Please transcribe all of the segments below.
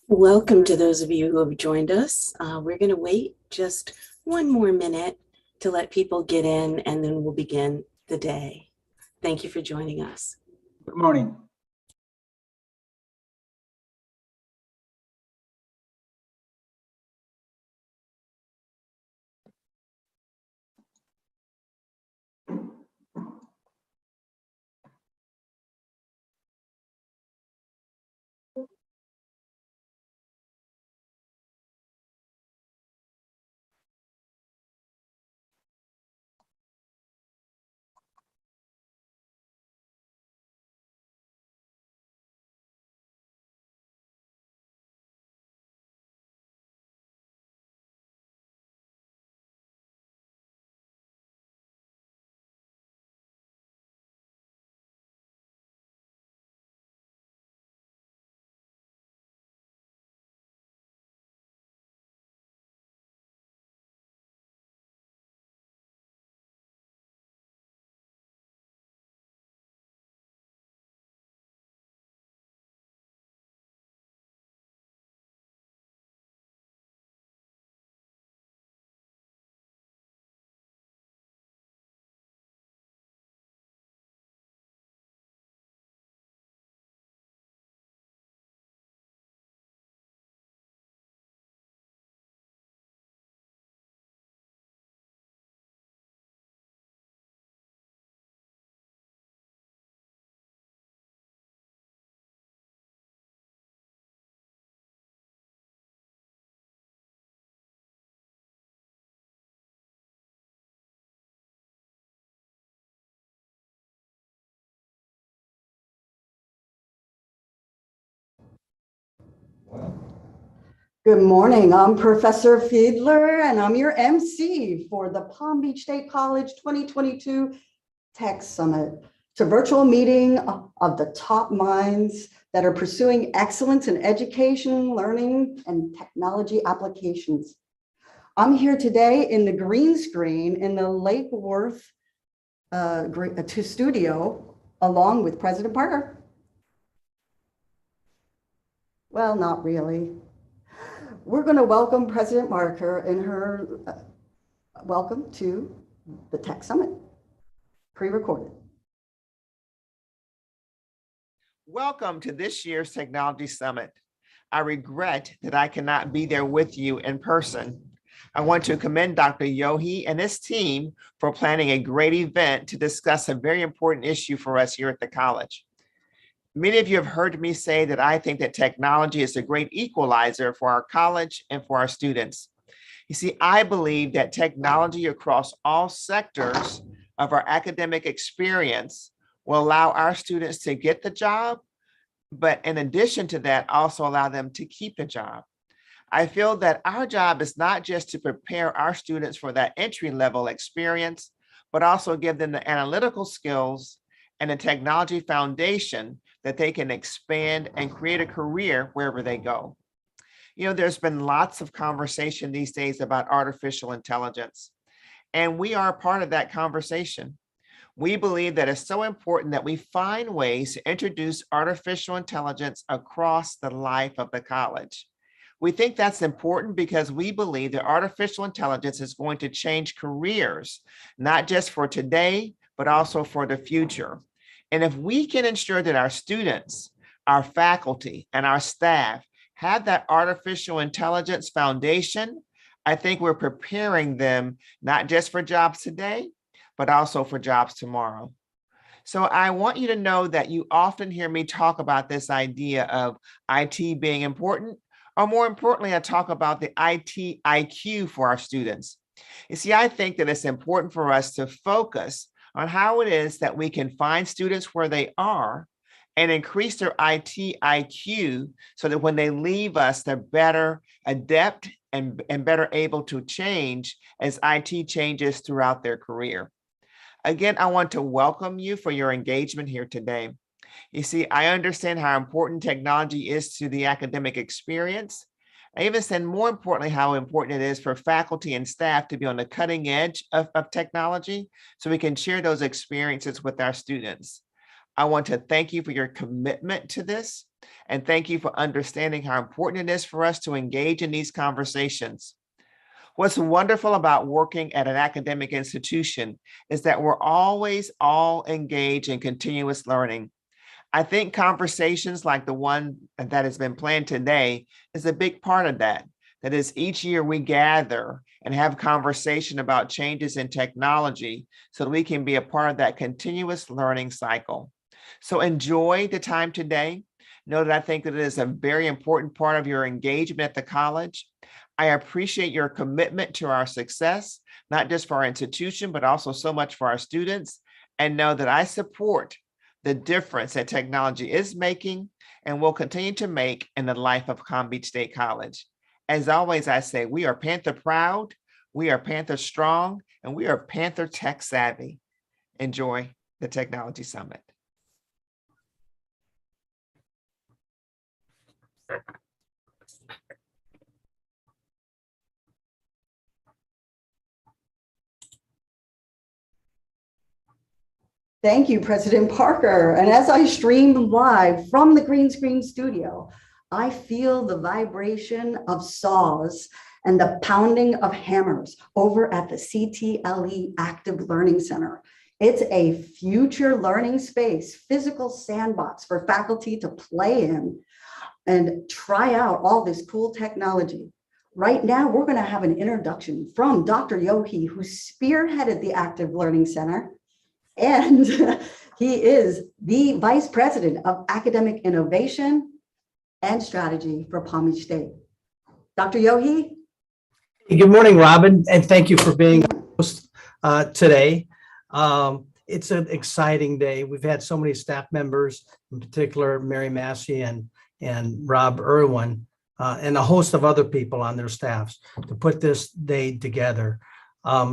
Welcome to those of you who have joined us. We're going to wait just one more minute to let people get in, and then we'll begin the day. Thank you for joining us. Good morning. Good morning. I'm Professor Fiedler, and I'm your MC for the Palm Beach State College 2022 Tech Summit. It's a virtual meeting of the top minds that are pursuing excellence in education, learning, and technology applications. I'm here today in the green screen in the Lake Worth studio, along with President Parker. Well, not really. We're going to welcome President Parker in her welcome to the Tech Summit, pre-recorded. Welcome to this year's Technology Summit. I regret that I cannot be there with you in person. I want to commend Dr. Yohe and his team for planning a great event to discuss a very important issue for us here at the college. Many of you have heard me say that I think that technology is a great equalizer for our college and for our students. You see, I believe that technology across all sectors of our academic experience will allow our students to get the job, but in addition to that, also allow them to keep the job. I feel that our job is not just to prepare our students for that entry-level experience, but also give them the analytical skills and the technology foundation that they can expand and create a career wherever they go. You know, there's been lots of conversation these days about artificial intelligence, and we are a part of that conversation. We believe that it's so important that we find ways to introduce artificial intelligence across the life of the college. We think that's important because we believe that artificial intelligence is going to change careers, not just for today, but also for the future. And if we can ensure that our students, our faculty, and our staff have that artificial intelligence foundation, I think we're preparing them not just for jobs today, but also for jobs tomorrow. So I want you to know that you often hear me talk about this idea of IT being important, or more importantly, I talk about the IT IQ for our students. You see, I think that it's important for us to focus on how it is that we can find students where they are and increase their IT IQ so that when they leave us, they're better adept and better able to change as IT changes throughout their career. Again, I want to welcome you for your engagement here today. You see, I understand how important technology is to the academic experience. I even said more importantly, how important it is for faculty and staff to be on the cutting edge of technology so we can share those experiences with our students. I want to thank you for your commitment to this, and thank you for understanding how important it is for us to engage in these conversations. What's wonderful about working at an academic institution is that we're always all engaged in continuous learning. I think conversations like the one that has been planned today is a big part of that. That is, each year we gather and have conversation about changes in technology so that we can be a part of that continuous learning cycle. So enjoy the time today. Know that I think that it is a very important part of your engagement at the college. I appreciate your commitment to our success, not just for our institution, but also so much for our students, and know that I support the difference that technology is making and will continue to make in the life of Palm Beach State College. As always, I say, we are Panther proud, we are Panther strong, and we are Panther tech savvy. Enjoy the Technology Summit. Thank you, President Parker. And as I stream live from the green screen studio, I feel the vibration of saws and the pounding of hammers over at the CTLE Active Learning Center. It's a future learning space, physical sandbox for faculty to play in and try out all this cool technology. Right now, we're going to have an introduction from Dr. Yohe, who spearheaded the Active Learning Center. And he is the Vice President of Academic Innovation and Strategy for Palm Beach State. Dr. Yohe? Good morning, Robin, and thank you for being a host today. It's an exciting day. We've had so many staff members, in particular, Mary Massey and Rob Irwin, and a host of other people on their staffs to put this day together.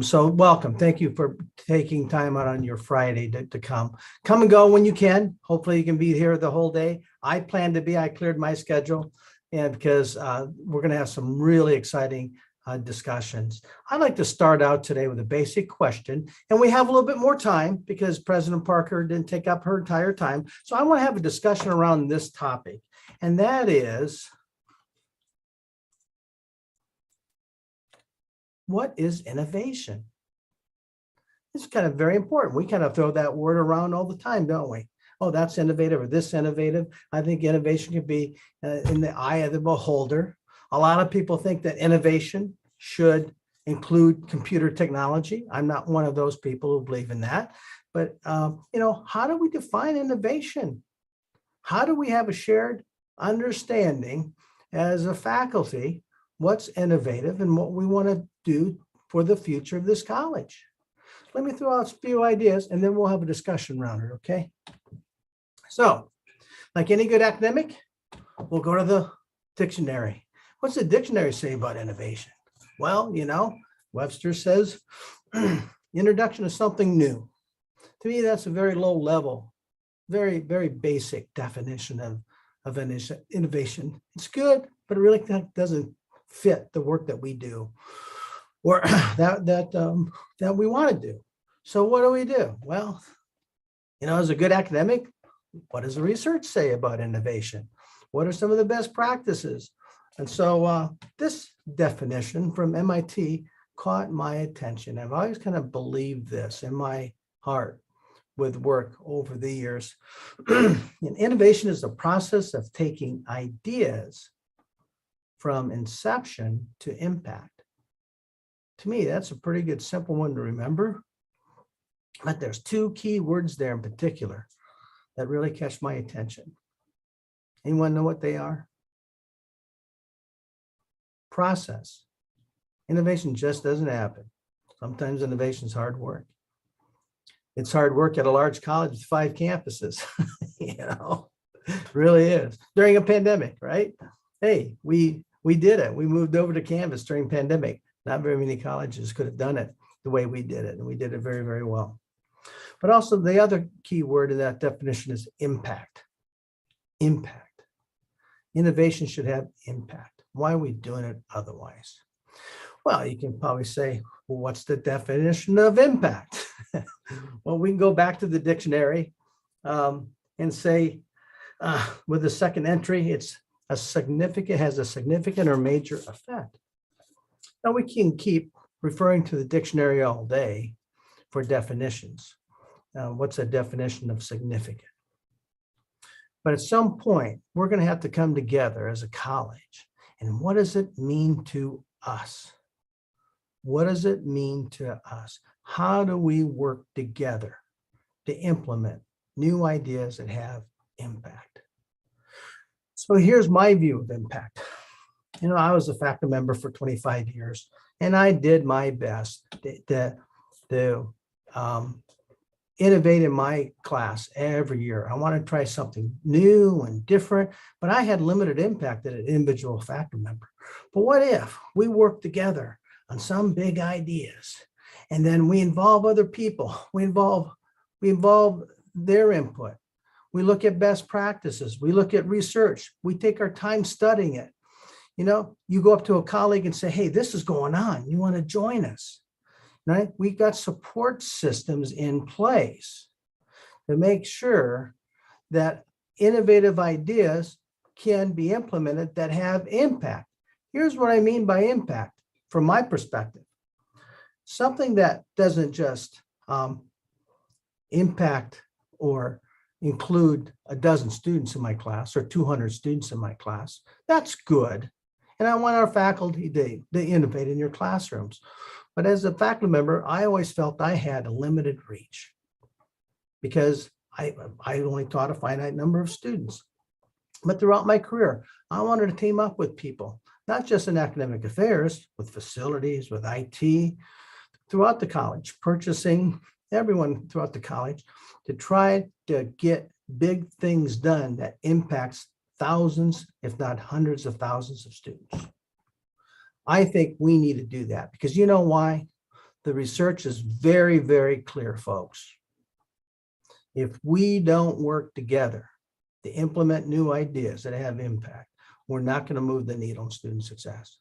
So welcome. Thank you for taking time out on your Friday to come and go when you can. Hopefully you can be here the whole day. I plan to be. I cleared my schedule, and because we're going to have some really exciting discussions. I'd like to start out today with a basic question, and we have a little bit more time because President Parker didn't take up her entire time. So I want to have a discussion around this topic, and that is, what is innovation? It's kind of very important. We kind of throw that word around all the time, don't we? Oh, that's innovative or this innovative. I think innovation could be in the eye of the beholder. A lot of people think that innovation should include computer technology. I'm not one of those people who believe in that. But, how do we define innovation? How do we have a shared understanding as a faculty what's innovative and what we want to do for the future of this college? Let me throw out a few ideas and then we'll have a discussion around it, okay? So, like any good academic, we'll go to the dictionary. What's the dictionary say about innovation? Well, Webster says, introduction of something new. To me, that's a very low level, very, very basic definition of innovation. It's good, but it really doesn't fit the work that we do or that we want to do. So what do? Well, as a good academic, what does the research say about innovation? What are some of the best practices? And so this definition from MIT caught my attention. I've always kind of believed this in my heart with work over the years. And innovation is the process of taking ideas from inception to impact. To me, that's a pretty good, simple one to remember. But there's two key words there in particular that really catch my attention. Anyone know what they are? Process. Innovation just doesn't happen. Sometimes innovation is hard work. It's hard work at a large college with 5 campuses, really is. During a pandemic, right? Hey, we did it. We moved over to Canvas during pandemic. Not very many colleges could have done it the way we did it, and we did it very, very well. But also the other key word in that definition is impact. Impact. Innovation should have impact. Why are we doing it otherwise? Well, you can probably say, well, what's the definition of impact? Well, we can go back to the dictionary and say, with the second entry, it's has a significant or major effect. Now we can keep referring to the dictionary all day for definitions. What's a definition of significant? But at some point, we're going to have to come together as a college. And what does it mean to us? What does it mean to us? How do we work together to implement new ideas that have impact? So here's my view of impact. I was a faculty member for 25 years, and I did my best to innovate in my class every year. I want to try something new and different, but I had limited impact as an individual faculty member. But what if we work together on some big ideas, and then we involve other people? We involve their input. We look at best practices. We look at research. We take our time studying it. You go up to a colleague and say, hey, this is going on. You want to join us? Right? We've got support systems in place to make sure that innovative ideas can be implemented that have impact. Here's what I mean by impact from my perspective. Something that doesn't just impact or include a dozen students in my class or 200 students in my class. That's good. And I want our faculty to innovate in your classrooms. But as a faculty member, I always felt I had a limited reach because I only taught a finite number of students. But throughout my career, I wanted to team up with people, not just in academic affairs, with facilities, with IT, throughout the college, purchasing, everyone throughout the college, to try to get big things done that impacts thousands, if not hundreds of thousands of students. I think we need to do that because you know why? The research is very, very clear, folks. If we don't work together to implement new ideas that have impact, we're not going to move the needle on student success.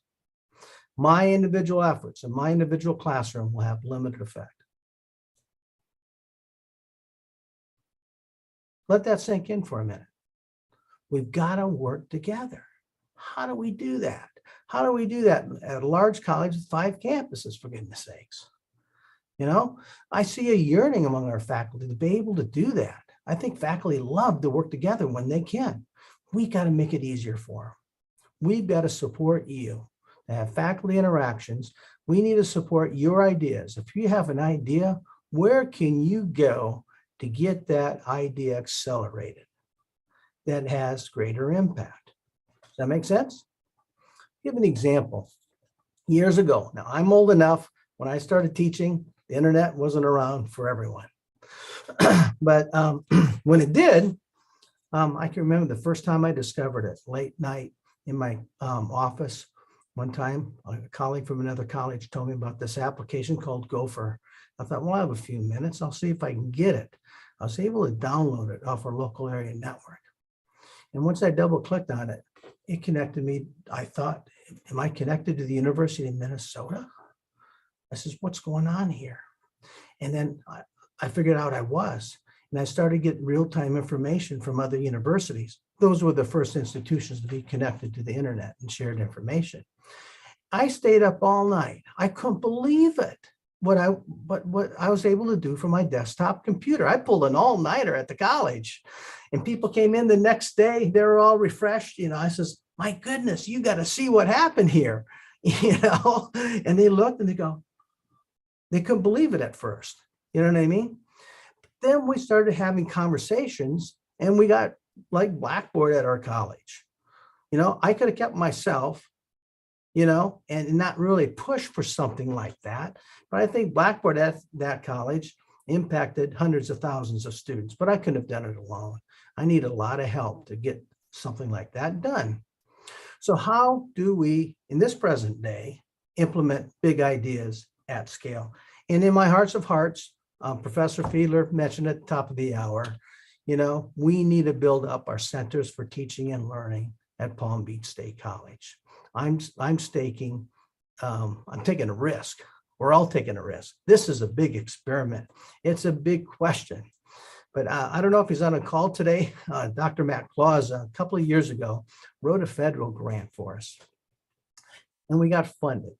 My individual efforts in my individual classroom will have limited effect. Let that sink in for a minute. We've got to work together. How do we do that? How do we do that at a large college with 5 campuses, for goodness sakes? I see a yearning among our faculty to be able to do that. I think faculty love to work together when they can. We got to make it easier for them. We've got to support you to have faculty interactions. We need to support your ideas. If you have an idea, where can you go to get that idea accelerated that has greater impact? Does that make sense? Give an example. Years ago, now I'm old enough, when I started teaching, the internet wasn't around for everyone. But when it did, I can remember the first time I discovered it, late night in my office. One time, a colleague from another college told me about this application called Gopher. I thought, well, I have a few minutes. I'll see if I can get it. I was able to download it off our local area network. And once I double clicked on it, it connected me. I thought, am I connected to the University of Minnesota? I says, what's going on here? And then I figured out I was. And I started getting real-time information from other universities. Those were the first institutions to be connected to the internet and shared information. I stayed up all night. I couldn't believe it. What I was able to do from my desktop computer. I pulled an all-nighter at the college, and people came in the next day. They were all refreshed. I says, my goodness, you got to see what happened here. And they looked and they couldn't believe it at first. You know what I mean? Then we started having conversations, and we got like Blackboard at our college. I could have kept myself, and not really push for something like that. But I think Blackboard at that college impacted hundreds of thousands of students, but I couldn't have done it alone. I need a lot of help to get something like that done. So how do we, in this present day, implement big ideas at scale? And in my hearts of hearts, Professor Fiedler mentioned at the top of the hour, we need to build up our centers for teaching and learning at Palm Beach State College. I'm taking a risk. We're all taking a risk. This is a big experiment. It's a big question. But I don't know if he's on a call today. Dr. Matt Claus, a couple of years ago, wrote a federal grant for us. And we got funded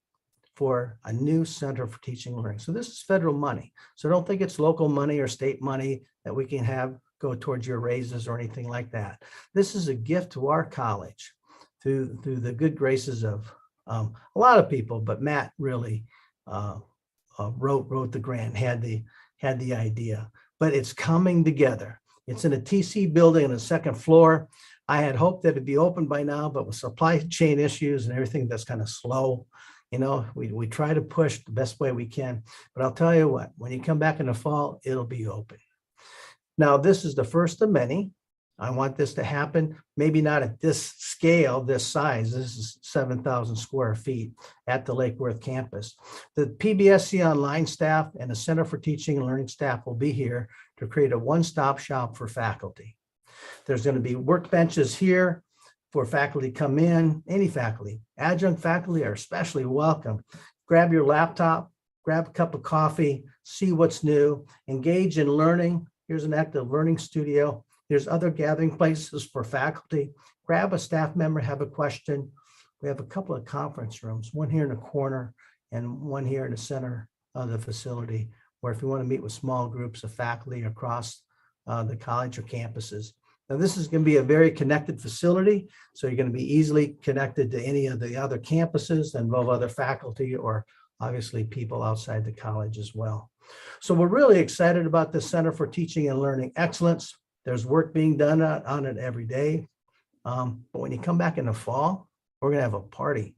for a new center for teaching and learning. So this is federal money. So don't think it's local money or state money that we can have go towards your raises or anything like that. This is a gift to our college through the good graces of a lot of people, but Matt really wrote the grant, had the idea. But it's coming together. It's in a TC building on the second floor. I had hoped that it'd be open by now, but with supply chain issues and everything that's kind of slow, you know, we try to push the best way we can. But I'll tell you what, when you come back in the fall, it'll be open. Now, this is the first of many. I want this to happen, maybe not at this scale, this size. This is 7,000 square feet at the Lake Worth campus. The PBSC online staff and the Center for Teaching and Learning staff will be here to create a one-stop shop for faculty. There's going to be workbenches here for faculty to come in, any faculty. Adjunct faculty are especially welcome. Grab your laptop, grab a cup of coffee, see what's new, engage in learning. Here's an active learning studio. There's other gathering places for faculty. Grab a staff member, have a question. We have a couple of conference rooms, one here in the corner and one here in the center of the facility, where if you want to meet with small groups of faculty across the college or campuses. Now, this is going to be a very connected facility, so you're going to be easily connected to any of the other campuses that involve other faculty or obviously people outside the college as well. So we're really excited about the Center for Teaching and Learning Excellence. There's work being done on it every day. But when you come back in the fall, we're going to have a party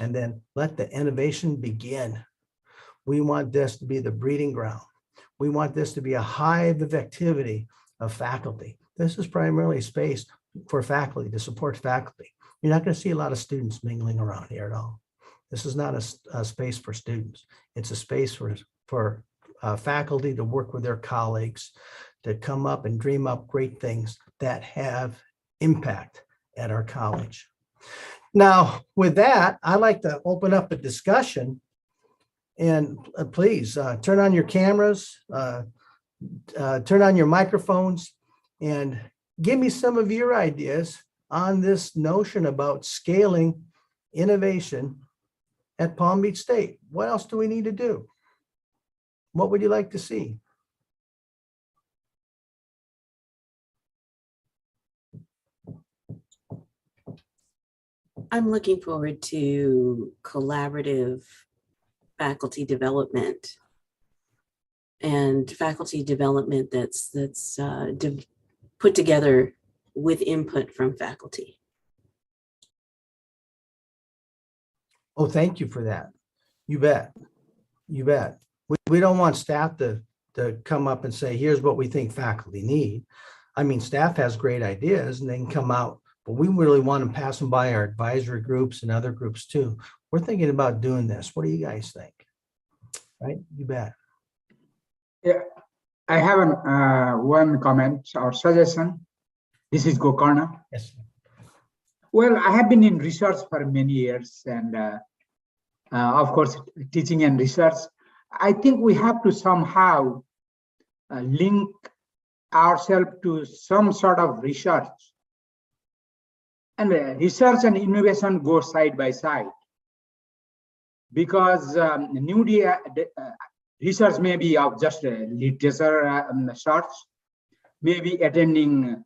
and then let the innovation begin. We want this to be the breeding ground. We want this to be a hive of activity of faculty. This is primarily space for faculty, to support faculty. You're not going to see a lot of students mingling around here at all. This is not a space for students. It's a space for faculty to work with their colleagues, to come up and dream up great things that have impact at our college. Now, with that, I'd like to open up a discussion. And please turn on your cameras, turn on your microphones, and give me some of your ideas on this notion about scaling innovation at Palm Beach State. What else do we need to do? What would you like to see? I'm looking forward to collaborative faculty development and faculty development that's put together with input from faculty. Oh, thank you for that. You bet. You bet. We don't want staff to come up and say, here's what we think faculty need. I mean, staff has great ideas and they can come out, but we really want to pass them by our advisory groups and other groups too. We're thinking about doing this. What do you guys think? Right? You bet. Yeah, I have one comment or suggestion. This is Gokarna. Yes. Well, I have been in research for many years and of course, teaching and research. I think we have to somehow link ourselves to some sort of research. And research and innovation go side by side. Because new research may be of just literature search, maybe attending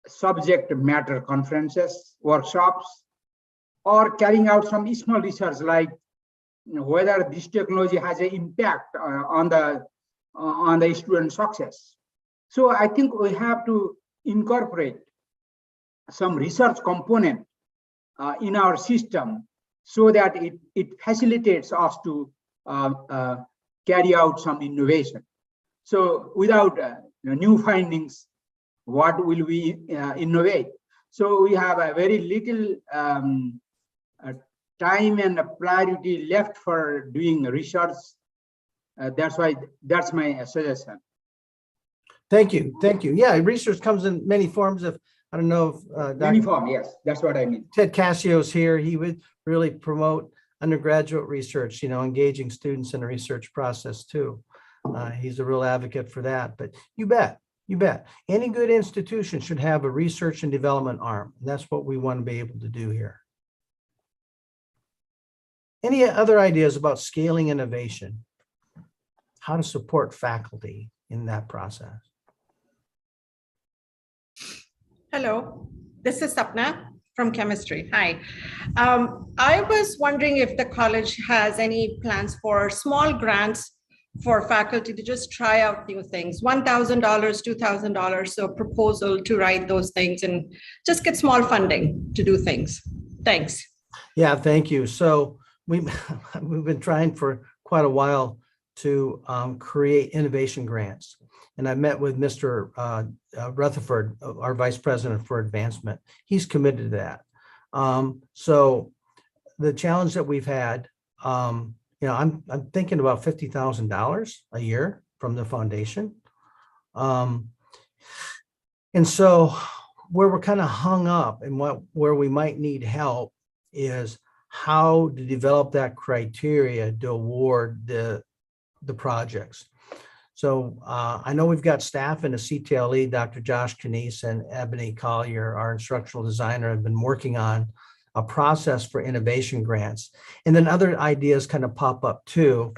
subject matter conferences, workshops, or carrying out some small research like whether this technology has an impact on the student success. So I think we have to incorporate some research component in our system so that it facilitates us to carry out some innovation. So without new findings, what will we innovate? So we have a very little time and priority left for doing research. That's why that's my suggestion. Thank you. Thank you. Yeah, research comes in many forms. Of I don't know if Many form, yes, that's what I mean. Ted Cassio's here. He would really promote undergraduate research, engaging students in the research process too. He's a real advocate for that, but you bet. You bet. Any good institution should have a research and development arm. And that's what we want to be able to do here. Any other ideas about scaling innovation? How to support faculty in that process? Hello, this is Sapna from chemistry. Hi. I was wondering if the college has any plans for small grants for faculty to just try out new things, $1,000, $2,000, so proposal to write those things and just get small funding to do things. Thanks. Yeah, thank you. So we've been trying for quite a while to create innovation grants. And I met with Mr. Rutherford, our Vice President for Advancement. He's committed to that. So the challenge that we've had, I'm thinking about $50,000 a year from the foundation. And so where we're kind of hung up and where we might need help is how to develop that criteria to award the projects. So I know we've got staff in the CTLE, Dr. Josh Canese and Ebony Collier, our instructional designer, have been working on a process for innovation grants. And then other ideas kind of pop up too.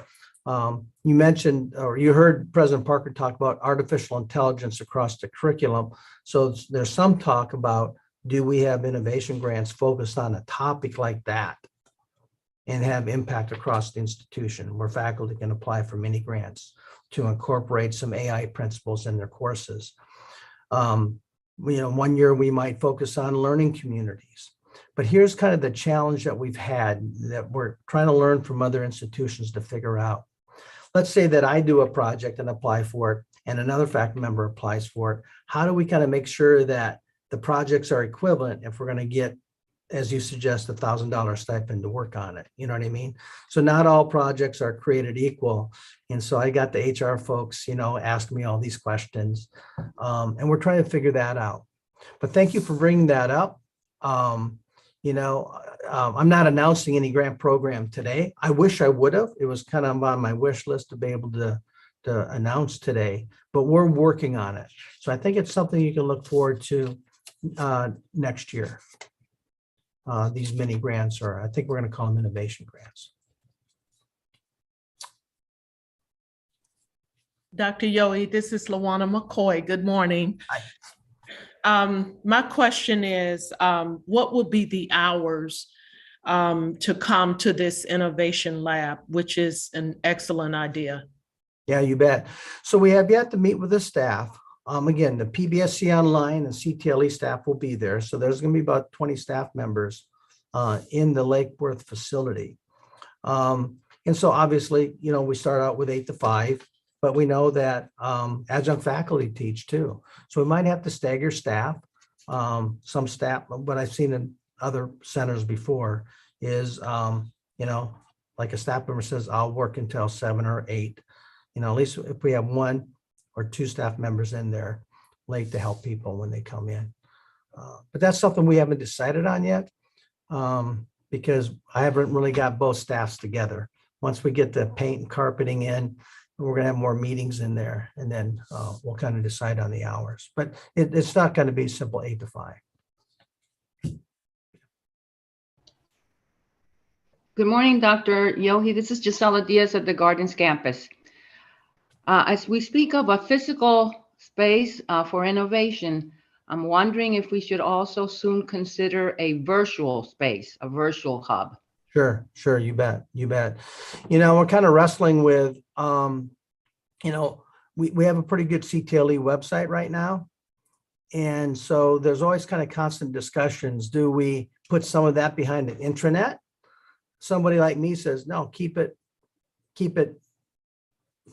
You mentioned, or you heard President Parker talk about artificial intelligence across the curriculum. So there's some talk about, do we have innovation grants focused on a topic like that and have impact across the institution where faculty can apply for many grants to incorporate some AI principles in their courses. One year we might focus on learning communities. But here's kind of the challenge that we've had that we're trying to learn from other institutions to figure out. Let's say that I do a project and apply for it, and another faculty member applies for it. How do we kind of make sure that the projects are equivalent if we're going to get, as you suggest, $1,000 stipend to work on it? You know what I mean? So not all projects are created equal. And so I got the HR folks, ask me all these questions, and we're trying to figure that out. But thank you for bringing that up. I'm not announcing any grant program today. I wish I would have. It was kind of on my wish list to be able to announce today, but we're working on it. So I think it's something you can look forward to next year. These mini grants, or I think we're going to call them innovation grants. Dr. Yohe, this is Lawana McCoy. Good morning. Hi. My question is, what would be the hours to come to this innovation lab, which is an excellent idea? Yeah, you bet. So we have yet to meet with the staff. Again, the PBSC online and CTLE staff will be there. So there's going to be about 20 staff members in the Lake Worth facility. And so obviously, we start out with 8 to 5, but we know that adjunct faculty teach too. So we might have to stagger staff. Some staff, what I've seen in other centers before is, like a staff member says, I'll work until 7 or 8. At least if we have 1 or 2 staff members in there late to help people when they come in. But that's something we haven't decided on yet because I haven't really got both staffs together. Once we get the paint and carpeting in, we're going to have more meetings in there, and then we'll kind of decide on the hours. But it's not going to be simple 8 to 5. Good morning, Dr. Yohe. This is Gisela Diaz at the Gardens campus. As we speak of a physical space for innovation, I'm wondering if we should also soon consider a virtual space, a virtual hub. Sure, you bet. We're kind of wrestling with, we have a pretty good CTLE website right now. And so there's always kind of constant discussions. Do we put some of that behind an intranet? Somebody like me says, no, keep it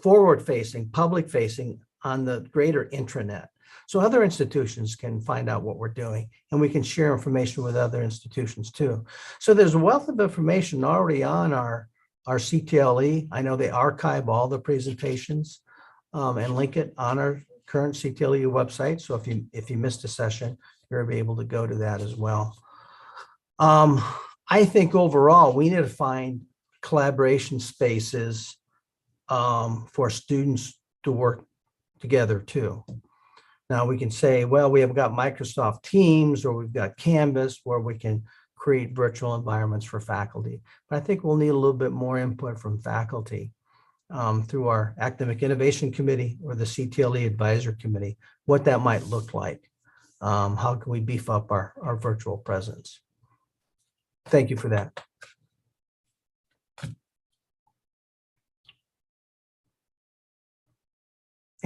forward facing, public facing on the greater intranet. So other institutions can find out what we're doing, and we can share information with other institutions too. So there's a wealth of information already on our CTLE. I know they archive all the presentations and link it on our current CTLE website. So if you missed a session, you'll be able to go to that as well. I think overall we need to find collaboration spaces for students to work together too. Now we can say, well, we have got Microsoft Teams or we've got Canvas where we can create virtual environments for faculty. But I think we'll need a little bit more input from faculty through our Academic Innovation Committee or the CTLE Advisor Committee, what that might look like. How can we beef up our virtual presence? Thank you for that.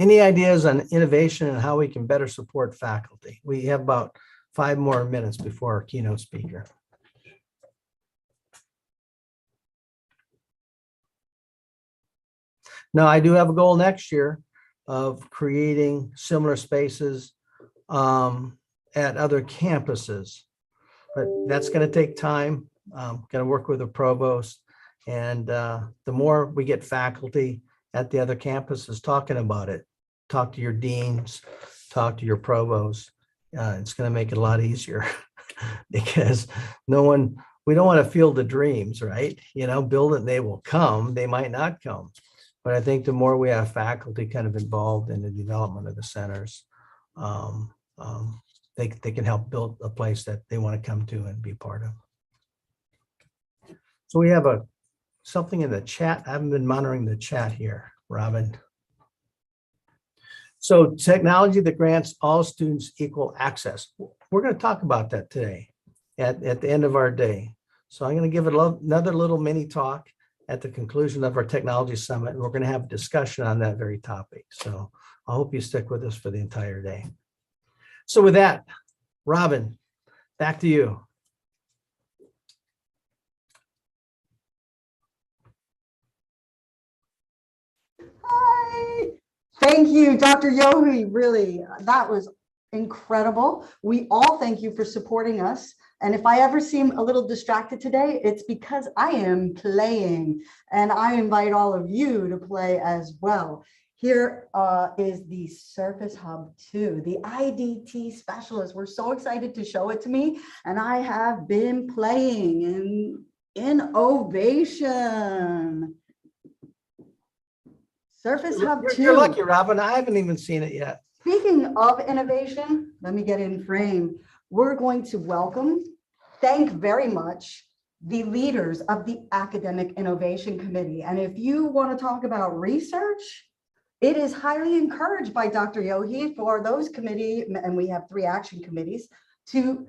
Any ideas on innovation and how we can better support faculty? We have about 5 more minutes before our keynote speaker. Now, I do have a goal next year of creating similar spaces at other campuses, but that's going to take time. Going to work with the provost, and the more we get faculty at the other campuses talking about it, talk to your deans, talk to your provosts. It's going to make it a lot easier because we don't want to field the dreams, right? Build it and they will come. They might not come. But I think the more we have faculty kind of involved in the development of the centers, they can help build a place that they want to come to and be part of. So we have something in the chat. I haven't been monitoring the chat here, Robin. So technology that grants all students equal access. We're going to talk about that today at the end of our day. So I'm going to give it another little mini talk at the conclusion of our technology summit, and we're going to have a discussion on that very topic. So I hope you stick with us for the entire day. So with that, Robin, back to you. Hi. Thank you, Dr. Yohe. Really, that was incredible. We all thank you for supporting us. And if I ever seem a little distracted today, it's because I am playing, and I invite all of you to play as well. Here is the Surface Hub 2, the IDT specialist. We're so excited to show it to me, and I have been playing in innovation. Surface Hub 2. You're lucky, Robin. I haven't even seen it yet. Speaking of innovation, let me get in frame. We're going to thank very much the leaders of the Academic Innovation Committee. And if you want to talk about research, it is highly encouraged by Dr. Yohe for those committee, and we have 3 action committees, to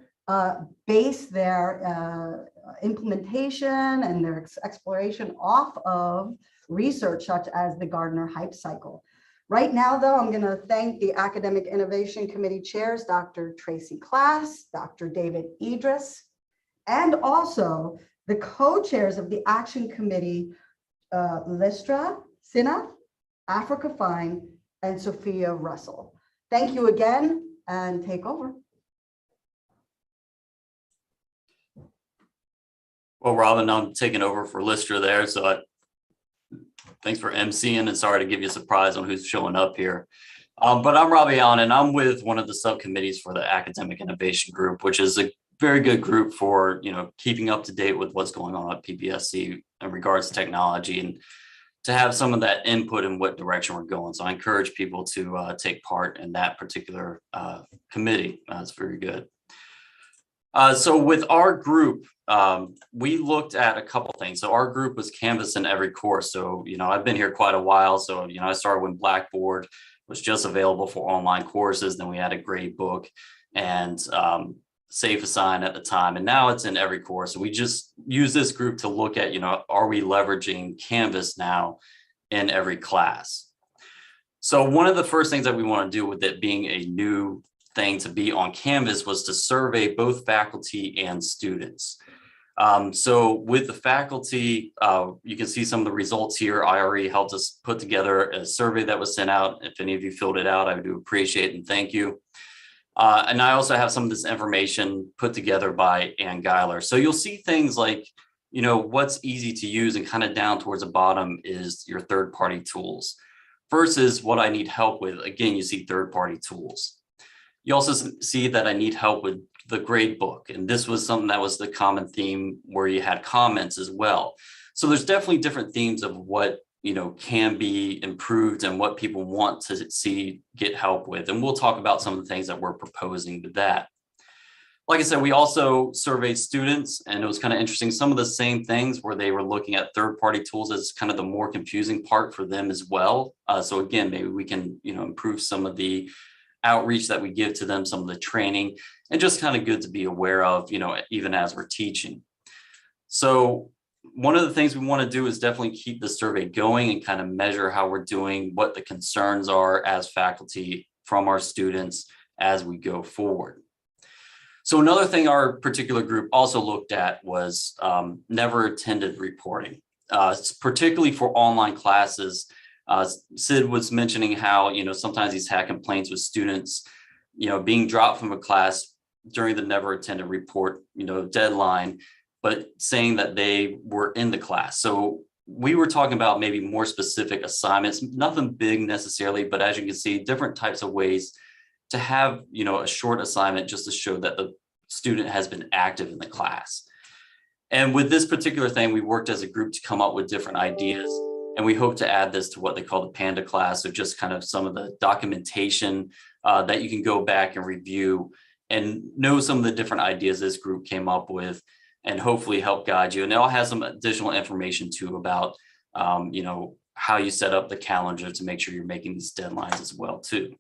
base their implementation and their exploration off of research such as the Gardner Hype Cycle. Right now, though, I'm going to thank the Academic Innovation Committee chairs, Dr. Tracy Klass, Dr. David Idris, and also the co-chairs of the Action Committee, Listra Sinha, Africa Fine, and Sophia Russell. Thank you again, and take over. Well, Robin, I'm taking over for Listra there, so thanks for emceeing, and sorry to give you a surprise on who's showing up here. But I'm Robbie Allen, and I'm with one of the subcommittees for the Academic Innovation Group, which is a very good group for keeping up to date with what's going on at PBSC in regards to technology, and to have some of that input in what direction we're going. So I encourage people to take part in that particular committee. It's very good. So with our group, we looked at a couple things. So our group was Canvas in every course. So, I've been here quite a while. So, I started when Blackboard was just available for online courses. Then we had a grade book and Safe Assign at the time. And now it's in every course. So we just use this group to look at, are we leveraging Canvas now in every class? So one of the first things that we want to do with it being a new thing to be on Canvas was to survey both faculty and students. So with the faculty, you can see some of the results here. I already helped us put together a survey that was sent out. If any of you filled it out, I do appreciate it and thank you. And I also have some of this information put together by Ann Geiler. So you'll see things like, what's easy to use, and kind of down towards the bottom is your third-party tools versus what I need help with. Again, you see third-party tools. You also see that I need help with the grade book. And this was something that was the common theme where you had comments as well. So there's definitely different themes of what can be improved and what people want to see get help with. And we'll talk about some of the things that we're proposing with that. Like I said, we also surveyed students, and it was kind of interesting. Some of the same things where they were looking at third-party tools as kind of the more confusing part for them as well. So again, maybe we can, improve some of the outreach that we give to them, some of the training, and just kind of good to be aware of, even as we're teaching. So one of the things we want to do is definitely keep the survey going and kind of measure how we're doing, what the concerns are as faculty from our students as we go forward. So another thing our particular group also looked at was never attended reporting, particularly for online classes. Sid was mentioning how, sometimes he's had complaints with students, being dropped from a class during the never attended report, deadline, but saying that they were in the class. So we were talking about maybe more specific assignments, nothing big necessarily, but as you can see, different types of ways to have, a short assignment just to show that the student has been active in the class. And with this particular thing, we worked as a group to come up with different ideas. And we hope to add this to what they call the Panda class. So just kind of some of the documentation that you can go back and review and know some of the different ideas this group came up with, and hopefully help guide you. And they'll have some additional information too about, how you set up the calendar to make sure you're making these deadlines as well too.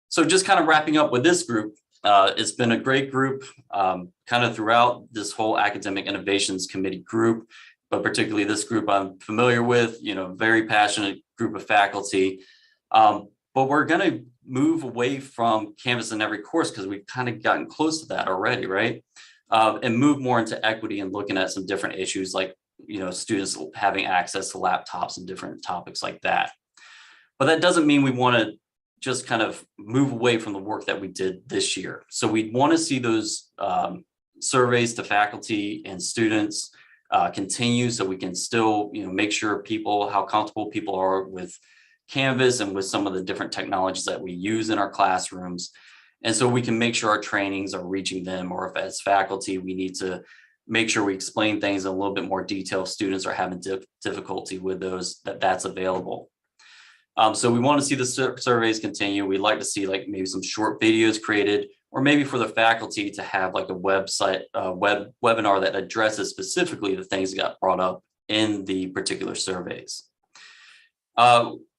So just kind of wrapping up with this group, it's been a great group kind of throughout this whole Academic Innovations Committee group, but particularly this group I'm familiar with, very passionate group of faculty. But we're going to move away from Canvas in every course because we've kind of gotten close to that already, right? And move more into equity and looking at some different issues like, students having access to laptops and different topics like that. But that doesn't mean we want to just kind of move away from the work that we did this year. So we want to see those surveys to faculty and students continue, so we can still, make sure how comfortable people are with Canvas and with some of the different technologies that we use in our classrooms. And so we can make sure our trainings are reaching them, or if as faculty, we need to make sure we explain things in a little bit more detail. If students are having difficulty with those, that's available. So we want to see the surveys continue. We'd like to see maybe some short videos created, or maybe for the faculty to have a website, webinar that addresses specifically the things that got brought up in the particular surveys.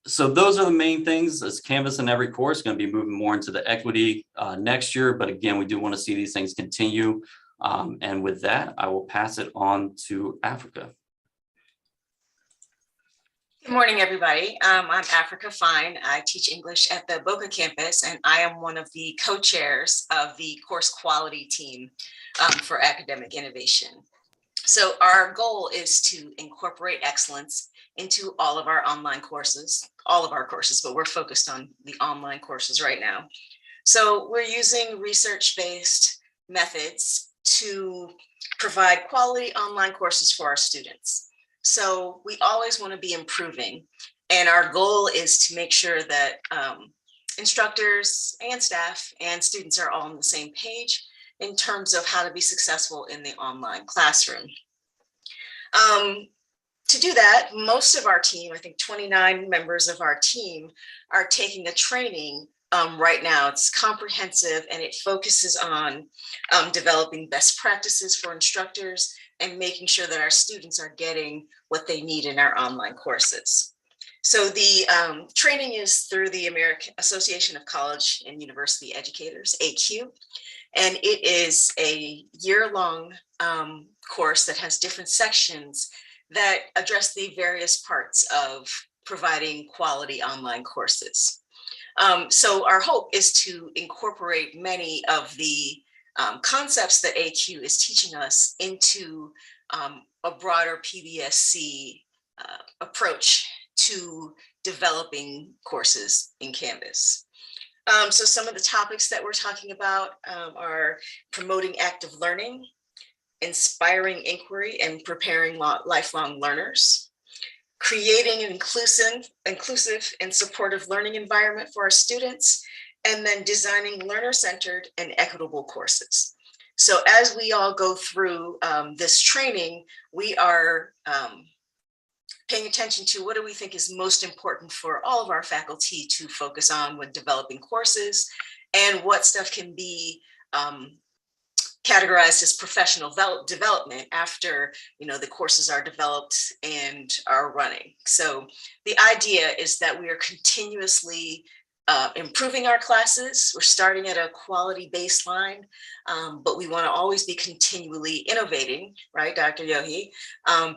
So those are the main things. As Canvas in every course, going to be moving more into the equity next year. But again, we do want to see these things continue. And with that, I will pass it on to Africa. Good morning, everybody. I'm Africa Fine. I teach English at the Boca campus, and I am one of the co-chairs of the course quality team for academic innovation. So our goal is to incorporate excellence into all of our online courses, but we're focused on the online courses right now. So we're using research-based methods to provide quality online courses for our students. So we always want to be improving, and our goal is to make sure that instructors and staff and students are all on the same page in terms of how to be successful in the online classroom. To do that, most of our team, I think 29 members of our team, are taking a training right now. It's comprehensive, and it focuses on developing best practices for instructors and making sure that our students are getting what they need in our online courses. So the training is through the American Association of College and University Educators, AQ, and it is a year-long course that has different sections that address the various parts of providing quality online courses. So our hope is to incorporate many of the concepts that AQ is teaching us into a broader PBSC approach to developing courses in Canvas. So some of the topics that we're talking about are promoting active learning, inspiring inquiry and preparing lifelong learners, creating an inclusive and supportive learning environment for our students, and then designing learner-centered and equitable courses. So as we all go through this training, we are paying attention to what do we think is most important for all of our faculty to focus on when developing courses, and what stuff can be categorized as professional development after the courses are developed and are running. So the idea is that we are continuously improving our classes. We're starting at a quality baseline, but we want to always be continually innovating, right, Dr. Yohi,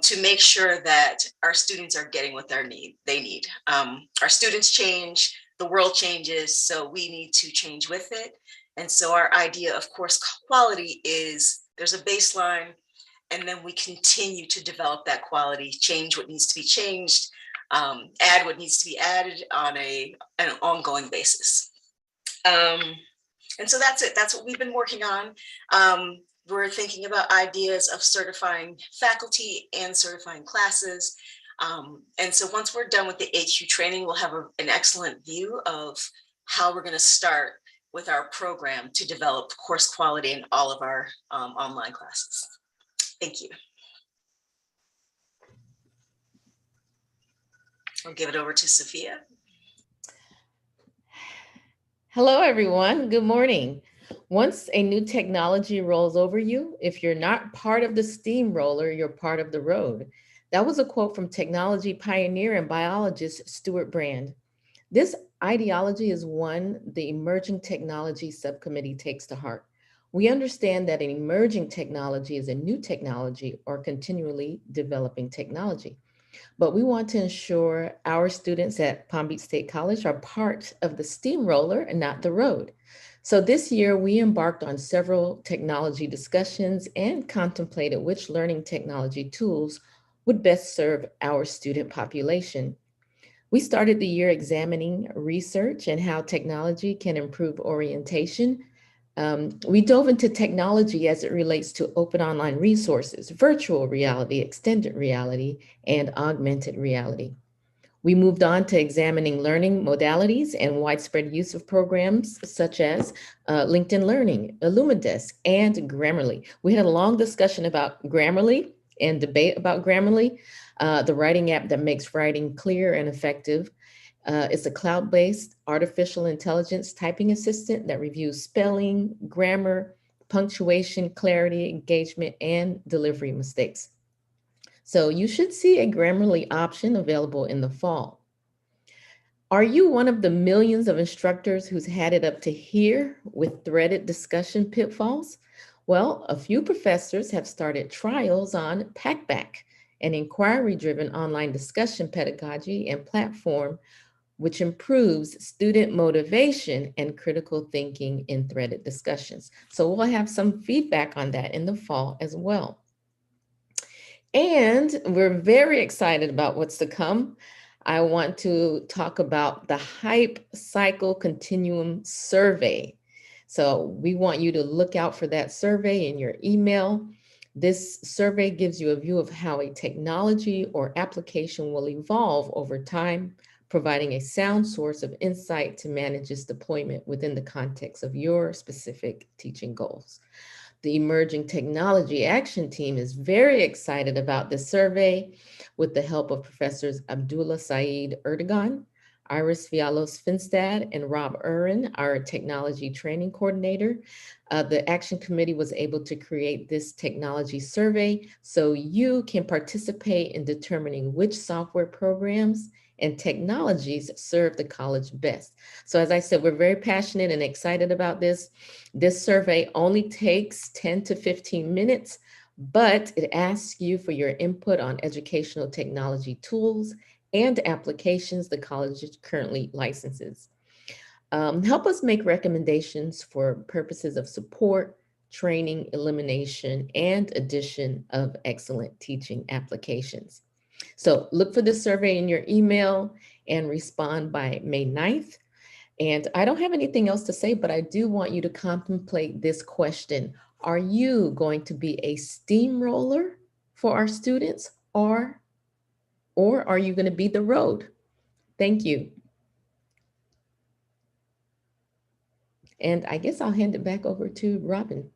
to make sure that our students are getting what they need. Our students change, the world changes, so we need to change with it. And so our idea of course quality is there's a baseline, and then we continue to develop that quality, change what needs to be changed, add what needs to be added on an ongoing basis. And so that's it. That's what we've been working on. We're thinking about ideas of certifying faculty and certifying classes. And so once we're done with the AQ training, we'll have an excellent view of how we're going to start with our program to develop course quality in all of our online classes. Thank you. I'll give it over to Sophia. Hello, everyone. Good morning. Once a new technology rolls over you, if you're not part of the steamroller, you're part of the road. That was a quote from technology pioneer and biologist Stuart Brand. This ideology is one the Emerging Technology Subcommittee takes to heart. We understand that an emerging technology is a new technology or continually developing technology. But we want to ensure our students at Palm Beach State College are part of the steamroller and not the road. So this year we embarked on several technology discussions and contemplated which learning technology tools would best serve our student population. We started the year examining research and how technology can improve orientation. We dove into technology as it relates to open online resources, virtual reality, extended reality, and augmented reality. We moved on to examining learning modalities and widespread use of programs such as LinkedIn Learning, Illumidesk, and Grammarly. We had a long discussion about Grammarly and debate about Grammarly, the writing app that makes writing clear and effective. It's a cloud-based artificial intelligence typing assistant that reviews spelling, grammar, punctuation, clarity, engagement, and delivery mistakes. So you should see a Grammarly option available in the fall. Are you one of the millions of instructors who's had it up to here with threaded discussion pitfalls? Well, a few professors have started trials on Packback, an inquiry-driven online discussion pedagogy and platform which improves student motivation and critical thinking in threaded discussions. So we'll have some feedback on that in the fall as well. And we're very excited about what's to come. I want to talk about the Hype Cycle Continuum survey. So we want you to look out for that survey in your email. This survey gives you a view of how a technology or application will evolve over time, providing a sound source of insight to manage its deployment within the context of your specific teaching goals. The Emerging Technology Action Team is very excited about this survey with the help of Professors Abdullah Saeed Erdogan, Iris Fialos-Finstad, and Rob Urin, our technology training coordinator. The Action Committee was able to create this technology survey so you can participate in determining which software programs and technologies serve the college best. So as I said, we're very passionate and excited about this. This survey only takes 10 to 15 minutes, but it asks you for your input on educational technology tools and applications the college currently licenses. Help us make recommendations for purposes of support, training, elimination, and addition of excellent teaching applications. So look for this survey in your email and respond by May 9th. And I don't have anything else to say, but I do want you to contemplate this question. Are you going to be a steamroller for our students, or are you going to be the road? Thank you. And I guess I'll hand it back over to Robin.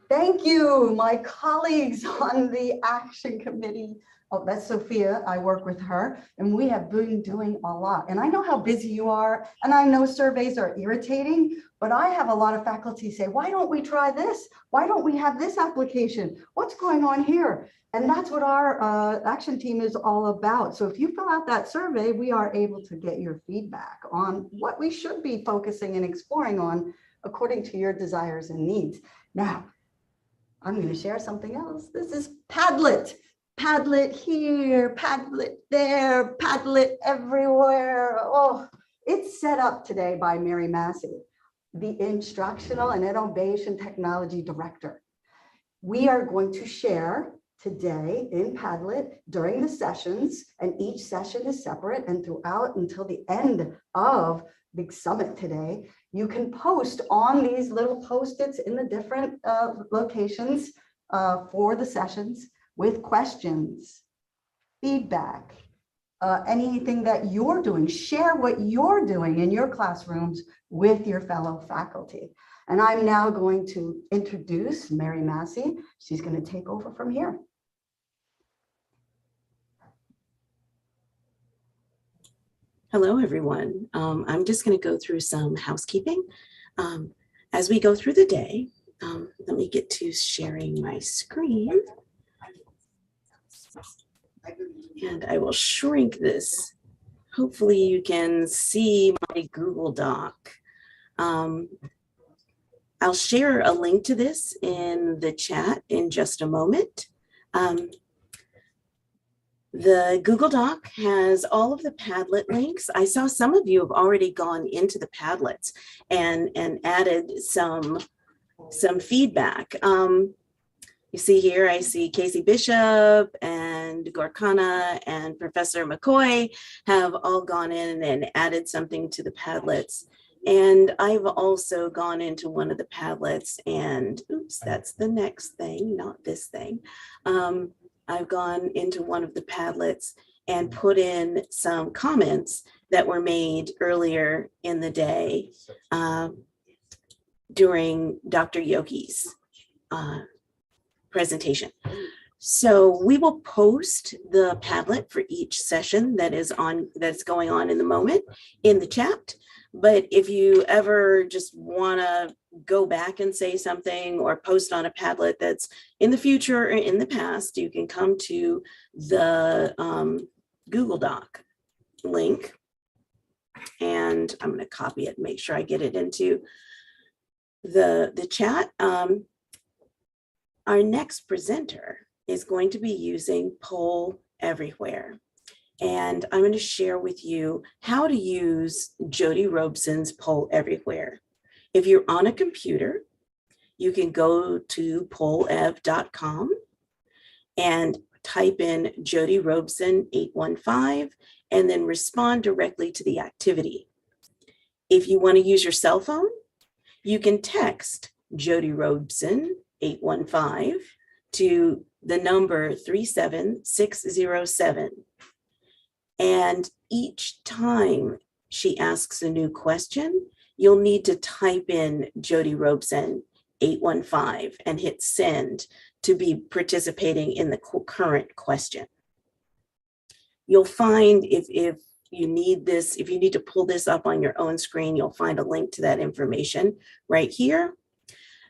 Thank you, my colleagues on the action committee. Oh, that's Sophia. I work with her, and we have been doing a lot. And I know how busy you are, and I know surveys are irritating, but I have a lot of faculty say, why don't we try this? Why don't we have this application? What's going on here? And that's what our action team is all about. So if you fill out that survey, we are able to get your feedback on what we should be focusing and exploring on according to your desires and needs. Now, I'm going to share something else. This is Padlet. Padlet here, Padlet there, Padlet everywhere. Oh, it's set up today by Mary Massey, the Instructional and Innovation Technology Director. We are going to share today in Padlet during the sessions, and each session is separate, and throughout until the end of Big Summit today, you can post on these little Post-its in the different locations for the sessions with questions, feedback, anything that you're doing. Share what you're doing in your classrooms with your fellow faculty. And I'm now going to introduce Mary Massey. She's going to take over from here. Hello, everyone. I'm just going to go through some housekeeping. As we go through the day, let me get to sharing my screen. And I will shrink this. Hopefully you can see my Google Doc. I'll share a link to this in the chat in just a moment. The Google Doc has all of the Padlet links. I saw some of you have already gone into the Padlets and added some feedback. You see here, I see Casey Bishop and Gorkana and Professor McCoy have all gone in and added something to the Padlets. And I've also gone into one of the Padlets and, oops, that's the next thing, not this thing. I've gone into one of the Padlets and put in some comments that were made earlier in the day during Dr. Yogi's presentation. So we will post the Padlet for each session that's going on in the moment in the chat. But if you ever just want to go back and say something or post on a Padlet that's in the future or in the past, you can come to the Google Doc link. And I'm going to copy it and make sure I get it into the chat. Our next presenter is going to be using Poll Everywhere. And I'm going to share with you how to use Jody Robeson's Poll Everywhere. If you're on a computer, you can go to pollev.com and type in Jody Robeson 815 and then respond directly to the activity. If you want to use your cell phone, you can text Jody Robeson 815 to the number 37607. And each time she asks a new question, you'll need to type in Jody Robeson 815 and hit send to be participating in the current question. You'll find if you need this, if you need to pull this up on your own screen, you'll find a link to that information right here.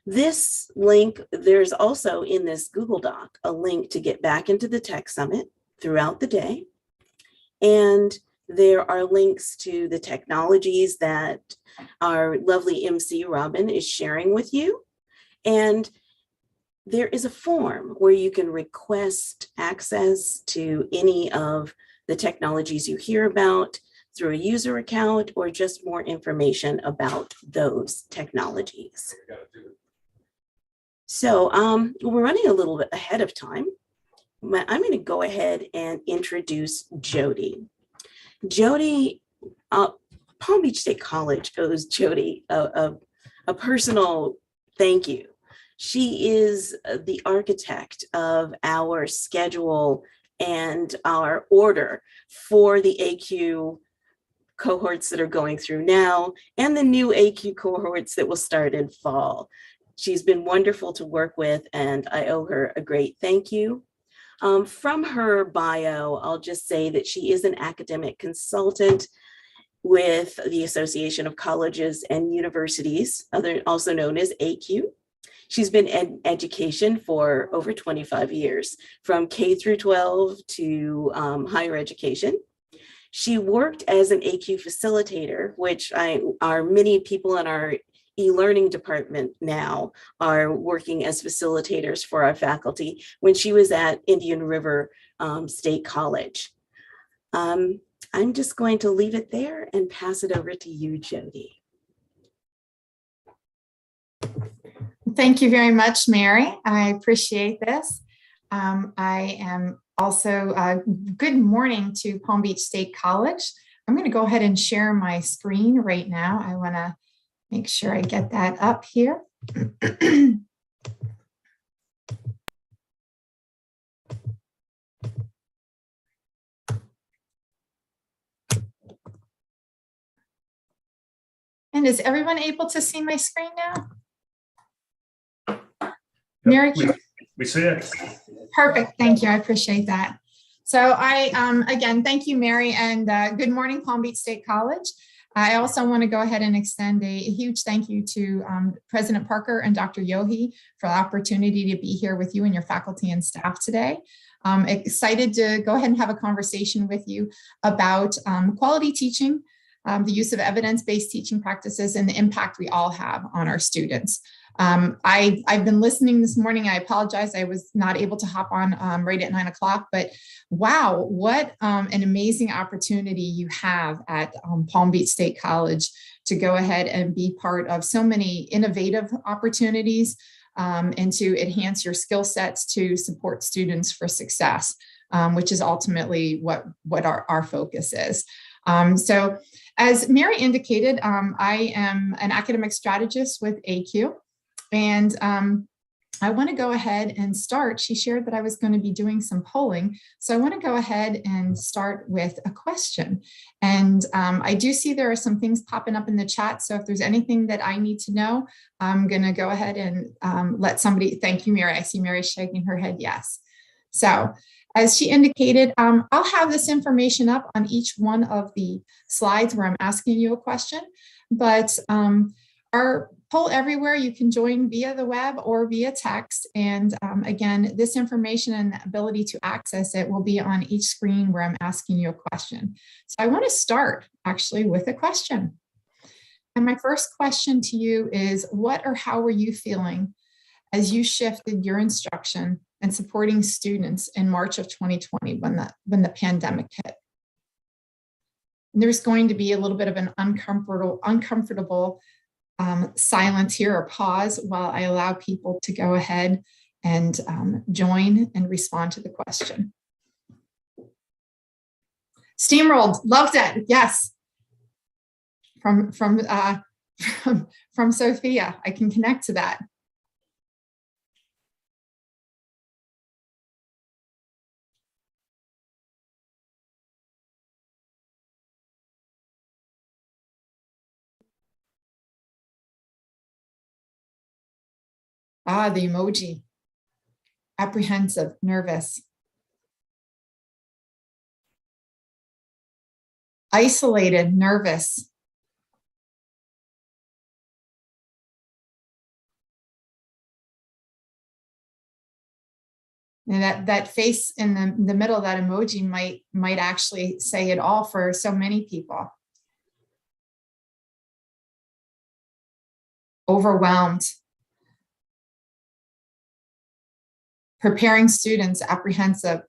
This link, there's also in this Google Doc, a link to get back into the Tech Summit throughout the day. And there are links to the technologies that our lovely MC Robin is sharing with you. And there is a form where you can request access to any of the technologies you hear about through a user account or just more information about those technologies. So we're running a little bit ahead of time. I'm going to go ahead and introduce Jody. Jody, Palm Beach State College owes Jody a personal thank you. She is the architect of our schedule and our order for the AQ cohorts that are going through now and the new AQ cohorts that will start in fall. She's been wonderful to work with, and I owe her a great thank you. From her bio, I'll just say that she is an academic consultant with the Association of Colleges and Universities, also known as AQ. She's been in education for over 25 years, from K through 12 to higher education. She worked as an AQ facilitator, which are many people in our e-learning department now are working as facilitators for our faculty when she was at Indian River State College. I'm just going to leave it there and pass it over to you, Jody. Thank you very much, Mary. I appreciate this. I am also, good morning to Palm Beach State College. I'm going to go ahead and share my screen right now. I want to make sure I get that up here. And is everyone able to see my screen now? Mary? We see it. Perfect. Thank you. I appreciate that. So again, thank you, Mary, and good morning, Palm Beach State College. I also want to go ahead and extend a huge thank you to President Parker and Dr. Yohe for the opportunity to be here with you and your faculty and staff today. I'm excited to go ahead and have a conversation with you about quality teaching, the use of evidence-based teaching practices, and the impact we all have on our students. I've been listening this morning. I apologize. I was not able to hop on right at 9 o'clock, but wow, what an amazing opportunity you have at Palm Beach State College to go ahead and be part of so many innovative opportunities and to enhance your skill sets to support students for success, which is ultimately what our focus is. So as Mary indicated, I am an academic strategist with AQ. And I want to go ahead and start. She shared that I was going to be doing some polling. So I want to go ahead and start with a question. And I do see there are some things popping up in the chat. So if there's anything that I need to know, I'm going to go ahead and let somebody, thank you, Mary. I see Mary shaking her head, yes. So as she indicated, I'll have this information up on each one of the slides where I'm asking you a question. But our poll everywhere, you can join via the web or via text. And again, this information and the ability to access it will be on each screen where I'm asking you a question. So I want to start actually with a question. And my first question to you is, what or how were you feeling as you shifted your instruction and supporting students in March of 2020 when the pandemic hit? And there's going to be a little bit of an uncomfortable silence here or pause while I allow people to go ahead and join and respond to the question. Steamrolled, loved it, yes. From Sophia, I can connect to that. Ah, the emoji. Apprehensive, nervous. Isolated, nervous. And that face in the middle of that emoji might actually say it all for so many people. Overwhelmed. Preparing students, apprehensive.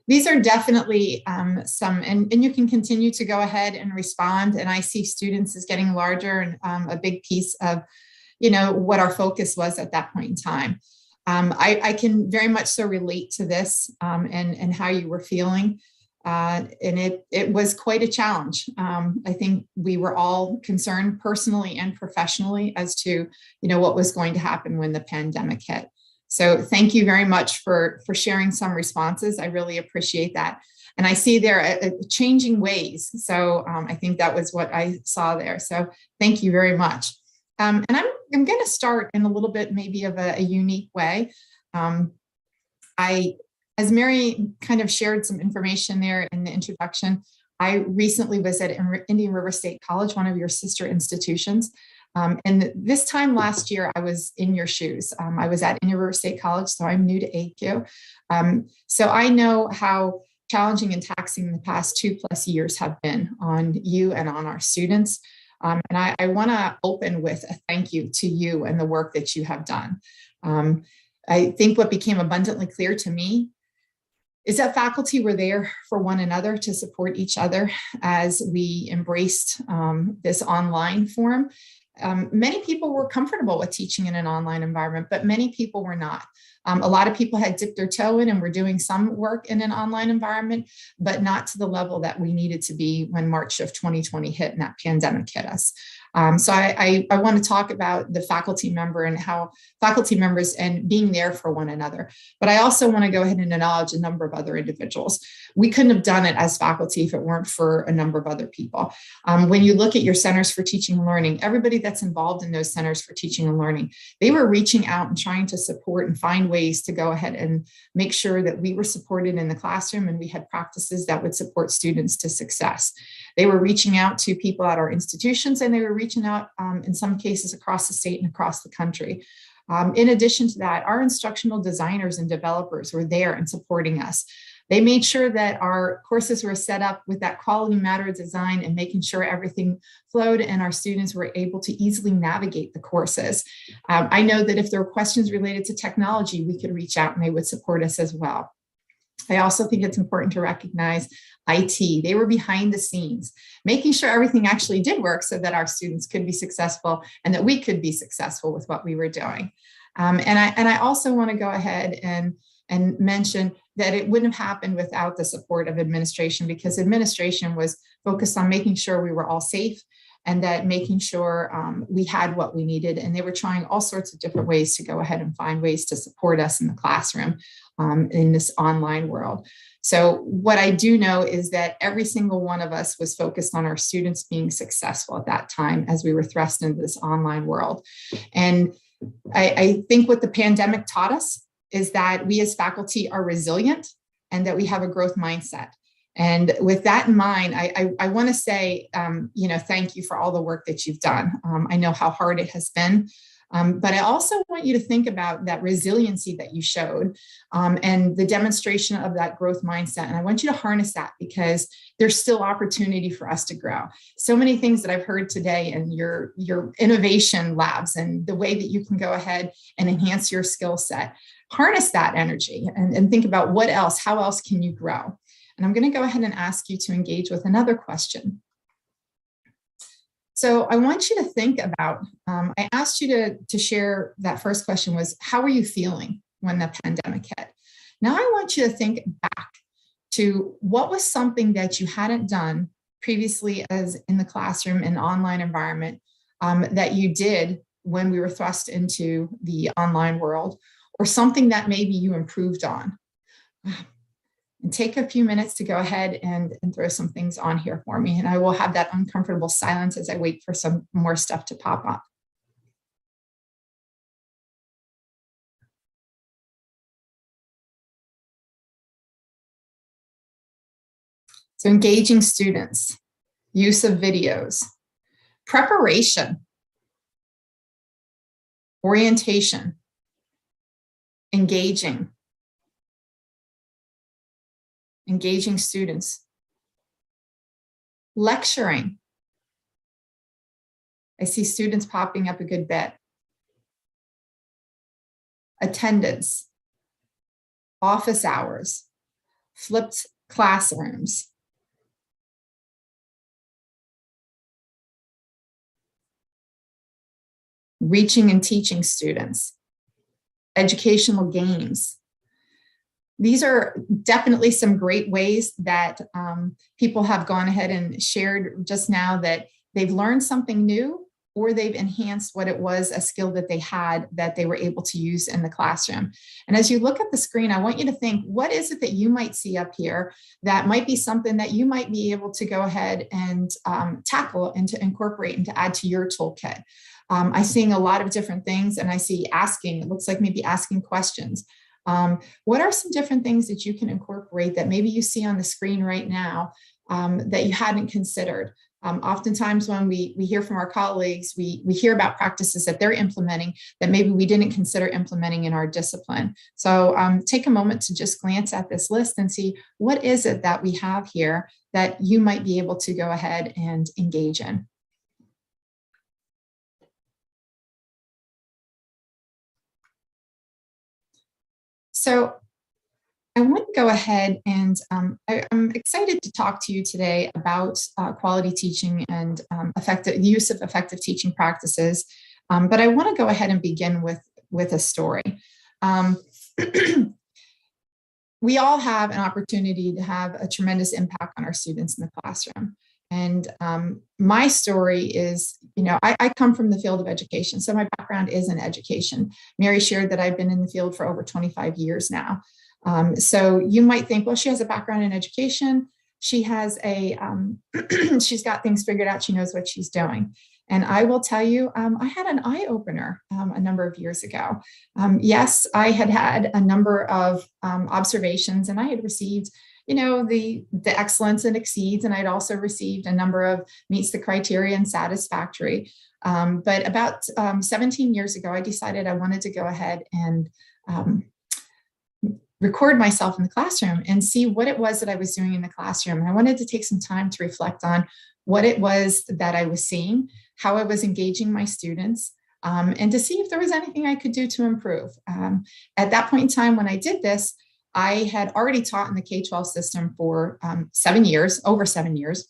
These are definitely some, and you can continue to go ahead and respond. And I see students is getting larger and a big piece of, what our focus was at that point in time. I can very much so relate to this and how you were feeling. And it was quite a challenge. I think we were all concerned personally and professionally as to, what was going to happen when the pandemic hit. So thank you very much for sharing some responses. I really appreciate that. And I see there changing ways. So I think that was what I saw there. So thank you very much. And I'm I'm going to start in a little bit maybe of a unique way. As Mary kind of shared some information there in the introduction, I recently was at Indian River State College, one of your sister institutions. And this time last year, I was in your shoes. I was at Indian River State College, so I'm new to AQ. So I know how challenging and taxing the past 2+ years have been on you and on our students. And I want to open with a thank you to you and the work that you have done. I think what became abundantly clear to me is that faculty were there for one another to support each other as we embraced this online form. Many people were comfortable with teaching in an online environment, but many people were not. A lot of people had dipped their toe in and were doing some work in an online environment, but not to the level that we needed to be when March of 2020 hit and that pandemic hit us. So I want to talk about the faculty member and how faculty members and being there for one another. But I also want to go ahead and acknowledge a number of other individuals. We couldn't have done it as faculty if it weren't for a number of other people. When you look at your centers for teaching and learning, everybody that's involved in those centers for teaching and learning, they were reaching out and trying to support and find ways to go ahead and make sure that we were supported in the classroom and we had practices that would support students to success. They were reaching out to people at our institutions, and they were reaching out in some cases across the state and across the country. In addition to that, our instructional designers and developers were there and supporting us. They made sure that our courses were set up with that quality matter design and making sure everything flowed and our students were able to easily navigate the courses. I know that if there were questions related to technology, we could reach out and they would support us as well. I also think it's important to recognize IT. They were behind the scenes, making sure everything actually did work so that our students could be successful and that we could be successful with what we were doing. And I also want to go ahead and mention that it wouldn't have happened without the support of administration, because administration was focused on making sure we were all safe and that making sure we had what we needed. And they were trying all sorts of different ways to go ahead and find ways to support us in the classroom in this online world. So what I do know is that every single one of us was focused on our students being successful at that time as we were thrust into this online world. And I think what the pandemic taught us is that we as faculty are resilient and that we have a growth mindset. And with that in mind, I want to say, thank you for all the work that you've done. I know how hard it has been, but I also want you to think about that resiliency that you showed and the demonstration of that growth mindset. And I want you to harness that because there's still opportunity for us to grow. So many things that I've heard today in your innovation labs and the way that you can go ahead and enhance your skill set. Harness that energy and think about what else, how else can you grow? And I'm going to go ahead and ask you to engage with another question. So I want you to think about, I asked you to share that first question was, how were you feeling when the pandemic hit? Now I want you to think back to what was something that you hadn't done previously as in the classroom and online environment that you did when we were thrust into the online world, or something that maybe you improved on. And take a few minutes to go ahead and throw some things on here for me. And I will have that uncomfortable silence as I wait for some more stuff to pop up. So engaging students, use of videos, preparation, orientation, engaging students, lecturing. I see students popping up a good bit. Attendance, office hours, flipped classrooms. Reaching and teaching students, educational games. These are definitely some great ways that people have gone ahead and shared just now that they've learned something new or they've enhanced what it was, a skill that they had that they were able to use in the classroom. And as you look at the screen, I want you to think, what is it that you might see up here that might be something that you might be able to go ahead and tackle and to incorporate and to add to your toolkit? I'm seeing a lot of different things, and I see asking, it looks like maybe asking questions. What are some different things that you can incorporate that maybe you see on the screen right now that you hadn't considered? Oftentimes when we hear from our colleagues, we hear about practices that they're implementing that maybe we didn't consider implementing in our discipline. So take a moment to just glance at this list and see what is it that we have here that you might be able to go ahead and engage in. So I want to go ahead and I'm excited to talk to you today about quality teaching and the use of effective teaching practices. But I want to go ahead and begin with a story. We all have an opportunity to have a tremendous impact on our students in the classroom. And my story is, I come from the field of education. So my background is in education. Mary shared that I've been in the field for over 25 years now. So you might think, well, she has a background in education. She has she's got things figured out. She knows what she's doing. And I will tell you, I had an eye opener a number of years ago. Yes, I had a number of observations, and I had received the excellence and exceeds, and I'd also received a number of meets the criteria and satisfactory. But about 17 years ago, I decided I wanted to go ahead and record myself in the classroom and see what it was that I was doing in the classroom. And I wanted to take some time to reflect on what it was that I was seeing, how I was engaging my students, and to see if there was anything I could do to improve. At that point in time, when I did this, I had already taught in the K-12 system for over 7 years.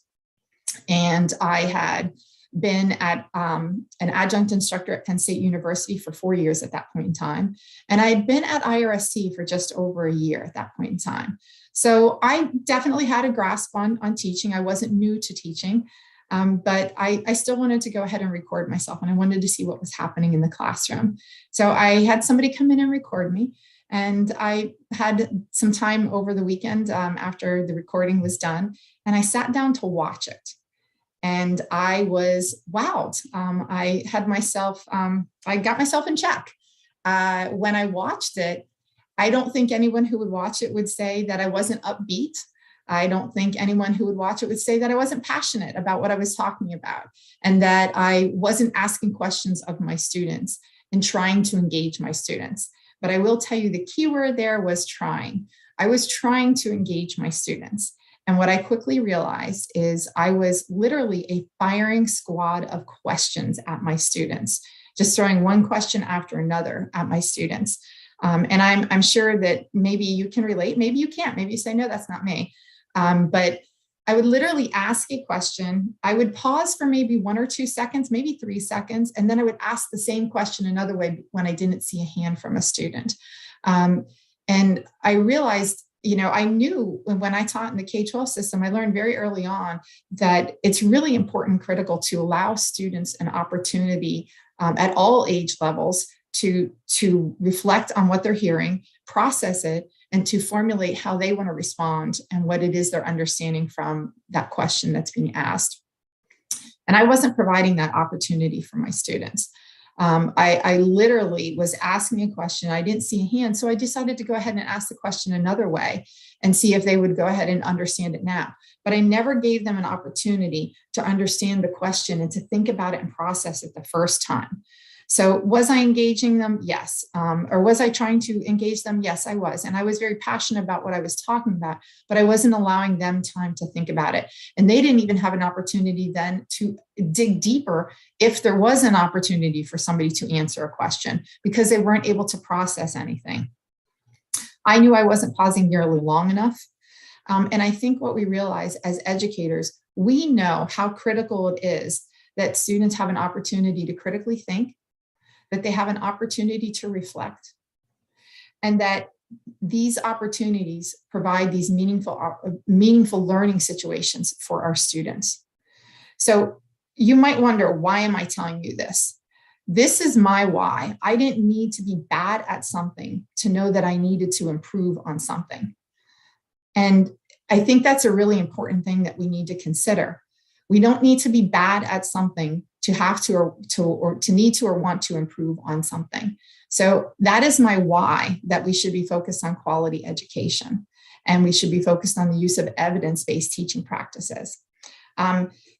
And I had been an adjunct instructor at Penn State University for 4 years at that point in time. And I had been at IRSC for just over a year at that point in time. So I definitely had a grasp on teaching. I wasn't new to teaching, but I still wanted to go ahead and record myself, and I wanted to see what was happening in the classroom. So I had somebody come in and record me. And I had some time over the weekend after the recording was done, and I sat down to watch it. And I was wowed. I got myself in check. When I watched it, I don't think anyone who would watch it would say that I wasn't upbeat. I don't think anyone who would watch it would say that I wasn't passionate about what I was talking about, and that I wasn't asking questions of my students and trying to engage my students. But I will tell you the key word there was trying. I was trying to engage my students. And what I quickly realized is I was literally a firing squad of questions at my students, just throwing one question after another at my students. And I'm sure that maybe you can relate, maybe you can't, maybe you say, no, that's not me. But I would literally ask a question. I would pause for maybe 1 or 2 seconds, maybe 3 seconds, and then I would ask the same question another way when I didn't see a hand from a student. And I realized, I knew when I taught in the K-12 system, I learned very early on that it's really important and critical to allow students an opportunity at all age levels to reflect on what they're hearing, process it, and to formulate how they want to respond and what it is they're understanding from that question that's being asked. And I wasn't providing that opportunity for my students. I literally was asking a question. I didn't see a hand, so I decided to go ahead and ask the question another way and see if they would go ahead and understand it now. But I never gave them an opportunity to understand the question and to think about it and process it the first time. So was I engaging them? Yes. Or was I trying to engage them? Yes, I was. And I was very passionate about what I was talking about, but I wasn't allowing them time to think about it. And they didn't even have an opportunity then to dig deeper if there was an opportunity for somebody to answer a question, because they weren't able to process anything. I knew I wasn't pausing nearly long enough. And I think what we realize as educators, we know how critical it is that students have an opportunity to critically think, that they have an opportunity to reflect, and that these opportunities provide these meaningful learning situations for our students. So, you might wonder, why am I telling you this? This is my why. I didn't need to be bad at something to know that I needed to improve on something. And I think that's a really important thing that we need to consider. We don't need to be bad at something to have to or to need to or want to improve on something. So that is my why, that we should be focused on quality education, and we should be focused on the use of evidence-based teaching practices.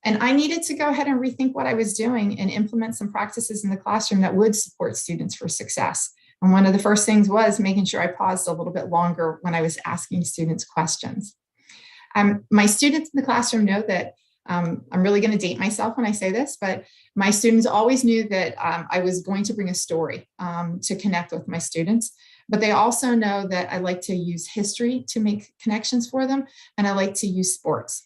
And I needed to go ahead and rethink what I was doing and implement some practices in the classroom that would support students for success. And one of the first things was making sure I paused a little bit longer when I was asking students questions. My students in the classroom know that I'm really going to date myself when I say this, but my students always knew that I was going to bring a story to connect with my students. But they also know that I like to use history to make connections for them, and I like to use sports.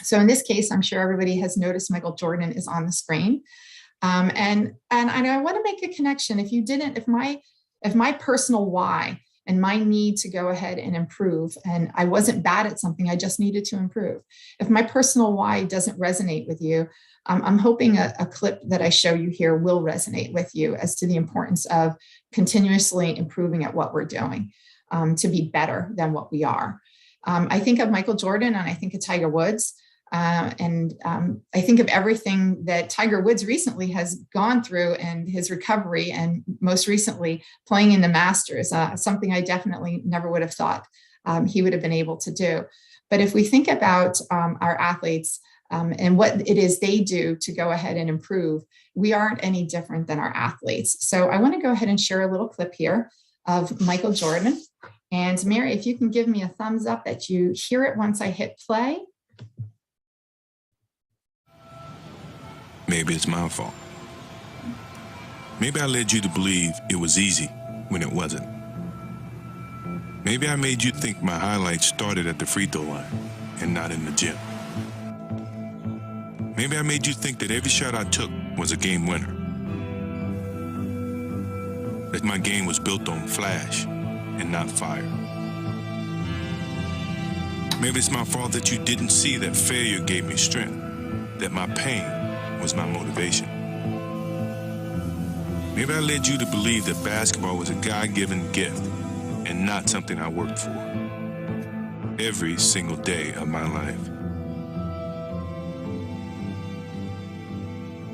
So in this case, I'm sure everybody has noticed Michael Jordan is on the screen. And I want to make a connection. If my personal why and my need to go ahead and improve, and I wasn't bad at something, I just needed to improve. If my personal why doesn't resonate with you, I'm hoping a clip that I show you here will resonate with you as to the importance of continuously improving at what we're doing to be better than what we are. I think of Michael Jordan and I think of Tiger Woods. And I think of everything that Tiger Woods recently has gone through and his recovery, and most recently playing in the Masters, something I definitely never would have thought he would have been able to do. But if we think about our athletes and what it is they do to go ahead and improve, we aren't any different than our athletes. So I want to go ahead and share a little clip here of Michael Jordan. And Mary, if you can give me a thumbs up that you hear it once I hit play. Maybe it's my fault. Maybe I led you to believe it was easy when it wasn't. Maybe I made you think my highlights started at the free throw line and not in the gym. Maybe I made you think that every shot I took was a game winner. That my game was built on flash and not fire. Maybe it's my fault that you didn't see that failure gave me strength, that my pain was my motivation. Maybe I led you to believe that basketball was a God-given gift and not something I worked for every single day of my life.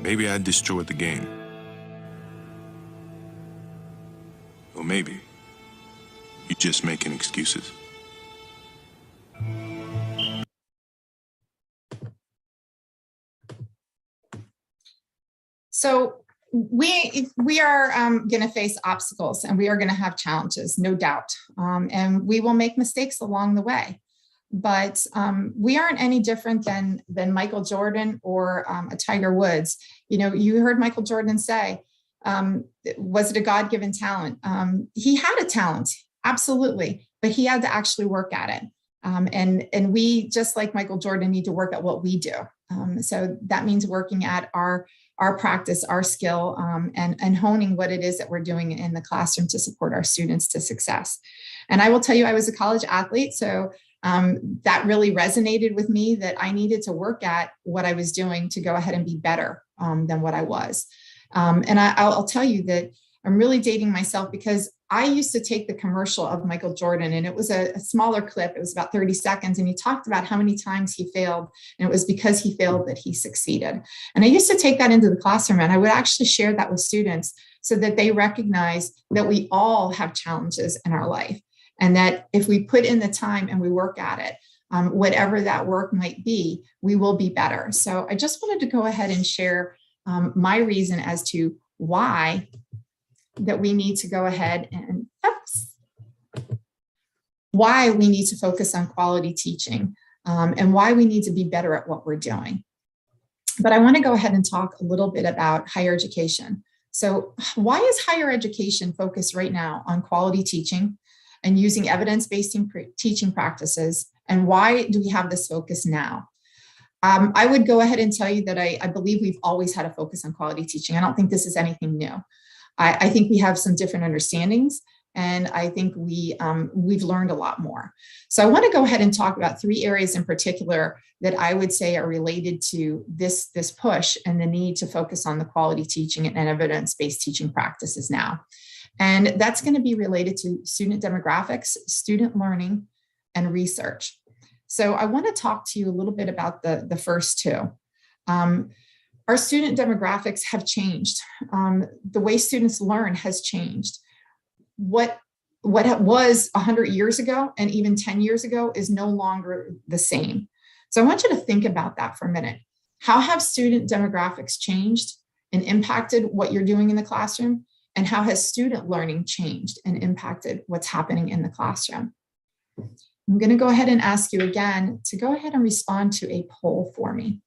Maybe I destroyed the game. Or maybe you're just making excuses. So we are going to face obstacles, and we are going to have challenges, no doubt. And we will make mistakes along the way. But we aren't any different than Michael Jordan or a Tiger Woods. You know, you heard Michael Jordan say, was it a God-given talent? He had a talent, absolutely, but he had to actually work at it. And we, just like Michael Jordan, need to work at what we do. So that means working at our practice, our skill, and honing what it is that we're doing in the classroom to support our students to success. And I will tell you, I was a college athlete, so that really resonated with me, that I needed to work at what I was doing to go ahead and be better than what I was. And I'll tell you that I'm really dating myself, because I used to take the commercial of Michael Jordan, and it was a smaller clip. It was about 30 seconds. And he talked about how many times he failed. And it was because he failed that he succeeded. And I used to take that into the classroom, and I would actually share that with students so that they recognize that we all have challenges in our life. And that if we put in the time and we work at it, whatever that work might be, we will be better. So I just wanted to go ahead and share my reason as to why that we need to go ahead and why we need to focus on quality teaching, and why we need to be better at what we're doing. But I want to go ahead and talk a little bit about higher education. So why is higher education focused right now on quality teaching and using evidence-based teaching practices? And why do we have this focus now? I would go ahead and tell you that I believe we've always had a focus on quality teaching. I don't think this is anything new. I think we have some different understandings And I think we've learned a lot more. So I want to go ahead and talk about 3 areas in particular that I would say are related to this push and the need to focus on the quality teaching and evidence-based teaching practices now. And that's going to be related to student demographics, student learning, and research. So I want to talk to you a little bit about the first 2. Our student demographics have changed. The way students learn has changed. What was 100 years ago and even 10 years ago is no longer the same. So I want you to think about that for a minute. How have student demographics changed and impacted what you're doing in the classroom? And how has student learning changed and impacted what's happening in the classroom? I'm going to go ahead and ask you again to go ahead and respond to a poll for me.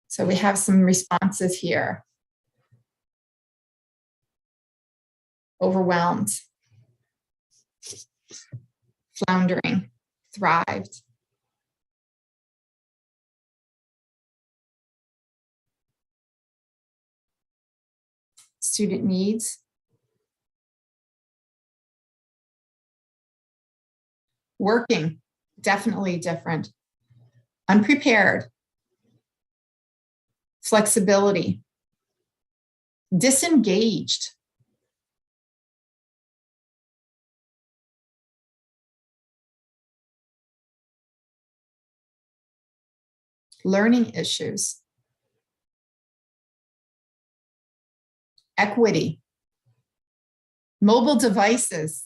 So we have some responses here. Overwhelmed, floundering, thrived. Student needs. Working, definitely different. Unprepared. Flexibility. Disengaged. Learning issues. Equity. Mobile devices.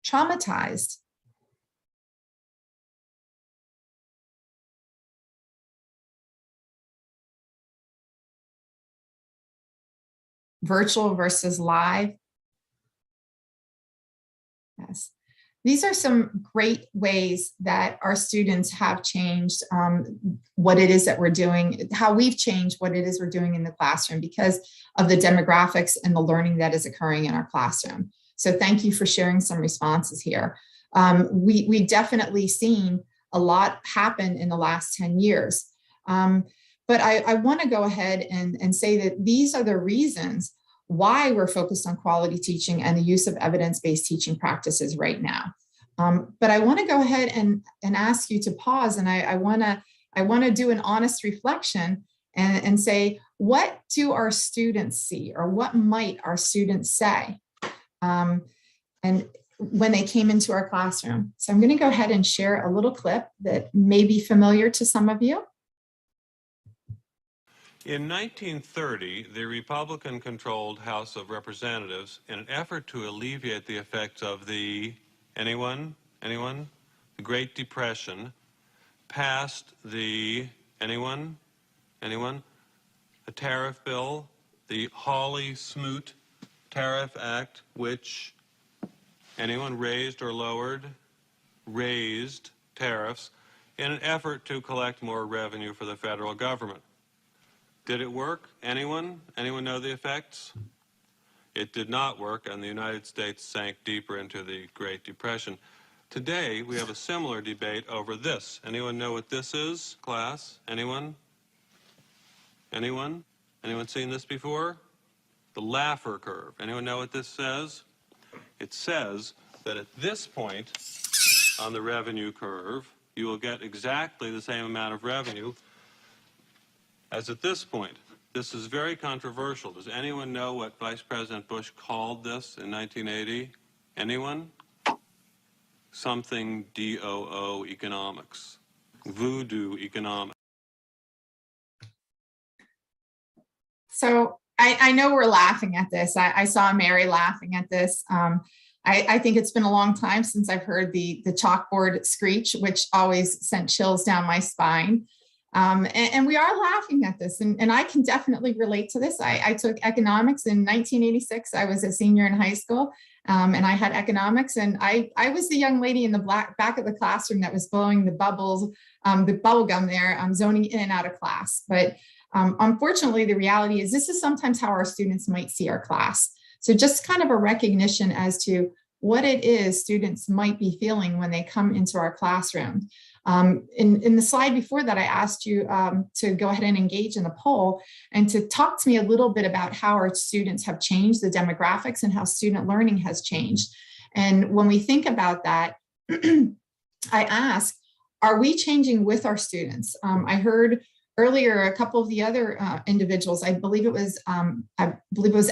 Traumatized. Virtual versus live. Yes. These are some great ways that our students have changed what it is that we're doing, how we've changed what it is we're doing in the classroom because of the demographics and the learning that is occurring in our classroom. So thank you for sharing some responses here. We've definitely seen a lot happen in the last 10 years. But I want to go ahead and say that these are the reasons why we're focused on quality teaching and the use of evidence-based teaching practices right now. But I want to go ahead and ask you to pause, and I want to do an honest reflection and say, what do our students see, or what might our students say? And when they came into our classroom. So I'm going to go ahead and share a little clip that may be familiar to some of you. In 1930, the Republican-controlled House of Representatives, in an effort to alleviate the effects of the, anyone? The Great Depression, passed the, anyone? A tariff bill, the Hawley-Smoot Tariff Act, which, anyone raised or lowered? Raised tariffs in an effort to collect more revenue for the federal government. Did it work? Anyone? Anyone know the effects? It did not work, and the United States sank deeper into the Great Depression. Today, we have a similar debate over this. Anyone know what this is, class? Anyone? Anyone? Anyone seen this before? The Laffer Curve. Anyone know what this says? It says that at this point on the revenue curve, you will get exactly the same amount of revenue as at this point. This is very controversial. Does anyone know what Vice President Bush called this in 1980? Anyone? Something DOO economics. Voodoo economics. So I know we're laughing at this. I saw Mary laughing at this. I think it's been a long time since I've heard the chalkboard screech, which always sent chills down my spine. And we are laughing at this, and I can definitely relate to this. I took economics in 1986. I was a senior in high school, and I had economics, and I was the young lady in the back of the classroom that was blowing the bubbles, the bubble gum there, zoning in and out of class. But unfortunately, the reality is this is sometimes how our students might see our class. So just kind of a recognition as to what it is students might be feeling when they come into our classroom. In the slide before that, I asked you to go ahead and engage in the poll and to talk to me a little bit about how our students have changed, the demographics, and how student learning has changed. And when we think about that, I ask, are we changing with our students? I heard earlier a couple of the other individuals, I believe it was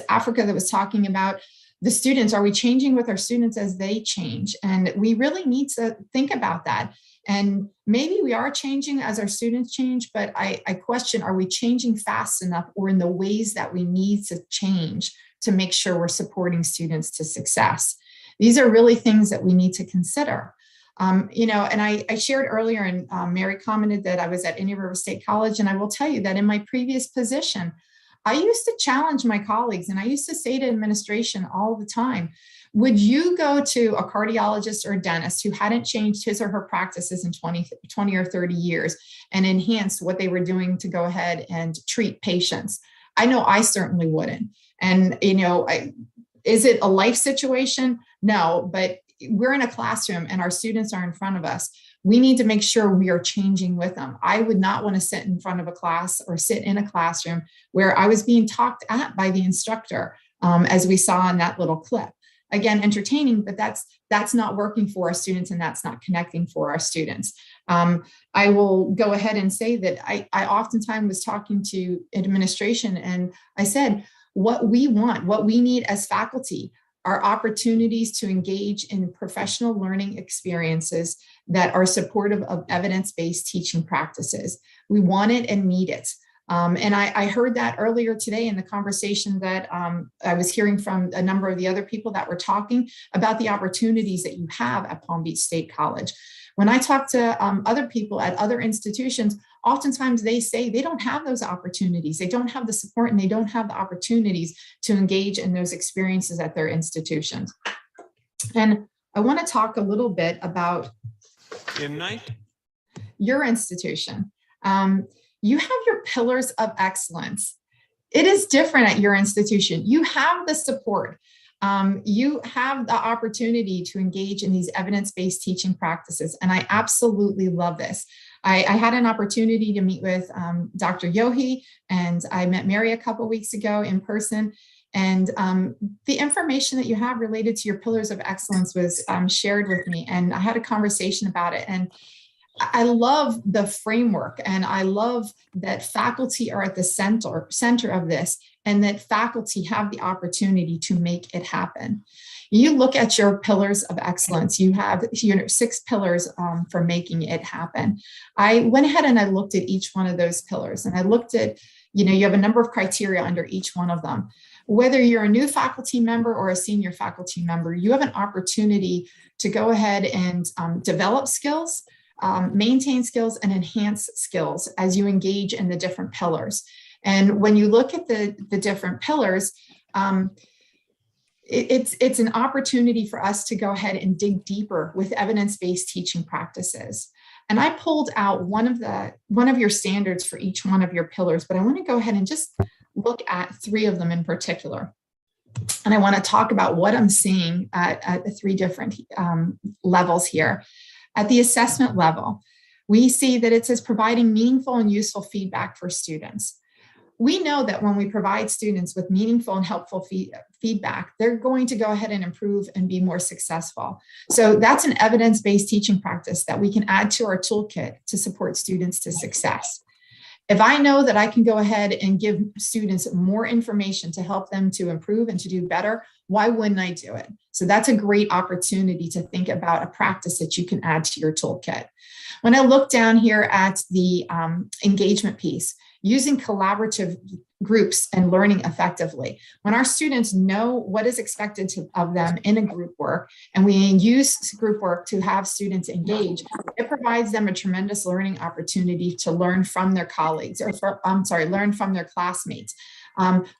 Africa that was talking about the students. Are we changing with our students as they change? And we really need to think about that. And maybe we are changing as our students change, but I question, are we changing fast enough or in the ways that we need to change to make sure we're supporting students to success? These are really things that we need to consider. You know, and I shared earlier, and Mary commented that I was at Indian River State College, and I will tell you that in my previous position, I used to challenge my colleagues, and I used to say to administration all the time, would you go to a cardiologist or a dentist who hadn't changed his or her practices in 20 or 30 years and enhanced what they were doing to go ahead and treat patients? I know I certainly wouldn't. And, you know, is it a life situation? No, but we're in a classroom and our students are in front of us. We need to make sure we are changing with them. I would not want to sit in front of a class or sit in a classroom where I was being talked at by the instructor, as we saw in that little clip. Again, entertaining, but that's not working for our students, and that's not connecting for our students. I will go ahead and say that I oftentimes was talking to administration, and I said, what we want, what we need as faculty are opportunities to engage in professional learning experiences that are supportive of evidence-based teaching practices. We want it and need it. And I heard that earlier today in the conversation that I was hearing from a number of the other people that were talking about the opportunities that you have at Palm Beach State College. When I talk to other people at other institutions, oftentimes they say they don't have those opportunities. They don't have the support and they don't have the opportunities to engage in those experiences at their institutions. And I want to talk a little bit about your institution. You have your pillars of excellence. It is different at your institution. You have the support. You have the opportunity to engage in these evidence-based teaching practices. And I absolutely love this. I had an opportunity to meet with Dr. Yohi, and I met Mary a couple of weeks ago in person. And the information that you have related to your pillars of excellence was shared with me. And I had a conversation about it. And I love the framework, and I love that faculty are at the center of this, and that faculty have the opportunity to make it happen. You look at your pillars of excellence, you have 6 pillars for making it happen. I went ahead and I looked at each one of those pillars, and I looked at, you have a number of criteria under each one of them. Whether you're a new faculty member or a senior faculty member, you have an opportunity to go ahead and develop skills, maintain skills, and enhance skills as you engage in the different pillars. And when you look at the different pillars, it's an opportunity for us to go ahead and dig deeper with evidence-based teaching practices. And I pulled out one of your standards for each one of your pillars, but I want to go ahead and just look at 3 of them in particular. And I want to talk about what I'm seeing at the 3 different levels here. At the assessment level, we see that it says providing meaningful and useful feedback for students. We know that when we provide students with meaningful and helpful feedback, they're going to go ahead and improve and be more successful. So that's an evidence-based teaching practice that we can add to our toolkit to support students to success. If I know that I can go ahead and give students more information to help them to improve and to do better, why wouldn't I do it? So that's a great opportunity to think about a practice that you can add to your toolkit. When I look down here at the engagement piece, using collaborative groups and learning effectively. When our students know what is expected of them in a group work, and we use group work to have students engage, it provides them a tremendous learning opportunity to learn from their colleagues, or learn from their classmates.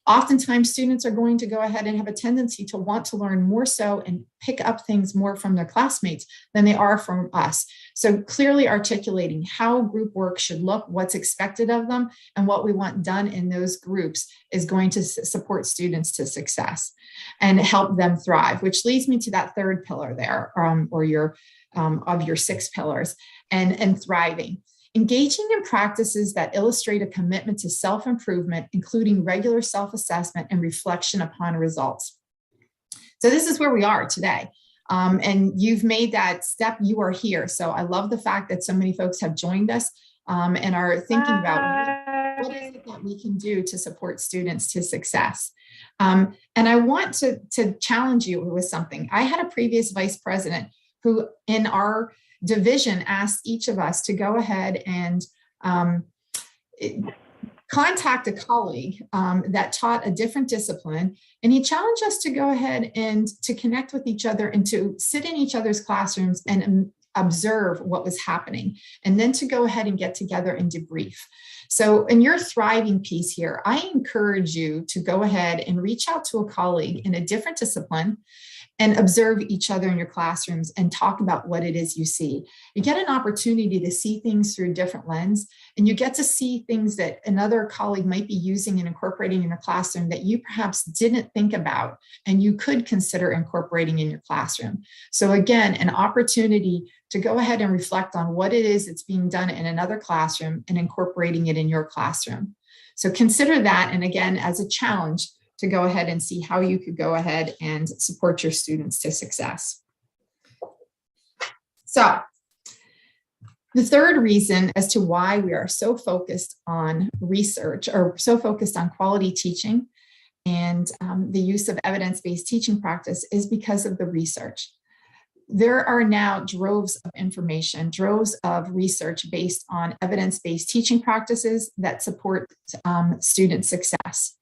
Oftentimes, students are going to go ahead and have a tendency to want to learn more so and pick up things more from their classmates than they are from us. So clearly articulating how group work should look, what's expected of them, and what we want done in those groups is going to support students to success and help them thrive, which leads me to that third pillar there, or your of your 6 pillars, and thriving. Engaging in practices that illustrate a commitment to self-improvement, including regular self-assessment and reflection upon results. So this is where we are today. And you've made that step, you are here. So I love the fact that so many folks have joined us and are thinking about what is it that we can do to support students to success. And I want to challenge you with something. I had a previous vice president who in our division asked each of us to go ahead and contact a colleague that taught a different discipline. And he challenged us to go ahead and to connect with each other and to sit in each other's classrooms and observe what was happening, and then to go ahead and get together and debrief. So in your thriving piece here, I encourage you to go ahead and reach out to a colleague in a different discipline and observe each other in your classrooms and talk about what it is you see. You get an opportunity to see things through a different lens, and you get to see things that another colleague might be using and incorporating in your classroom that you perhaps didn't think about and you could consider incorporating in your classroom. So again, an opportunity to go ahead and reflect on what it is that's being done in another classroom and incorporating it in your classroom. So consider that, and again, as a challenge, to go ahead and see how you could go ahead and support your students to success. So the third reason as to why we are so focused on research, or so focused on quality teaching and the use of evidence-based teaching practice, is because of the research. There are now droves of information, droves of research based on evidence-based teaching practices that support student success.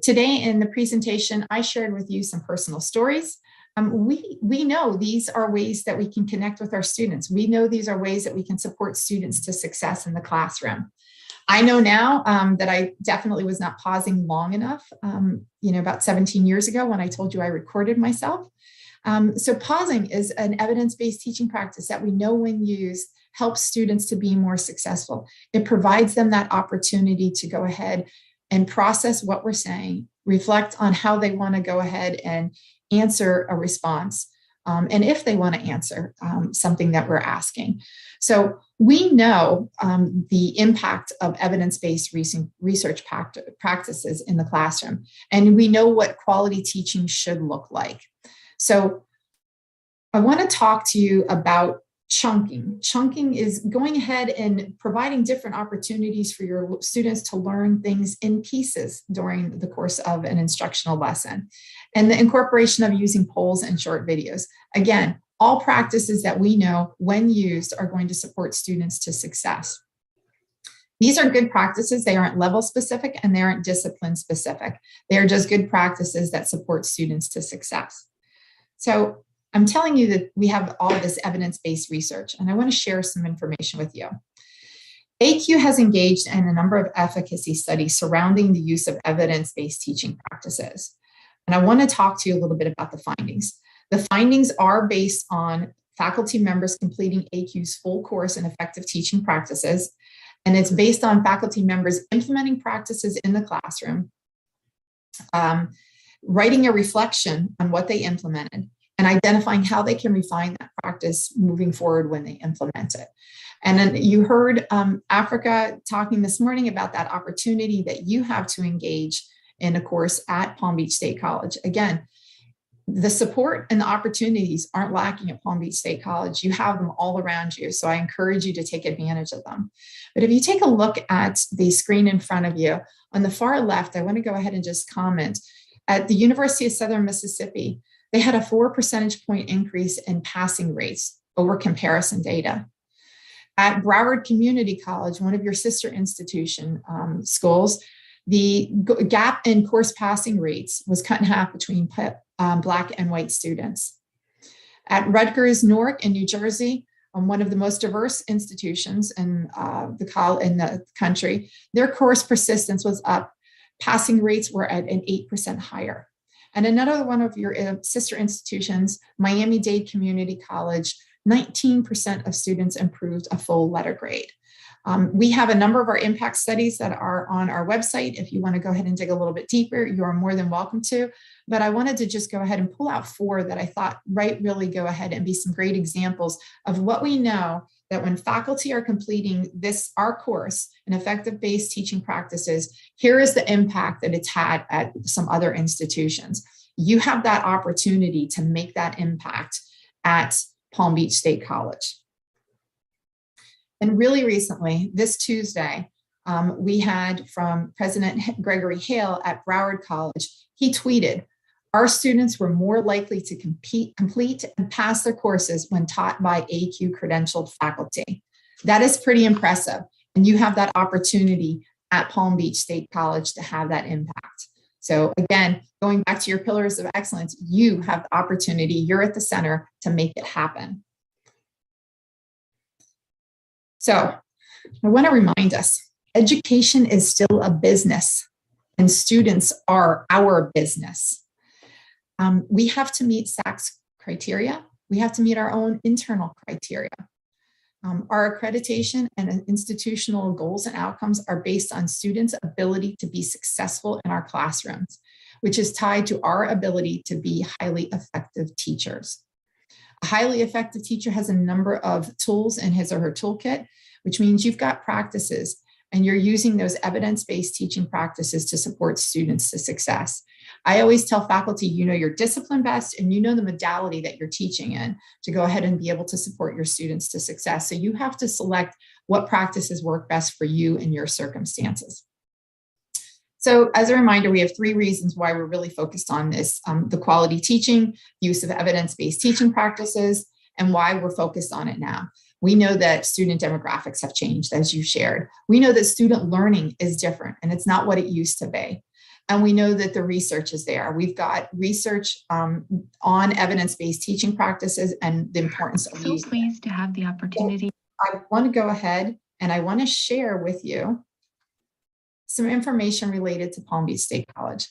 Today in the presentation, I shared with you some personal stories. We know these are ways that we can connect with our students. We know these are ways that we can support students to success in the classroom. I know now that I definitely was not pausing long enough, about 17 years ago when I told you I recorded myself. So pausing is an evidence-based teaching practice that we know when used helps students to be more successful. It provides them that opportunity to go ahead and process what we're saying, reflect on how they want to go ahead and answer a response, and if they want to answer something that we're asking. So we know the impact of evidence-based research practices in the classroom, and we know what quality teaching should look like. So I want to talk to you about chunking. Chunking is going ahead and providing different opportunities for your students to learn things in pieces during the course of an instructional lesson, and the incorporation of using polls and short videos. Again, all practices that we know when used are going to support students to success. These are good practices. They aren't level specific and they aren't discipline specific. They are just good practices that support students to success. So I'm telling you that we have all this evidence-based research, and I want to share some information with you. ACU has engaged in a number of efficacy studies surrounding the use of evidence-based teaching practices. And I want to talk to you a little bit about the findings. The findings are based on faculty members completing ACU's full course in effective teaching practices, and it's based on faculty members implementing practices in the classroom, writing a reflection on what they implemented, and identifying how they can refine that practice moving forward when they implement it. And then you heard Africa talking this morning about that opportunity that you have to engage in a course at Palm Beach State College. Again, the support and the opportunities aren't lacking at Palm Beach State College. You have them all around you. So I encourage you to take advantage of them. But if you take a look at the screen in front of you, on the far left, I want to go ahead and just comment. At the University of Southern Mississippi, they had a 4 percentage point increase in passing rates over comparison data. At Broward Community College, one of your sister institution schools, the gap in course passing rates was cut in half between Black and white students. At Rutgers Newark in New Jersey, one of the most diverse institutions in the country, their course persistence was up Passing rates were at an 8% higher. And another one of your sister institutions, Miami-Dade Community College, 19% of students improved a full letter grade. We have a number of our impact studies that are on our website. If you want to go ahead and dig a little bit deeper, you are more than welcome to. But I wanted to just go ahead and pull out 4 that I thought really go ahead and be some great examples of what we know, that when faculty are completing our course in effective-based teaching practices, here is the impact that it's had at some other institutions. You have that opportunity to make that impact at Palm Beach State College. And really recently, this Tuesday, we had from President Gregory Hale at Broward College. He tweeted, "Our students were more likely to complete and pass their courses when taught by AQ credentialed faculty." That is pretty impressive. And you have that opportunity at Palm Beach State College to have that impact. So again, going back to your pillars of excellence, you have the opportunity, you're at the center to make it happen. So I want to remind us, education is still a business and students are our business. We have to meet SAC's criteria. We have to meet our own internal criteria. Our accreditation and institutional goals and outcomes are based on students' ability to be successful in our classrooms, which is tied to our ability to be highly effective teachers. A highly effective teacher has a number of tools in his or her toolkit, which means you've got practices and you're using those evidence-based teaching practices to support students to success. I always tell faculty, you know your discipline best and you know the modality that you're teaching in to go ahead and be able to support your students to success. So you have to select what practices work best for you and your circumstances. So as a reminder, we have 3 reasons why we're really focused on this: the quality teaching, use of evidence-based teaching practices, and why we're focused on it now. We know that student demographics have changed, as you shared. We know that student learning is different and it's not what it used to be. And we know that the research is there. We've got research on evidence-based teaching practices and the importance of using. So pleased to have the opportunity. I want to go ahead and I want to share with you some information related to Palm Beach State College.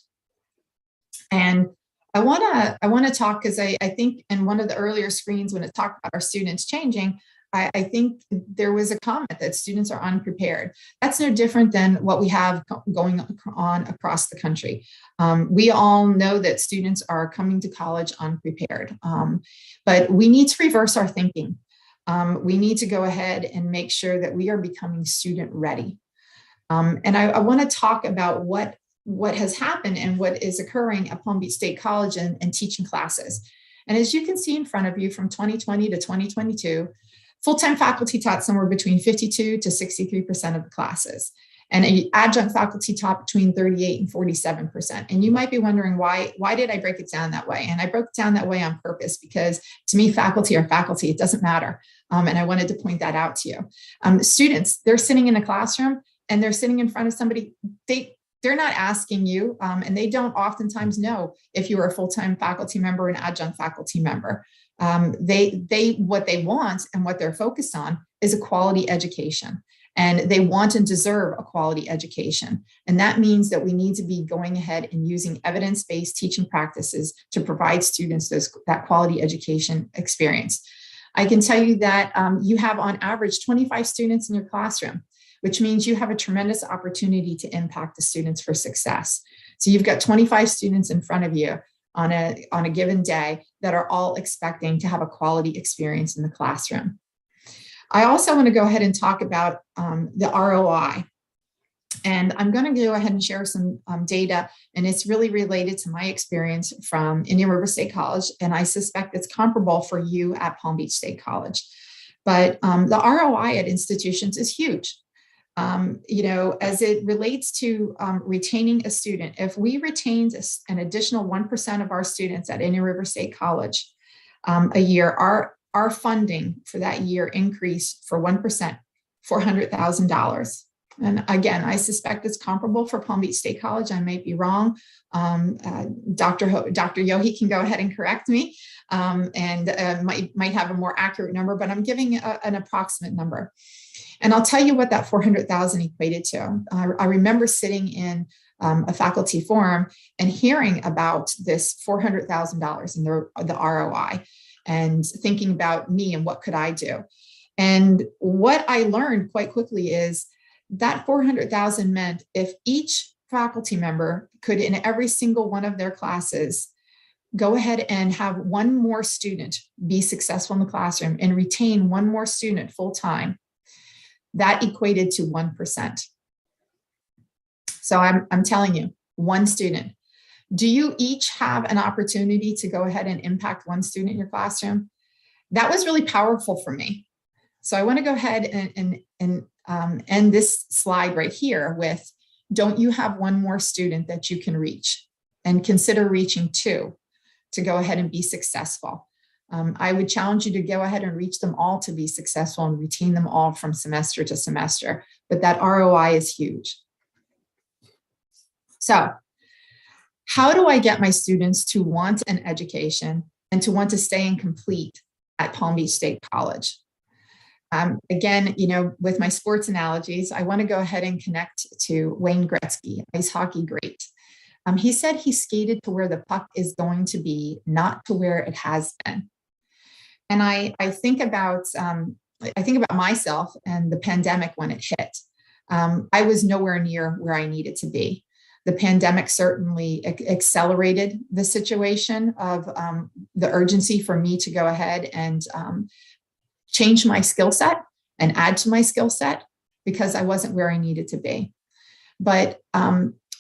And I want to talk, because I think in one of the earlier screens when it talked about our students changing, I think there was a comment that students are unprepared. That's no different than what we have going on across the country. We all know that students are coming to college unprepared, but we need to reverse our thinking. We need to go ahead and make sure that we are becoming student ready. And I want to talk about what has happened and what is occurring at Palm Beach State College and teaching classes. And as you can see in front of you, from 2020 to 2022, full-time faculty taught somewhere between 52 to 63% of the classes. And adjunct faculty taught between 38 and 47%. And you might be wondering, why did I break it down that way? And I broke it down that way on purpose, because to me, faculty are faculty, it doesn't matter. And I wanted to point that out to you. Students, they're sitting in a classroom and they're sitting in front of somebody, they're not asking you, and they don't oftentimes know if you are a full-time faculty member or an adjunct faculty member. What they want and what they're focused on is a quality education, and they want and deserve a quality education. And that means that we need to be going ahead and using evidence-based teaching practices to provide students that quality education experience. I can tell you that you have on average 25 students in your classroom, which means you have a tremendous opportunity to impact the students for success. So you've got 25 students in front of you on a given day that are all expecting to have a quality experience in the classroom. I also want to go ahead and talk about the ROI. And I'm going to go ahead and share some data, and it's really related to my experience from Indian River State College, and I suspect it's comparable for you at Palm Beach State College. But the ROI at institutions is huge. As it relates to retaining a student, if we retained an additional 1% of our students at Indian River State College a year, our funding for that year increased for 1%, $400,000. And again, I suspect it's comparable for Palm Beach State College. I might be wrong. Dr. Yohe can go ahead and correct me and might have a more accurate number, but I'm giving an approximate number. And I'll tell you what that $400,000 equated to. I remember sitting in a faculty forum and hearing about this $400,000 and the ROI and thinking about me and what could I do. And what I learned quite quickly is that 400,000 meant if each faculty member could, in every single one of their classes, go ahead and have one more student be successful in the classroom and retain one more student full time, that equated to 1%. So I'm telling you, one student. Do you each have an opportunity to go ahead and impact one student in your classroom? That was really powerful for me. So I want to go ahead and end this slide right here with, don't you have one more student that you can reach? And consider reaching two to go ahead and be successful. I would challenge you to go ahead and reach them all to be successful and retain them all from semester to semester. But that ROI is huge. So how do I get my students to want an education and to want to stay and complete at Palm Beach State College? Again, with my sports analogies, I want to go ahead and connect to Wayne Gretzky, ice hockey great. He said he skated to where the puck is going to be, not to where it has been. And I think about myself and the pandemic when it hit. I was nowhere near where I needed to be. The pandemic certainly accelerated the situation of the urgency for me to go ahead and change my skill set and add to my skill set because I wasn't where I needed to be. But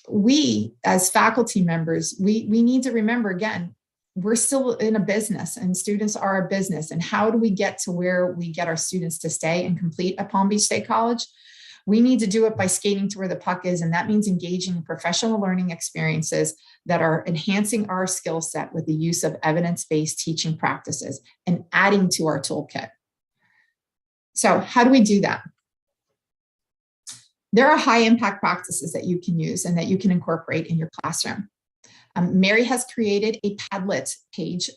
we as faculty members, we need to remember, again, we're still in a business and students are a business. And how do we get to where we get our students to stay and complete at Palm Beach State College? We need to do it by skating to where the puck is. And that means engaging in professional learning experiences that are enhancing our skill set with the use of evidence-based teaching practices and adding to our toolkit. So how do we do that? There are high impact practices that you can use and that you can incorporate in your classroom. Mary has created a Padlet page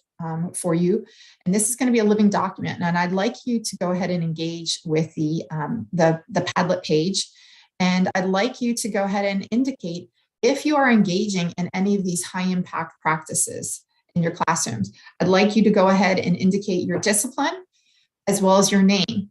for you, and this is going to be a living document. And I'd like you to go ahead and engage with the Padlet page. And I'd like you to go ahead and indicate if you are engaging in any of these high impact practices in your classrooms. I'd like you to go ahead and indicate your discipline as well as your name.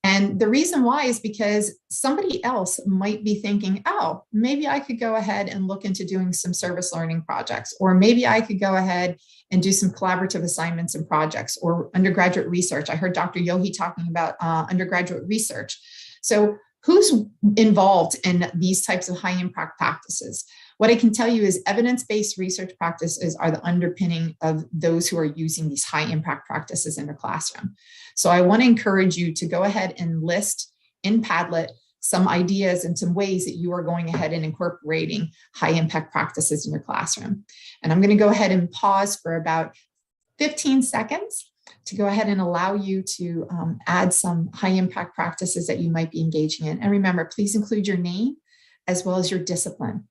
And the reason why is because somebody else might be thinking, oh, maybe I could go ahead and look into doing some service learning projects, or maybe I could go ahead and do some collaborative assignments and projects or undergraduate research. I heard Dr. Yohi talking about undergraduate research. So who's involved in these types of high impact practices? What I can tell you is evidence-based research practices are the underpinning of those who are using these high impact practices in their classroom. So I want to encourage you to go ahead and list in Padlet some ideas and some ways that you are going ahead and incorporating high impact practices in your classroom. And I'm going to go ahead and pause for about 15 seconds to go ahead and allow you to add some high impact practices that you might be engaging in. And remember, please include your name as well as your discipline.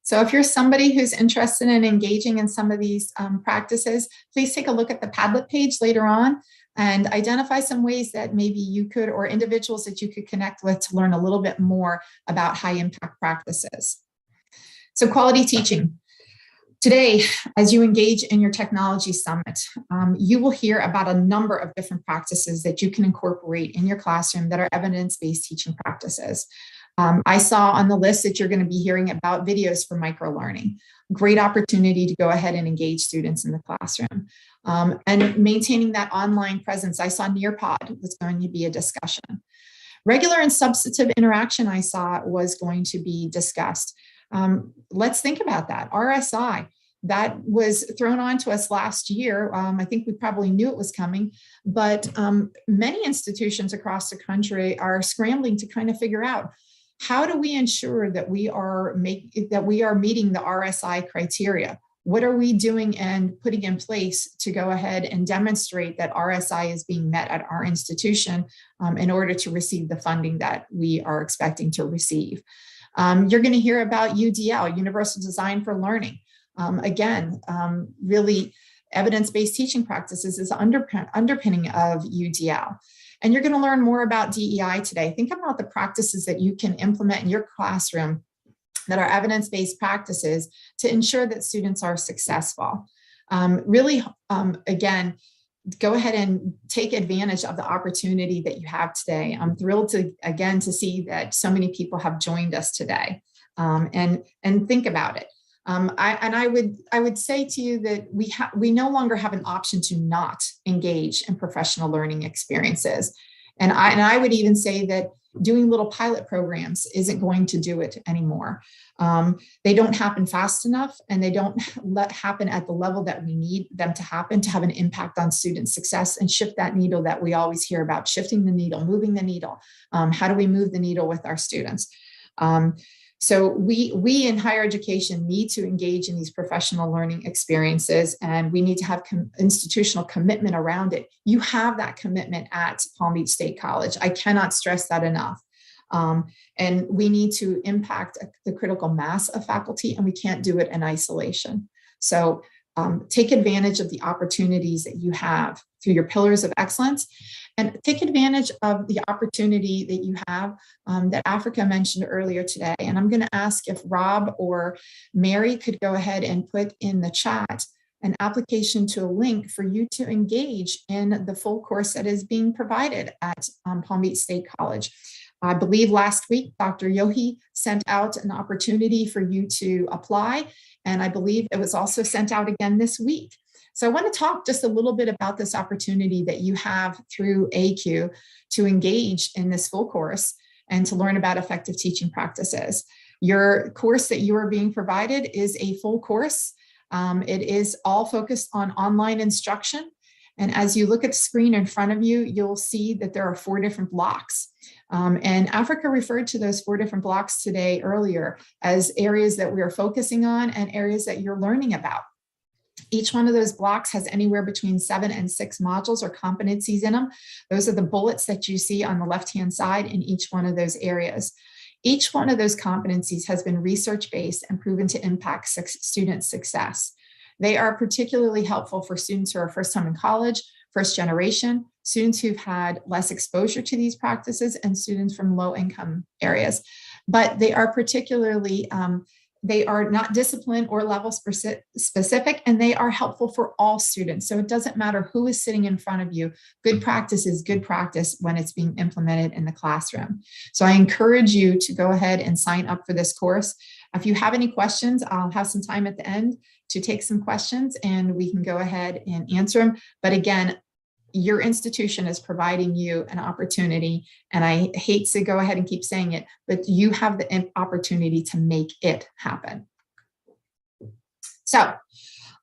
So if you're somebody who's interested in engaging in some of these practices, please take a look at the Padlet page later on and identify some ways that maybe you could, or individuals that you could connect with to learn a little bit more about high impact practices. So quality teaching. Today, as you engage in your technology summit, you will hear about a number of different practices that you can incorporate in your classroom that are evidence-based teaching practices. I saw on the list that you're going to be hearing about videos for microlearning. Great opportunity to go ahead and engage students in the classroom. And maintaining that online presence. I saw Nearpod was going to be a discussion. Regular and substantive interaction I saw was going to be discussed. Let's think about that. RSI, that was thrown on to us last year. I think we probably knew it was coming, but many institutions across the country are scrambling to kind of figure out, how do we ensure that we are meeting the RSI criteria? What are we doing and putting in place to go ahead and demonstrate that RSI is being met at our institution in order to receive the funding that we are expecting to receive? You're going to hear about UDL, Universal Design for Learning. Again, really evidence-based teaching practices is underpinning of UDL. And you're going to learn more about DEI today. Think about the practices that you can implement in your classroom that are evidence-based practices to ensure that students are successful. Again, go ahead and take advantage of the opportunity that you have today. I'm thrilled to see that so many people have joined us today, and think about it. I would say to you that we no longer have an option to not engage in professional learning experiences. And I would even say that doing little pilot programs isn't going to do it anymore. They don't happen fast enough, and they don't happen at the level that we need them to happen to have an impact on student success and shift that needle that we always hear about, shifting the needle, moving the needle. How do we move the needle with our students? So we in higher education need to engage in these professional learning experiences, and we need to have institutional commitment around it. You have that commitment at Palm Beach State College. I cannot stress that enough. And we need to impact the critical mass of faculty, and we can't do it in isolation. So take advantage of the opportunities that you have through your pillars of excellence, and take advantage of the opportunity that you have that Africa mentioned earlier today. And I'm going to ask if Rob or Mary could go ahead and put in the chat an application to a link for you to engage in the full course that is being provided at Palm Beach State College. I believe last week, Dr. Yohi sent out an opportunity for you to apply, and I believe it was also sent out again this week. So I want to talk just a little bit about this opportunity that you have through AQ to engage in this full course and to learn about effective teaching practices. Your course that you are being provided is a full course. It is all focused on online instruction. And as you look at the screen in front of you, you'll see that there are 4 different blocks. And Africa referred to those 4 different blocks today earlier as areas that we are focusing on and areas that you're learning about. Each one of those blocks has anywhere between 7 and 6 modules or competencies in them. Those are the bullets that you see on the left-hand side in each one of those areas. Each one of those competencies has been research-based and proven to impact student success. They are particularly helpful for students who are first time in college, first generation, students who've had less exposure to these practices, and students from low income areas. But they are particularly, they are not discipline or level specific, and they are helpful for all students. So it doesn't matter who is sitting in front of you. Good practice is good practice when it's being implemented in the classroom. So I encourage you to go ahead and sign up for this course. If you have any questions, I'll have some time at the end to take some questions and we can go ahead and answer them. But again, your institution is providing you an opportunity, and I hate to go ahead and keep saying it, but you have the opportunity to make it happen. So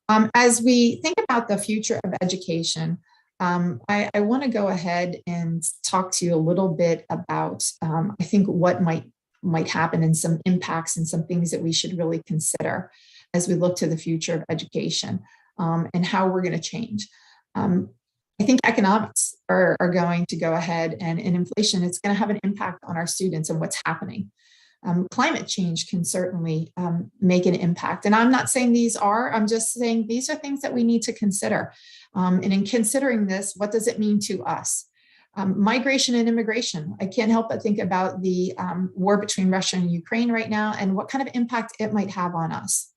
as we think about the future of education, I want to go ahead and talk to you a little bit about, I think, what might happen and some impacts and some things that we should really consider as we look to the future of education and how we're going to change. I think economics are going to go ahead, and inflation, it's going to have an impact on our students and what's happening. Climate change can certainly make an impact. And I'm not saying these are, I'm just saying these are things that we need to consider. And in considering this, what does it mean to us? Migration and immigration. I can't help but think about the war between Russia and Ukraine right now and what kind of impact it might have on us.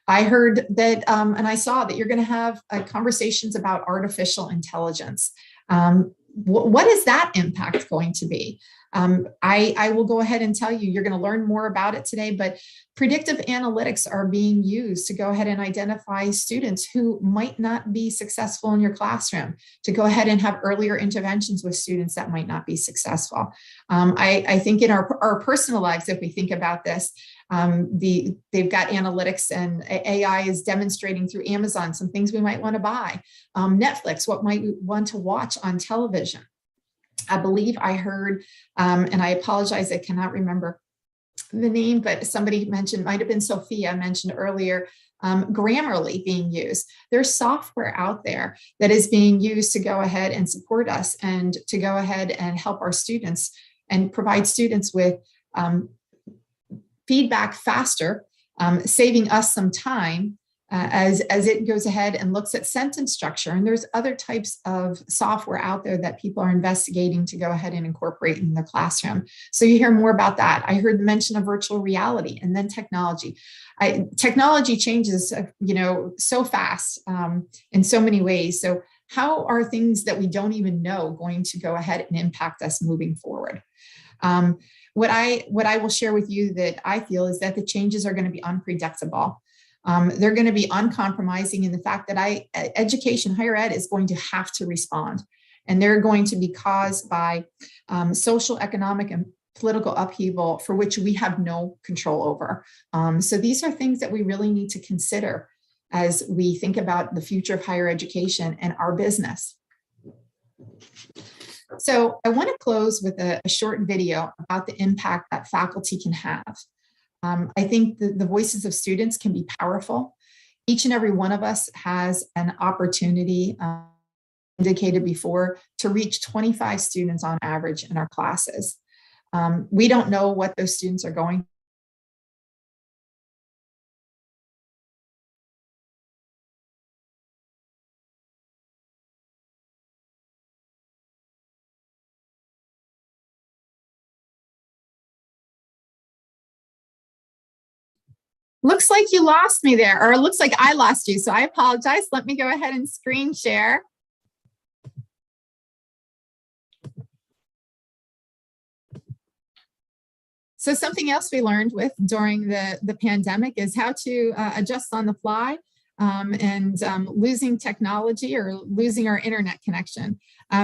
I heard that, and I saw that you're going to have conversations about artificial intelligence. What is that impact going to be? I will go ahead and tell you, you're going to learn more about it today, but predictive analytics are being used to go ahead and identify students who might not be successful in your classroom, to go ahead and have earlier interventions with students that might not be successful. I think in our personal lives, if we think about this, they've got analytics and AI is demonstrating through Amazon some things we might want to buy. Netflix, what might we want to watch on television? I believe I heard, and I apologize, I cannot remember the name, but somebody mentioned, might have been Sophia mentioned earlier, Grammarly being used. There's software out there that is being used to go ahead and support us and to go ahead and help our students and provide students with feedback faster, saving us some time as it goes ahead and looks at sentence structure. And there's other types of software out there that people are investigating to go ahead and incorporate in the classroom. So you hear more about that. I heard the mention of virtual reality and then technology. Technology changes, so fast in so many ways. So how are things that we don't even know going to go ahead and impact us moving forward? What I will share with you that I feel is that the changes are going to be unpredictable. They're going to be uncompromising in the fact that education, higher ed is going to have to respond. And they're going to be caused by social, economic, and political upheaval for which we have no control over. So these are things that we really need to consider as we think about the future of higher education and our business. So I want to close with a short video about the impact that faculty can have. I think the voices of students can be powerful. Each and every one of us has an opportunity, indicated before, to reach 25 students on average in our classes. We don't know what those students are going through. Looks like you lost me there, or it looks like I lost you. So I apologize. Let me go ahead and screen share. So something else we learned during the pandemic is how to adjust on the fly and losing technology or losing our internet connection.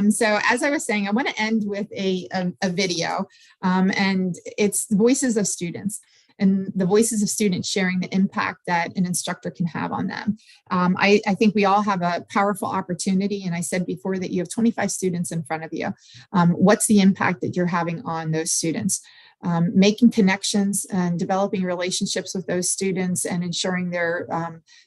So as I was saying, I want to end with a video, and it's voices of students. And the voices of students sharing the impact that an instructor can have on them. I think we all have a powerful opportunity. And I said before that you have 25 students in front of you. What's the impact that you're having on those students? Making connections and developing relationships with those students and ensuring they're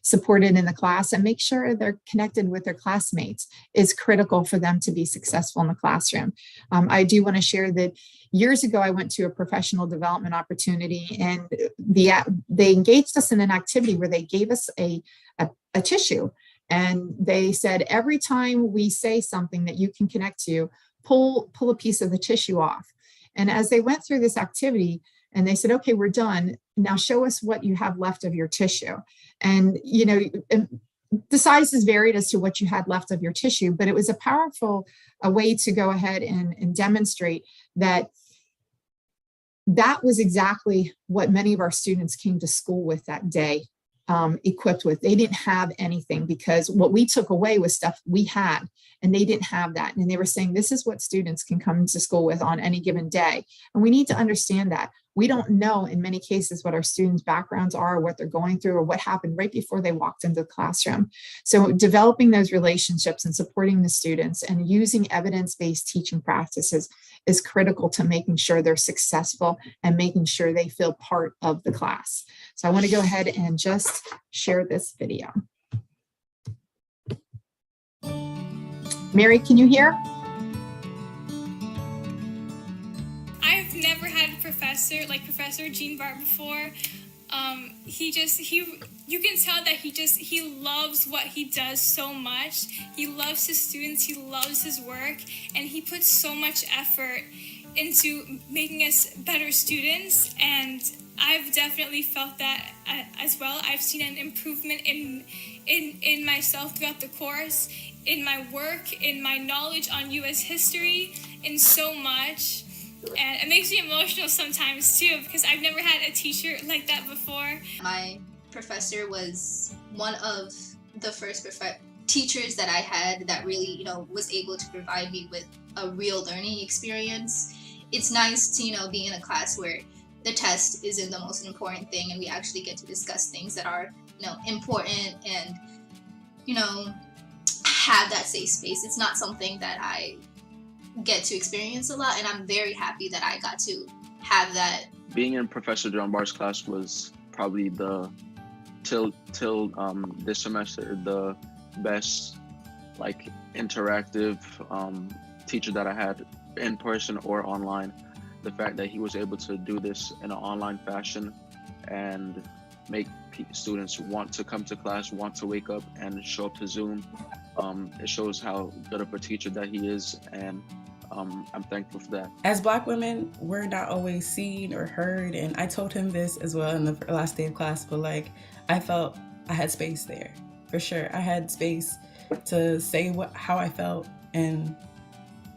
supported in the class and make sure they're connected with their classmates is critical for them to be successful in the classroom. I do want to share that years ago, I went to a professional development opportunity and they engaged us in an activity where they gave us a tissue. And they said, every time we say something that you can connect to, pull a piece of the tissue off. And as they went through this activity and they said, okay, we're done. Now show us what you have left of your tissue. And, the sizes varied as to what you had left of your tissue, but it was a powerful way to go ahead and demonstrate that was exactly what many of our students came to school with that day, equipped with. They didn't have anything because what we took away was stuff we had and they didn't have that. And they were saying, this is what students can come to school with on any given day. And we need to understand that. We don't know in many cases what our students' backgrounds are, or what they're going through, or what happened right before they walked into the classroom. So developing those relationships and supporting the students and using evidence-based teaching practices is critical to making sure they're successful and making sure they feel part of the class. So I want to go ahead and just share this video. Mary, can you hear? I've never had a professor like Professor Jean Bart before. You can tell that he loves what he does so much. He loves his students, he loves his work, and he puts so much effort into making us better students. And I've definitely felt that as well. I've seen an improvement in myself throughout the course, in my work, in my knowledge on U.S. history, in so much. And it makes me emotional sometimes too, because I've never had a teacher like that before. My professor was one of the first teachers that I had that really, was able to provide me with a real learning experience. It's nice to, be in a class where the test isn't the most important thing and we actually get to discuss things that are, important and, have that safe space. It's not something that I get to experience a lot, and I'm very happy that I got to have that. Being in Professor Dunbar's class was probably till this semester the best like interactive teacher that I had in person or online. The fact that he was able to do this in an online fashion and make students want to come to class, want to wake up and show up to Zoom. It shows how good of a teacher that he is, and I'm thankful for that. As Black women, we're not always seen or heard, and I told him this as well in the last day of class, but like I felt I had space there, for sure. I had space to say how I felt and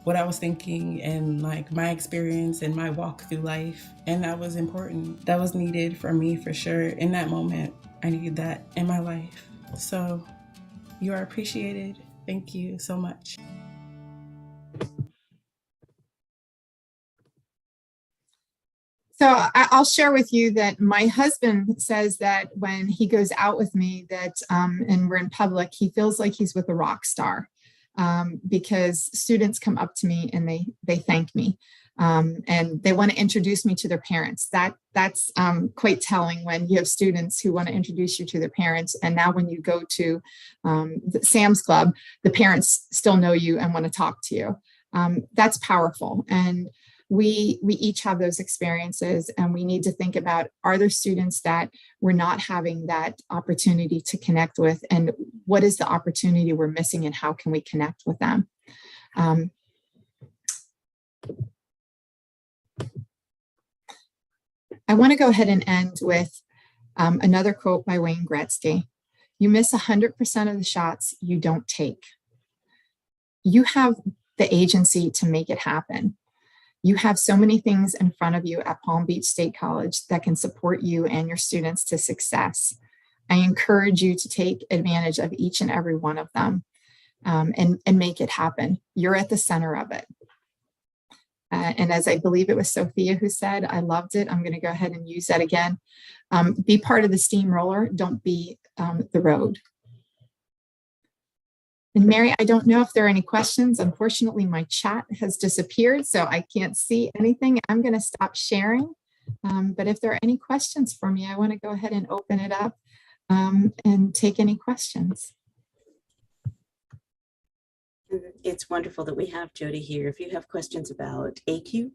what I was thinking and like my experience and my walk through life. And that was important. That was needed for me for sure. In that moment, I needed that in my life. So you are appreciated. Thank you so much. So I'll share with you that my husband says that when he goes out with me that and we're in public, he feels like he's with a rock star. Because students come up to me and they thank me and they want to introduce me to their parents. That's quite telling when you have students who want to introduce you to their parents. And now when you go to the Sam's Club, the parents still know you and want to talk to you. That's powerful. And we each have those experiences, and we need to think about, are there students that we're not having that opportunity to connect with, and what is the opportunity we're missing, and how can we connect with them? I want to go ahead and end with another quote by Wayne Gretzky. You miss 100% of the shots you don't take. You have the agency to make it happen. You have so many things in front of you at Palm Beach State College that can support you and your students to success. I encourage you to take advantage of each and every one of them and make it happen. You're at the center of it. And as I believe it was Sophia who said, I loved it. I'm going to go ahead and use that again. Be part of the steamroller. Don't be the road. And Mary, I don't know if there are any questions. Unfortunately, my chat has disappeared, so I can't see anything. I'm going to stop sharing. But if there are any questions for me, I want to go ahead and open it up and take any questions. It's wonderful that we have Jody here. If you have questions about AQ,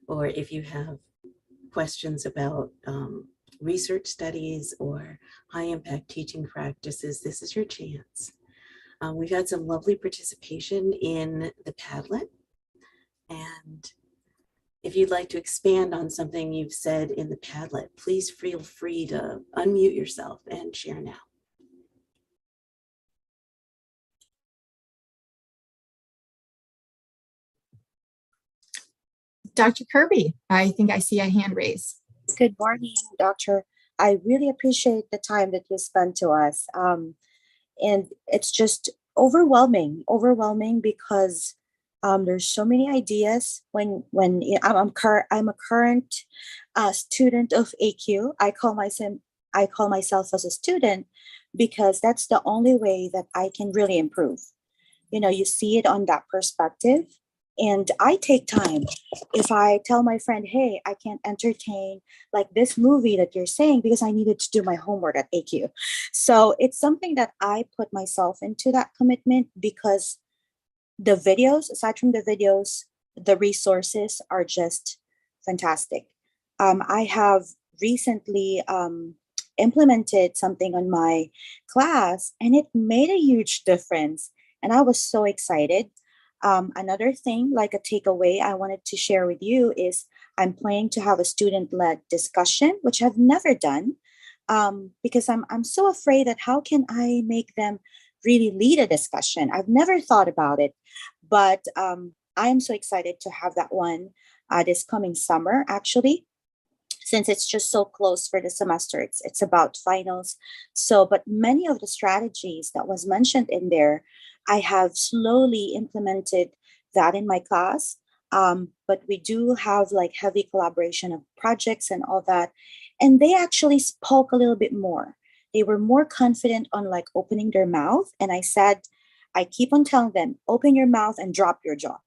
or if you have questions about research studies or high impact teaching practices, this is your chance. We've had some lovely participation in the Padlet. And if you'd like to expand on something you've said in the Padlet, please feel free to unmute yourself and share now. Dr. Kirby, I think I see a hand raised. Good morning, Doctor. I really appreciate the time that you spent to us. And it's just overwhelming because there's so many ideas. When I'm a current student of AQ. I call myself as a student because that's the only way that I can really improve. You know, you see it on that perspective. And I take time. If I tell my friend, hey, I can't entertain like this movie that you're saying because I needed to do my homework at AQ. So it's something that I put myself into that commitment because the videos, aside from the videos, the resources are just fantastic. I have recently implemented something on my class and it made a huge difference. And I was so excited. Another thing, like a takeaway I wanted to share with you is I'm planning to have a student-led discussion, which I've never done because I'm so afraid that how can I make them really lead a discussion? I've never thought about it, but I am so excited to have that one this coming summer, actually, since it's just so close for the semester. It's about finals. So, but many of the strategies that was mentioned in there, I have slowly implemented that in my class, but we do have like heavy collaboration of projects and all that. And they actually spoke a little bit more. They were more confident on like opening their mouth. And I said, I keep on telling them, open your mouth and drop your jaw.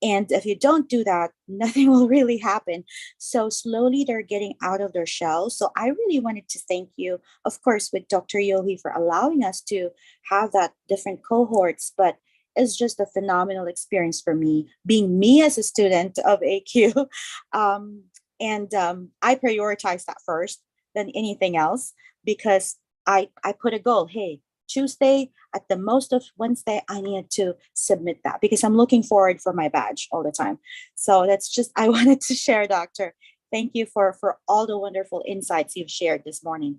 And if you don't do that, nothing will really happen. So slowly they're getting out of their shell. So I really wanted to thank you, of course, with Dr. Yohi for allowing us to have that different cohorts, but it's just a phenomenal experience for me, being me as a student of AQ. I prioritize that first than anything else, because I put a goal. Hey, Tuesday, at the most of Wednesday, I needed to submit that because I'm looking forward for my badge all the time. So that's just, I wanted to share, Doctor. Thank you for all the wonderful insights you've shared this morning.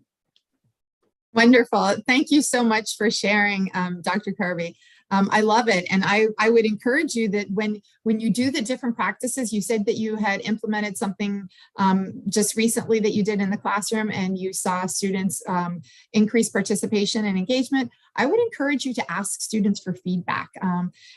Wonderful. Thank you so much for sharing, Dr. Kirby. I love it. And I would encourage you that when you do the different practices, you said that you had implemented something just recently that you did in the classroom and you saw students increase participation and engagement. I would encourage you to ask students for feedback,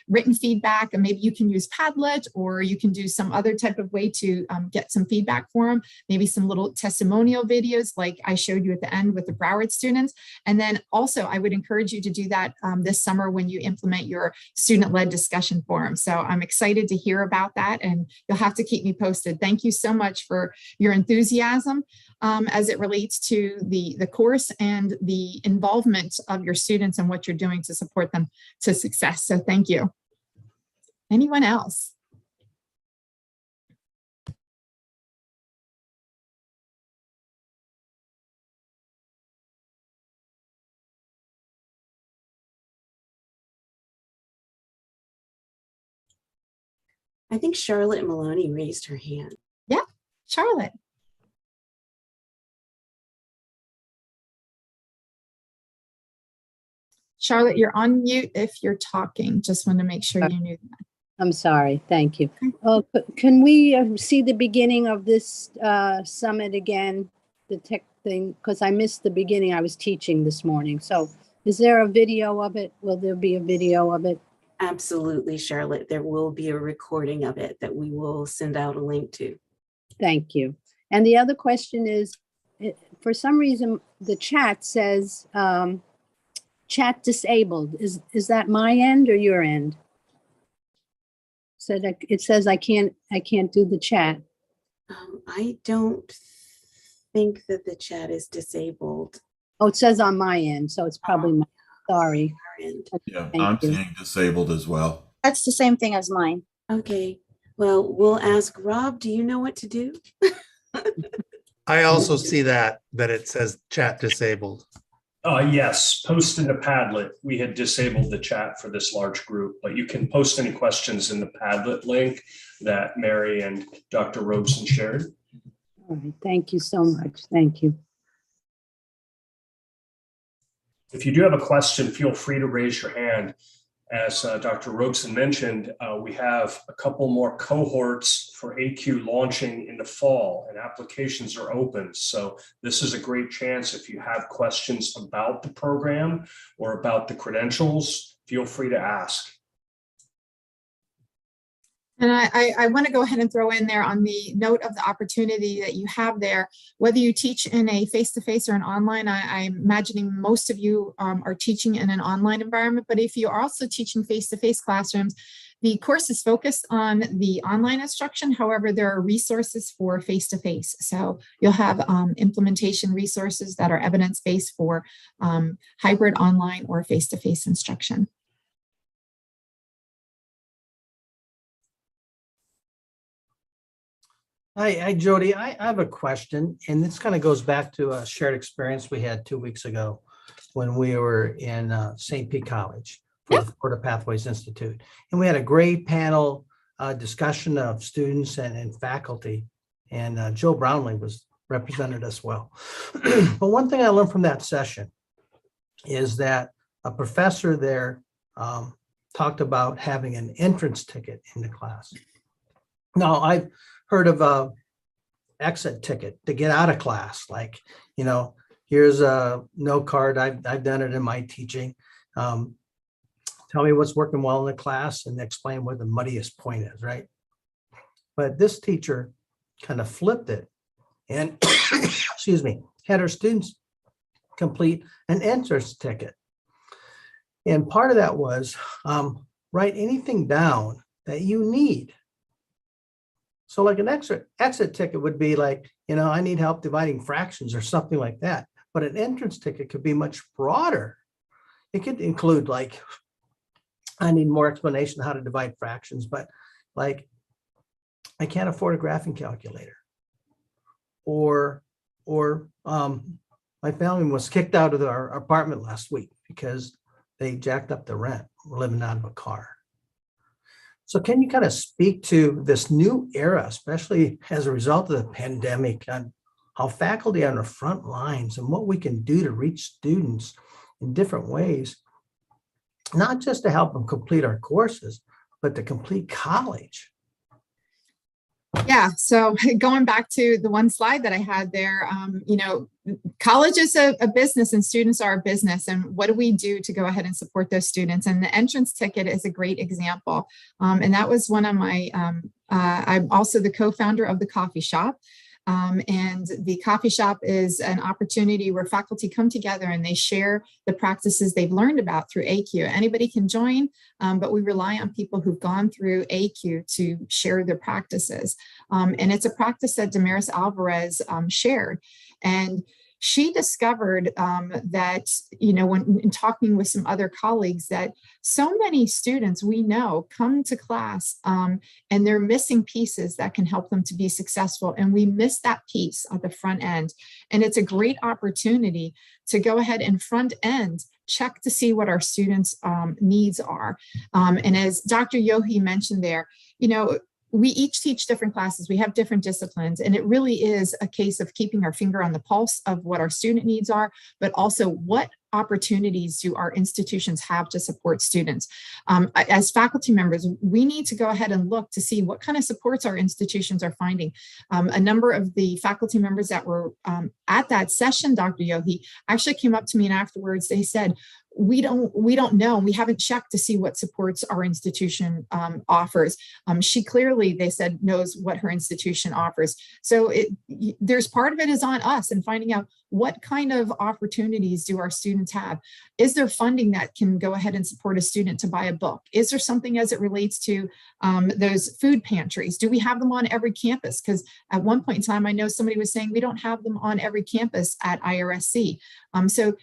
written feedback, and maybe you can use Padlet or you can do some other type of way to get some feedback for them, maybe some little testimonial videos like I showed you at the end with the Broward students. And then also I would encourage you to do that this summer when you implement your student-led discussion forum. So I'm excited to hear about that and you'll have to keep me posted. Thank you so much for your enthusiasm as it relates to the course and the involvement of your students and what you're doing to support them to success. So thank you. Anyone else? I think Charlotte Maloney raised her hand. Yeah, Charlotte. Charlotte, you're on mute if you're talking. Just want to make sure you knew that. I'm sorry. Thank you. Can we see the beginning of this summit again, the tech thing? Because I missed the beginning. I was teaching this morning. So is there a video of it? Will there be a video of it? Absolutely, Charlotte. There will be a recording of it that we will send out a link to. Thank you. And the other question is, for some reason, the chat says chat disabled. Is that my end or your end? So that it says I can't do the chat. I don't think that the chat is disabled. Oh, it says on my end, so it's probably my, sorry. Yeah, Thank I'm you. seeing disabled as well. That's the same thing as mine. Okay, well, we'll ask Rob, do you know what to do? I also see that it says chat disabled. Yes, post in the Padlet. We had disabled the chat for this large group, but you can post any questions in the Padlet link that Mary and Dr. Robeson shared. All right, thank you so much. Thank you. If you do have a question, feel free to raise your hand. As Dr. Robeson mentioned, we have a couple more cohorts for AQ launching in the fall and applications are open. So this is a great chance if you have questions about the program or about the credentials, feel free to ask. And I want to go ahead and throw in there on the note of the opportunity that you have there, whether you teach in a face-to-face or an online, I'm imagining most of you are teaching in an online environment, but if you're also teaching face-to-face classrooms, the course is focused on the online instruction. However, there are resources for face-to-face. So you'll have implementation resources that are evidence-based for hybrid online or face-to-face instruction. Hi, Jody. I have a question, and this kind of goes back to a shared experience we had 2 weeks ago when we were in St. Pete College for the Florida Pathways Institute. And we had a great panel discussion of students and faculty, and Joe Brownlee was represented as well. But one thing I learned from that session is that a professor there talked about having an entrance ticket in the class. Now, I've heard of a exit ticket to get out of class. Like, you know, here's a note card. I've done it in my teaching. Tell me what's working well in the class and explain where the muddiest point is, right? But this teacher kind of flipped it and, excuse me, had her students complete an entrance ticket. And part of that was write anything down that you need. So like an exit ticket would be like, I need help dividing fractions or something like that. But an entrance ticket could be much broader. It could include like, I need more explanation how to divide fractions, but like, I can't afford a graphing calculator. Or my family was kicked out of our apartment last week because they jacked up the rent. We're living out of a car. So can you kind of speak to this new era, especially as a result of the pandemic, and how faculty are on the front lines and what we can do to reach students in different ways, not just to help them complete our courses, but to complete college? Yeah, so going back to the one slide that I had there, college is a business and students are a business. And what do we do to go ahead and support those students? And the entrance ticket is a great example. And that was one of my, I'm also the co-founder of the coffee shop. And the coffee shop is an opportunity where faculty come together and they share the practices they've learned about through ACU. Anybody can join, but we rely on people who've gone through ACU to share their practices. And it's a practice that Damaris Alvarez shared. And she discovered that, when in talking with some other colleagues, that so many students we know come to class and they're missing pieces that can help them to be successful. And we miss that piece at the front end. And it's a great opportunity to go ahead and front end check to see what our students' needs are. And as Dr. Yohe mentioned there, we each teach different classes. We have different disciplines, and it really is a case of keeping our finger on the pulse of what our student needs are, but also what opportunities do our institutions have to support students. As faculty members, we need to go ahead and look to see what kind of supports our institutions are finding. A number of the faculty members that were at that session, Dr. Yohe, actually came up to me and afterwards they said, we don't know. We haven't checked to see what supports our institution offers. She clearly, they said, knows what her institution offers. So there's part of it is on us and finding out what kind of opportunities do our students have? Is there funding that can go ahead and support a student to buy a book? Is there something as it relates to those food pantries? Do we have them on every campus? Because at one point in time, I know somebody was saying we don't have them on every campus at IRSC. So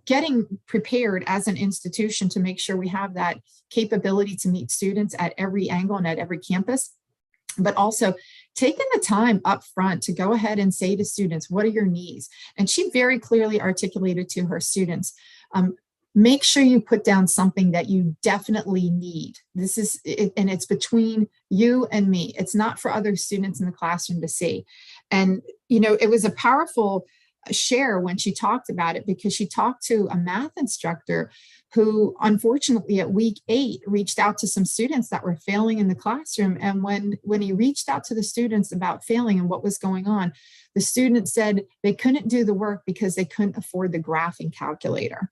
getting prepared as an institution to make sure we have that capability to meet students at every angle and at every campus, but also taking the time up front to go ahead and say to students, what are your needs? And she very clearly articulated to her students, make sure you put down something that you definitely need. This is, and it's between you and me. It's not for other students in the classroom to see. And, it was a powerful share when she talked about it, because she talked to a math instructor who unfortunately at week 8 reached out to some students that were failing in the classroom. And when he reached out to the students about failing and what was going on, the students said they couldn't do the work because they couldn't afford the graphing calculator.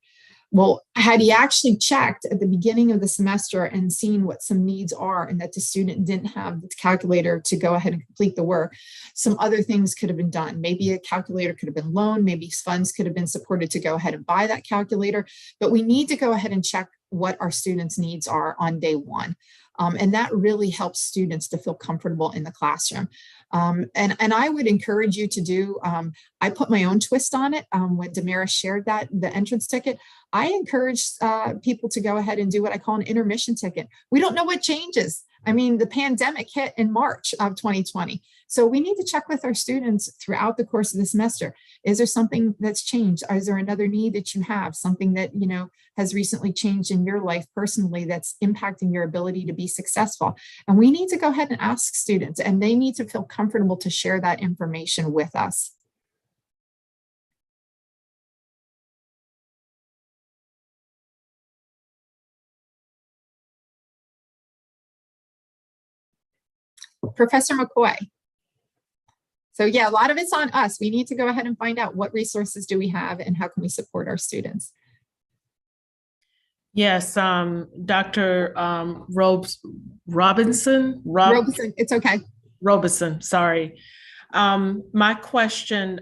Well, had he actually checked at the beginning of the semester and seen what some needs are and that the student didn't have the calculator to go ahead and complete the work, some other things could have been done. Maybe a calculator could have been loaned, maybe funds could have been supported to go ahead and buy that calculator, but we need to go ahead and check what our students' needs are on day one. And that really helps students to feel comfortable in the classroom. And I would encourage you to do, I put my own twist on it when Damaris shared that, the entrance ticket. I encourage people to go ahead and do what I call an intermission ticket. We don't know what changes. I mean, the pandemic hit in March of 2020. So we need to check with our students throughout the course of the semester. Is there something that's changed? Is there another need that you have? Something that, has recently changed in your life personally that's impacting your ability to be successful? And we need to go ahead and ask students, and they need to feel comfortable to share that information with us. Professor McCoy. So yeah, a lot of it's on us. We need to go ahead and find out what resources do we have and how can we support our students. Yes, Dr. Robinson, it's okay. Robinson, sorry. My question,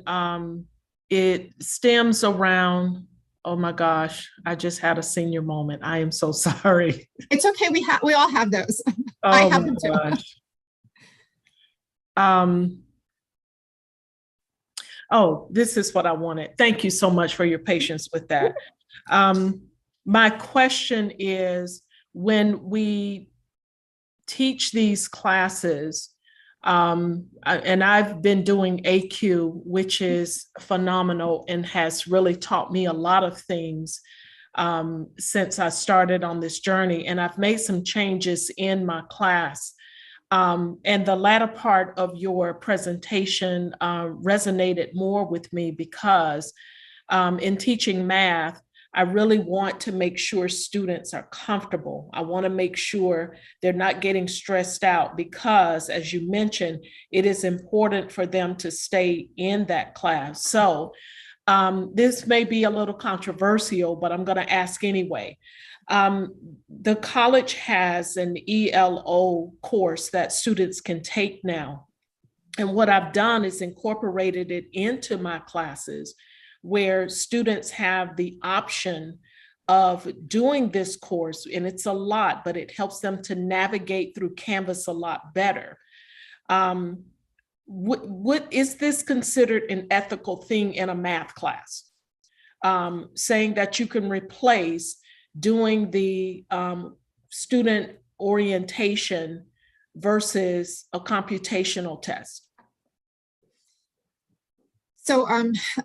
it stems around, oh my gosh, I just had a senior moment. I am so sorry. It's okay, we all have those. I Oh my happen to. gosh. Oh, this is what I wanted. Thank you so much for your patience with that. My question is, when we teach these classes, and I've been doing AQ, which is phenomenal and has really taught me a lot of things since I started on this journey. And I've made some changes in my class. And the latter part of your presentation resonated more with me because in teaching math, I really want to make sure students are comfortable. I want to make sure they're not getting stressed out because, as you mentioned, it is important for them to stay in that class. So this may be a little controversial, but I'm going to ask anyway. The college has an ELO course that students can take now. And what I've done is incorporated it into my classes where students have the option of doing this course. And it's a lot, but it helps them to navigate through Canvas a lot better. What is this considered an ethical thing in a math class? Saying that you can replace doing the student orientation versus a computational test? So,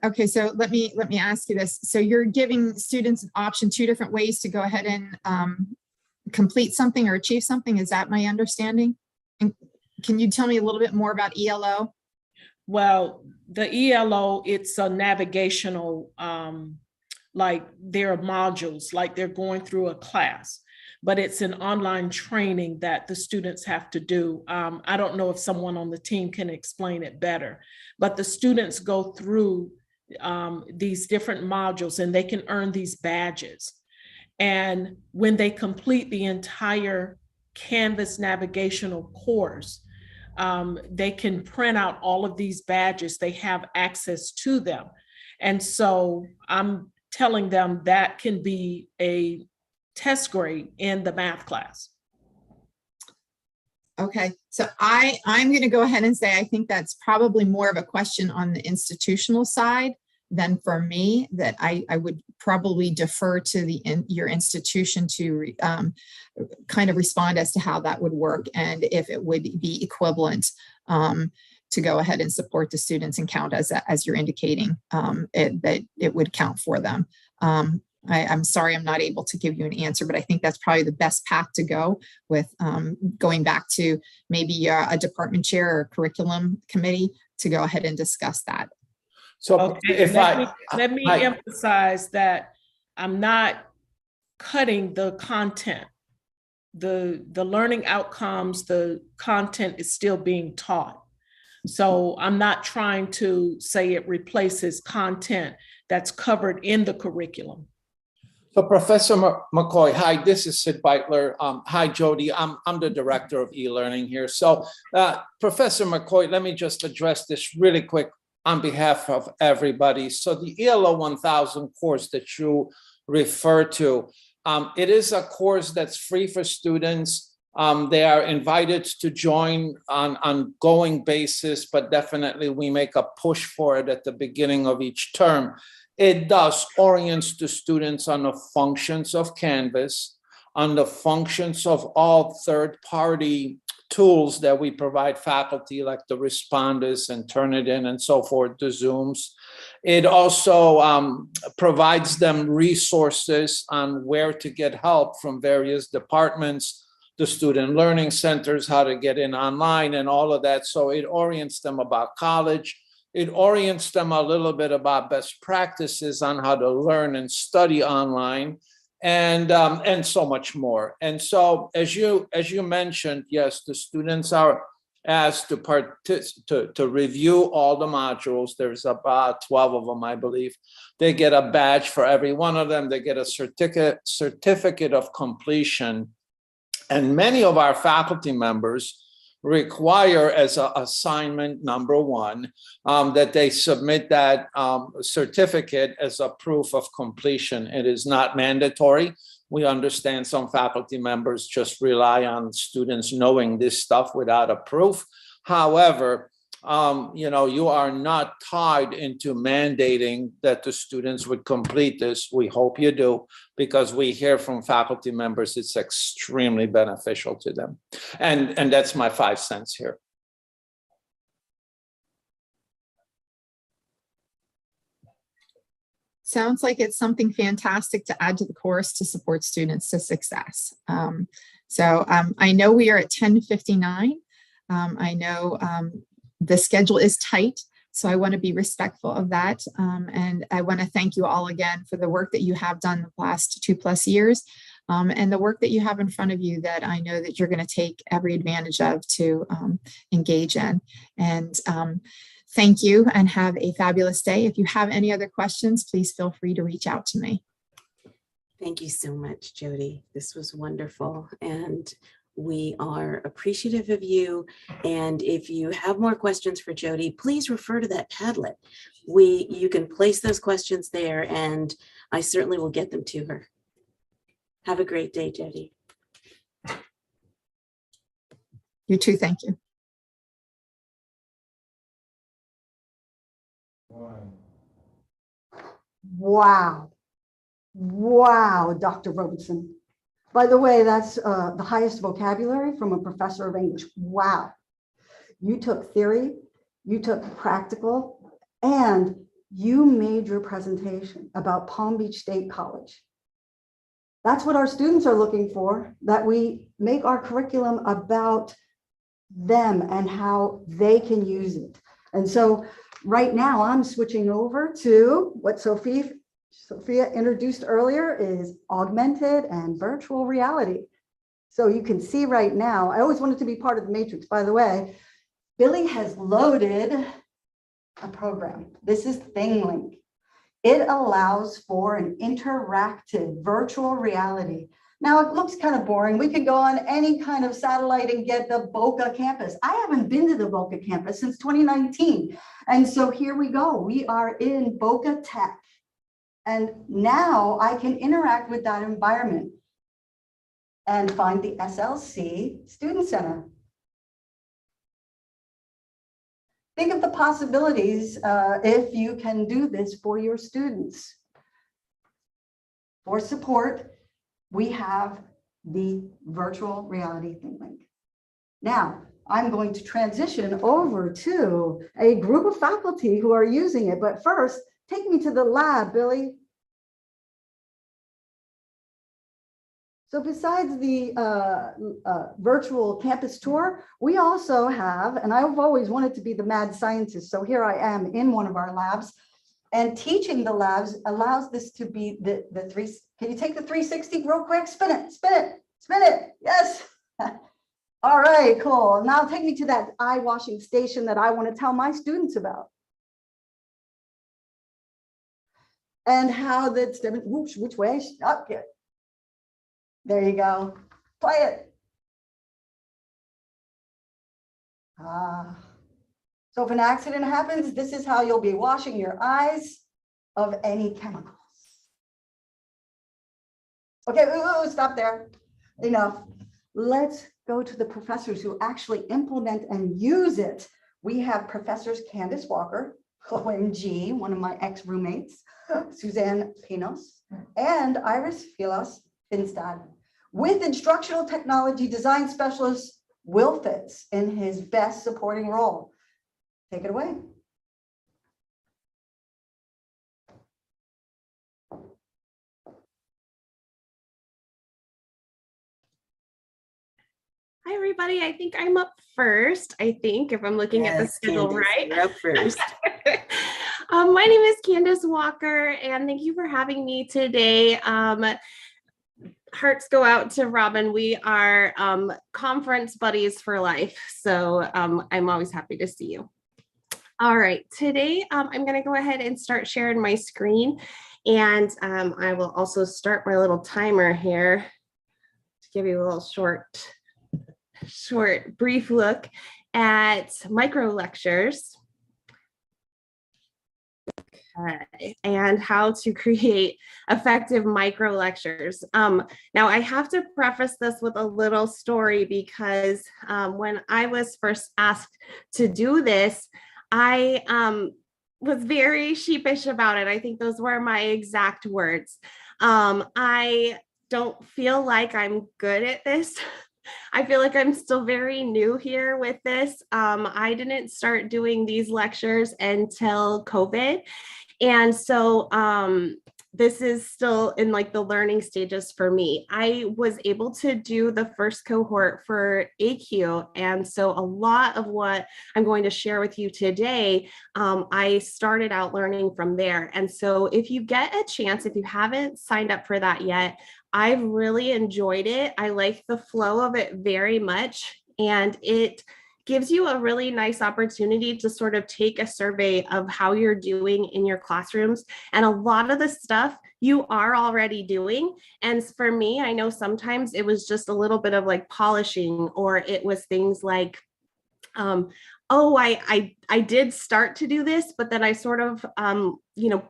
okay, so let me ask you this. So you're giving students an option, 2 different ways to go ahead and complete something or achieve something. Is that my understanding? And can you tell me a little bit more about ELO? Well, the ELO, it's a navigational, like there are modules, like they're going through a class, but it's an online training that the students have to do. I don't know if someone on the team can explain it better, but the students go through these different modules and they can earn these badges. And when they complete the entire Canvas navigational course, they can print out all of these badges. They have access to them. And so I'm telling them that can be a test grade in the math class. Okay, so I'm going to go ahead and say I think that's probably more of a question on the institutional side than for me, that I would probably defer to your institution to kind of respond as to how that would work and if it would be equivalent to go ahead and support the students and count as you're indicating that it would count for them. I'm sorry, I'm not able to give you an answer, but I think that's probably the best path to go with going back to maybe a department chair or curriculum committee to go ahead and discuss that. So okay, let me emphasize that I'm not cutting the content. The learning outcomes, the content is still being taught. So I'm not trying to say it replaces content that's covered in the curriculum. So Professor McCoy, hi, this is Sid Beitler. Hi, Jody, I'm the director of e-learning here. So Professor McCoy, let me just address this really quick on behalf of everybody. So the ELO 1000 course that you refer to, it is a course that's free for students. They are invited to join on an ongoing basis, but definitely we make a push for it at the beginning of each term. It does orient the students on the functions of Canvas, on the functions of all third-party tools that we provide faculty, like the responders and Turnitin and so forth, the Zooms. It also provides them resources on where to get help from various departments, the student learning centers, how to get in online and all of that. So it orients them about college. It orients them a little bit about best practices on how to learn and study online, and so much more. And so, as you mentioned, yes, the students are asked to review all the modules. There's about 12 of them, I believe. They get a badge for every one of them. They get a certificate of completion. And many of our faculty members require as an assignment number one that they submit that certificate as a proof of completion. It is not mandatory. We understand some faculty members just rely on students knowing this stuff without a proof. However, you are not tied into mandating that the students would complete this. We hope you do, because we hear from faculty members it's extremely beneficial to them. And that's my 5 cents here. Sounds like it's something fantastic to add to the course to support students to success. I know we are at 10:59. I know the schedule is tight, so I want to be respectful of that. And I want to thank you all again for the work that you have done the last 2+ years, and the work that you have in front of you that I know that you're going to take every advantage of to engage in. And thank you and have a fabulous day. If you have any other questions, please feel free to reach out to me. Thank you so much, Jody. This was wonderful. And we are appreciative of you. And if you have more questions for Jody, please refer to that Padlet. You can place those questions there, and I certainly will get them to her. Have a great day, Jody. You too, thank you. Wow. Wow, Dr. Robertson. By the way, that's the highest vocabulary from a professor of English. Wow. You took theory, you took practical, and you made your presentation about Palm Beach State College. That's what our students are looking for, that we make our curriculum about them and how they can use it. And so right now I'm switching over to what Sophia introduced earlier, is augmented and virtual reality. So you can see right now, I always wanted to be part of the matrix. By the way, Billy has loaded a program. This is ThingLink. It allows for an interactive virtual reality. Now it looks kind of boring. We could go on any kind of satellite and get the Boca campus. I haven't been to the Boca campus since 2019. And so here we go. We are in Boca Tech. And now I can interact with that environment and find the SLC Student Center. Think of the possibilities if you can do this for your students. For support, we have the virtual reality ThingLink. Now, I'm going to transition over to a group of faculty who are using it, but first, take me to the lab, Billy. So besides the virtual campus tour, we also have, and I've always wanted to be the mad scientist, so here I am in one of our labs, and teaching the labs allows this to be the three. Can you take the 360 real quick? Spin it, spin it, spin it. Yes. All right, cool. Now take me to that eye washing station that I want to tell my students about. And how that's, which way? Okay. There you go. Play it. So if an accident happens, this is how you'll be washing your eyes of any chemicals. Okay, stop there. Enough. Let's go to the professors who actually implement and use it. We have Professors Candace Walker, OMG, one of my ex-roommates, Suzanne Pinos, and Iris Filas Finstad, with instructional technology design specialist Will Fitz in his best supporting role. Take it away. Hi, everybody. I think I'm up first. I think if I'm looking at the schedule Candace, right. you're up first. My name is Candace Walker, and thank you for having me today. Hearts go out to Robin. We are conference buddies for life, so I'm always happy to see you. All right, today I'm going to go ahead and start sharing my screen, and I will also start my little timer here to give you a little short, brief look at micro lectures. and how to create effective micro lectures. Now, I have to preface this with a little story because when I was first asked to do this, I was very sheepish about it. I think those were my exact words. I don't feel like I'm good at this. I feel like I'm still very new here with this. I didn't start doing these lectures until COVID. And so this is still in like the learning stages for me. I was able to do the first cohort for AQ. And so a lot of what I'm going to share with you today, I started out learning from there. And so if you get a chance, if you haven't signed up for that yet, I've really enjoyed it. I like the flow of it very much. And it gives you a really nice opportunity to sort of take a survey of how you're doing in your classrooms. And a lot of the stuff you are already doing. And for me, I know sometimes it was just a little bit of like polishing, or it was things like, oh, I did start to do this, but then I sort of,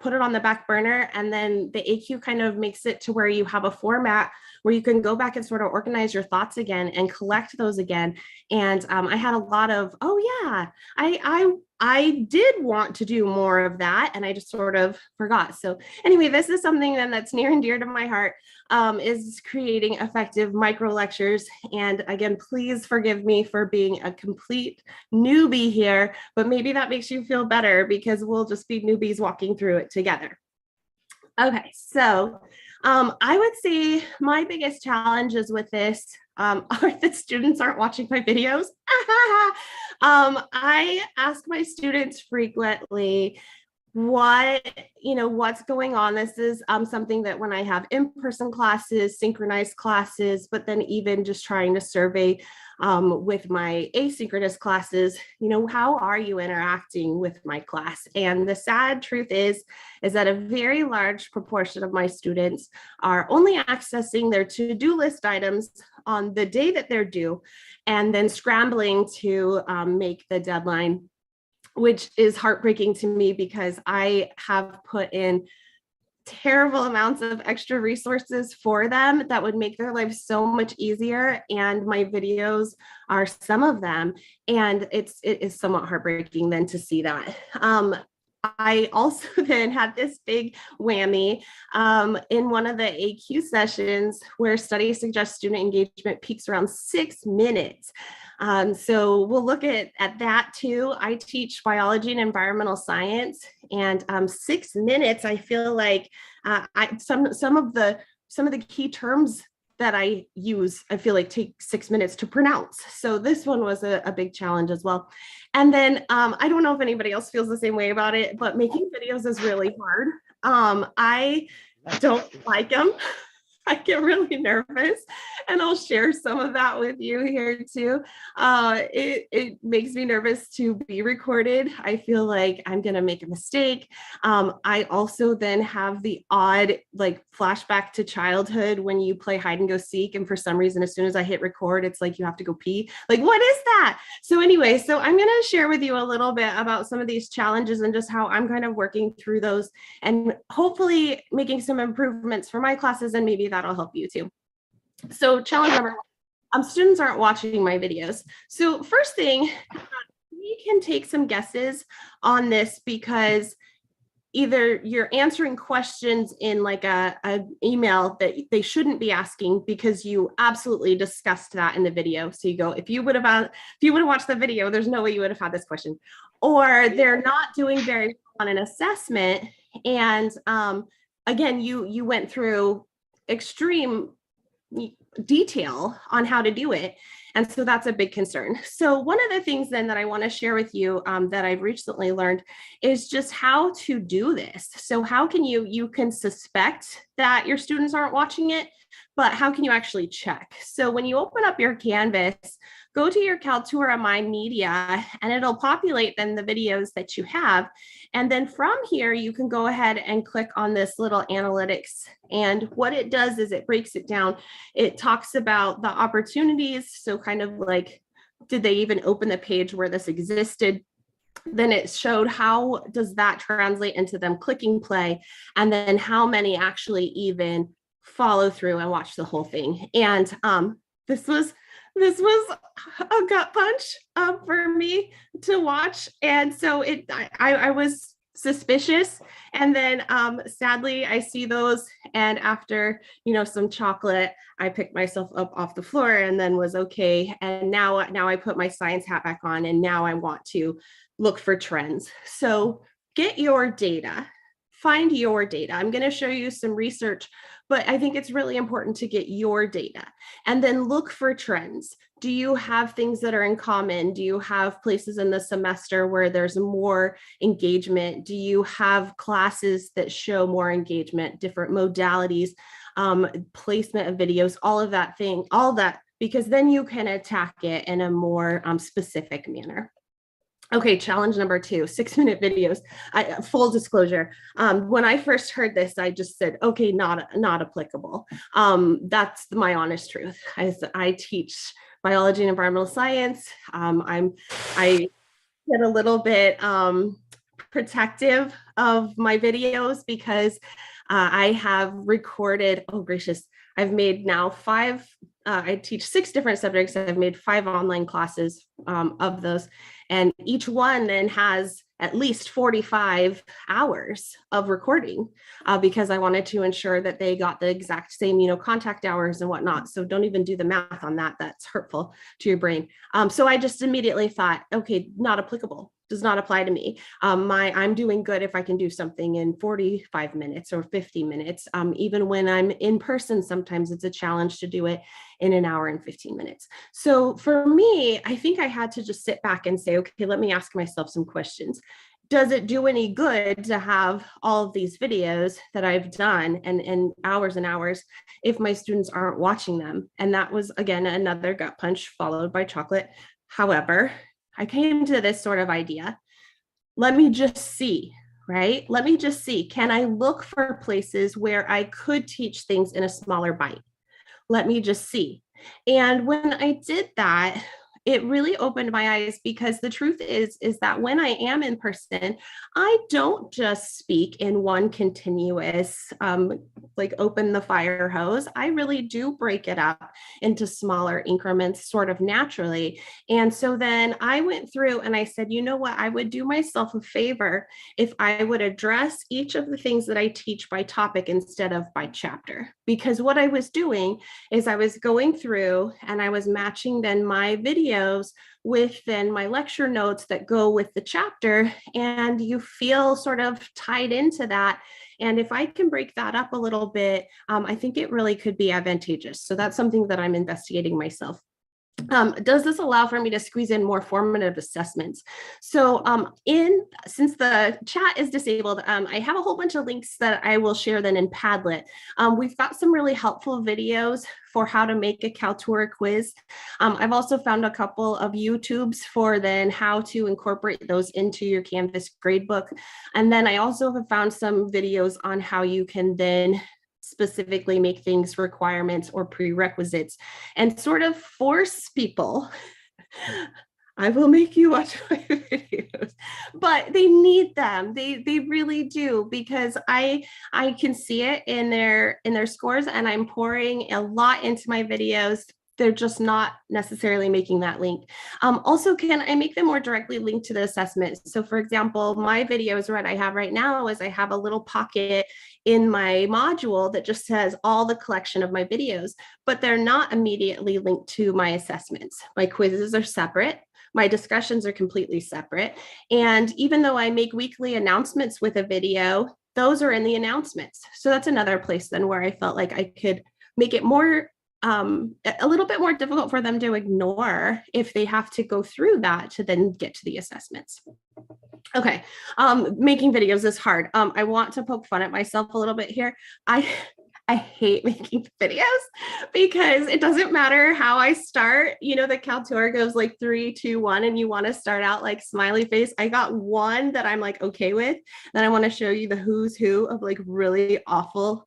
put it on the back burner. And then the AQ kind of makes it to where you have a format where you can go back and sort of organize your thoughts again and collect those again. And I had a lot of, oh yeah, I did want to do more of that, and I just sort of forgot. So anyway, this is something then that's near and dear to my heart, is creating effective micro lectures. And again, please forgive me for being a complete newbie here, but maybe that makes you feel better because we'll just be newbies walking through it together. Okay, so I would say my biggest challenges with this are that students aren't watching my videos. I ask my students frequently what's going on. This is something that when I have in-person classes, synchronized classes, but then even just trying to survey with my asynchronous classes, how are you interacting with my class? And the sad truth is that a very large proportion of my students are only accessing their to-do list items on the day that they're due, and then scrambling to make the deadline, which is heartbreaking to me because I have put in terrible amounts of extra resources for them that would make their life so much easier. And my videos are some of them. And it is somewhat heartbreaking then to see that. I also then had this big whammy in one of the AQ sessions where studies suggest student engagement peaks around 6 minutes. So we'll look at that too. I teach biology and environmental science, and 6 minutes, I feel like some of the key terms that I use, I feel like take 6 minutes to pronounce. So this one was a big challenge as well. And then I don't know if anybody else feels the same way about it, but making videos is really hard. I don't like them. I get really nervous, and I'll share some of that with you here too. It makes me nervous to be recorded. I feel like I'm gonna make a mistake. I also then have the odd like flashback to childhood when you play hide and go seek, and for some reason, as soon as I hit record, it's like you have to go pee. Like, what is that? So anyway, so I'm gonna share with you a little bit about some of these challenges and just how I'm kind of working through those, and hopefully making some improvements for my classes, and maybe that'll help you too. So challenge number one, students aren't watching my videos. So first thing, we can take some guesses on this because either you're answering questions in like a email that they shouldn't be asking because you absolutely discussed that in the video. So you go, if you would have watched the video, there's no way you would have had this question. Or they're not doing very well on an assessment. And again, you went through extreme detail on how to do it. And so that's a big concern. So one of the things then that I want to share with you that I've recently learned is just how to do this. So how can you can suspect that your students aren't watching it, but how can you actually check? So when you open up your Canvas, go to your Kaltura My Media, and it'll populate then the videos that you have. And then from here, you can go ahead and click on this little analytics. And what it does is it breaks it down. It talks about the opportunities. So kind of like, did they even open the page where this existed? then it showed how does that translate into them clicking play, and then how many actually even follow through and watch the whole thing. And this was a gut punch for me to watch. And so I was suspicious. And then sadly, I see those. And after, some chocolate, I picked myself up off the floor and then was okay. And now I put my science hat back on, and now I want to look for trends. So get your data. Find your data. I'm going to show you some research, but I think it's really important to get your data and then look for trends. Do you have things that are in common? Do you have places in the semester where there's more engagement? Do you have classes that show more engagement, different modalities, placement of videos, all that, because then you can attack it in a more specific manner. Okay, challenge number 2, 6-minute videos. Full disclosure, when I first heard this, I just said, okay, not applicable. That's my honest truth. I teach biology and environmental science. I get a little bit protective of my videos because I have recorded, oh gracious, I've made now 5, I teach 6 different subjects. I've made 5 online classes of those. And each one then has at least 45 hours of recording because I wanted to ensure that they got the exact same, contact hours and whatnot. So don't even do the math on that. That's hurtful to your brain. So I just immediately thought, okay, not applicable. Does not apply to me. I'm doing good if I can do something in 45 minutes or 50 minutes. Even when I'm in person, sometimes it's a challenge to do it in an hour and 15 minutes. So for me, I think I had to just sit back and say, okay, let me ask myself some questions. Does it do any good to have all of these videos that I've done and hours and hours if my students aren't watching them? And that was, again, another gut punch followed by chocolate. However, I came to this sort of idea. Let me just see, right? Let me just see. Can I look for places where I could teach things in a smaller bite? Let me just see. And when I did that, it really opened my eyes because the truth is that when I am in person, I don't just speak in one continuous, open the fire hose. I really do break it up into smaller increments sort of naturally. And so then I went through and I said, you know what, I would do myself a favor if I would address each of the things that I teach by topic instead of by chapter. Because what I was doing is I was going through and I was matching then my videos with then my lecture notes that go with the chapter, and you feel sort of tied into that. And if I can break that up a little bit, I think it really could be advantageous. So that's something that I'm investigating myself. Does this allow for me to squeeze in more formative assessments? So since the chat is disabled, I have a whole bunch of links that I will share then in Padlet. We've got some really helpful videos for how to make a Kaltura quiz. I've also found a couple of YouTubes for then how to incorporate those into your Canvas gradebook. And then I also have found some videos on how you can then specifically make things requirements or prerequisites and sort of force people. I will make you watch my videos, but they need them. They really do, because I can see it in their scores, and I'm pouring a lot into my videos. They're just not necessarily making that link. Also, can I make them more directly linked to the assessment? So for example, my videos, what I have right now is I have a little pocket in my module that just says all the collection of my videos, but they're not immediately linked to my assessments. My quizzes are separate. My discussions are completely separate. And even though I make weekly announcements with a video, those are in the announcements. So that's another place then where I felt like I could make it more a little bit more difficult for them to ignore if they have to go through that to then get to the assessments. Okay, making videos is hard. I want to poke fun at myself a little bit here. I hate making videos because it doesn't matter how I start. You know, the Kaltura goes like 3, 2, 1, and you want to start out like smiley face. I got one that I'm like okay with. Then I want to show you the who's who of like really awful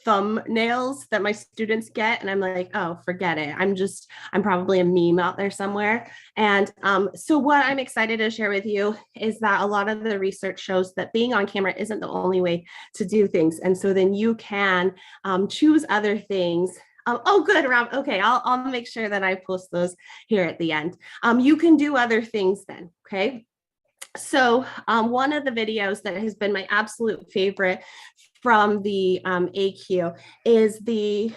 thumbnails that my students get, and I'm like, oh, forget it. I'm probably a meme out there somewhere. And so what I'm excited to share with you is that a lot of the research shows that being on camera isn't the only way to do things. And so then you can choose other things. Oh, good, Rob. Okay, I'll make sure that I post those here at the end. You can do other things then, okay? So one of the videos that has been my absolute favorite from the AQ is the,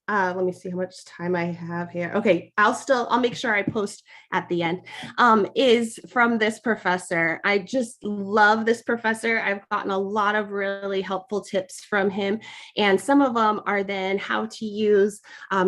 let me see how much time I have here. Okay, I'll make sure I post at the end, is from this professor. I just love this professor. I've gotten a lot of really helpful tips from him. And some of them are then how to use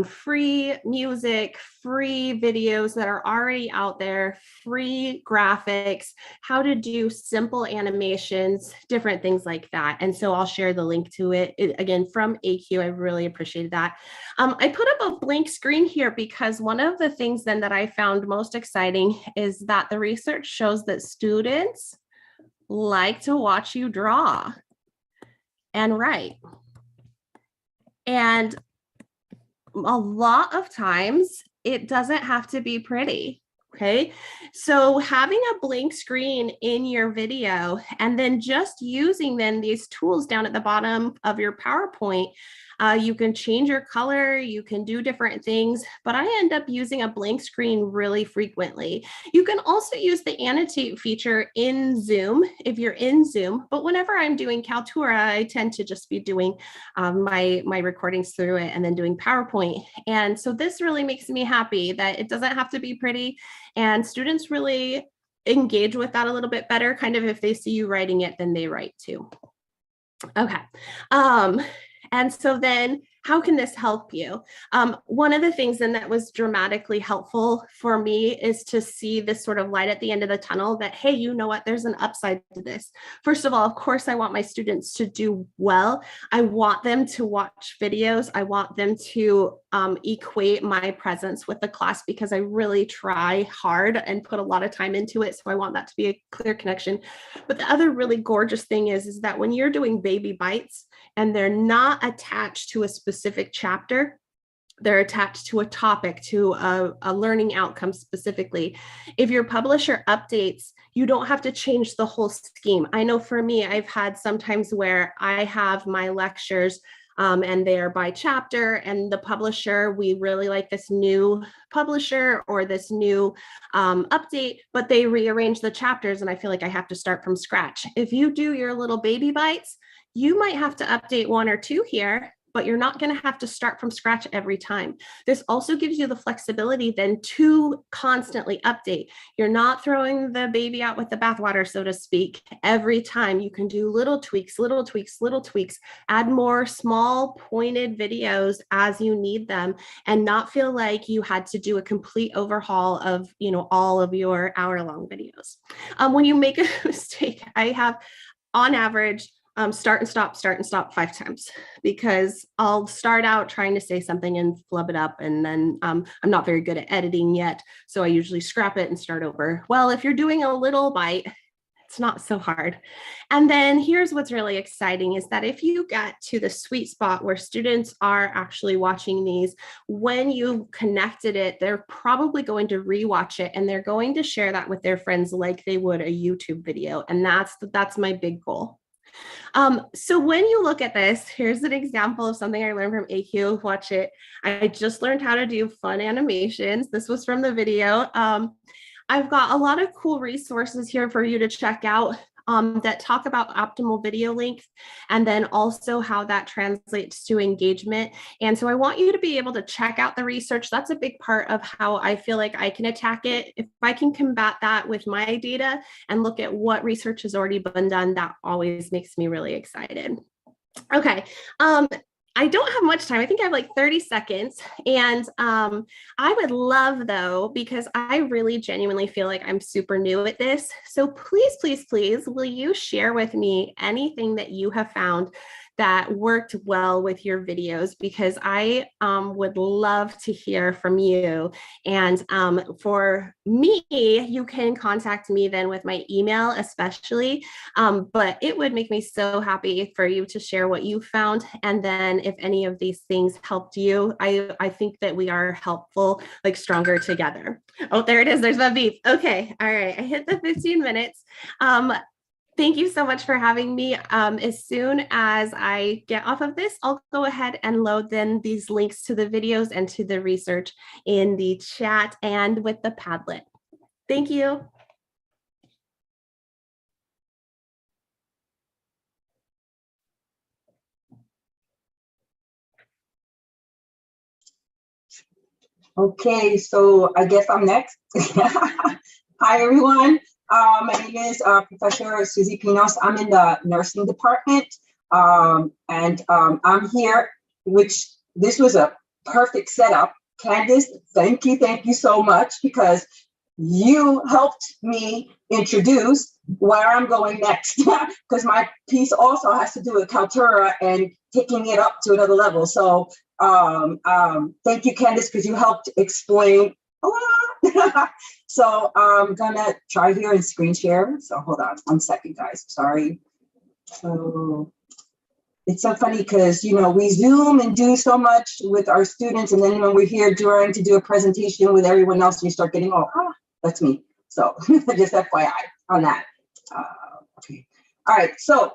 free music, free videos that are already out there, free graphics, how to do simple animations, different things like that. And so I'll share the link to it. Again, from AQ, I really appreciated that. I put up a blank screen here because one of the things then that I found most exciting is that the research shows that students like to watch you draw and write. And a lot of times it doesn't have to be pretty. Okay, so having a blank screen in your video and then just using then these tools down at the bottom of your PowerPoint, you can change your color, you can do different things, but I end up using a blank screen really frequently. You can also use the annotate feature in Zoom if you're in Zoom, but whenever I'm doing Kaltura, I tend to just be doing my recordings through it and then doing PowerPoint. And so this really makes me happy that it doesn't have to be pretty, and students really engage with that a little bit better. Kind of if they see you writing it, then they write too. Okay. And so then how can this help you? One of the things then that was dramatically helpful for me is to see this sort of light at the end of the tunnel that, hey, you know what, there's an upside to this. First of all, of course, I want my students to do well. I want them to watch videos. I want them to equate my presence with the class because I really try hard and put a lot of time into it. So I want that to be a clear connection. But the other really gorgeous thing is that when you're doing baby bites and they're not attached to a specific chapter, they're attached to a topic, to a learning outcome specifically. If your publisher updates, you don't have to change the whole scheme. I know for me, I've had sometimes where I have my lectures and they're by chapter, and the publisher, we really like this new publisher or this new update, but they rearrange the chapters and I feel like I have to start from scratch. If you do your little baby bites, you might have to update one or two here, but you're not going to have to start from scratch every time. This also gives you the flexibility then to constantly update. You're not throwing the baby out with the bathwater, so to speak. Every time you can do little tweaks, little tweaks, little tweaks, add more small pointed videos as you need them, and not feel like you had to do a complete overhaul of, you know, all of your hour-long videos. When you make a mistake, I have on average start and stop 5 times, because I'll start out trying to say something and flub it up, and then I'm not very good at editing yet, so I usually scrap it and start over. Well, if you're doing a little bite, it's not so hard. And then here's what's really exciting is that if you get to the sweet spot where students are actually watching these, when you connected it, they're probably going to rewatch it and they're going to share that with their friends like they would a YouTube video. And that's my big goal. So when you look at this, here's an example of something I learned from AQ. Watch it. I just learned how to do fun animations. This was from the video. I've got a lot of cool resources here for you to check out that talk about optimal video length, and then also how that translates to engagement. And so I want you to be able to check out the research. That's a big part of how I feel like I can attack it. If I can combat that with my data and look at what research has already been done, that always makes me really excited. Okay. I don't have much time. I think I have like 30 seconds. And I would love, though, because I really genuinely feel like I'm super new at this. So please, please, please, will you share with me anything that you have found that worked well with your videos, because I would love to hear from you. And for me, you can contact me then with my email, especially, but it would make me so happy for you to share what you found. And then if any of these things helped you, I think that we are helpful, like stronger together. Oh, there it is. There's my beep. Okay. All right. I hit the 15 minutes. Thank you so much for having me. As soon as I get off of this, I'll go ahead and load then these links to the videos and to the research in the chat and with the Padlet. Thank you. Okay, so I guess I'm next. Hi, everyone. My name is Professor Susie Pinos. I'm in the nursing department, and I'm here, which this was a perfect setup. Candace, thank you so much, because you helped me introduce where I'm going next, because my piece also has to do with Kaltura and taking it up to another level. So thank you, Candace, because you helped explain a lot. So I'm gonna try here and screen share. So hold on 1 second, guys, sorry. So it's so funny because, you know, we Zoom and do so much with our students, and then when we're here trying to do a presentation with everyone else, we start getting all, that's me. So just FYI on that. Okay. All right, so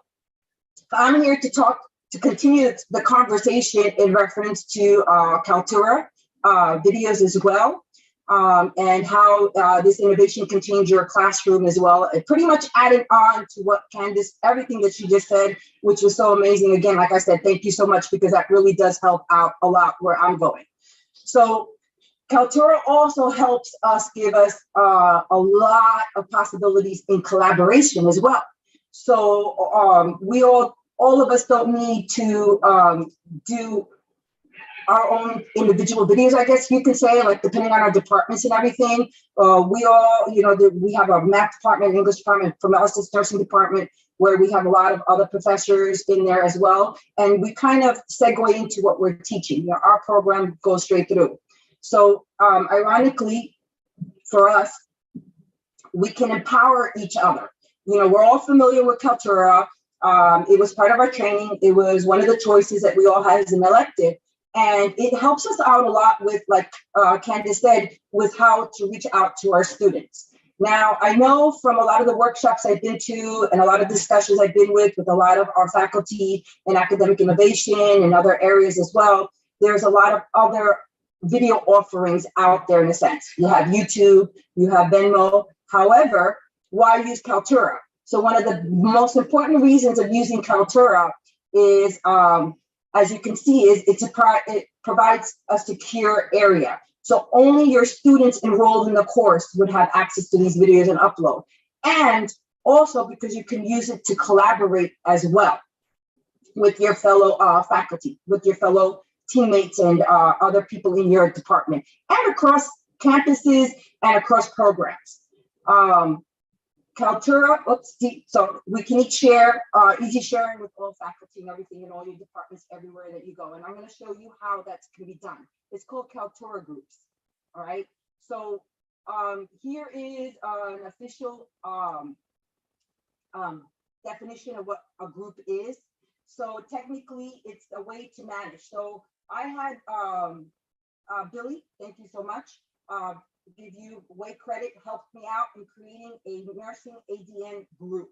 I'm here to continue the conversation in reference to Kaltura videos as well, and how this innovation can change your classroom as well. It pretty much added on to what Candace, everything that she just said, which was so amazing. Again, like I said, thank you so much, because that really does help out a lot where I'm going. So Kaltura also helps us, give us a lot of possibilities in collaboration as well. So we all of us don't need to do our own individual videos, I guess you could say, like depending on our departments and everything. We all, you know, we have a math department, English department, pharmacist, nursing department, where we have a lot of other professors in there as well. And we kind of segue into what we're teaching. You know, our program goes straight through. So ironically, for us, we can empower each other. You know, we're all familiar with Kaltura. It was part of our training. It was one of the choices that we all had as an elective. And it helps us out a lot with, like Candace said, with how to reach out to our students. Now, I know from a lot of the workshops I've been to and a lot of discussions I've been with a lot of our faculty in academic innovation and other areas as well, there's a lot of other video offerings out there in a sense. You have YouTube, you have Venmo. However, why use Kaltura? So one of the most important reasons of using Kaltura is, as you can see, is it provides a secure area. So only your students enrolled in the course would have access to these videos and upload. And also because you can use it to collaborate as well with your fellow faculty, with your fellow teammates and other people in your department, and across campuses and across programs. Kaltura, so we can each share, easy sharing with all faculty and everything in all your departments everywhere that you go. And I'm going to show you how that can be done. It's called Kaltura groups. All right. So here is an official definition of what a group is. So technically, it's a way to manage. So I had Billy, thank you so much. Give you way credit, helped me out in creating a nursing ADN group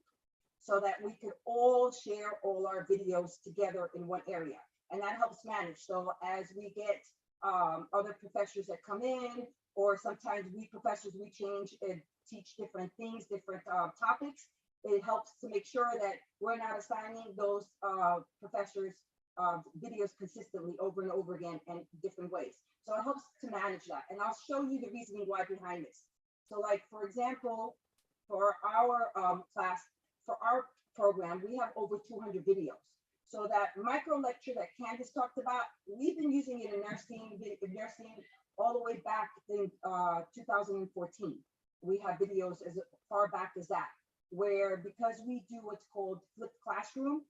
so that we could all share all our videos together in one area. And that helps manage. So as we get other professors that come in, or sometimes we professors, we change and teach different things, different topics. It helps to make sure that we're not assigning those professors videos consistently over and over again in different ways. So it helps to manage that. And I'll show you the reasoning why behind this. So like, for example, for our class, for our program, we have over 200 videos. So that micro lecture that Candace talked about, we've been using it in nursing all the way back in 2014. We have videos as far back as that, where because we do what's called flipped classroom,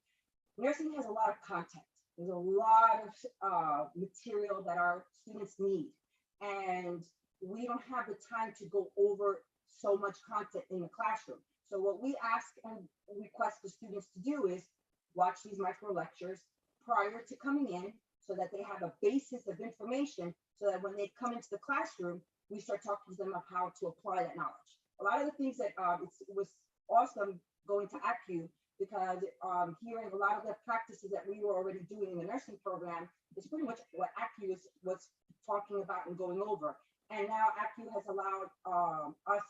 nursing has a lot of content. There's a lot of material that our students need. And we don't have the time to go over so much content in the classroom. So what we ask and request the students to do is watch these micro lectures prior to coming in so that they have a basis of information so that when they come into the classroom, we start talking to them about how to apply that knowledge. A lot of the things that it was awesome going to ACU because hearing a lot of the practices that we were already doing in the nursing program is pretty much what ACU was talking about and going over. And now ACU has allowed us,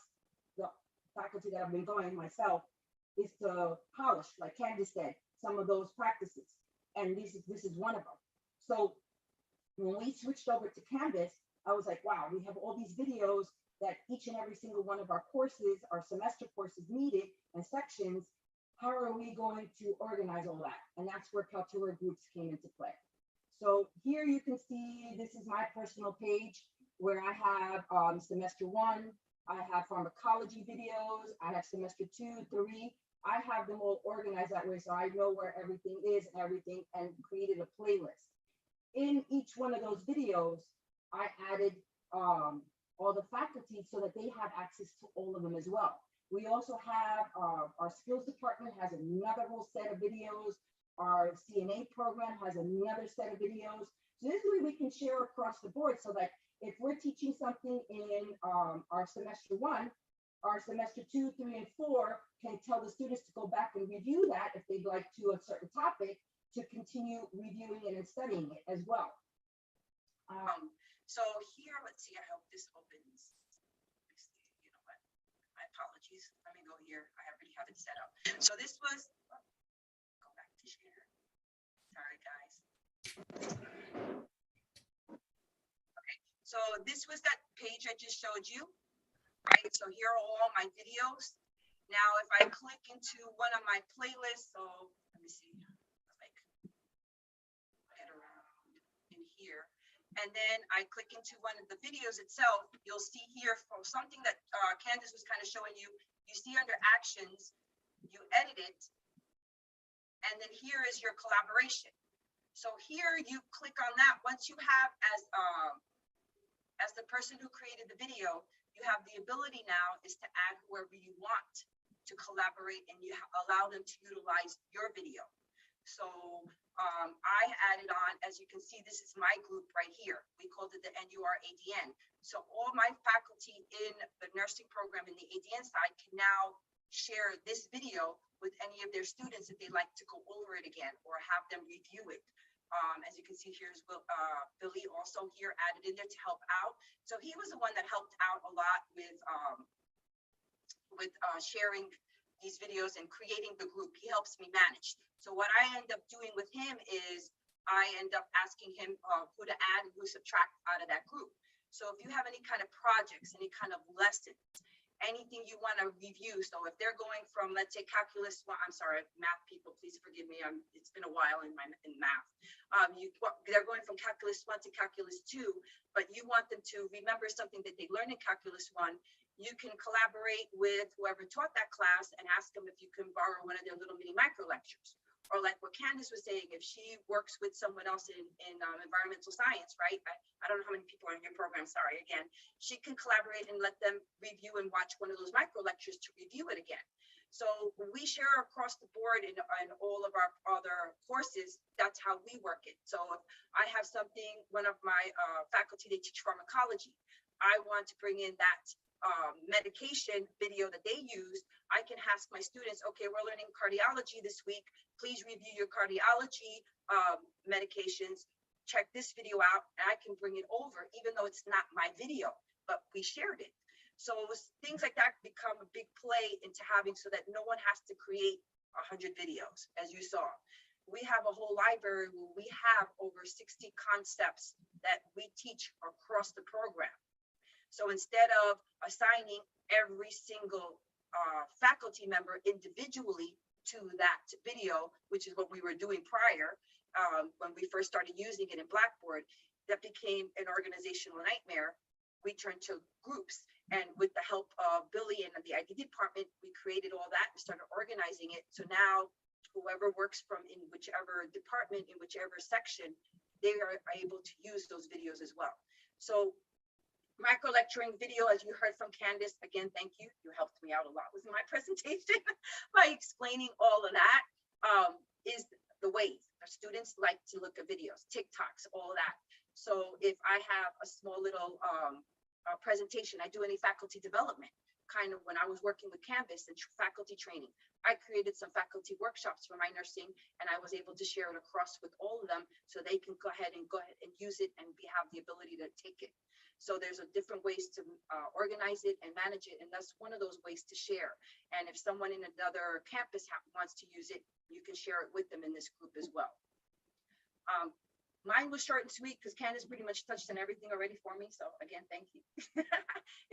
the faculty that have been going, myself, is to polish, like Candace said, some of those practices. And this is one of them. So when we switched over to Canvas, I was like, wow, we have all these videos that each and every single one of our courses, our semester courses needed and sections. How are we going to organize all that? And that's where Kaltura groups came into play. So here you can see, this is my personal page where I have semester 1, I have pharmacology videos, I have semester 2, 3. I have them all organized that way so I know where everything is and everything, and created a playlist. In each one of those videos, I added all the faculty so that they have access to all of them as well. We also have our skills department has another whole set of videos. Our CNA program has another set of videos. So this way we can share across the board so that if we're teaching something in our semester 1, our semester 2, 3, and 4 can tell the students to go back and review that if they'd like to a certain topic to continue reviewing it and studying it as well. So here, let's see, I hope this opens. You know what? My apologies. Let me go here. I already have it set up. So this was, go back to share. Sorry, guys. Okay, so this was that page I just showed you, right? So here are all my videos. Now, if I click into one of my playlists, so let me see, like get around in here. And then I click into one of the videos itself, you'll see here from something that Candace was kind of showing you, you see under actions, you edit it, and then here is your collaboration. So here you click on that. Once you have, as the person who created the video, you have the ability now is to add whoever you want to collaborate, and you allow them to utilize your video. So I added on, as you can see, this is my group right here. We called it the NUR-ADN. So all my faculty in the nursing program in the ADN side can now share this video with any of their students if they like to go over it again or have them review it. As you can see, here's Billy also here added in there to help out. So he was the one that helped out a lot with sharing these videos and creating the group. He helps me manage. So what I end up doing with him is I end up asking him who to add and who to subtract out of that group. So if you have any kind of projects, any kind of lessons, anything you want to review. So if they're going from, let's say, calculus 1, I'm sorry, math people, please forgive me. It's been a while in math. They're going from calculus 1 to calculus 2, but you want them to remember something that they learned in calculus 1. You can collaborate with whoever taught that class and ask them if you can borrow one of their little mini micro lectures. Or like what Candace was saying, if she works with someone else in environmental science, right? I don't know how many people are in your program, sorry, again. She can collaborate and let them review and watch one of those micro lectures to review it again. So we share across the board in all of our other courses. That's how we work it. So if I have something, one of my faculty, they teach pharmacology. I want to bring in that medication video that they use. I can ask my students, okay, we're learning cardiology this week. Please review your cardiology medications. Check this video out, and I can bring it over, even though it's not my video, but we shared it. So things like that become a big play into having so that no one has to create 100 videos, as you saw. We have a whole library where we have over 60 concepts that we teach across the program. So instead of assigning every single faculty member individually to that video, which is what we were doing prior, when we first started using it in Blackboard, that became an organizational nightmare. We turned to groups, and with the help of Billy and the IT department, we created all that and started organizing it. So now whoever works from in whichever department, in whichever section, they are able to use those videos as well. So micro lecturing video, as you heard from Candace, again, thank you. You helped me out a lot with my presentation by explaining all of that, is the ways our students like to look at videos, TikToks, all that. So if I have a small little presentation, I do any faculty development, kind of when I was working with Canvas and faculty training, I created some faculty workshops for my nursing, and I was able to share it across with all of them so they can go ahead and use it and have the ability to take it. So there's a different ways to organize it and manage it, and that's one of those ways to share. And if someone in another campus wants to use it, you can share it with them in this group as well. Mine was short and sweet because Candace pretty much touched on everything already for me. So again, thank you.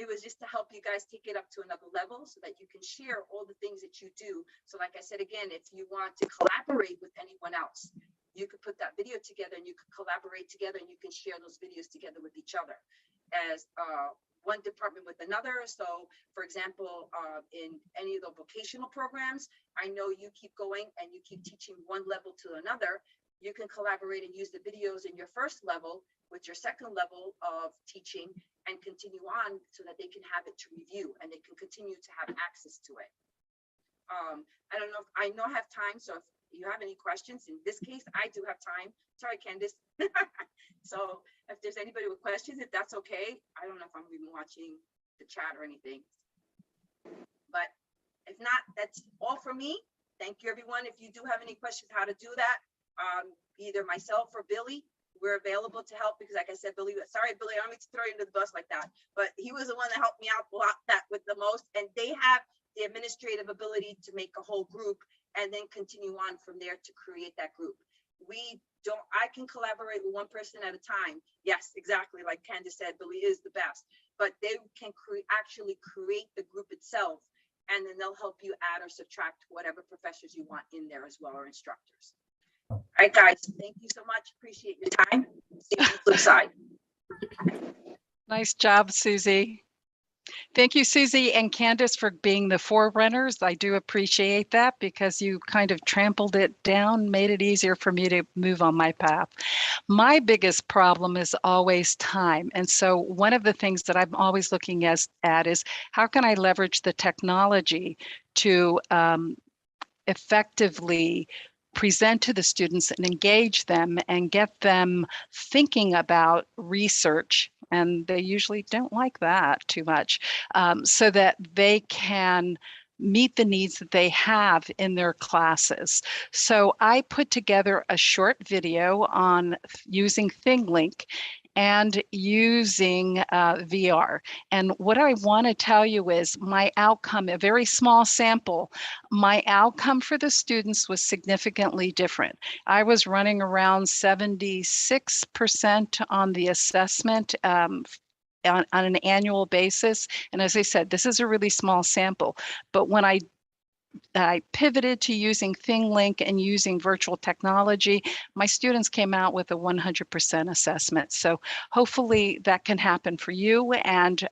It was just to help you guys take it up to another level so that you can share all the things that you do. So like I said, again, if you want to collaborate with anyone else, you could put that video together and you could collaborate together and you can share those videos together with each other as one department with another. So for example, in any of the vocational programs, I know you keep going and you keep teaching one level to another. You can collaborate and use the videos in your first level with your second level of teaching and continue on so that they can have it to review and they can continue to have access to it. I don't know if I have time, so if you have any questions, in this case, I do have time. Sorry, Candace. So if there's anybody with questions, if that's okay, I don't know if I'm even watching the chat or anything, but if not, that's all for me. Thank you, everyone. If you do have any questions how to do that, either myself or Billy, we're available to help because like I said, Billy, sorry, Billy, I don't mean to throw you under the bus like that, but he was the one that helped me out a lot that with the most, and they have the administrative ability to make a whole group and then continue on from there to create that group. I can collaborate with one person at a time. Yes, exactly. Like Candace said, Billy is the best, but they can actually create the group itself, and then they'll help you add or subtract whatever professors you want in there as well, or instructors. All right, guys, thank you so much. Appreciate your time. See you on the flip side. Nice job, Susie. Thank you, Susie and Candace, for being the forerunners. I do appreciate that because you kind of trampled it down, made it easier for me to move on my path. My biggest problem is always time. And so one of the things that I'm always looking at is how can I leverage the technology to effectively present to the students and engage them and get them thinking about research. And they usually don't like that too much, so that they can meet the needs that they have in their classes. So I put together a short video on using ThingLink and using VR. And what I want to tell you is my outcome, a very small sample, my outcome for the students was significantly different. I was running around 76% on the assessment on an annual basis. And as I said, this is a really small sample, but when I pivoted to using ThingLink and using virtual technology, my students came out with a 100% assessment. So hopefully that can happen for you. And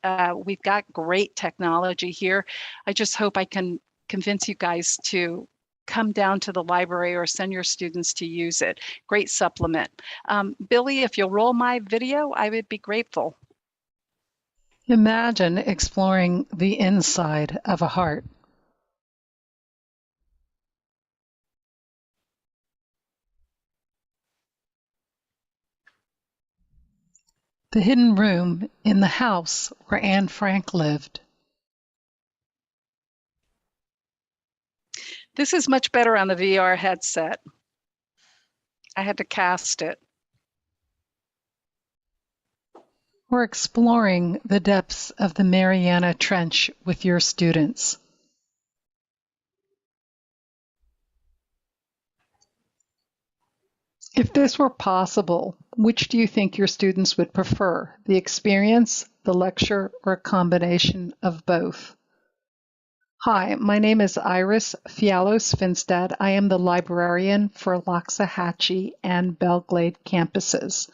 we've got great technology here. I just hope I can convince you guys to come down to the library or send your students to use it. Great supplement. Billy, if you'll roll my video, I would be grateful. Imagine exploring the inside of a heart. The hidden room in the house where Anne Frank lived. This is much better on the VR headset. I had to cast it. Or exploring the depths of the Mariana Trench with your students. If this were possible, which do you think your students would prefer? The experience, the lecture, or a combination of both? Hi, my name is Iris Fialos-Finstad. I am the librarian for Loxahatchee and Belglade campuses.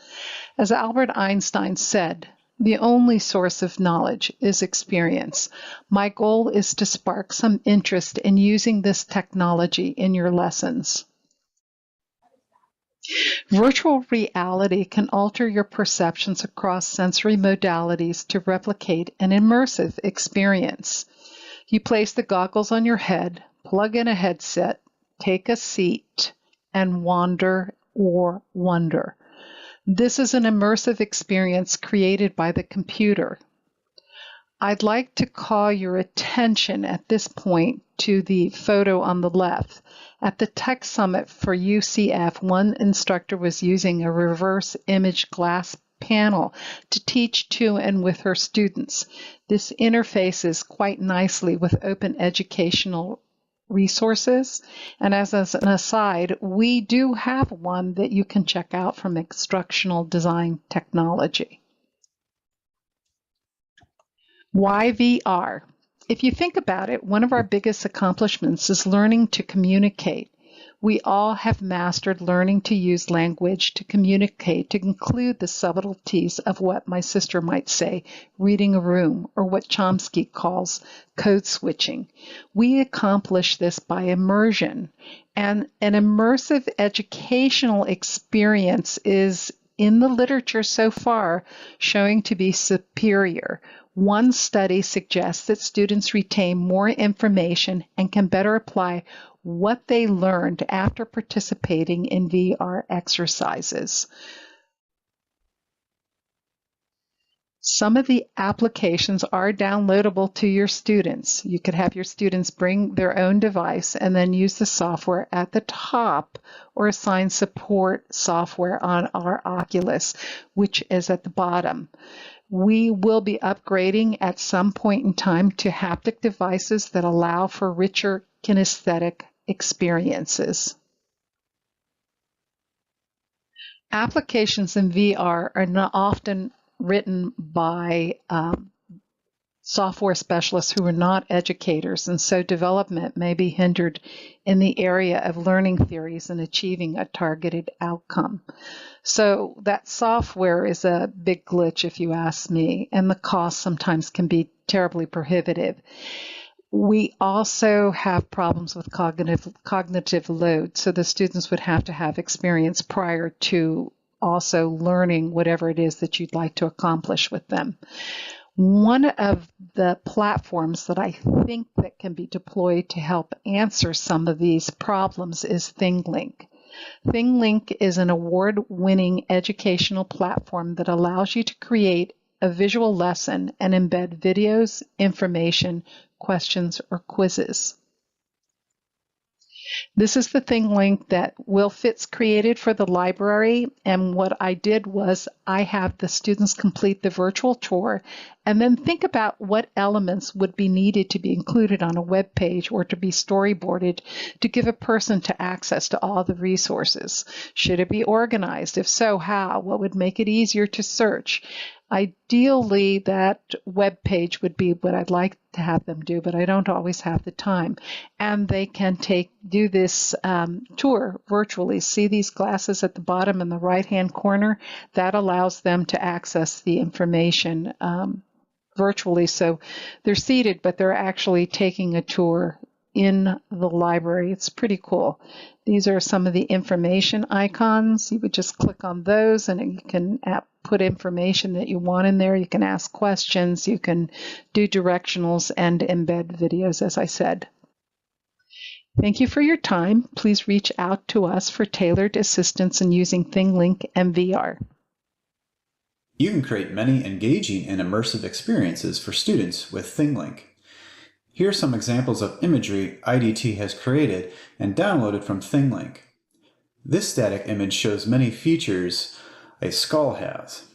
As Albert Einstein said, The only source of knowledge is experience. My goal is to spark some interest in using this technology in your lessons. Virtual reality can alter your perceptions across sensory modalities to replicate an immersive experience. You place the goggles on your head, plug in a headset, take a seat, and wander or wonder. This is an immersive experience created by the computer. I'd like to call your attention at this point to the photo on the left. At the Tech Summit for UCF, one instructor was using a reverse image glass panel to teach to and with her students. This interfaces quite nicely with open educational resources. And as an aside, we do have one that you can check out from Instructional Design Technology. Why VR? If you think about it, one of our biggest accomplishments is learning to communicate. We all have mastered learning to use language to communicate, to include the subtleties of what my sister might say, reading a room, or what Chomsky calls code switching. We accomplish this by immersion, and an immersive educational experience is, in the literature so far, showing to be superior. One study suggests that students retain more information and can better apply what they learned after participating in VR exercises. Some of the applications are downloadable to your students. You could have your students bring their own device and then use the software at the top or assign support software on our Oculus, which is at the bottom. We will be upgrading at some point in time to haptic devices that allow for richer kinesthetic experiences. Applications in VR are not often written by software specialists who are not educators, and so development may be hindered in the area of learning theories and achieving a targeted outcome. So that software is a big glitch, if you ask me, and the cost sometimes can be terribly prohibitive. We also have problems with cognitive load, so the students would have to have experience prior to also learning whatever it is that you'd like to accomplish with them. One of the platforms that I think that can be deployed to help answer some of these problems is ThingLink. ThingLink is an award-winning educational platform that allows you to create a visual lesson and embed videos, information, questions, or quizzes. This is the ThingLink that Will Fitz created for the library, and what I did was I have the students complete the virtual tour and then think about what elements would be needed to be included on a web page or to be storyboarded to give a person to access to all the resources. Should it be organized? If so, how? What would make it easier to search? Ideally, that web page would be what I'd like to have them do, but I don't always have the time. And they can do this tour virtually. See these glasses at the bottom in the right-hand corner? That allows them to access the information virtually. So they're seated, but they're actually taking a tour in the library. It's pretty cool. These are some of the information icons. You would just click on those and you can put information that you want in there. You can ask questions. You can do directionals and embed videos, as I said. Thank you for your time. Please reach out to us for tailored assistance in using ThingLink and VR. You can create many engaging and immersive experiences for students with ThingLink. Here are some examples of imagery IDT has created and downloaded from ThingLink. This static image shows many features a skull has.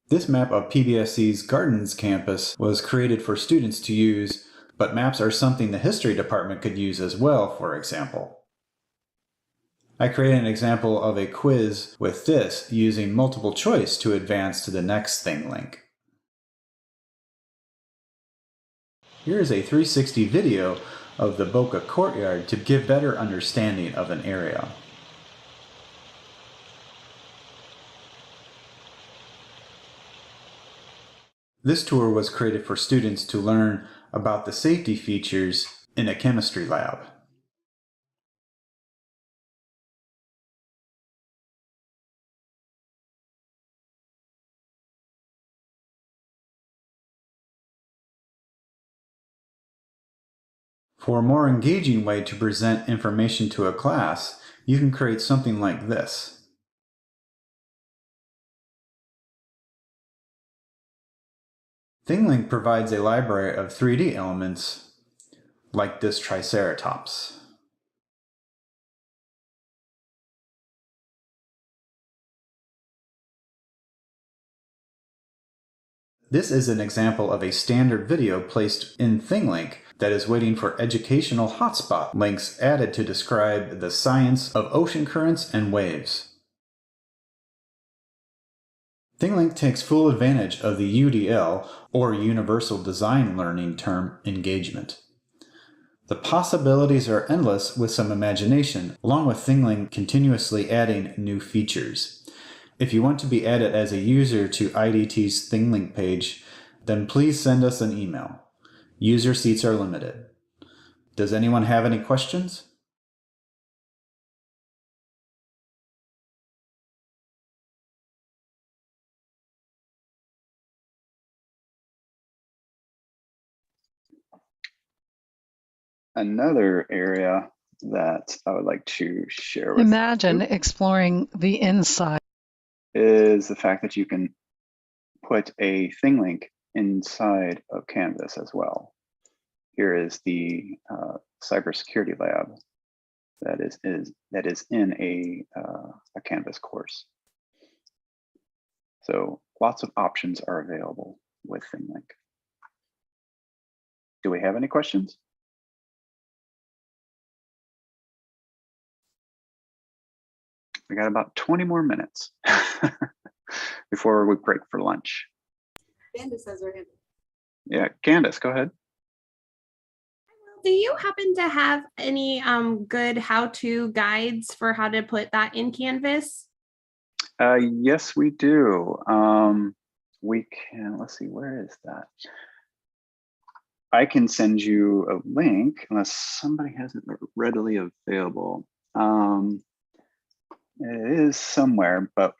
This map of PBSC's Gardens campus was created for students to use, but maps are something the history department could use as well, for example. I created an example of a quiz with this using multiple choice to advance to the next ThingLink. Here is a 360 video of the Boca Courtyard to give better understanding of an area. This tour was created for students to learn about the safety features in a chemistry lab. For a more engaging way to present information to a class, you can create something like this. ThingLink provides a library of 3D elements like this Triceratops. This is an example of a standard video placed in ThingLink that is waiting for educational hotspot links added to describe the science of ocean currents and waves. ThingLink takes full advantage of the UDL, or Universal Design Learning term, engagement. The possibilities are endless with some imagination, along with ThingLink continuously adding new features. If you want to be added as a user to IDT's ThingLink page, then please send us an email. User seats are limited. Does anyone have any questions? Another area that I would like to share with Imagine you exploring the inside. is the fact that you can put a ThingLink inside of Canvas as well. Here is the cybersecurity lab that is in a Canvas course. So lots of options are available with ThingLink. Do we have any questions? We got about 20 more minutes before we break for lunch. Candace has her hand. Yeah, Candace, go ahead. Do you happen to have any good how-to guides for how to put that in Canvas? Yes, we do. We can, let's see, where is that? I can send you a link unless somebody has it readily available. It is somewhere, but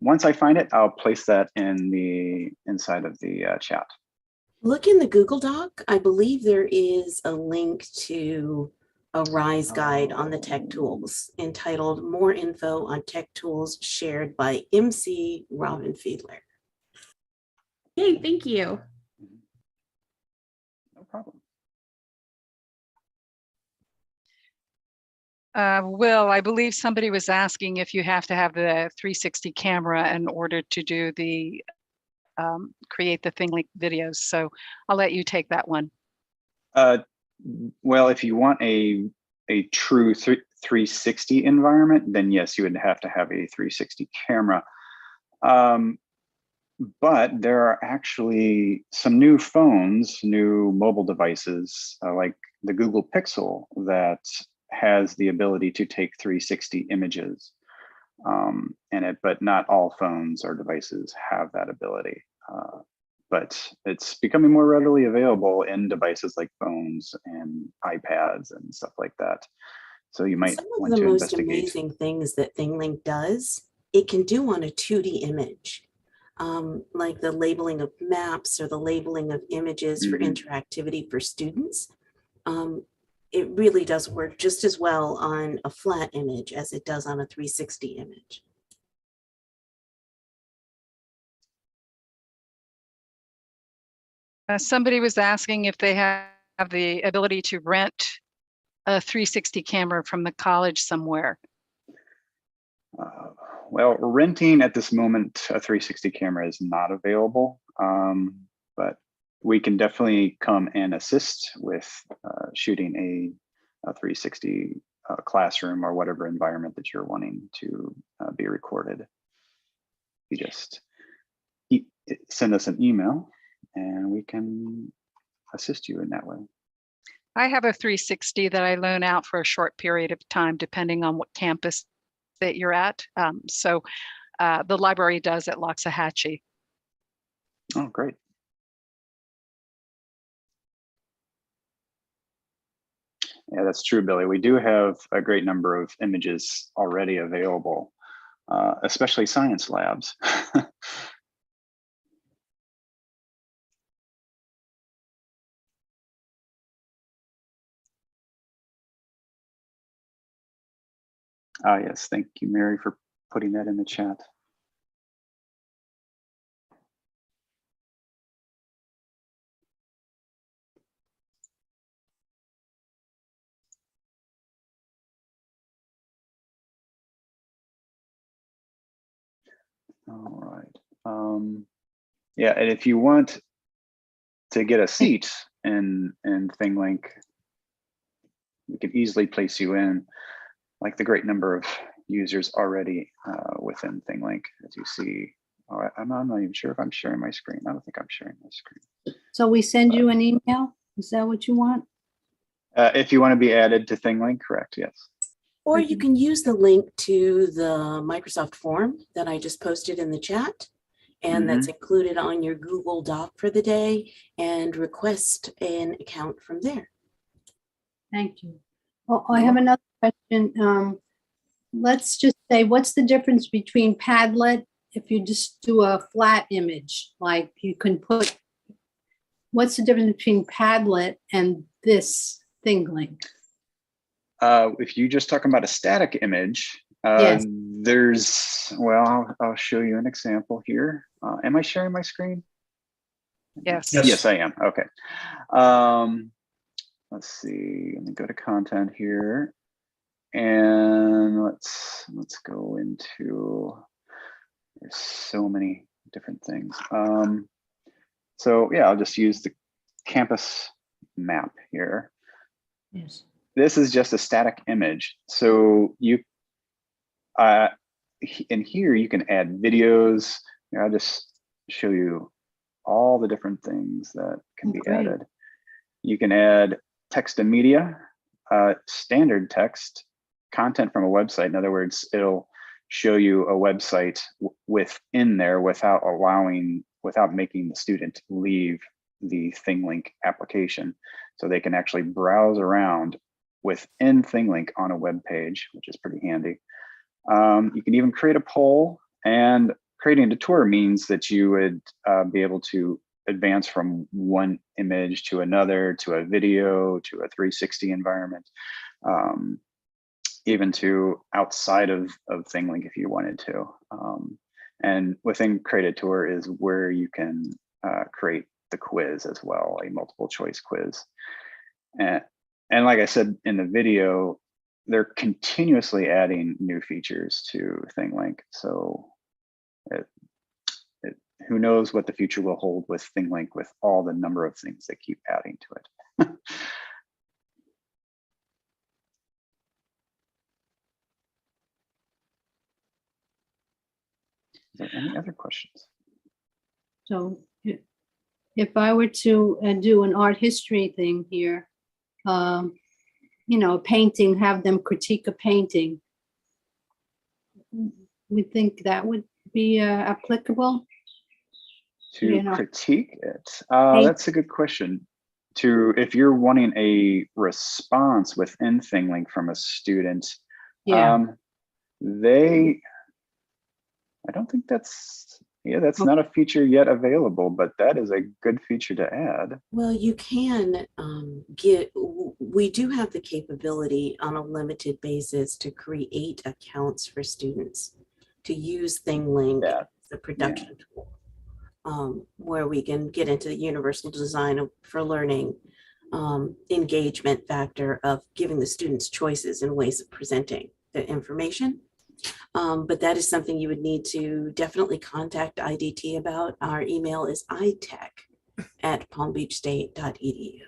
once I find it, I'll place that in the inside of the chat. Look in the Google Doc. I believe there is a link to a RISE guide on the tech tools entitled More Info on Tech Tools, shared by MC Robin Fiedler. Hey, thank you. No problem. Will, I believe somebody was asking if you have to have the 360 camera in order to do the create the ThingLink videos. So I'll let you take that one. Well, if you want a true 360 environment, then yes, you would have to have a 360 camera. But there are actually some new phones, new mobile devices like the Google Pixel that has the ability to take 360 images but not all phones or devices have that ability. But it's becoming more readily available in devices like phones and iPads and stuff like that. So you might Some of want the to most investigate. amazing things that ThingLink does, it can do on a 2D image, like the labeling of maps or the labeling of images for interactivity for students. It really does work just as well on a flat image as it does on a 360 image. Somebody was asking if they have the ability to rent a 360 camera from the college somewhere. Well, renting at this moment, a 360 camera is not available, but we can definitely come and assist with shooting a 360 classroom or whatever environment that you're wanting to be recorded. You just send us an email and we can assist you in that way. I have a 360 that I loan out for a short period of time, depending on what campus that you're at. So the library does at Loxahatchee. Oh, great. Yeah, that's true, Billy. We do have a great number of images already available, especially science labs. Ah, yes, thank you, Mary, for putting that in the chat. All right. Yeah, and if you want to get a seat in ThingLink, we could easily place you in, like the great number of users already within ThingLink, as you see. Oh, I'm not even sure if I'm sharing my screen. I don't think I'm sharing my screen. So we send you an email? Is that what you want? If you want to be added to ThingLink, correct, yes. Or you can use the link to the Microsoft form that I just posted in the chat, and that's included on your Google Doc for the day, and request an account from there. Thank you. Well, I have another question. Let's just say, what's the difference between Padlet if you just do a flat image? Like you can put, what's the difference between Padlet and this ThingLink? If you're just talking about a static image, Yes. there's, well, I'll show you an example here. Am I sharing my screen? Yes. Yes, I am. Okay. Let's see. Let me go to content here, and let's go into. There's so many different things. So yeah, I'll just use the campus map here. Yes. This is just a static image. So you, in here you can add videos. Here, I'll just show you all the different things that can be added. You can add text and media, standard text, content from a website. In other words, it'll show you a website within there without making the student leave the ThingLink application. So they can actually browse around within ThingLink on a web page, which is pretty handy. You can even create a poll, and creating a tour means that you would be able to advance from one image to another, to a video, to a 360 environment, even to outside of ThingLink if you wanted to. And within Create a Tour is where you can create the quiz as well, a multiple choice quiz. And like I said in the video, they're continuously adding new features to ThingLink. So who knows what the future will hold with ThingLink, with all the number of things they keep adding to it. Is there any other questions? So if I were to do an art history thing here, you know, a painting, have them critique a painting, we think that would be applicable? To critique it? That's a good question. If you're wanting a response within ThingLink from a student, I don't think that's not a feature yet available, but that is a good feature to add. Well, you can we do have the capability on a limited basis to create accounts for students to use ThingLink, the production tool, where we can get into the universal design for learning engagement factor of giving the students choices and ways of presenting the information. But that is something you would need to definitely contact IDT about. Our email is itech@palmbeachstate.edu.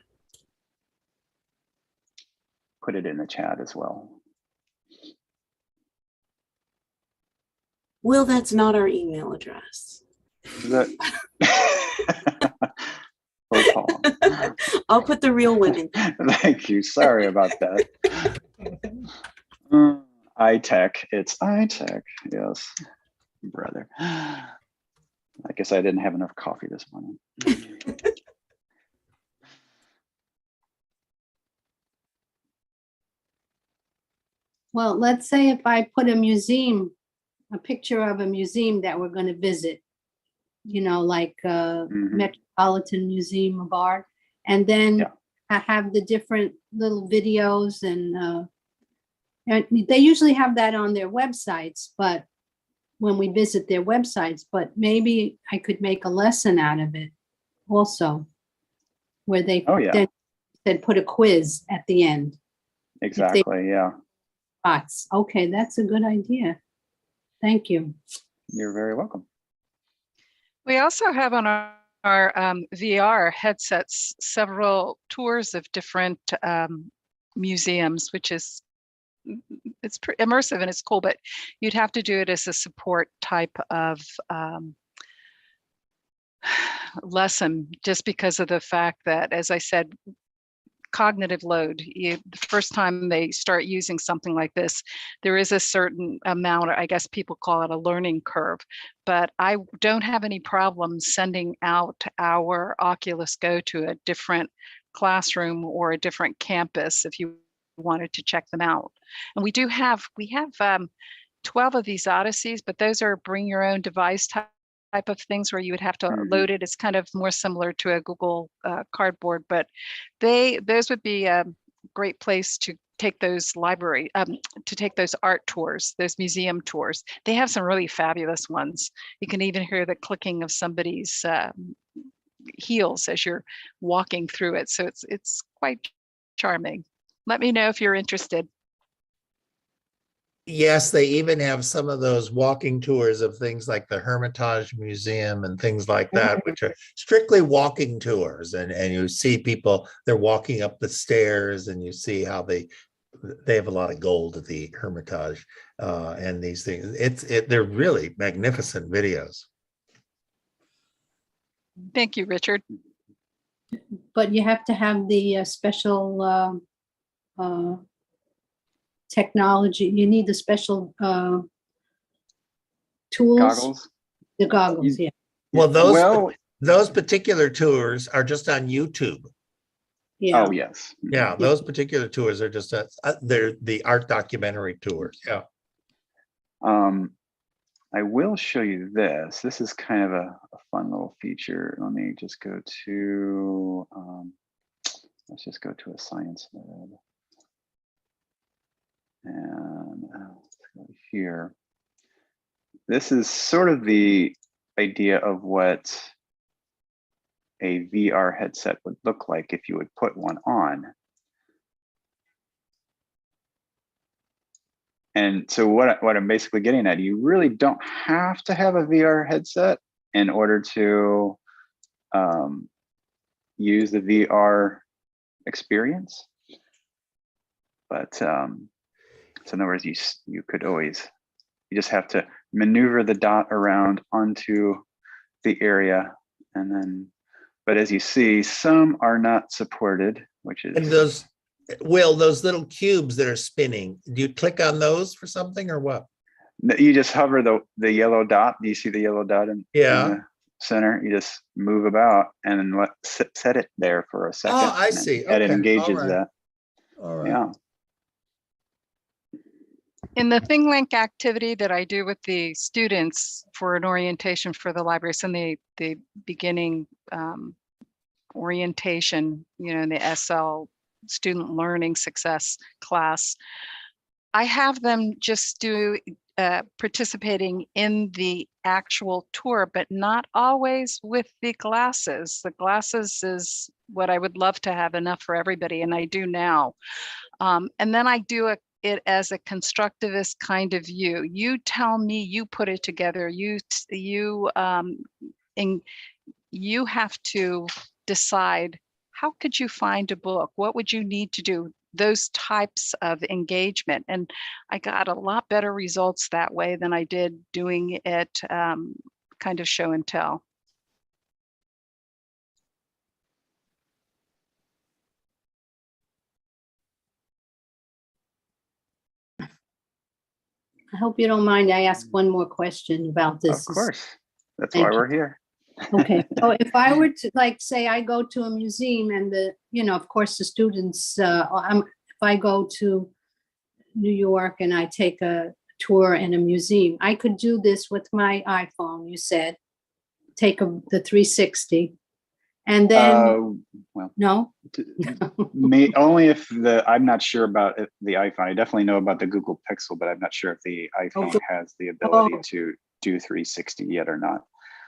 Put it in the chat as well. Will, that's not our email address. I'll put the real one in. Thank you. Sorry about that. iTech. It's iTech. Yes, brother. I guess I didn't have enough coffee this morning. Well, let's say if I put a picture of a museum that we're going to visit, like Metropolitan Museum of Art, and then I have the different little videos and they usually have that on their websites, but when we visit their websites, but maybe I could make a lesson out of it also, where they then put a quiz at the end. Exactly, yeah. Spots. Okay, that's a good idea. Thank you. You're very welcome. We also have on our VR headsets several tours of different museums, which is it's pretty immersive and it's cool, but you'd have to do it as a support type of lesson, just because of the fact that, as I said, cognitive load. The first time they start using something like this, there is a certain amount, I guess people call it a learning curve, but I don't have any problem sending out our Oculus Go to a different classroom or a different campus if you wanted to check them out. And we have 12 of these Odysseys, but those are bring your own device type of things where you would have to load it. It's kind of more similar to a Google Cardboard, but those would be a great place to take those to take those art tours, those museum tours. They have some really fabulous ones. You can even hear the clicking of somebody's heels as you're walking through it. So it's quite charming. Let me know if you're interested. Yes, they even have some of those walking tours of things like the Hermitage Museum and things like that, which are strictly walking tours. And you see people, they're walking up the stairs and you see how they have a lot of gold at the Hermitage and these things. They're really magnificent videos. Thank you, Richard. But you have to have the special technology. You need the special tools. Goggles? The goggles, yeah. Well, those particular tours are just on YouTube. Yeah. Oh, yes. Yeah, those particular tours are just they're the art documentary tours. Yeah. I will show you this. This is kind of a fun little feature. Let me just go to let's just go to a science lab. And let's go here. This is sort of the idea of what a VR headset would look like if you would put one on. And so what I'm basically getting at, you really don't have to have a VR headset in order to use the VR experience. But so in other words, you could always, you just have to maneuver the dot around onto the area, and then, but as you see, some are not supported, which is. And those little cubes that are spinning, do you click on those for something or what? You just hover the yellow dot. Do you see the yellow dot in the center? You just move about and then set it there for a second. Oh, I see. And it engages All right. that. All right. Yeah. In the ThingLink activity that I do with the students for an orientation for the library, so in the beginning orientation, in the SL student learning success class, I have them just do participating in the actual tour, but not always with the glasses. The glasses is what I would love to have enough for everybody, and I do now. And then I do it as a constructivist kind of view. You tell me, you put it together. You have to decide, how could you find a book? What would you need to do? Those types of engagement. And I got a lot better results that way than I did doing it kind of show and tell. I hope you don't mind. I ask one more question about this. Of course. That's Thank why you. we're here. Okay, so if I were to, like, say I go to a museum and of course the students, if I go to New York and I take a tour in a museum, I could do this with my iPhone, you said, take the 360 and then, well, no? only if I'm not sure about the iPhone. I definitely know about the Google Pixel, but I'm not sure if the iPhone has the ability to do 360 yet or not.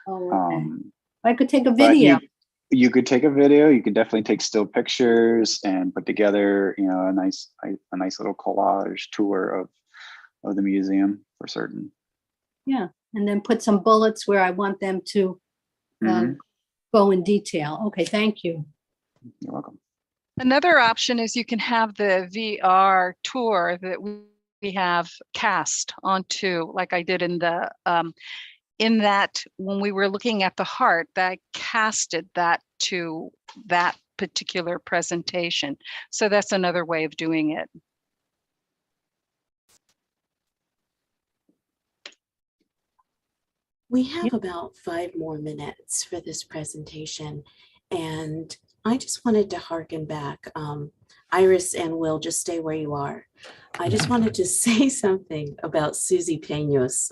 Oh, okay. I could take a video. You could take a video. You could definitely take still pictures and put together, a nice little collage tour of the museum for certain. Yeah, and then put some bullets where I want them to go in detail. Okay, thank you. You're welcome. Another option is you can have the VR tour that we have cast onto, like I did in that when we were looking at the heart, that casted that to that particular presentation. So that's another way of doing it. We have about 5 more minutes for this presentation, and I just wanted to harken back. Iris and Will, just stay where you are. I just wanted to say something about Susie Peños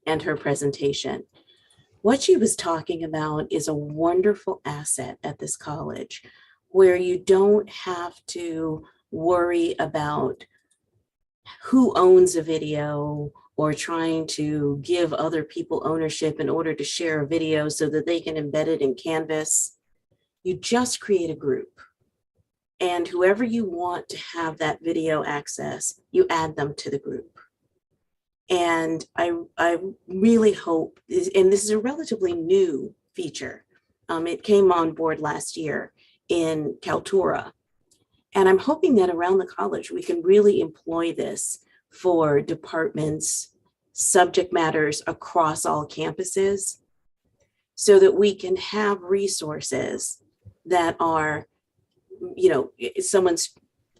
and her presentation. What she was talking about is a wonderful asset at this college, where you don't have to worry about who owns a video or trying to give other people ownership in order to share a video so that they can embed it in Canvas. You just create a group, and whoever you want to have that video access, you add them to the group. And I really hope, and this is a relatively new feature. It came on board last year in Kaltura. And I'm hoping that around the college, we can really employ this for departments, subject matters across all campuses, so that we can have resources that are, someone's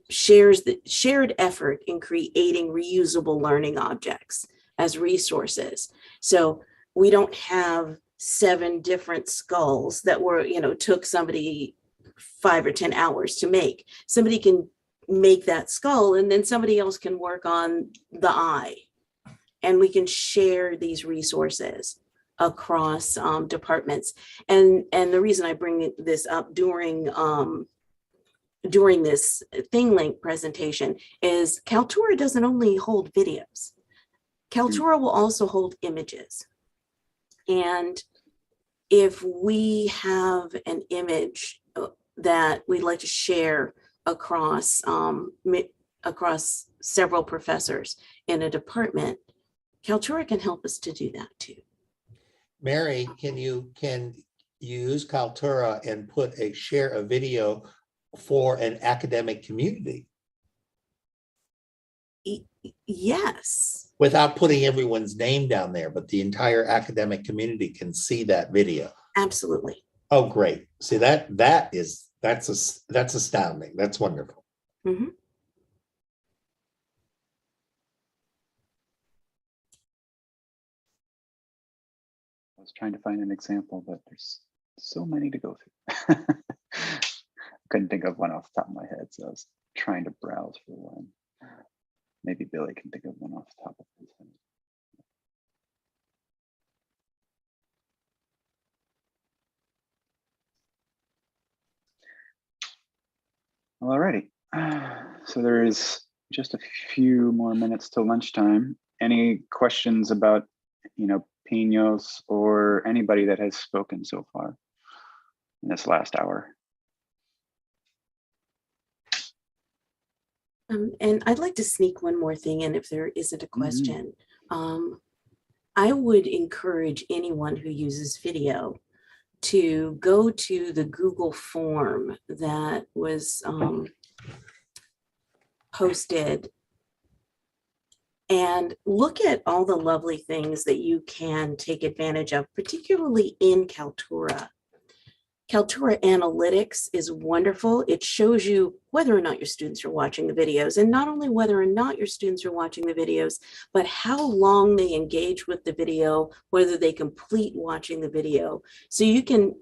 shared effort in creating reusable learning objects as resources. So we don't have 7 different skulls that were, took somebody 5 or 10 hours to make. Somebody can make that skull, and then somebody else can work on the eye, and we can share these resources across departments. And the reason I bring this up during this ThingLink presentation is Kaltura doesn't only hold videos. Kaltura will also hold images. And if we have an image that we'd like to share across several professors in a department, Kaltura can help us to do that too. Mary, can you use Kaltura and share a video for an academic community? Yes. Without putting everyone's name down there, but the entire academic community can see that video. Absolutely. Oh, great. See, that's astounding. That's wonderful. Mm-hmm. I was trying to find an example, but there's so many to go through. Couldn't think of one off the top of my head, so I was trying to browse for one. Maybe Billy can think of one off the top of his head. Alrighty, so there is just a few more minutes till lunchtime. Any questions about, Peños or anybody that has spoken so far in this last hour? And I'd like to sneak one more thing in if there isn't a question. I would encourage anyone who uses video to go to the Google form that was posted and look at all the lovely things that you can take advantage of, particularly in Kaltura. Kaltura Analytics is wonderful. It shows you whether or not your students are watching the videos, and not only whether or not your students are watching the videos, but how long they engage with the video, whether they complete watching the video. So you can,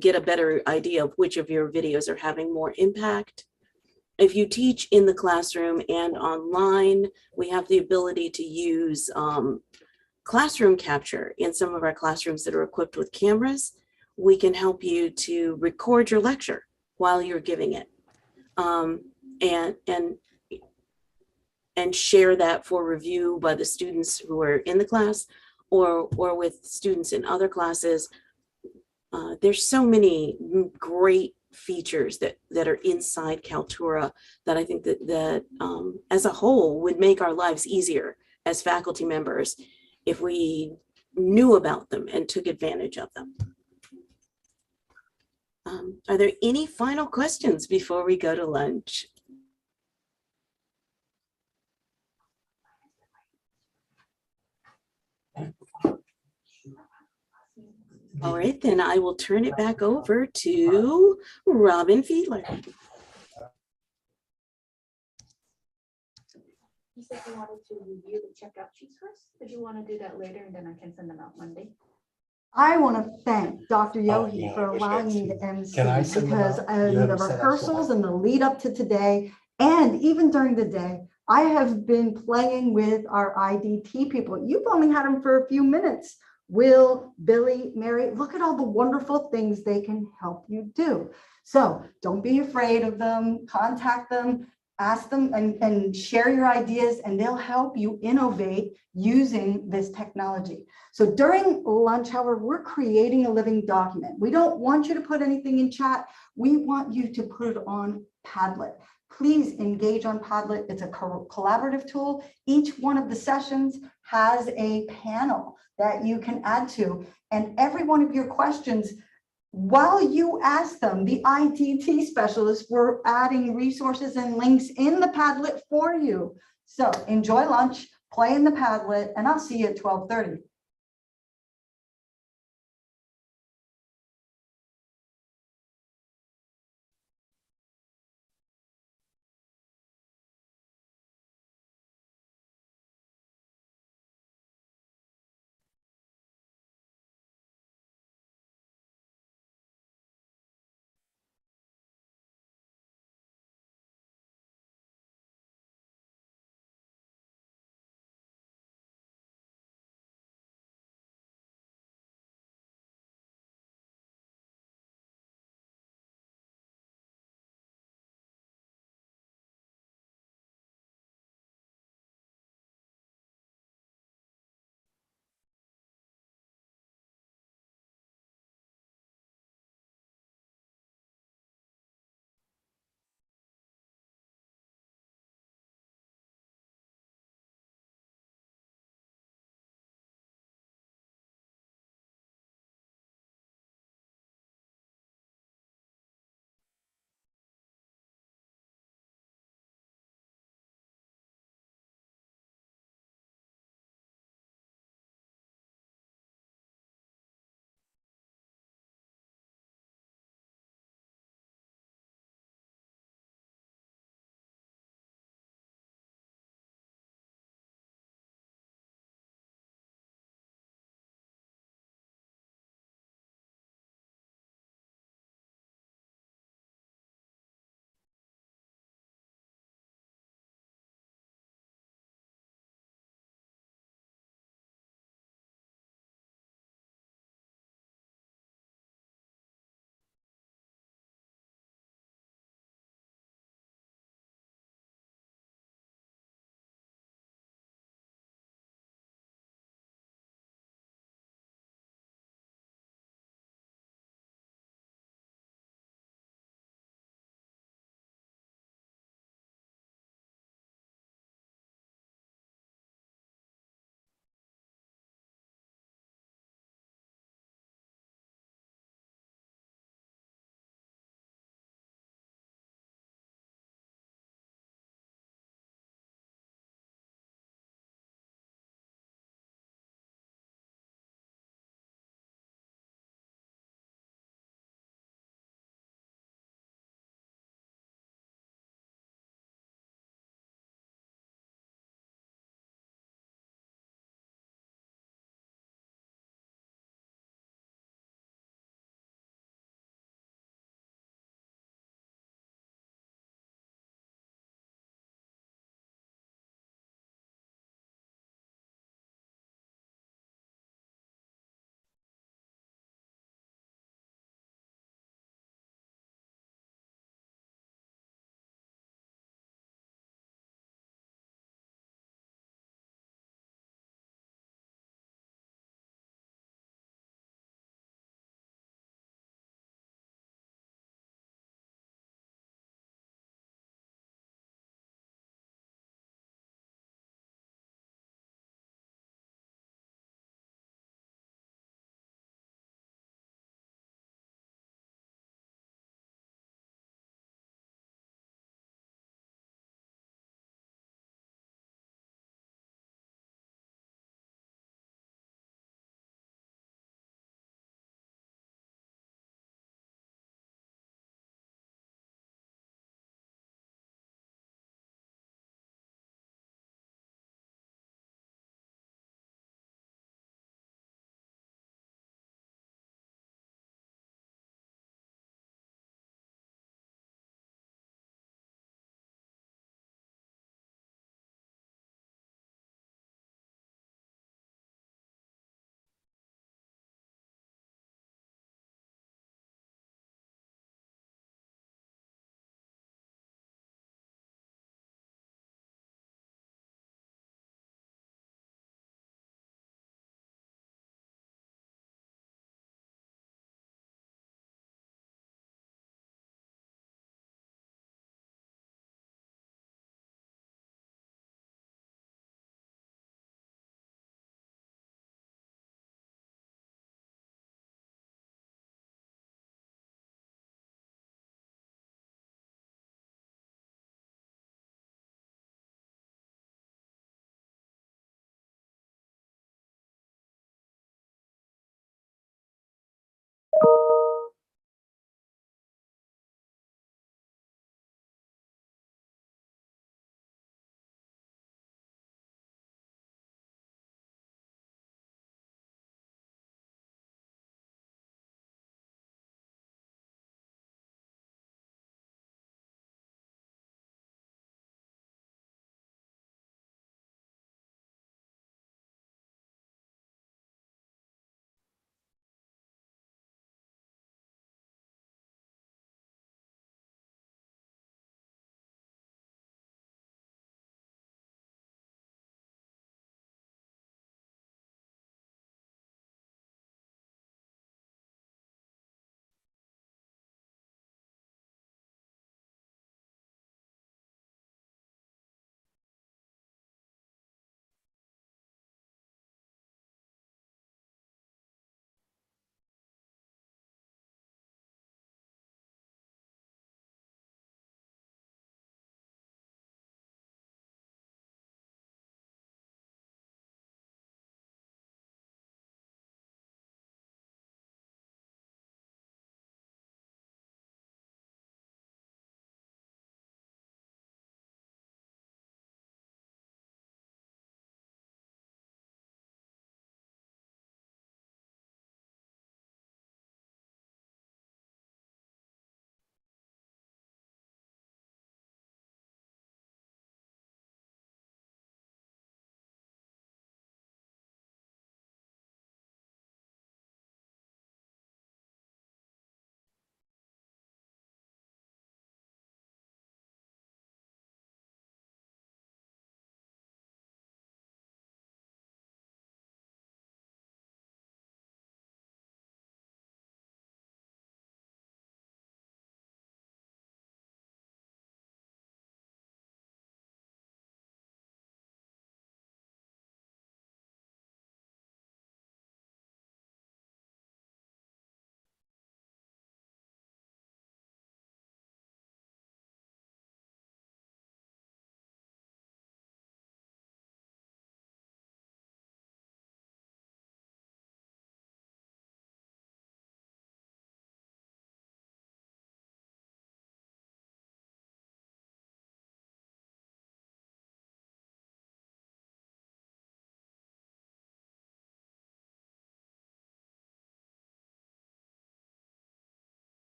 get a better idea of which of your videos are having more impact. if you teach in the classroom and online, we have the ability to use classroom capture in some of our classrooms that are equipped with cameras. We can help you to record your lecture while you're giving it, and share that for review by the students who are in the class or with students in other classes. There's so many great features that are inside Kaltura that I think that as a whole would make our lives easier as faculty members if we knew about them and took advantage of them. Are there any final questions before we go to lunch? All right, then I will turn it back over to Robin Fiedler. You said you wanted to review the checkout sheets first. Did you want to do that later and then I can send them out Monday? I want to thank Dr. Yogi yeah, for I wish I'd allowing me seen to it. MC Can I send them because out? in You the have them set up so rehearsals and the lead up to today, and even during the day, I have been playing with our IDT people. You've only had them for a few minutes. Will, Billy, Mary, look at all the wonderful things they can help you do. So don't be afraid of them, contact them, ask them and share your ideas, and they'll help you innovate using this technology. So during lunch hour, we're creating a living document. We don't want you to put anything in chat. We want you to put it on Padlet. Please engage on Padlet. It's a collaborative tool. Each one of the sessions has a panel that you can add to, and every one of your questions, while you ask them, the ITT specialists were adding resources and links in the Padlet for you. So enjoy lunch, play in the Padlet, and I'll see you at 12:30.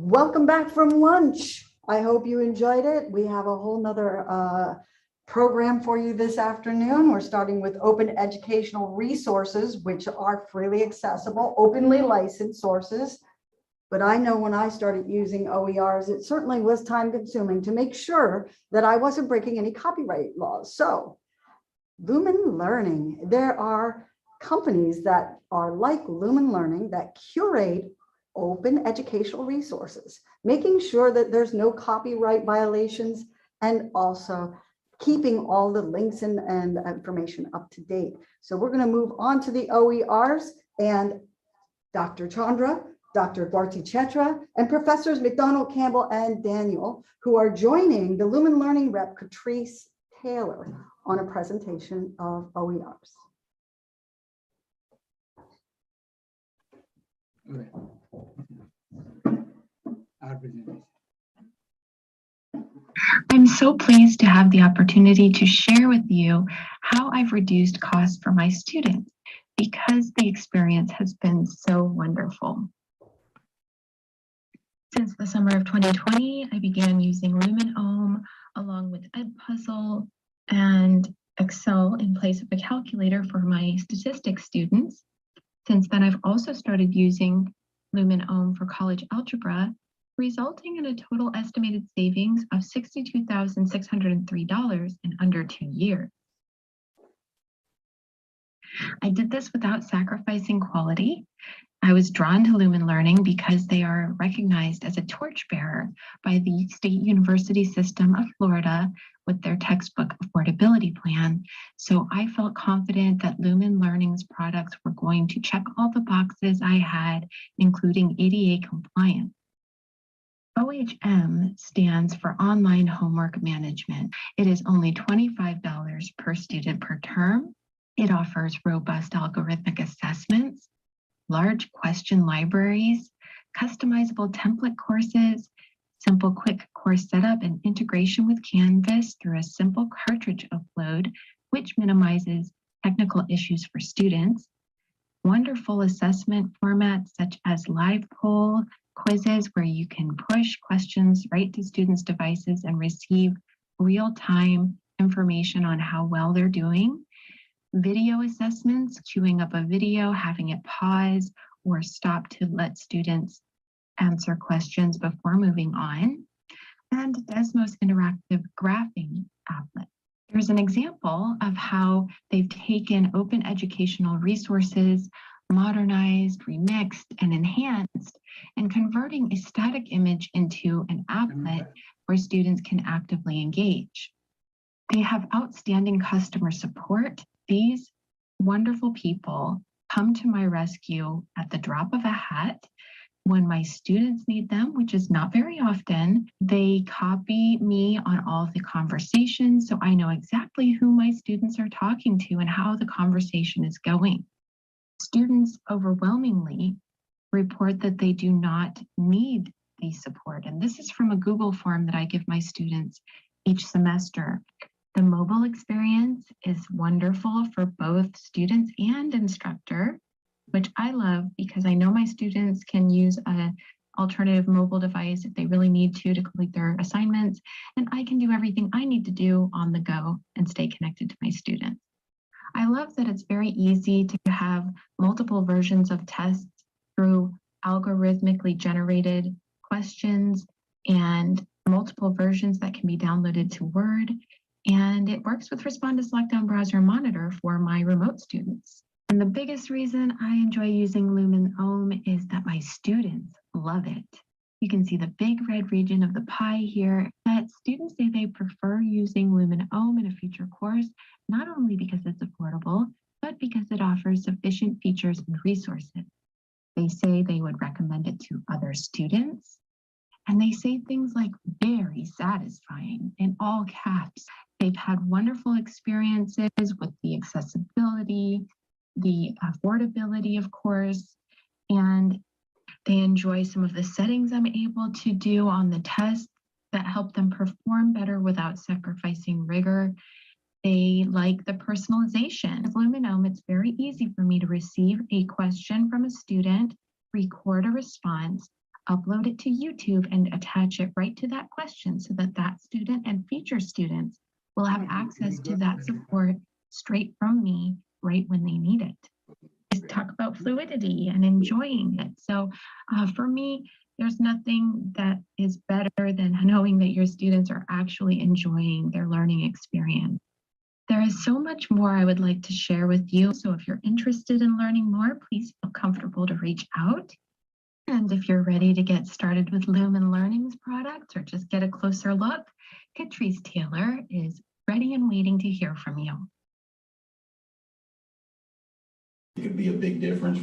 Welcome back from lunch. I hope you enjoyed it. We have a whole nother program for you this afternoon. We're starting with open educational resources, which are freely accessible, openly licensed sources. But I know when I started using OERs, it certainly was time consuming to make sure that I wasn't breaking any copyright laws. So Lumen Learning, there are companies that are like Lumen Learning that curate open educational resources, making sure that there's no copyright violations and also keeping all the links and information up to date. So we're going to move on to the OERs, and Dr. Chandra, Dr. Bharti Chetra, and Professors McDonald, Campbell, and Daniel, who are joining the Lumen Learning rep, Catrice Taylor, on a presentation of OERs. I'm so pleased to have the opportunity to share with you how I've reduced costs for my students because the experience has been so wonderful. Since the summer of 2020, I began using Lumen along with Edpuzzle and Excel in place of a calculator for my statistics students. Since then, I've also started using Lumen for college algebra, resulting in a total estimated savings of $62,603 in under 2 years. I did this without sacrificing quality. I was drawn to Lumen Learning because they are recognized as a torchbearer by the State University System of Florida with their textbook affordability plan. So I felt confident that Lumen Learning's products were going to check all the boxes I had, including ADA compliance. OHM stands for Online Homework Management. It is only $25 per student per term. It offers robust algorithmic assessments, large question libraries, customizable template courses, simple quick course setup and integration with Canvas through a simple cartridge upload, which minimizes technical issues for students, wonderful assessment formats such as live poll, quizzes where you can push questions right to students' devices and receive real-time information on how well they're doing, video assessments, queuing up a video, having it pause or stop to let students answer questions before moving on, and Desmos interactive graphing applet. Here's an example of how they've taken open educational resources, modernized, remixed, and enhanced, and converting a static image into an applet where students can actively engage. They have outstanding customer support. These wonderful people come to my rescue at the drop of a hat. When my students need them, which is not very often, they copy me on all the conversations so I know exactly who my students are talking to and how the conversation is going. Students overwhelmingly report that they do not need the support. And this is from a Google form that I give my students each semester. The mobile experience is wonderful for both students and instructor, which I love because I know my students can use an alternative mobile device if they really need to complete their assignments, and I can do everything I need to do on the go and stay connected to my students. I love that it's very easy to have multiple versions of tests through algorithmically generated questions and multiple versions that can be downloaded to Word. And it works with Respond to Selectdown Browser Monitor for my remote students. And the biggest reason I enjoy using Lumen is that my students love it. You can see the big red region of the pie here, that students say they prefer using Lumen in a future course, not only because it's affordable, but because it offers sufficient features and resources. They say they would recommend it to other students, and they say things like very satisfying in all caps. They've had wonderful experiences with the accessibility, the affordability, of course, and they enjoy some of the settings I'm able to do on the tests that help them perform better without sacrificing rigor. They like the personalization. With Lumen, it's very easy for me to receive a question from a student, record a response, upload it to YouTube and attach it right to that question so that that student and future students will have access to that support straight from me right when they need it. Just talk about fluidity and enjoying it. So for me, there's nothing that is better than knowing that your students are actually enjoying their learning experience. There is so much more I would like to share with you. So if you're interested in learning more, please feel comfortable to reach out. And if you're ready to get started with Lumen Learning's products or just get a closer look, Catrice Taylor is ready and waiting to hear from you. It could be a big difference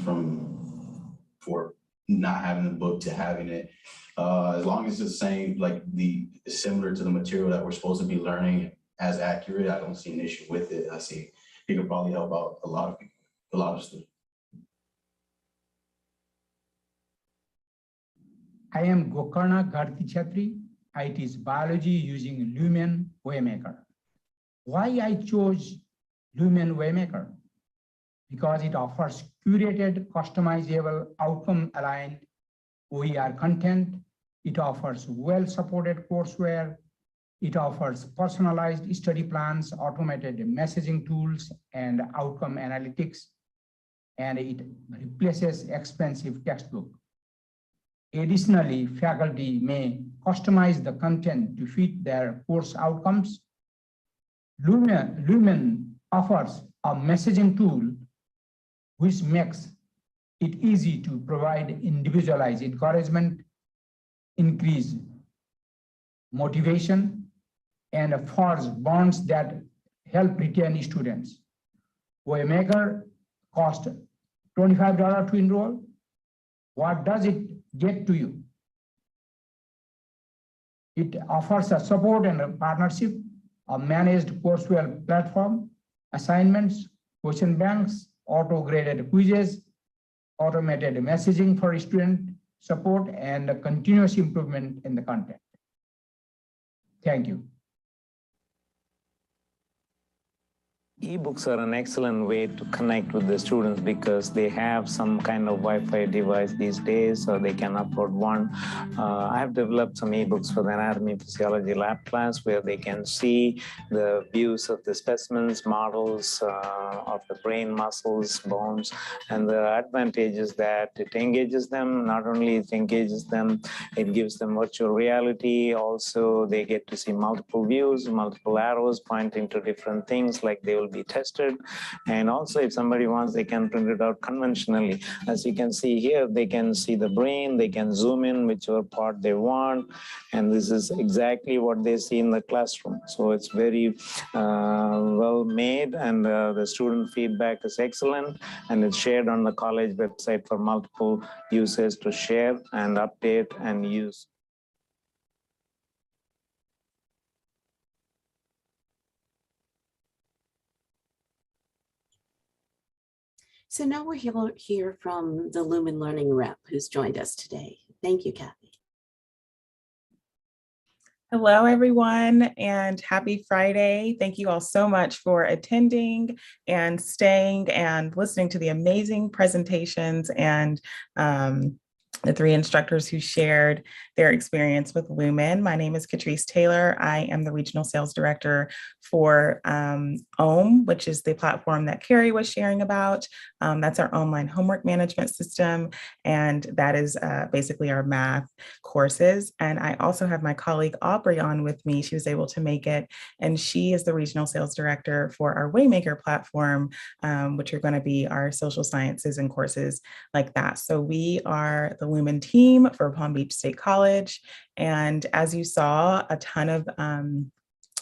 for not having the book to having it. As long as it's the same, like similar to the material that we're supposed to be learning, as accurate, I don't see an issue with it. I see it could probably help out a lot of people, a lot of students. I am Gokarna Garthi Chatri. I teach biology using Lumen Waymaker. Why I chose Lumen Waymaker? Because it offers curated, customizable, outcome-aligned OER content. It offers well-supported courseware. It offers personalized study plans, automated messaging tools, and outcome analytics. And it replaces expensive textbook. Additionally, faculty may customize the content to fit their course outcomes. Lumen offers a messaging tool which makes it easy to provide individualized encouragement, increase motivation, and forge bonds that help retain students. Waymaker costs $25 to enroll. What does it get to you? It offers a support and a partnership, a managed courseware platform, assignments, question banks, auto-graded quizzes, automated messaging for student support, and a continuous improvement in the content. Thank you. Ebooks are an excellent way to connect with the students because they have some kind of Wi-Fi device these days, so they can upload one. I have developed some ebooks for the anatomy and physiology lab class where they can see the views of the specimens, models of the brain, muscles, bones, and the advantage is that it engages them. Not only it engages them, it gives them virtual reality. Also, they get to see multiple views, multiple arrows pointing to different things, like they will be tested. And also, if somebody wants, they can print it out conventionally. As you can see here, they can see the brain, they can zoom in whichever part they want, and this is exactly what they see in the classroom. So it's very well made, and the student feedback is excellent, and it's shared on the college website for multiple users to share and update and use. So now we're hear from the Lumen Learning rep who's joined us today. Thank you, Kathy. Hello, everyone, and happy Friday. Thank you all so much for attending and staying and listening to the amazing presentations and the three instructors who shared their experience with Lumen. My name is Catrice Taylor. I am the Regional Sales Director for OHM, which is the platform that Carrie was sharing about. That's our online homework management system, and that is basically our math courses. And I also have my colleague Aubrey on with me. She was able to make it, and she is the Regional Sales Director for our Waymaker platform, which are going to be our social sciences and courses like that. So we are the Lumen team for Palm Beach State College. And as you saw, a ton of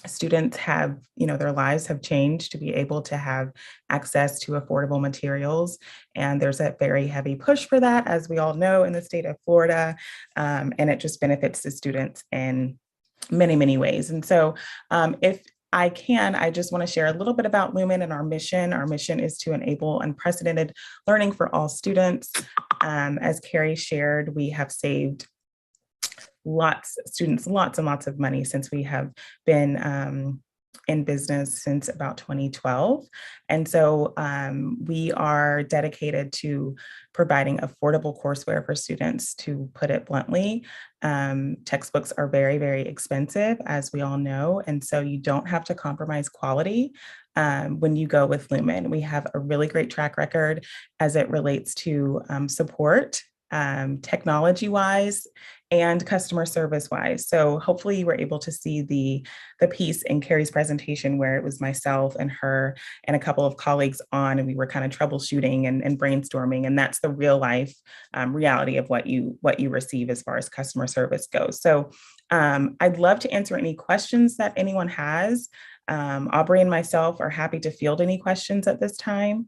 students have, their lives have changed to be able to have access to affordable materials. And there's a very heavy push for that, as we all know, in the state of Florida. And it just benefits the students in many, many ways. And so if I just want to share a little bit about Lumen and our mission. Our mission is to enable unprecedented learning for all students. As Carrie shared, we have saved lots and lots of money since we have been in business since about 2012. And so we are dedicated to providing affordable courseware for students, to put it bluntly. Textbooks are very, very expensive, as we all know. And so you don't have to compromise quality when you go with Lumen. We have a really great track record as it relates to support, technology-wise and customer service-wise. So hopefully you were able to see the piece in Carrie's presentation where it was myself and her and a couple of colleagues on, and we were kind of troubleshooting and brainstorming. And that's the real life reality of what you receive as far as customer service goes. So I'd love to answer any questions that anyone has. Aubrey and myself are happy to field any questions at this time.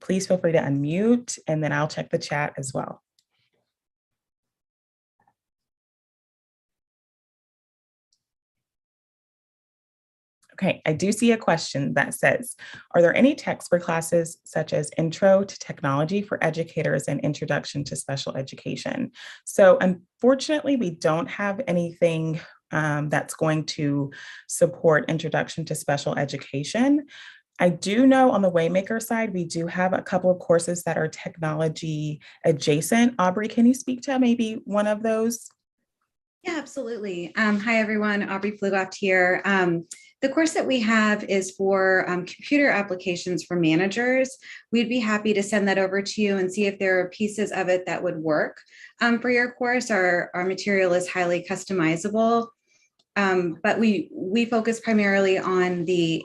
Please feel free to unmute, and then I'll check the chat as well. Okay, I do see a question that says, are there any texts for classes such as Intro to Technology for Educators and Introduction to Special Education? So unfortunately, we don't have anything that's going to support Introduction to Special Education. I do know on the Waymaker side, we do have a couple of courses that are technology adjacent. Aubrey, can you speak to maybe one of those? Yeah, absolutely. Hi, everyone. Aubrey Flugoft here. The course that we have is for computer applications for managers. We'd be happy to send that over to you and see if there are pieces of it that would work for your course. Our material is highly customizable. But we focus primarily on the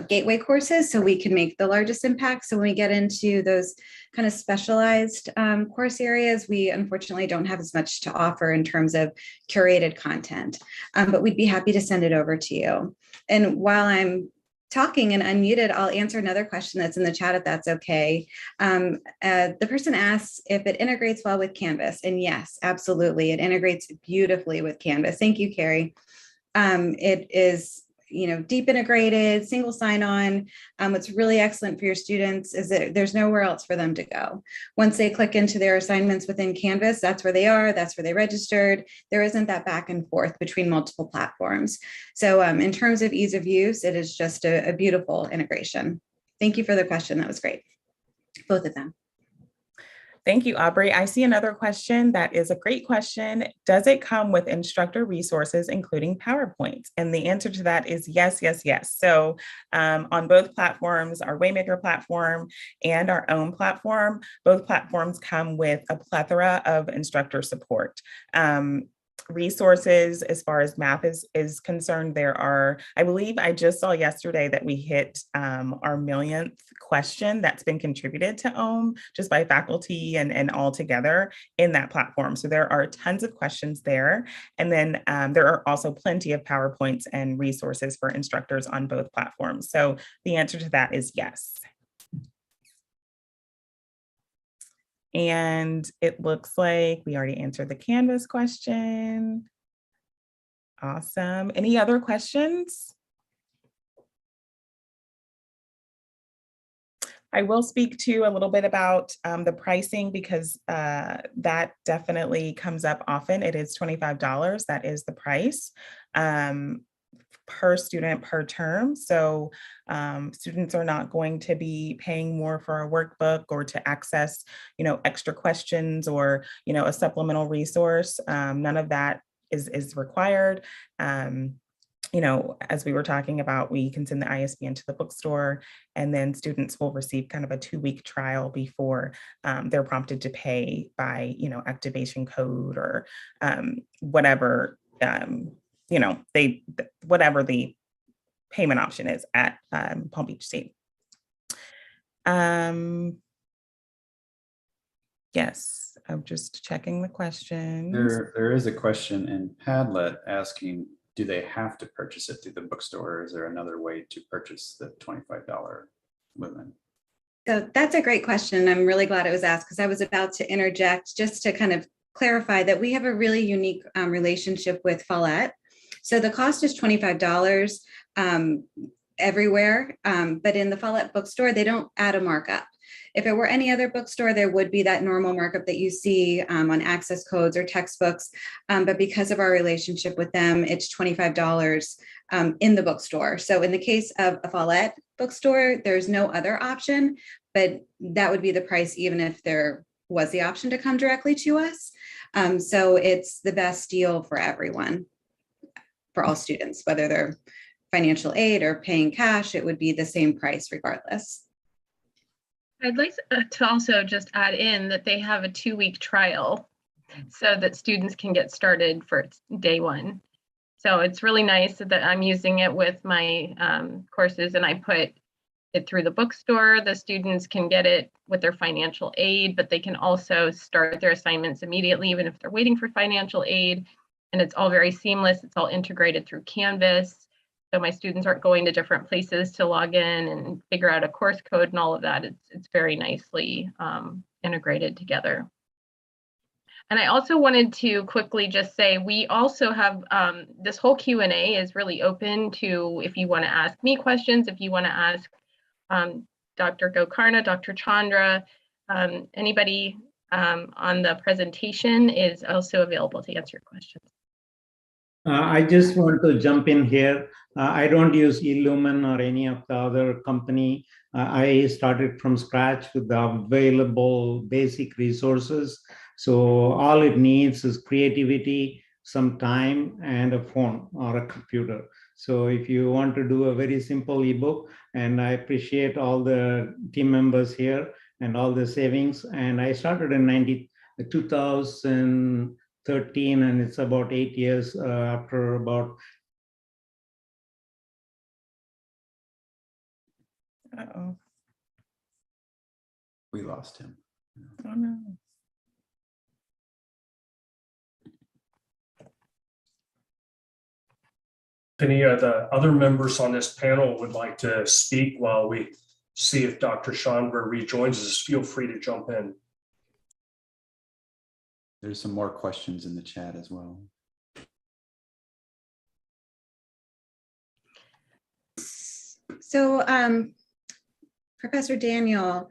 gateway courses, so we can make the largest impact. So when we get into those kind of specialized course areas, we unfortunately don't have as much to offer in terms of curated content, but we'd be happy to send it over to you. And while I'm talking and unmuted, I'll answer another question that's in the chat, if that's okay. The person asks if it integrates well with Canvas, and yes, absolutely. It integrates beautifully with Canvas. Thank you, Carrie. It is, deep integrated, single sign-on. What's really excellent for your students is that there's nowhere else for them to go. Once they click into their assignments within Canvas, that's where they are, that's where they registered. There isn't that back and forth between multiple platforms. So in terms of ease of use, it is just a beautiful integration. Thank you for the question. That was great. Both of them. Thank you, Aubrey. I see another question that is a great question. Does it come with instructor resources, including PowerPoints? And the answer to that is yes, yes, yes. So on both platforms, our Waymaker platform and our own platform, both platforms come with a plethora of instructor support. Resources as far as math is concerned, there are, I believe I just saw yesterday that we hit our millionth question that's been contributed to OHM just by faculty and all together in that platform. So there are tons of questions there. And then there are also plenty of PowerPoints and resources for instructors on both platforms. So the answer to that is yes. And it looks like we already answered the Canvas question. Awesome. Any other questions? I will speak to a little bit about the pricing because that definitely comes up often. It is $25. That is the price. Per student per term. So students are not going to be paying more for a workbook or to access, extra questions or, a supplemental resource. None of that is required. As we were talking about, we can send the ISBN to the bookstore, and then students will receive kind of a 2-week trial before they're prompted to pay by, activation code or whatever whatever the payment option is at Palm Beach State. Yes, I'm just checking the questions. There is a question in Padlet asking, do they have to purchase it through the bookstore, or is there another way to purchase the $25 Lumen? So that's a great question. I'm really glad it was asked because I was about to interject just to kind of clarify that we have a really unique relationship with Follett. So the cost is $25 everywhere, but in the Follett bookstore, they don't add a markup. If it were any other bookstore, there would be that normal markup that you see on access codes or textbooks. But because of our relationship with them, it's $25 in the bookstore. So in the case of a Follett bookstore, there's no other option, but that would be the price even if there was the option to come directly to us. So it's the best deal for everyone, for all students, whether they're financial aid or paying cash, it would be the same price regardless. I'd like to also just add in that they have a 2-week trial so that students can get started for day one. So it's really nice that I'm using it with my courses, and I put it through the bookstore. The students can get it with their financial aid, but they can also start their assignments immediately, even if they're waiting for financial aid. And it's all very seamless. It's all integrated through Canvas. So my students aren't going to different places to log in and figure out a course code and all of that. It's very nicely integrated together. And I also wanted to quickly just say, we also have this whole Q&A is really open to, if you want to ask me questions, if you want to ask Dr. Gokarna, Dr. Chandra, anybody on the presentation is also available to answer your questions. I just want to jump in here. I don't use eLumen or any of the other company. I started from scratch with the available basic resources. So all it needs is creativity, some time, and a phone or a computer. So if you want to do a very simple ebook, and I appreciate all the team members here and all the savings. And I started in 2013, and it's about 8 years after about. Uh-oh. We lost him. Oh no. If any of the other members on this panel would like to speak while we see if Dr. Chandra rejoins us, feel free to jump in. There's some more questions in the chat as well. So Professor Daniel,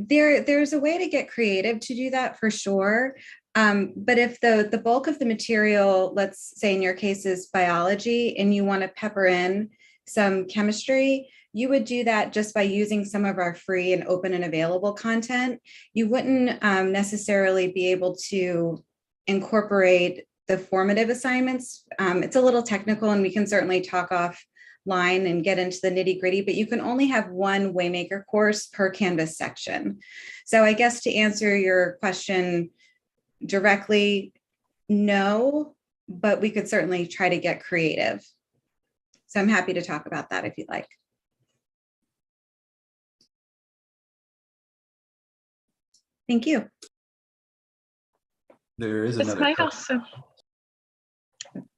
there's a way to get creative to do that for sure. But if the bulk of the material, let's say in your case is biology, and you want to pepper in some chemistry, you would do that just by using some of our free and open and available content. You wouldn't necessarily be able to incorporate the formative assignments. It's a little technical, and we can certainly talk offline and get into the nitty gritty, but you can only have one Waymaker course per Canvas section. So I guess to answer your question directly, no, but we could certainly try to get creative. So I'm happy to talk about that if you'd like. Thank you. There is This another might also,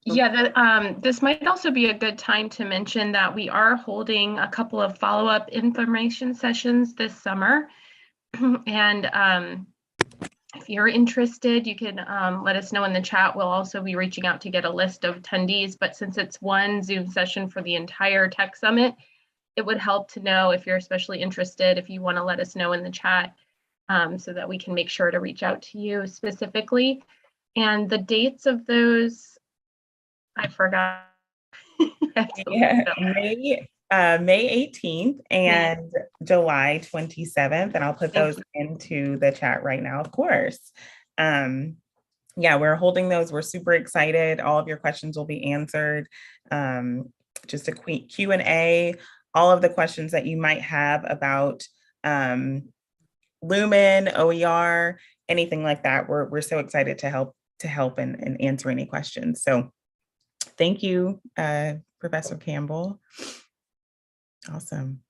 yeah, this might also be a good time to mention that we are holding a couple of follow-up information sessions this summer. And if you're interested, you can let us know in the chat. We'll also be reaching out to get a list of attendees, but since it's one Zoom session for the entire Tech Summit, it would help to know if you're especially interested, if you want to let us know in the chat so that we can make sure to reach out to you specifically. And the dates of those, I forgot. Yeah, May 18th and July 27th, and I'll put those into the chat right now, of course. Yeah, we're holding those. We're super excited. All of your questions will be answered. Just a quick Q&A, all of the questions that you might have about Lumen, OER, anything like that. We're so excited to help and answer any questions. So thank you, Professor Campbell. Awesome.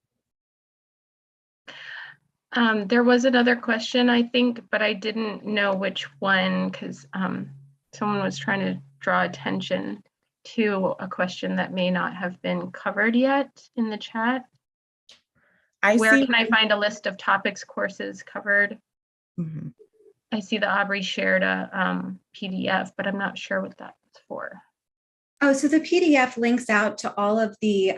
There was another question, I think, but I didn't know which one because someone was trying to draw attention to a question that may not have been covered yet in the chat. Where can I find a list of topics courses covered? Mm-hmm. I see that Aubrey shared a PDF, but I'm not sure what that's for. Oh, so the PDF links out to all of the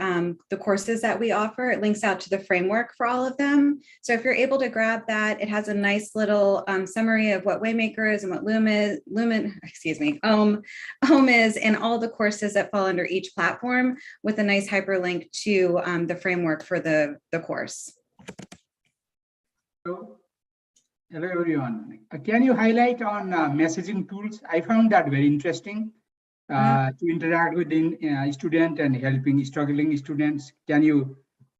courses that we offer. It links out to the framework for all of them. So if you're able to grab that, it has a nice little summary of what Waymaker is and what Ohm is, and all the courses that fall under each platform with a nice hyperlink to the framework for the course. Hello, everyone. Can you highlight on messaging tools? I found that very interesting. To interact with the student and helping struggling students. Can you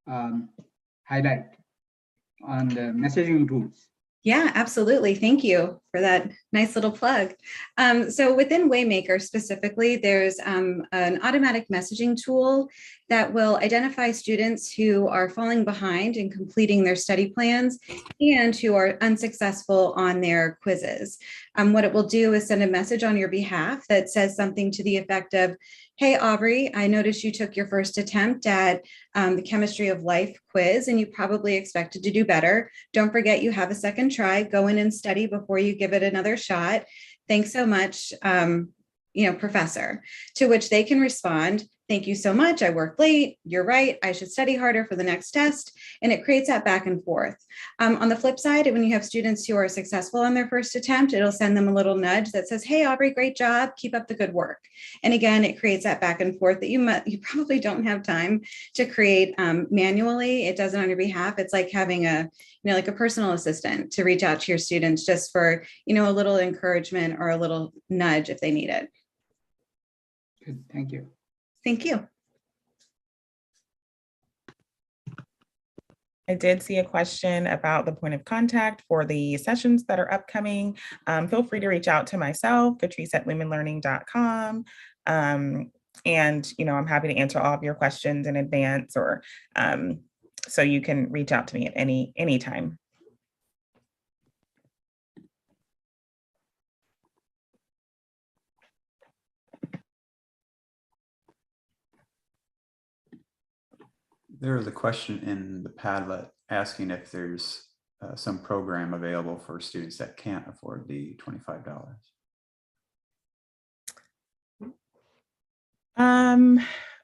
highlight on the messaging tools? Yeah, absolutely. Thank you for that nice little plug. So within Waymaker specifically, there's an automatic messaging tool that will identify students who are falling behind in completing their study plans and who are unsuccessful on their quizzes. What it will do is send a message on your behalf that says something to the effect of, "Hey, Aubrey, I noticed you took your first attempt at the Chemistry of Life quiz, and you probably expected to do better. Don't forget you have a second try. Go in and study before you give it another shot. Thanks so much, Professor." To which they can respond, "Thank you so much. I worked late. You're right. I should study harder for the next test." And it creates that back and forth. On the flip side, when you have students who are successful on their first attempt, it'll send them a little nudge that says, "Hey, Aubrey, great job. Keep up the good work." And again, it creates that back and forth that you probably don't have time to create manually. It does it on your behalf. It's like having like a personal assistant to reach out to your students just for, a little encouragement or a little nudge if they need it. Good. Thank you. Thank you. I did see a question about the point of contact for the sessions that are upcoming. Feel free to reach out to myself, Patrice@lumenlearning.com. And, I'm happy to answer all of your questions in advance, or so you can reach out to me at any time. There was a question in the Padlet asking if there's some program available for students that can't afford the $25.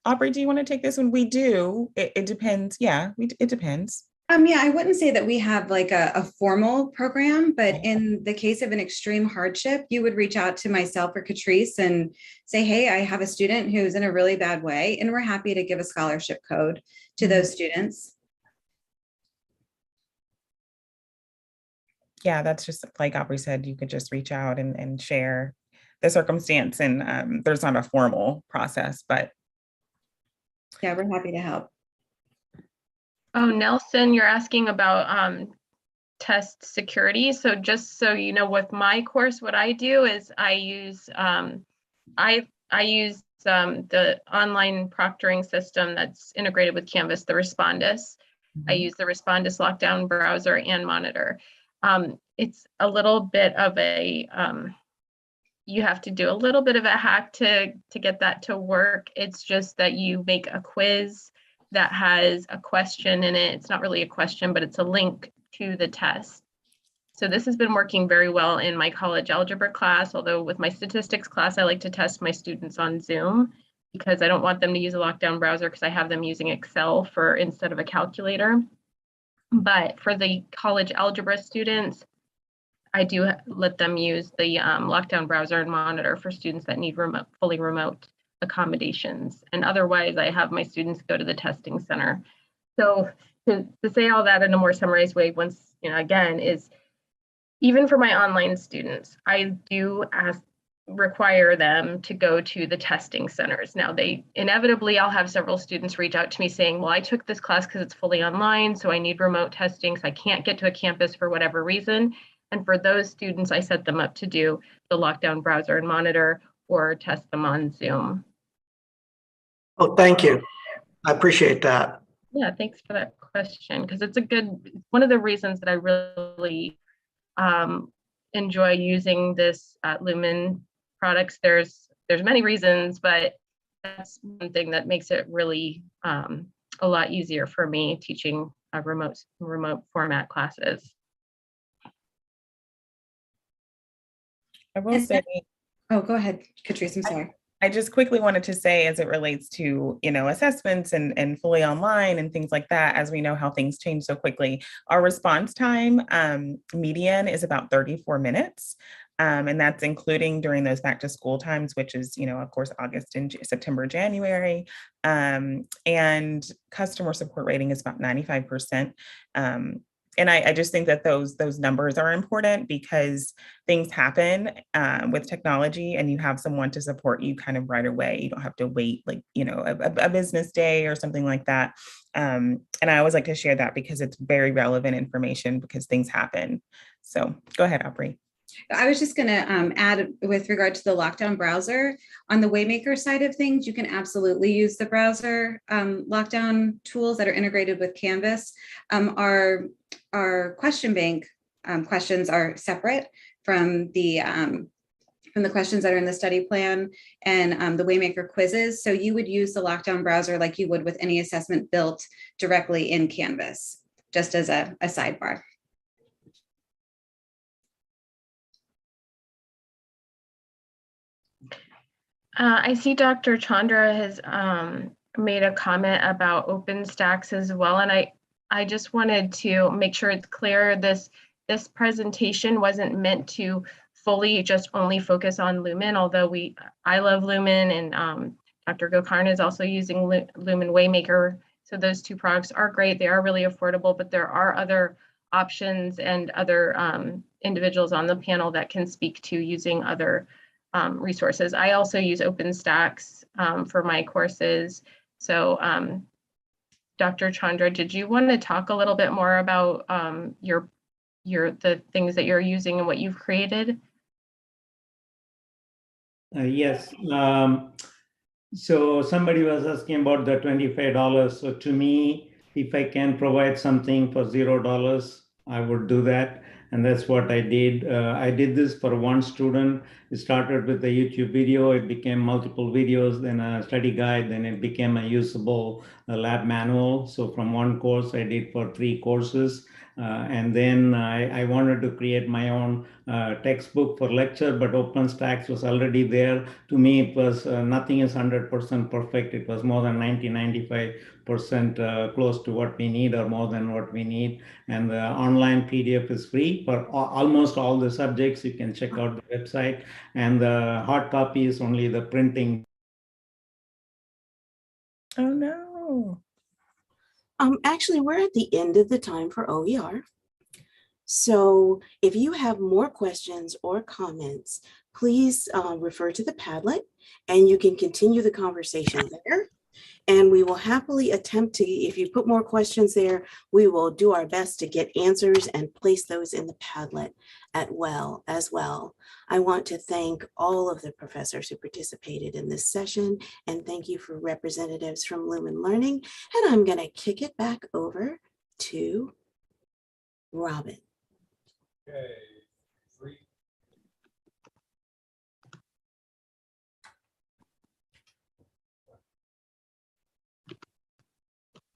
Aubrey, do you want to take this one? We do. It depends. Yeah, it depends. Yeah, I wouldn't say that we have like a formal program, but in the case of an extreme hardship, you would reach out to myself or Catrice and say, "Hey, I have a student who's in a really bad way," and we're happy to give a scholarship code to those students. Yeah, that's just like Aubrey said, you could just reach out and share the circumstance, and there's not a formal process, but. Yeah, we're happy to help. Oh, Nelson, you're asking about test security. So just so you know, with my course, what I do is I use the online proctoring system that's integrated with Canvas, the Respondus. I use the Respondus lockdown browser and monitor. It's a little bit of a you have to do a little bit of a hack to get that to work. It's just that you make a quiz that has a question in it. It's not really a question, but it's a link to the test. So this has been working very well in my college algebra class, although with my statistics class, I like to test my students on Zoom because I don't want them to use a lockdown browser because I have them using Excel instead of a calculator. But for the college algebra students, I do let them use the lockdown browser and monitor for students that need fully remote accommodations. And otherwise, I have my students go to the testing center. So to say all that in a more summarized way, once, again, is even for my online students, I do require them to go to the testing centers. Now, I'll have several students reach out to me saying, "Well, I took this class because it's fully online, so I need remote testing, so I can't get to a campus for whatever reason." And for those students, I set them up to do the lockdown browser and monitor or test them on Zoom. Oh, thank you. I appreciate that. Yeah, thanks for that question, because it's one of the reasons that I really enjoy using this Lumen products. There's many reasons, but that's one thing that makes it really a lot easier for me teaching remote format classes. I will say. Oh, go ahead, Catrice. I'm sorry. I just quickly wanted to say, as it relates to, assessments and fully online and things like that, as we know how things change so quickly, our response time median is about 34 minutes. And that's including during those back to school times, which is, of course, August and September, January. And customer support rating is about 95%. And I just think that those numbers are important because things happen with technology, and you have someone to support you kind of right away. You don't have to wait like, a business day or something like that. And I always like to share that because it's very relevant information because things happen. So go ahead, Aubrey. I was just going to add with regard to the lockdown browser. On the Waymaker side of things, you can absolutely use the browser lockdown tools that are integrated with Canvas. Our question bank questions are separate from the questions that are in the study plan and the Waymaker quizzes. So you would use the lockdown browser like you would with any assessment built directly in Canvas, just as a sidebar. I see Dr. Chandra has made a comment about OpenStax as well, and I just wanted to make sure it's clear this presentation wasn't meant to fully just only focus on Lumen, although I love Lumen, and Dr. Gokarn is also using Lumen Waymaker. So those two products are great. They are really affordable, but there are other options and other individuals on the panel that can speak to using other resources. I also use OpenStax for my courses. So Dr. Chandra, did you want to talk a little bit more about the things that you're using and what you've created? Yes. So somebody was asking about the $25. So to me, if I can provide something for $0, I would do that. And that's what I did. I did this for one student. It started with a YouTube video. It became multiple videos, then a study guide, then it became a usable lab manual. So from one course, I did for 3 courses. And then I wanted to create my own textbook for lecture, but OpenStax was already there. To me, it was nothing is 100% perfect. It was more than 90-95% close to what we need or more than what we need. And the online PDF is free for almost all the subjects. You can check out the website. And the hard copy is only the printing. Oh, no. Actually, we're at the end of the time for OER. So if you have more questions or comments, please refer to the Padlet and you can continue the conversation there. And we will happily attempt to, if you put more questions there, we will do our best to get answers and place those in the Padlet as well. I want to thank all of the professors who participated in this session, and thank you for representatives from Lumen Learning. And I'm going to kick it back over to Robin. Okay.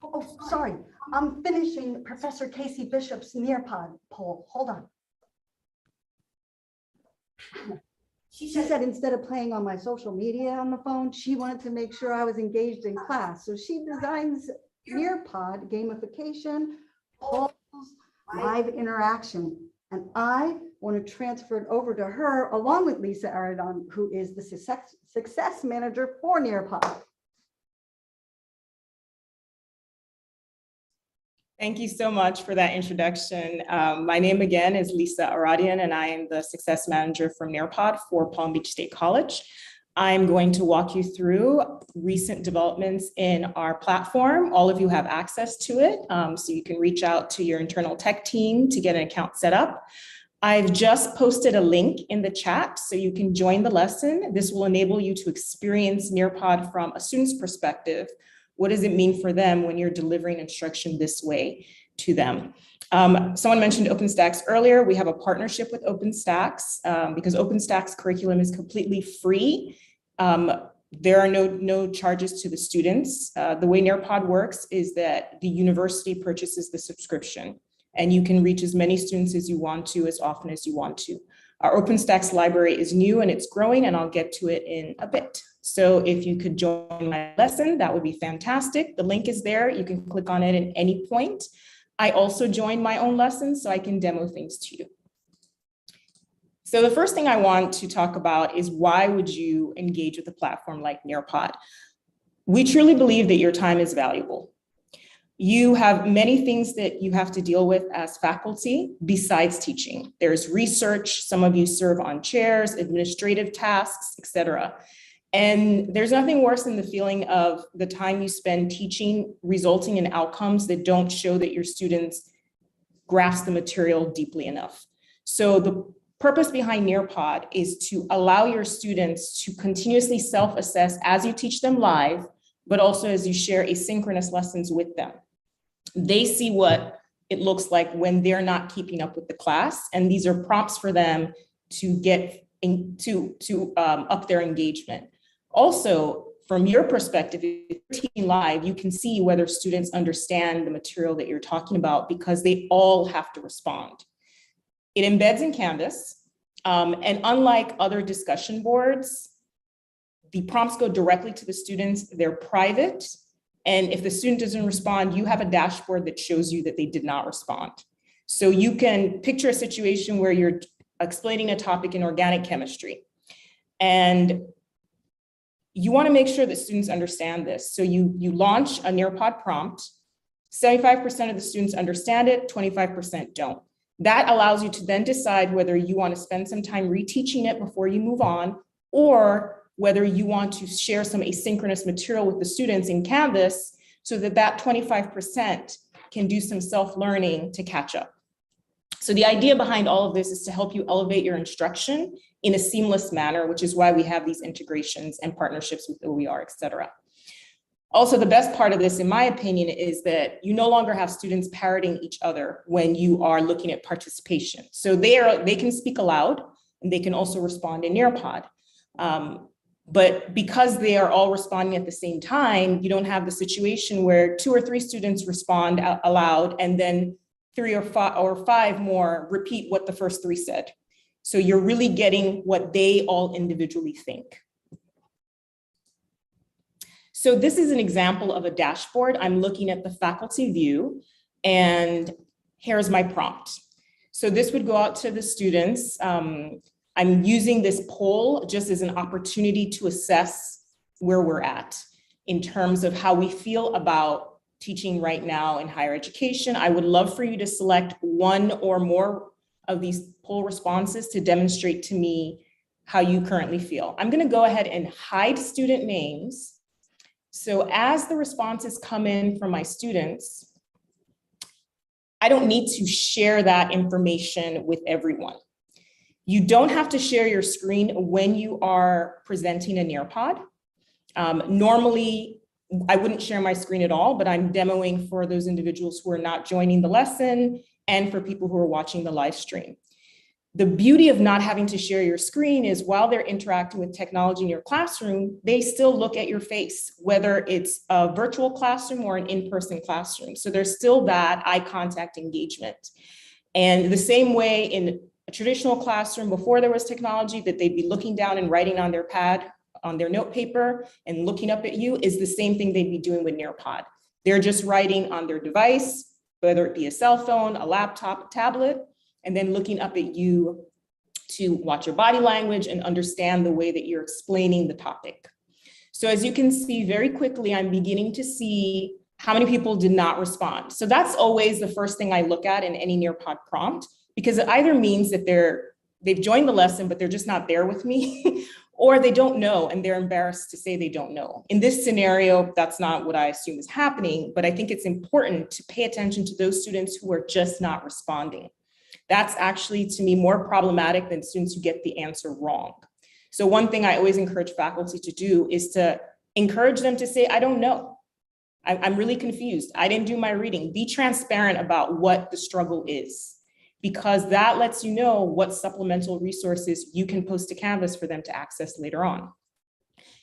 Oh, sorry. I'm finishing Professor Casey Bishop's Nearpod poll. Hold on. She said instead of playing on my social media on the phone, she wanted to make sure I was engaged in class. So she designs Nearpod gamification, polls, live interaction. And I want to transfer it over to her along with Lisa Aradon, who is the success manager for Nearpod. Thank you so much for that introduction. My name again is Lisa Aradian, and I am the Success Manager from Nearpod for Palm Beach State College. I'm going to walk you through recent developments in our platform. All of you have access to it, so you can reach out to your internal tech team to get an account set up. I've just posted a link in the chat so you can join the lesson. This will enable you to experience Nearpod from a student's perspective. What does it mean for them when you're delivering instruction this way to them? Someone mentioned OpenStax earlier. We have a partnership with OpenStax because OpenStax curriculum is completely free. There are no charges to the students. The way Nearpod works is that the university purchases the subscription, and you can reach as many students as you want to, as often as you want to. Our OpenStax library is new and it's growing, and I'll get to it in a bit. So if you could join my lesson, that would be fantastic. The link is there. You can click on it at any point. I also join my own lessons so I can demo things to you. So the first thing I want to talk about is why would you engage with a platform like Nearpod? We truly believe that your time is valuable. You have many things that you have to deal with as faculty besides teaching. There's research, some of you serve on chairs, administrative tasks, etc. And there's nothing worse than the feeling of the time you spend teaching resulting in outcomes that don't show that your students grasp the material deeply enough. So the purpose behind Nearpod is to allow your students to continuously self-assess as you teach them live, but also as you share asynchronous lessons with them. They see what it looks like when they're not keeping up with the class, and these are prompts for them to get up their engagement. Also, from your perspective, if you're teaching live, you can see whether students understand the material that you're talking about because they all have to respond. It embeds in Canvas, and unlike other discussion boards, the prompts go directly to the students, they're private, and if the student doesn't respond, you have a dashboard that shows you that they did not respond. So you can picture a situation where you're explaining a topic in organic chemistry, and you want to make sure that students understand this. So you launch a Nearpod prompt, 75% of the students understand it, 25% don't. That allows you to then decide whether you want to spend some time reteaching it before you move on, or whether you want to share some asynchronous material with the students in Canvas so that that 25% can do some self-learning to catch up. So the idea behind all of this is to help you elevate your instruction in a seamless manner, which is why we have these integrations and partnerships with OER, et cetera. Also, the best part of this, in my opinion, is that you no longer have students parroting each other when you are looking at participation. So they can speak aloud, and they can also respond in Nearpod. But because they are all responding at the same time, you don't have the situation where 2 or 3 students respond aloud and then 3 or 5 more repeat what the first 3 said. So you're really getting what they all individually think. So this is an example of a dashboard. I'm looking at the faculty view, and here's my prompt. So this would go out to the students. I'm using this poll just as an opportunity to assess where we're at in terms of how we feel about teaching right now in higher education. I would love for you to select 1 or more of these poll responses to demonstrate to me how you currently feel. I'm going to go ahead and hide student names. So as the responses come in from my students, I don't need to share that information with everyone. You don't have to share your screen when you are presenting a Nearpod. Normally, I wouldn't share my screen at all, but I'm demoing for those individuals who are not joining the lesson and for people who are watching the live stream. The beauty of not having to share your screen is while they're interacting with technology in your classroom, they still look at your face, whether it's a virtual classroom or an in-person classroom. So there's still that eye contact engagement. And the same way in a traditional classroom before there was technology, that they'd be looking down and writing on their pad, on their note paper and looking up at you, is the same thing they'd be doing with Nearpod. They're just writing on their device, whether it be a cell phone, a laptop, a tablet, and then looking up at you to watch your body language and understand the way that you're explaining the topic. So as you can see very quickly, I'm beginning to see how many people did not respond. So that's always the first thing I look at in any Nearpod prompt, because it either means that they've joined the lesson, but they're just not there with me, or they don't know and they're embarrassed to say they don't know. In this scenario, that's not what I assume is happening, but I think it's important to pay attention to those students who are just not responding. That's actually, to me, more problematic than students who get the answer wrong. So one thing I always encourage faculty to do is to encourage them to say, I don't know. I'm really confused. I didn't do my reading. Be transparent about what the struggle is, because that lets you know what supplemental resources you can post to Canvas for them to access later on.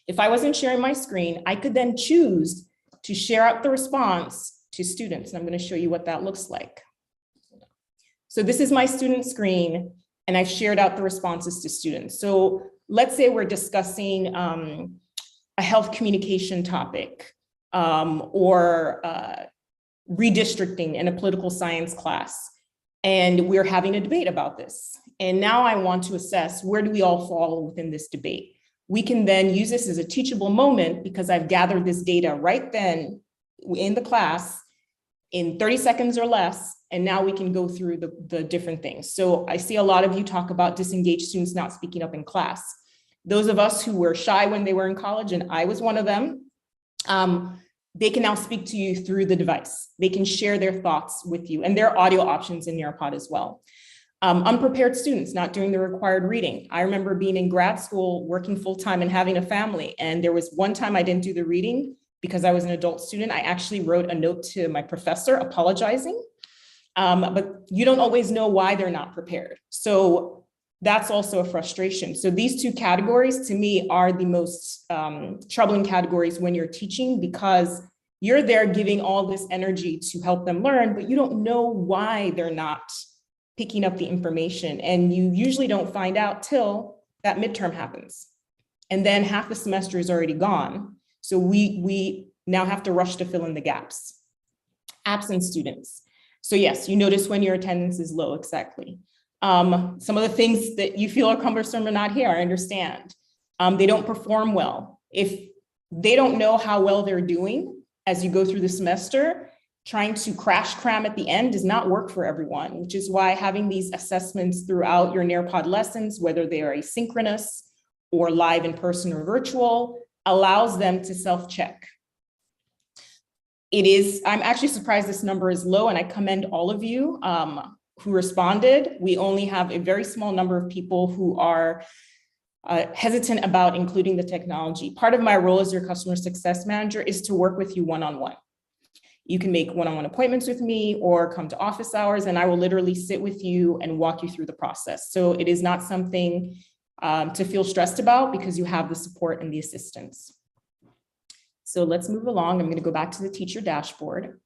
If I wasn't sharing my screen, I could then choose to share out the response to students. And I'm going to show you what that looks like. So this is my student screen, and I've shared out the responses to students. So let's say we're discussing a health communication topic, or redistricting in a political science class. And we're having a debate about this. And now I want to assess, where do we all fall within this debate? We can then use this as a teachable moment because I've gathered this data right then in the class in 30 seconds or less, and now we can go through the different things. So I see a lot of you talk about disengaged students not speaking up in class. Those of us who were shy when they were in college, and I was one of them, they can now speak to you through the device. They can share their thoughts with you, and there are audio options in Nearpod as well. Unprepared students not doing the required reading. I remember being in grad school, working full-time and having a family, and there was one time I didn't do the reading because I was an adult student. I actually wrote a note to my professor apologizing, but you don't always know why they're not prepared. So that's also a frustration. So these two categories to me are the most troubling categories when you're teaching, because you're there giving all this energy to help them learn, but you don't know why they're not picking up the information. And you usually don't find out till that midterm happens. And then half the semester is already gone. So we now have to rush to fill in the gaps. Absent students. So yes, you notice when your attendance is low, exactly. Some of the things that you feel are cumbersome are not here, I understand. They don't perform well. If they don't know how well they're doing as you go through the semester, trying to crash cram at the end does not work for everyone, which is why having these assessments throughout your Nearpod lessons, whether they are asynchronous or live in person or virtual, allows them to self-check. I'm actually surprised this number is low, and I commend all of you who responded. We only have a very small number of people who are hesitant about including the technology. Part of my role as your customer success manager is to work with you one-on-one. You can make one-on-one appointments with me or come to office hours, and I will literally sit with you and walk you through the process. So it is not something to feel stressed about, because you have the support and the assistance. So let's move along. I'm going to go back to the teacher dashboard.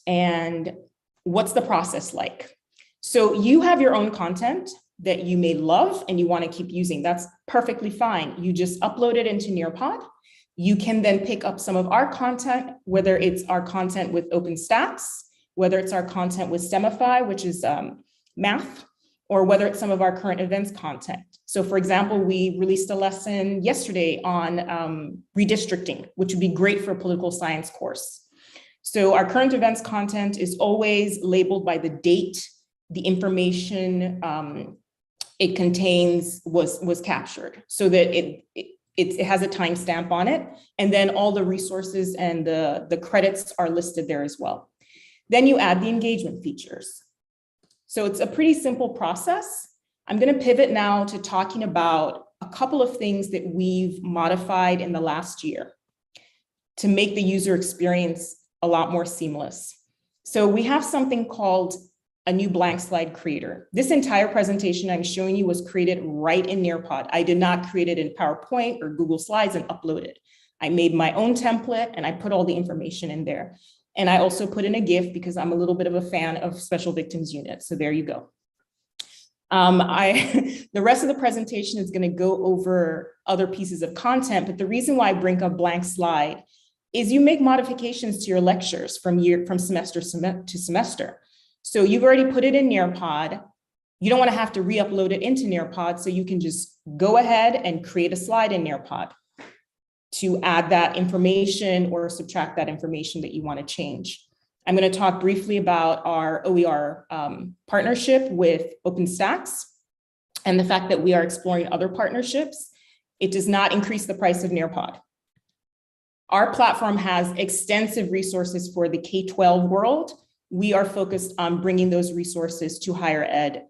And what's the process like? So you have your own content that you may love and you want to keep using. That's perfectly fine. You just upload it into Nearpod. You can then pick up some of our content, whether it's our content with OpenStax, whether it's our content with Semify, which is math, or whether it's some of our current events content. So for example, we released a lesson yesterday on redistricting, which would be great for a political science course. So our current events content is always labeled by the date the information it contains was captured, so that it has a timestamp on it. And then all the resources and the credits are listed there as well. Then you add the engagement features. So it's a pretty simple process. I'm going to pivot now to talking about a couple of things that we've modified in the last year to make the user experience a lot more seamless. So we have something called a new blank slide creator. This entire presentation I'm showing you was created right in Nearpod. I did not create it in PowerPoint or Google Slides and upload it. I made my own template and I put all the information in there. And I also put in a GIF because I'm a little bit of a fan of Special Victims Unit. So there you go. The rest of the presentation is going to go over other pieces of content, but the reason why I bring up blank slide is you make modifications to your lectures from semester to semester. So you've already put it in Nearpod. You don't want to have to re-upload it into Nearpod, so you can just go ahead and create a slide in Nearpod to add that information or subtract that information that you want to change. I'm going to talk briefly about our OER partnership with OpenStax and the fact that we are exploring other partnerships. It does not increase the price of Nearpod. Our platform has extensive resources for the K-12 world. We are focused on bringing those resources to higher ed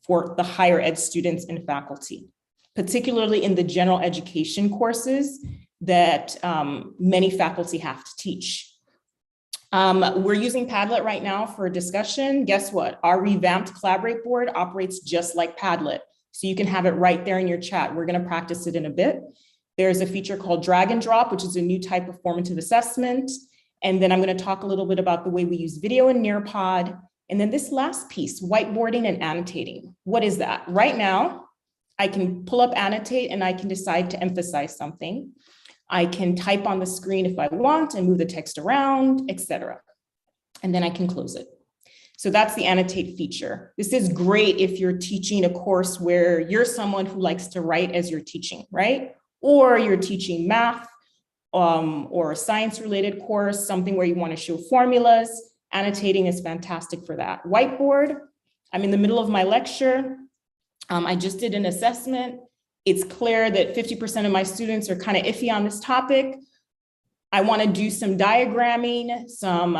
for the higher ed students and faculty, particularly in the general education courses that many faculty have to teach. We're using Padlet right now for a discussion. Guess what? Our revamped Collaborate board operates just like Padlet. So you can have it right there in your chat. We're going to practice it in a bit. There's a feature called drag and drop, which is a new type of formative assessment. And then I'm going to talk a little bit about the way we use video in Nearpod. And then this last piece, whiteboarding and annotating. What is that? Right now, I can pull up annotate and I can decide to emphasize something. I can type on the screen if I want and move the text around, etc. And then I can close it. So that's the annotate feature. This is great if you're teaching a course where you're someone who likes to write as you're teaching, right? Or you're teaching math or a science-related course, something where you want to show formulas. Annotating is fantastic for that. Whiteboard, I'm in the middle of my lecture. I just did an assessment. It's clear that 50% of my students are kind of iffy on this topic. I want to do some diagramming, some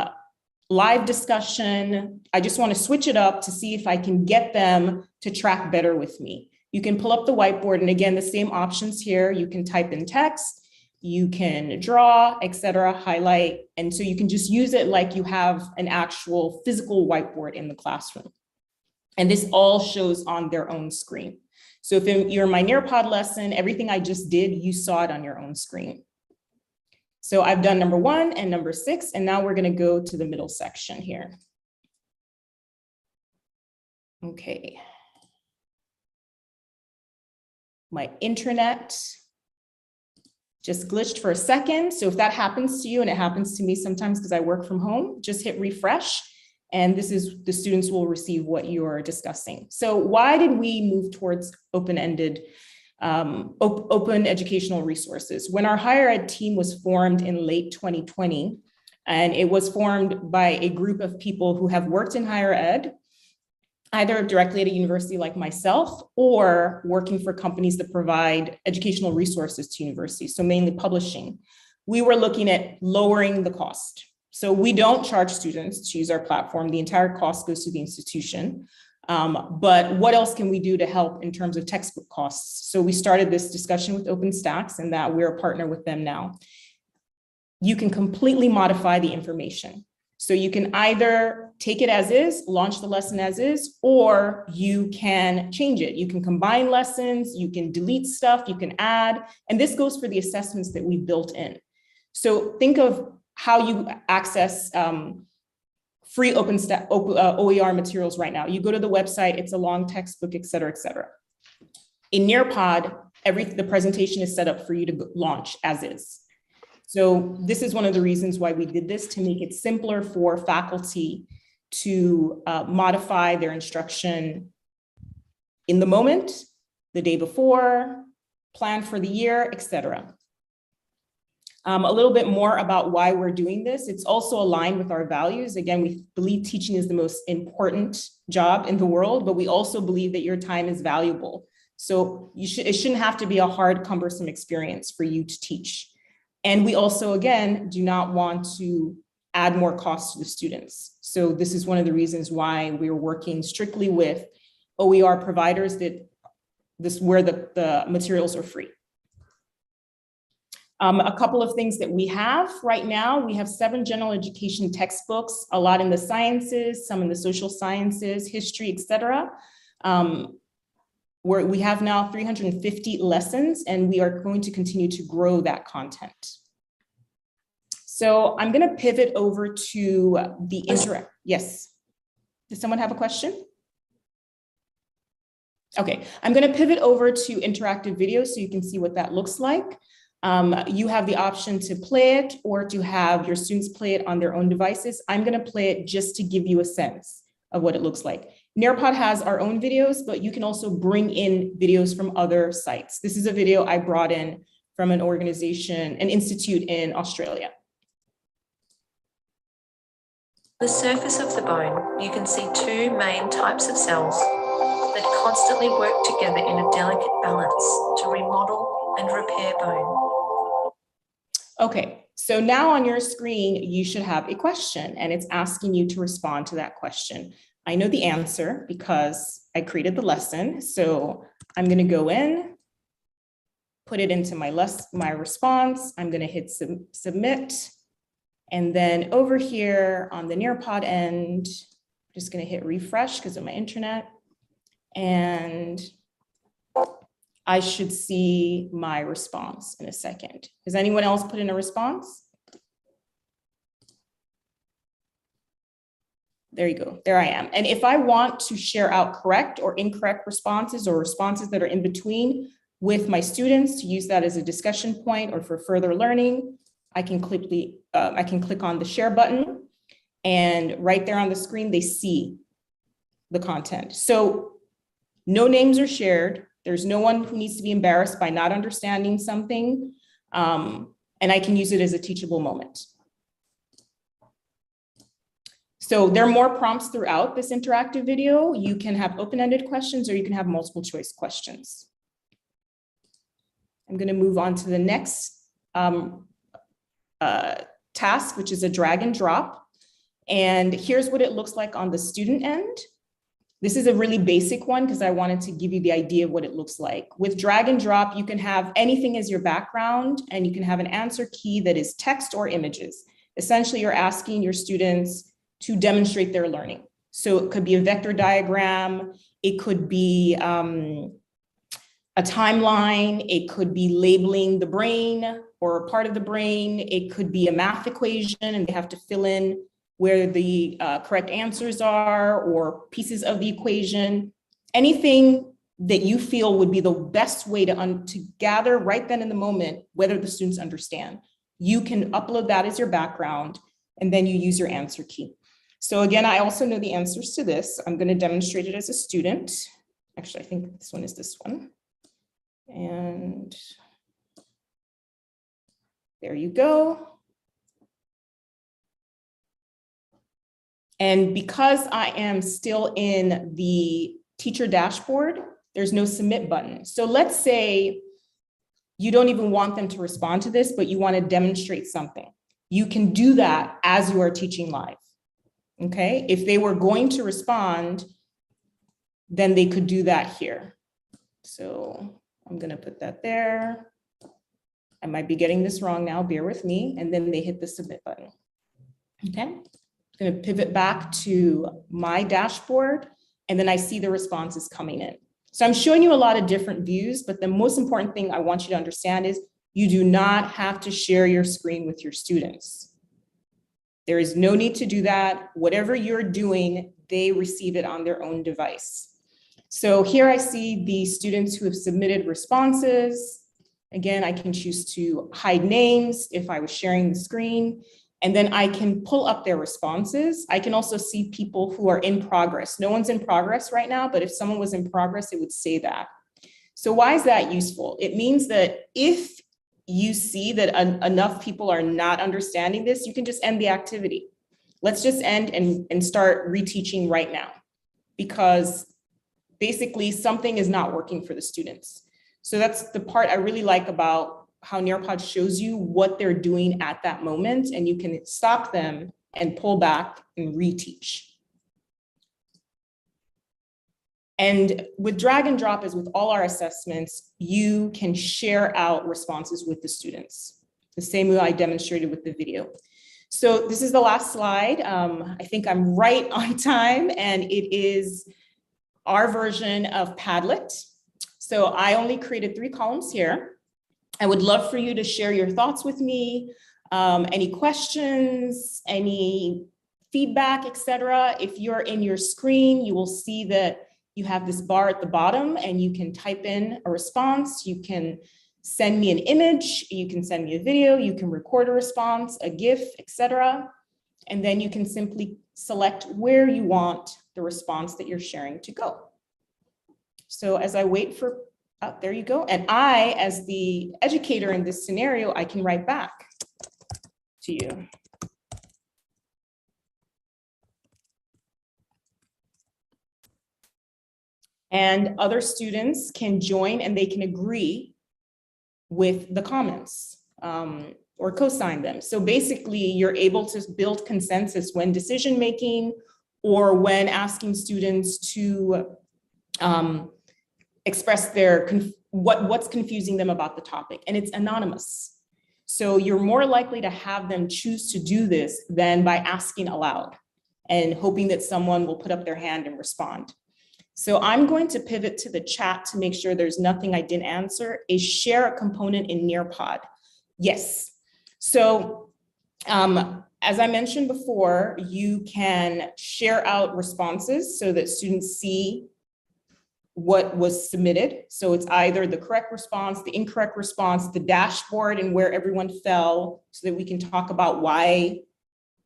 live discussion. I just want to switch it up to see if I can get them to track better with me. You can pull up the whiteboard, and again, the same options here. You can type in text, you can draw, etc., highlight, and so you can just use it like you have an actual physical whiteboard in the classroom. And this all shows on their own screen. So if you're in my Nearpod lesson, everything I just did, you saw it on your own screen. So I've done number 1 and number 6, and now we're going to go to the middle section here. Okay. My internet just glitched for a second. So if that happens to you, and it happens to me sometimes because I work from home, just hit refresh. And this is, the students will receive what you're discussing. So why did we move towards open-ended, open educational resources? When our higher ed team was formed in late 2020, and it was formed by a group of people who have worked in higher ed, either directly at a university like myself or working for companies that provide educational resources to universities, so mainly publishing, we were looking at lowering the cost. So we don't charge students to use our platform. The entire cost goes to the institution. But what else can we do to help in terms of textbook costs? So we started this discussion with OpenStax, and that we're a partner with them now. You can completely modify the information. So you can either take it as is, launch the lesson as is, or you can change it. You can combine lessons, you can delete stuff, you can add, and this goes for the assessments that we built in. So think of how you access free OER materials right now. You go to the website, it's a long textbook, et cetera, et cetera. In Nearpod, the presentation is set up for you to launch as is. So this is one of the reasons why we did this, to make it simpler for faculty to modify their instruction in the moment, the day before, plan for the year, et cetera. A little bit more about why we're doing this. It's also aligned with our values. Again, we believe teaching is the most important job in the world, but we also believe that your time is valuable. So it shouldn't have to be a hard, cumbersome experience for you to teach. And we also, again, do not want to add more costs to the students. So this is one of the reasons why we're working strictly with OER providers where the materials are free. A couple of things that we have right now, we have 7 general education textbooks, a lot in the sciences, some in the social sciences, history, et cetera. Where we have now 350 lessons, and we are going to continue to grow that content. So I'm going to pivot over to the interact. Yes. Does someone have a question? Okay, I'm going to pivot over to interactive video so you can see what that looks like. You have the option to play it or to have your students play it on their own devices. I'm going to play it just to give you a sense of what it looks like. Nearpod has our own videos, but you can also bring in videos from other sites. This is a video I brought in from an organization, an institute in Australia. The surface of the bone, you can see 2 main types of cells that constantly work together in a delicate balance to remodel and repair bone. Okay, so now on your screen, you should have a question, and it's asking you to respond to that question. I know the answer because I created the lesson. So I'm going to go in, put it into my response. I'm going to hit submit. And then over here on the Nearpod end, I'm just going to hit refresh because of my internet. And I should see my response in a second. Has anyone else put in a response? There you go, there I am. And if I want to share out correct or incorrect responses or responses that are in between, with my students to use that as a discussion point or for further learning. I can click on the share button, and right there on the screen, they see the content. So no names are shared. There's no one who needs to be embarrassed by not understanding something. And I can use it as a teachable moment. So there are more prompts throughout this interactive video. You can have open-ended questions or you can have multiple choice questions. I'm going to move on to the next task, which is a drag and drop. And here's what it looks like on the student end. This is a really basic one because I wanted to give you the idea of what it looks like. With drag and drop, you can have anything as your background, and you can have an answer key that is text or images. Essentially, you're asking your students to demonstrate their learning. So it could be a vector diagram, it could be a timeline, it could be labeling the brain or a part of the brain, it could be a math equation and they have to fill in where the correct answers are or pieces of the equation. Anything that you feel would be the best way to gather right then in the moment whether the students understand. You can upload that as your background and then you use your answer key. So again, I also know the answers to this. I'm going to demonstrate it as a student. Actually, I think this one is this one. And there you go. And because I am still in the teacher dashboard, there's no submit button. So let's say you don't even want them to respond to this, but you want to demonstrate something. You can do that as you are teaching live. Okay, if they were going to respond, then they could do that here. So I'm going to put that there. I might be getting this wrong now, bear with me. And then they hit the submit button. Okay, I'm going to pivot back to my dashboard, and then I see the responses coming in. So I'm showing you a lot of different views, but the most important thing I want you to understand is you do not have to share your screen with your students. There is no need to do that. Whatever you're doing, they receive it on their own device. So here I see the students who have submitted responses. Again, I can choose to hide names if I was sharing the screen, and then I can pull up their responses. I can also see people who are in progress. No one's in progress right now, but if someone was in progress, it would say that. So why is that useful? It means that if you see that enough people are not understanding this, you can just end the activity. Let's just end and start reteaching right now, because basically something is not working for the students. So that's the part I really like about how Nearpod shows you what they're doing at that moment, and you can stop them and pull back and reteach. And with drag and drop, as with all our assessments, you can share out responses with the students, the same way I demonstrated with the video. So this is the last slide. I think I'm right on time, and it is our version of Padlet. So I only created 3 columns here. I would love for you to share your thoughts with me, any questions, any feedback, etc. If you're in your screen, you will see that you have this bar at the bottom and you can type in a response. You can send me an image, you can send me a video, you can record a response, a GIF, etc. And then you can simply select where you want the response that you're sharing to go. So as I wait for, oh, there you go. And I, as the educator in this scenario, I can write back to you. And other students can join and they can agree with the comments or co-sign them. So basically you're able to build consensus when decision-making or when asking students to express their what's confusing them about the topic, and it's anonymous. So you're more likely to have them choose to do this than by asking aloud and hoping that someone will put up their hand and respond. So I'm going to pivot to the chat to make sure there's nothing I didn't answer. Is share a component in Nearpod? Yes. So as I mentioned before, you can share out responses so that students see what was submitted. So it's either the correct response, the incorrect response, the dashboard and where everyone fell, so that we can talk about why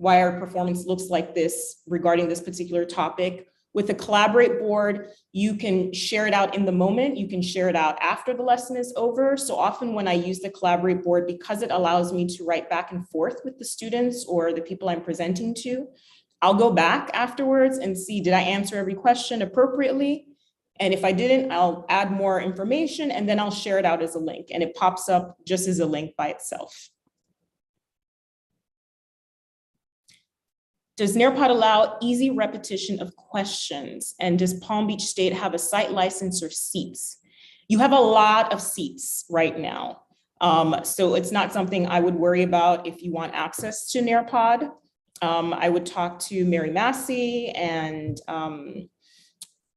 our performance looks like this regarding this particular topic. With the Collaborate board, you can share it out in the moment. You can share it out after the lesson is over. So often when I use the Collaborate board, because it allows me to write back and forth with the students or the people I'm presenting to, I'll go back afterwards and see, did I answer every question appropriately? And if I didn't, I'll add more information and then I'll share it out as a link, and it pops up just as a link by itself. Does Nearpod allow easy repetition of questions? And does Palm Beach State have a site license or seats? You have a lot of seats right now. So it's not something I would worry about if you want access to Nearpod. I would talk to Mary Massey and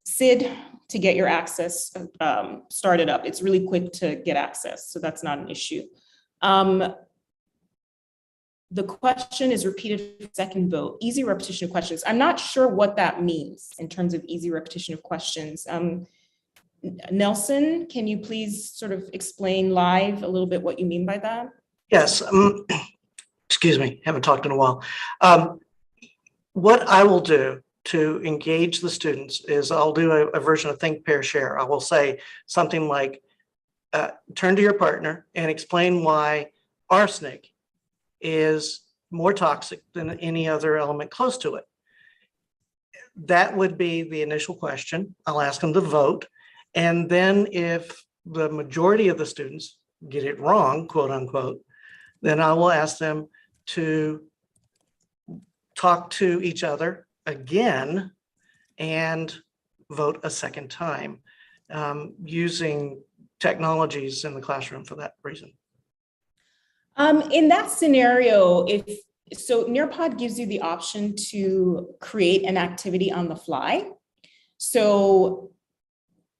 Sid to get your access started up. It's really quick to get access, so that's not an issue. The question is repeated for second vote, easy repetition of questions. I'm not sure what that means in terms of easy repetition of questions. Nelson, can you please sort of explain live a little bit what you mean by that? Yes. Excuse me, haven't talked in a while. What I will do to engage the students is I'll do a version of Think, Pair, Share. I will say something like, turn to your partner and explain why arsenic is more toxic than any other element close to it. That would be the initial question. I'll ask them to vote. And then if the majority of the students get it wrong, quote unquote, then I will ask them to talk to each other again and vote a second time, using technologies in the classroom for that reason. In that scenario, so Nearpod gives you the option to create an activity on the fly. So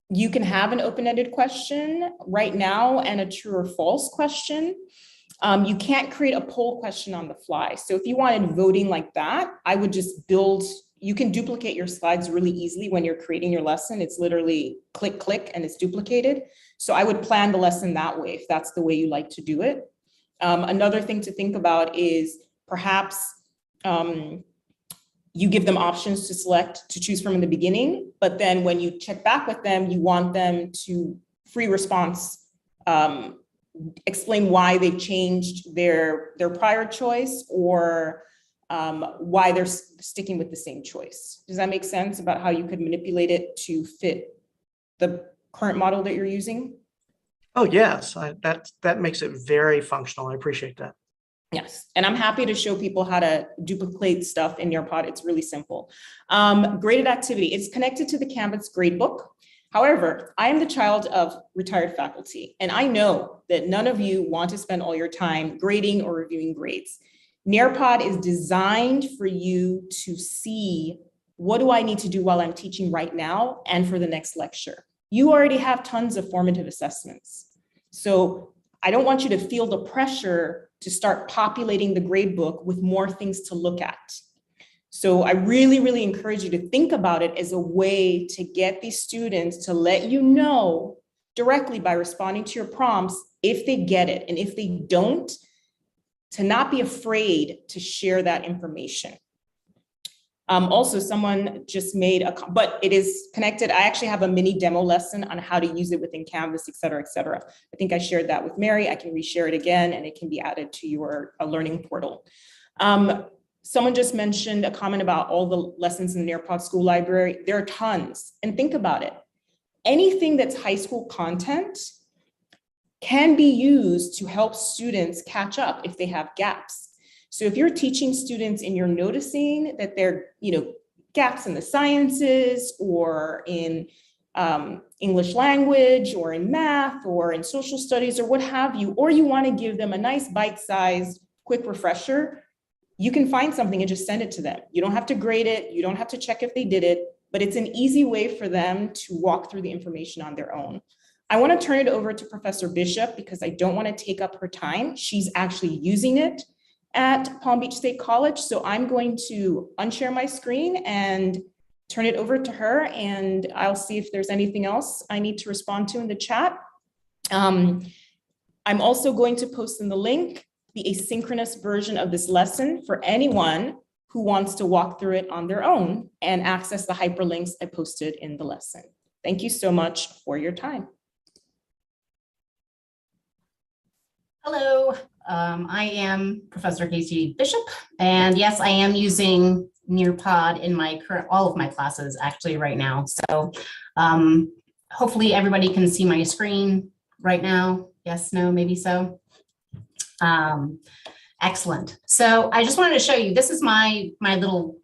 you can have an open-ended question right now and a true or false question. You can't create a poll question on the fly. So if you wanted voting like that, I would just build, you can duplicate your slides really easily when you're creating your lesson. It's literally click, click, and it's duplicated. So I would plan the lesson that way if that's the way you like to do it. Another thing to think about is perhaps you give them options to choose from in the beginning, but then when you check back with them, you want them to free response, explain why they've changed their prior choice or why they're sticking with the same choice. Does that make sense about how you could manipulate it to fit the current model that you're using? Oh, yes, that makes it very functional. I appreciate that. Yes, and I'm happy to show people how to duplicate stuff in Nearpod. It's really simple. Graded activity, it's connected to the Canvas gradebook. However, I am the child of retired faculty, and I know that none of you want to spend all your time grading or reviewing grades. Nearpod is designed for you to see, what do I need to do while I'm teaching right now and for the next lecture? You already have tons of formative assessments. So I don't want you to feel the pressure to start populating the gradebook with more things to look at. So I really, really encourage you to think about it as a way to get these students to let you know directly by responding to your prompts if they get it. And if they don't, to not be afraid to share that information. Also, someone just made but it is connected. I actually have a mini demo lesson on how to use it within Canvas, et cetera, et cetera. I think I shared that with Mary. I can reshare it again, and it can be added to your learning portal. Someone just mentioned a comment about all the lessons in the Nearpod School Library. There are tons, and think about it. Anything that's high school content can be used to help students catch up if they have gaps. So if you're teaching students and you're noticing that there are gaps in the sciences or in English language or in math or in social studies or what have you, or you want to give them a nice bite-sized quick refresher, you can find something and just send it to them. You don't have to grade it. You don't have to check if they did it, but it's an easy way for them to walk through the information on their own. I want to turn it over to Professor Bishop because I don't want to take up her time. She's actually using it at Palm Beach State College. So I'm going to unshare my screen and turn it over to her, and I'll see if there's anything else I need to respond to in the chat. I'm also going to post in the link the asynchronous version of this lesson for anyone who wants to walk through it on their own and access the hyperlinks I posted in the lesson. Thank you so much for your time. Hello, I am Professor Casey Bishop, and yes, I am using Nearpod in my all of my classes actually right now. So hopefully everybody can see my screen right now. Yes, no, maybe so. Excellent. So I just wanted to show you, this is my little,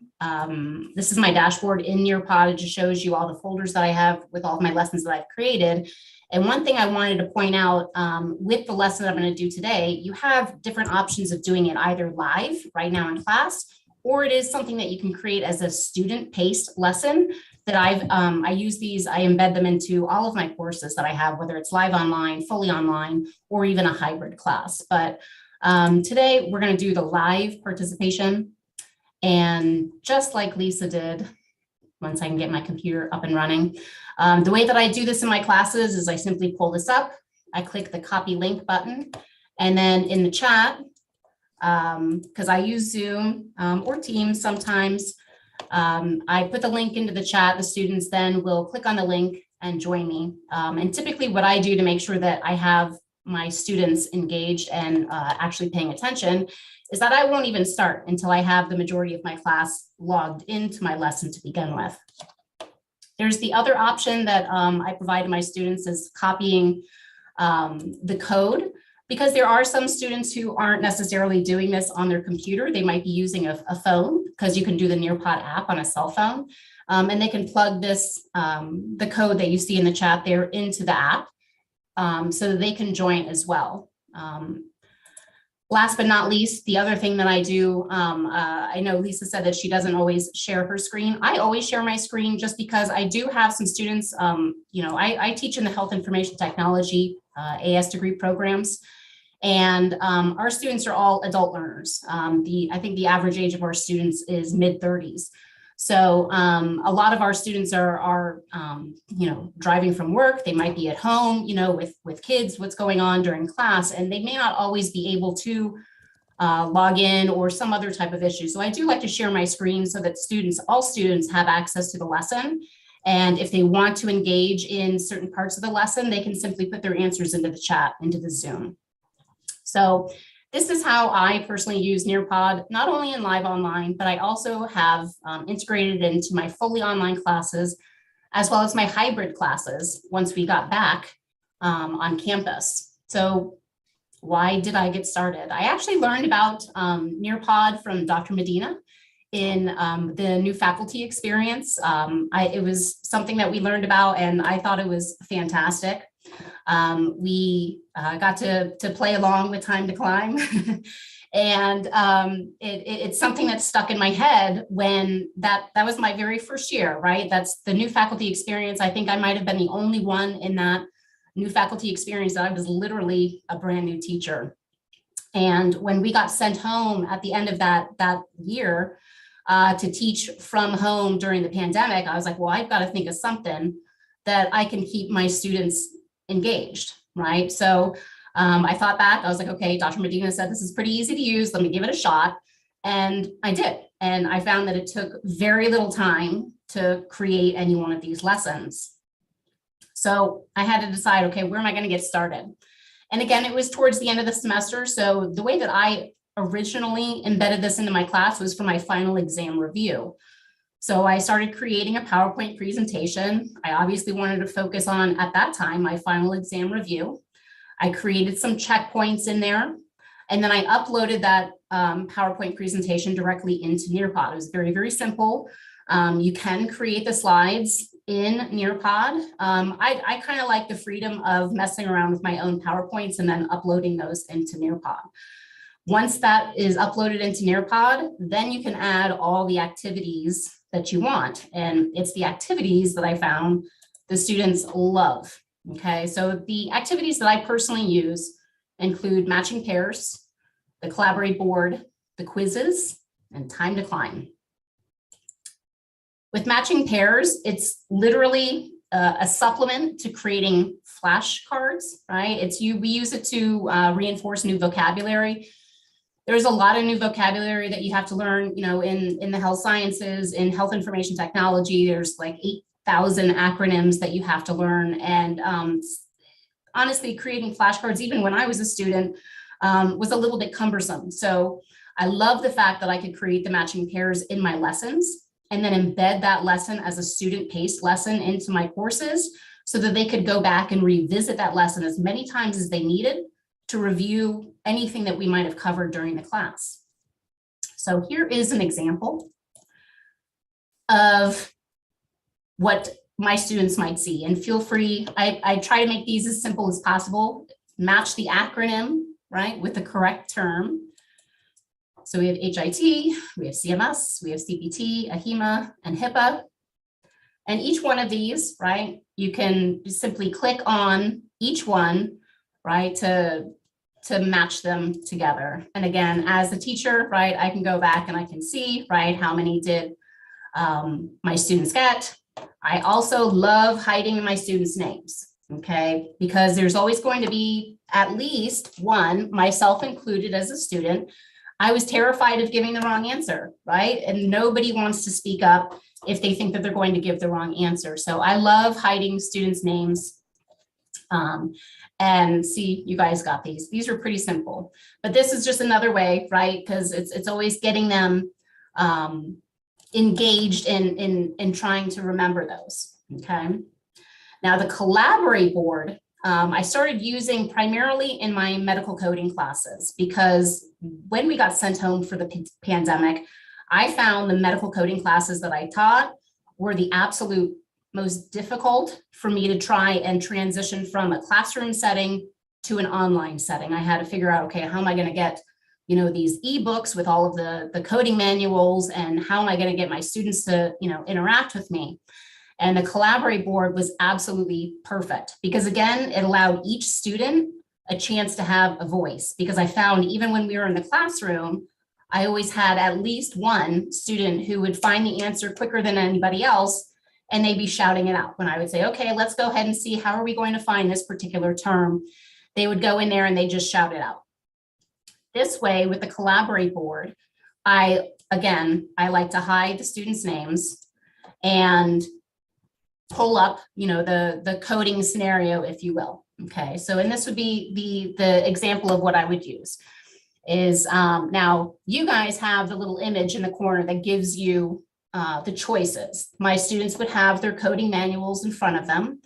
this is my dashboard in Nearpod. It just shows you all the folders that I have with all of my lessons that I've created. And one thing I wanted to point out with the lesson I'm going to do today, you have different options of doing it either live right now in class, or it is something that you can create as a student-paced lesson that I use these, I embed them into all of my courses that I have, whether it's live online, fully online, or even a hybrid class. But today we're going to do the live participation. And just like Lisa did, once I can get my computer up and running, the way that I do this in my classes is I simply pull this up, I click the copy link button, and then in the chat, because I use Zoom or Teams sometimes, I put the link into the chat. The students then will click on the link and join me. And typically what I do to make sure that I have my students engaged and actually paying attention is that I won't even start until I have the majority of my class logged into my lesson to begin with. There's the other option that I provide to my students is copying the code, because there are some students who aren't necessarily doing this on their computer. They might be using a phone, because you can do the Nearpod app on a cell phone, and they can plug this, the code that you see in the chat there into the app so that they can join as well. Last but not least, the other thing that I do, I know Lisa said that she doesn't always share her screen. I always share my screen just because I do have some students, you know, I teach in the health information technology AS degree programs, and our students are all adult learners. I think the average age of our students is mid-30s. So a lot of our students are you know, driving from work. They might be at home, you know, with kids, what's going on during class, and they may not always be able to log in or some other type of issue. So I do like to share my screen so that all students have access to the lesson. And if they want to engage in certain parts of the lesson, they can simply put their answers into the chat, into the Zoom. So this is how I personally use Nearpod, not only in live online, but I also have integrated it into my fully online classes, as well as my hybrid classes once we got back on campus. So why did I get started? I actually learned about Nearpod from Dr. Medina in the new faculty experience. It was something that we learned about, and I thought it was fantastic. We got to play along with Time to Climb. And it's something that stuck in my head when that was my very first year, right? That's the new faculty experience. I think I might have been the only one in that new faculty experience that I was literally a brand new teacher. And when we got sent home at the end of that year to teach from home during the pandemic, I was like, well, I've got to think of something that I can keep my students engaged, right? So I thought back, I was like, okay, Dr. Medina said this is pretty easy to use, let me give it a shot. And I did. And I found that it took very little time to create any one of these lessons. So I had to decide, okay, where am I going to get started? And again, it was towards the end of the semester. So the way that I originally embedded this into my class was for my final exam review. So I started creating a PowerPoint presentation. I obviously wanted to focus on, at that time, my final exam review. I created some checkpoints in there, and then I uploaded that PowerPoint presentation directly into Nearpod. It was very, very simple. You can create the slides in Nearpod. I kind of like the freedom of messing around with my own PowerPoints and then uploading those into Nearpod. Once that is uploaded into Nearpod, then you can add all the activities that you want. And it's the activities that I found the students love. Okay, so the activities that I personally use include matching pairs, the collaborate board, the quizzes, and time to climb. With matching pairs, it's literally a supplement to creating flashcards, right? We use it to reinforce new vocabulary. There's a lot of new vocabulary that you have to learn, in the health sciences, in health information technology. There's like 8,000 acronyms that you have to learn. And honestly, creating flashcards, even when I was a student, was a little bit cumbersome. So I love the fact that I could create the matching pairs in my lessons and then embed that lesson as a student-paced lesson into my courses so that they could go back and revisit that lesson as many times as they needed to review anything that we might have covered during the class. So here is an example of what my students might see, and feel free, I try to make these as simple as possible. Match the acronym, right, with the correct term. So we have HIT, we have CMS, we have CPT, AHIMA, and HIPAA. And each one of these, right, you can simply click on each one, right, to match them together. And again, as a teacher, right, I can go back and I can see, right, how many did my students get. I also love hiding my students' names, okay, because there's always going to be at least one, myself included as a student. I was terrified of giving the wrong answer, right? And nobody wants to speak up if they think that they're going to give the wrong answer. So I love hiding students' names. And see, you guys got these. These are pretty simple, but this is just another way, right? Because it's always getting them engaged in trying to remember those, okay? Now the Collaborate board, I started using primarily in my medical coding classes because when we got sent home for the pandemic, I found the medical coding classes that I taught were the absolute most difficult for me to try and transition from a classroom setting to an online setting. I had to figure out, okay, how am I going to get, these ebooks with all of the coding manuals, and how am I going to get my students to, interact with me? And the Collaborate board was absolutely perfect because, again, it allowed each student a chance to have a voice, because I found even when we were in the classroom, I always had at least one student who would find the answer quicker than anybody else, and they'd be shouting it out. When I would say, okay, let's go ahead and see, how are we going to find this particular term? They would go in there and they just shout it out. This way, with the Collaborate board, I like to hide the students' names and pull up, the coding scenario, if you will. Okay, so, and this would be the example of what I would use is now you guys have the little image in the corner that gives you the choices. My students would have their coding manuals in front of them,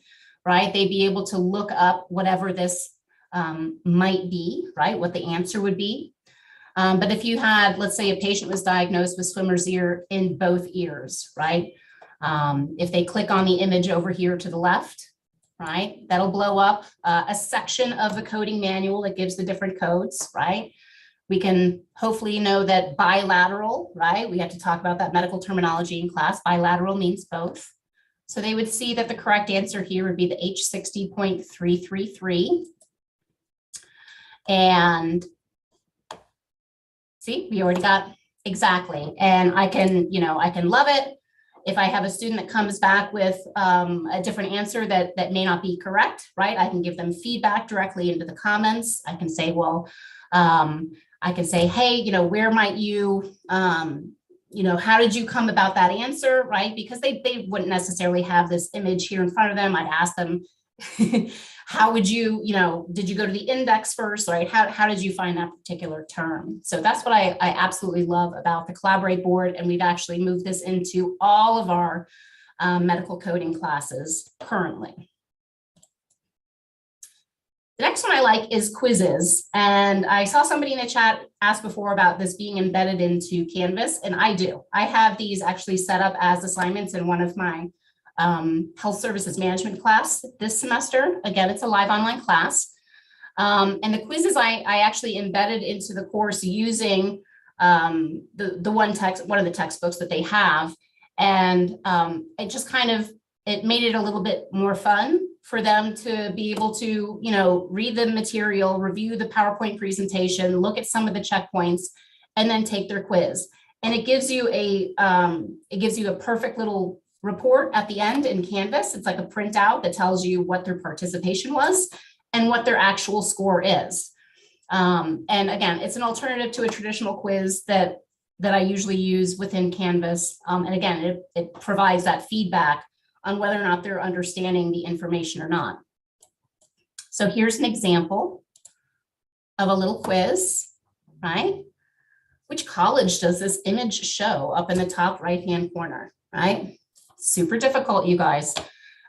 right? They'd be able to look up whatever this might be, right? What the answer would be. But if you had, let's say a patient was diagnosed with swimmer's ear in both ears, right? If they click on the image over here to the left, right, that'll blow up a section of the coding manual that gives the different codes, right? We can hopefully know that bilateral, right? We have to talk about that medical terminology in class. Bilateral means both. So they would see that the correct answer here would be the H60.333. And see, we already got exactly. And I can love it. If I have a student that comes back with a different answer that may not be correct, right? I can give them feedback directly into the comments. I can say, well, I can say, hey, where might you, how did you come about that answer, right? Because they wouldn't necessarily have this image here in front of them. I'd ask them, how would you, did you go to the index first, right? How did you find that particular term? So that's what I absolutely love about the Collaborate board. And we've actually moved this into all of our medical coding classes currently. The next one I like is quizzes. And I saw somebody in the chat ask before about this being embedded into Canvas, and I do. I have these actually set up as assignments in one of my health services management class this semester. Again, it's a live online class. And the quizzes I actually embedded into the course using the one of the textbooks that they have. And it just it made it a little bit more fun for them to be able to, read the material, review the PowerPoint presentation, look at some of the checkpoints, and then take their quiz. and it gives you a perfect little report at the end in Canvas. It's like a printout that tells you what their participation was and what their actual score is. And again, it's an alternative to a traditional quiz that I usually use within Canvas. And again, it provides that feedback on whether or not they're understanding the information or not. So here's an example of a little quiz, right? Which college does this image show? Up in the top right-hand corner, right? Super difficult, you guys.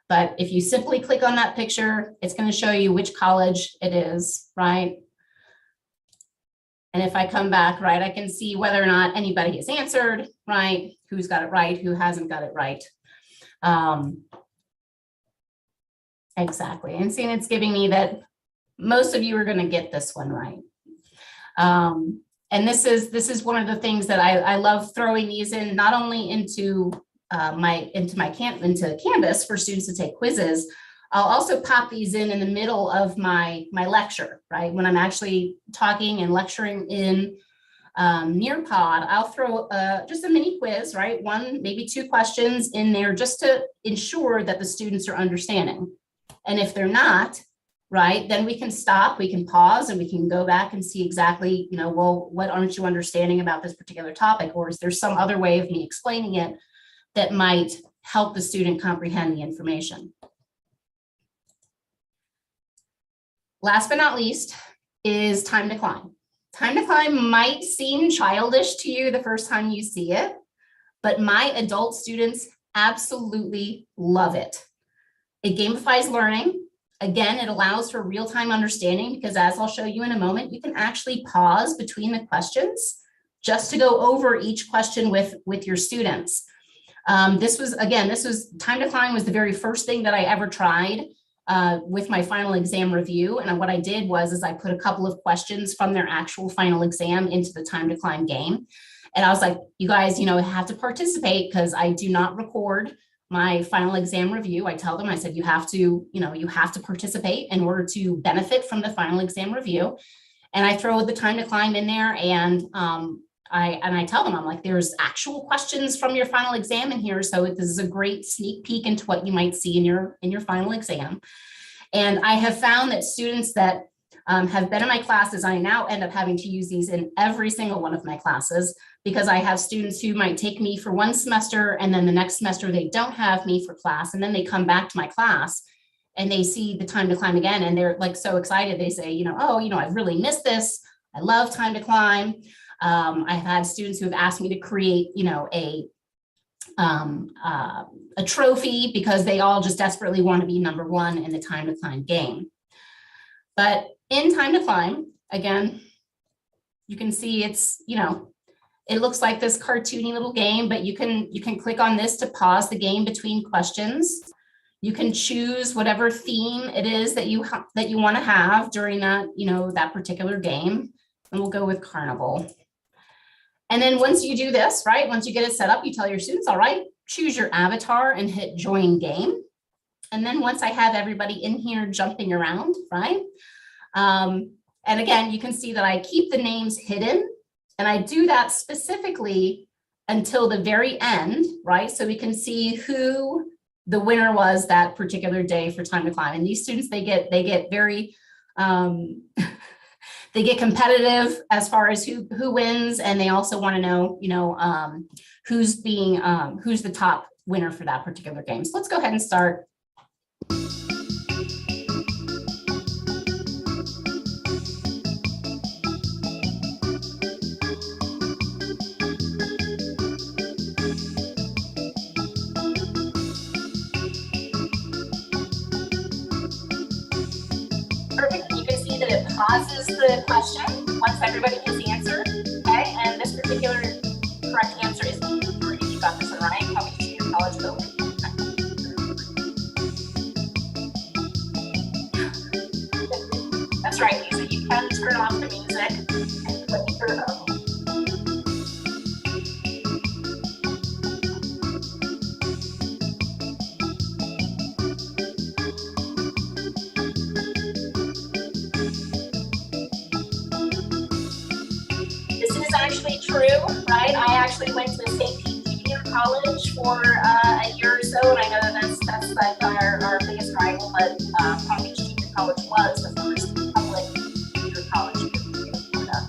But if you simply click on that picture, it's going to show you which college it is, right? And if I come back, right, I can see whether or not anybody has answered, right? Who's got it right, who hasn't got it right. Exactly. And seeing it's giving me that most of you are going to get this one right. And this is one of the things that I love throwing these in, not only into Canvas for students to take quizzes. I'll also pop these in the middle of my lecture, right? When I'm actually talking and lecturing in Nearpod, I'll throw just a mini quiz, right? One, maybe two questions in there just to ensure that the students are understanding. And if they're not, right, then we can stop, we can pause, and we can go back and see exactly, well, what aren't you understanding about this particular topic? Or is there some other way of me explaining it that might help the student comprehend the information? Last but not least is time to climb. Time to climb might seem childish to you the first time you see it, but my adult students absolutely love it. It gamifies learning. Again, it allows for real-time understanding because, as I'll show you in a moment, you can actually pause between the questions just to go over each question with your students. This was time to climb was the very first thing that I ever tried with my final exam review. And what I did was I put a couple of questions from their actual final exam into the time to climb game. And I was like, you guys, have to participate because I do not record my final exam review. I tell them, I said, you have to participate in order to benefit from the final exam review. And I throw the time to climb in there, and I tell them, I'm like, there's actual questions from your final exam in here. So this is a great sneak peek into what you might see in your final exam. And I have found that students that have been in my classes, I now end up having to use these in every single one of my classes, because I have students who might take me for one semester and then the next semester they don't have me for class, and then they come back to my class and they see the time to climb again, and they're like so excited. They say, I've really missed this. I love time to climb. I've had students who have asked me to create, a trophy because they all just desperately want to be number one in the time to climb game. But in time to climb, again, you can see it's, it looks like this cartoony little game, but you can click on this to pause the game between questions. You can choose whatever theme it is that you want to have during that, that particular game. And we'll go with Carnival. And then once you do this, right, once you get it set up, you tell your students, all right, choose your avatar and hit join game. And then once I have everybody in here jumping around, right? And again, you can see that I keep the names hidden, and I do that specifically until the very end, right? So we can see who the winner was that particular day for time to climb. And these students, they get very, they get competitive as far as who wins, and they also want to know, who's the top winner for that particular game. So let's go ahead and start. Perfect. You can see that it pauses the question once everybody has answered. Okay, and this particular correct answer is B. You got this one right. How we see your college building. That's right, Lisa. You can turn off the music and click through. True, right? I actually went to the St. Pete Junior College for a year or so, and I know that that's like our biggest rival, but Palm Beach Junior College was the first public junior college in Florida.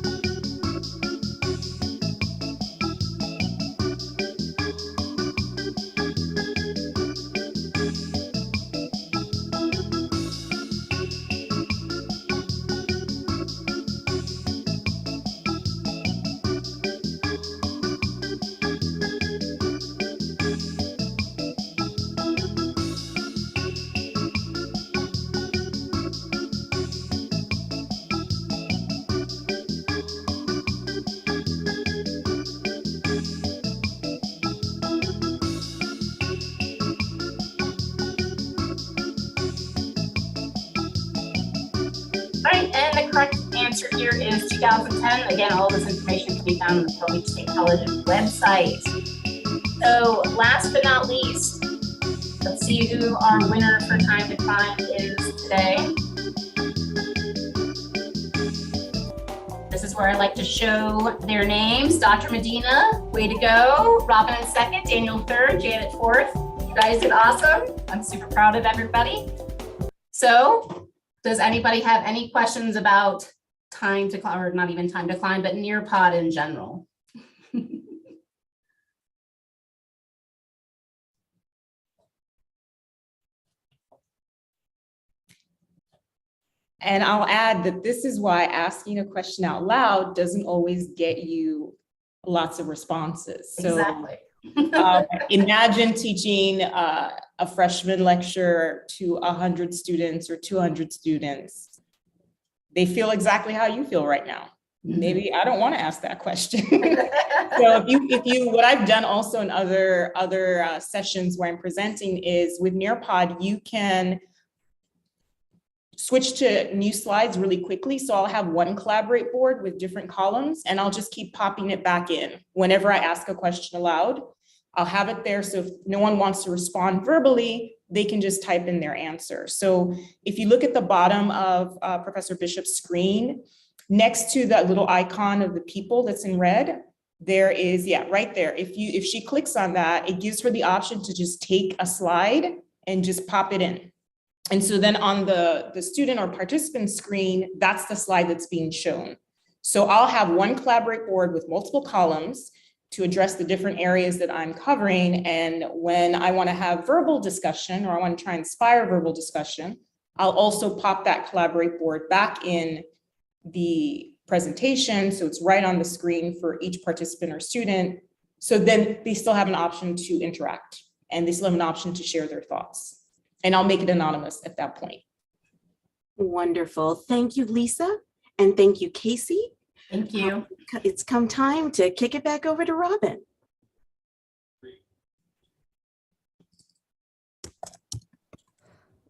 All right, and the correct answer here is 2010. Again, all this information can be found on the Palm Beach State College website. So last but not least, let's see who our winner for Time to Climb is today. This is where I like to show their names. Dr. Medina, way to go. Robin in second, Daniel third, Janet fourth. You guys did awesome. I'm super proud of everybody. So, does anybody have any questions about Time to Climb, or not even Time to Climb, but Nearpod in general? And I'll add that this is why asking a question out loud doesn't always get you lots of responses. So Exactly. imagine teaching a freshman lecture to 100 students or 200 students. They feel exactly how you feel right now. Maybe I don't want to ask that question. So if you, what I've done also in other sessions where I'm presenting is with Nearpod, you can switch to new slides really quickly. So I'll have one Collaborate board with different columns, and I'll just keep popping it back in. Whenever I ask a question aloud, I'll have it there. So if no one wants to respond verbally, they can just type in their answer. So if you look at the bottom of Professor Bishop's screen, next to that little icon of the people that's in red, there is, yeah, right there. If she clicks on that, it gives her the option to just take a slide and just pop it in. And so then on the student or participant screen, that's the slide that's being shown. So I'll have one Collaborate board with multiple columns to address the different areas that I'm covering. And when I want to have verbal discussion, or I want to try and inspire verbal discussion, I'll also pop that Collaborate board back in the presentation. So it's right on the screen for each participant or student. So then they still have an option to interact, and they still have an option to share their thoughts. And I'll make it anonymous at that point. Wonderful. Thank you, Lisa. And thank you, Casey. Thank you. It's come time to kick it back over to Robin.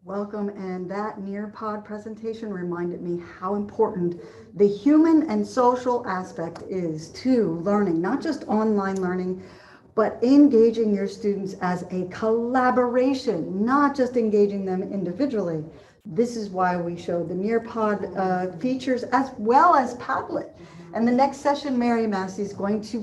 Welcome, and that Nearpod presentation reminded me how important the human and social aspect is to learning, not just online learning, but engaging your students as a collaboration, not just engaging them individually. This is why we showed the Nearpod features as well as Padlet. And the next session, Mary Massey is going to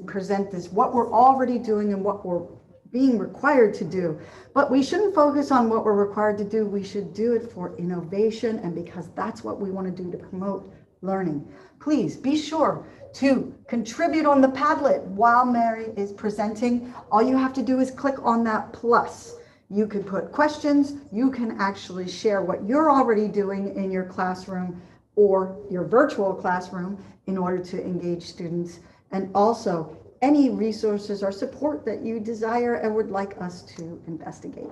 present this, what we're already doing and what we're being required to do. But we shouldn't focus on what we're required to do. We should do it for innovation, and because that's what we want to do to promote learning. Please be sure to contribute on the Padlet while Mary is presenting. All you have to do is click on that plus. You can put questions. You can actually share what you're already doing in your classroom or your virtual classroom in order to engage students, and also any resources or support that you desire and would like us to investigate.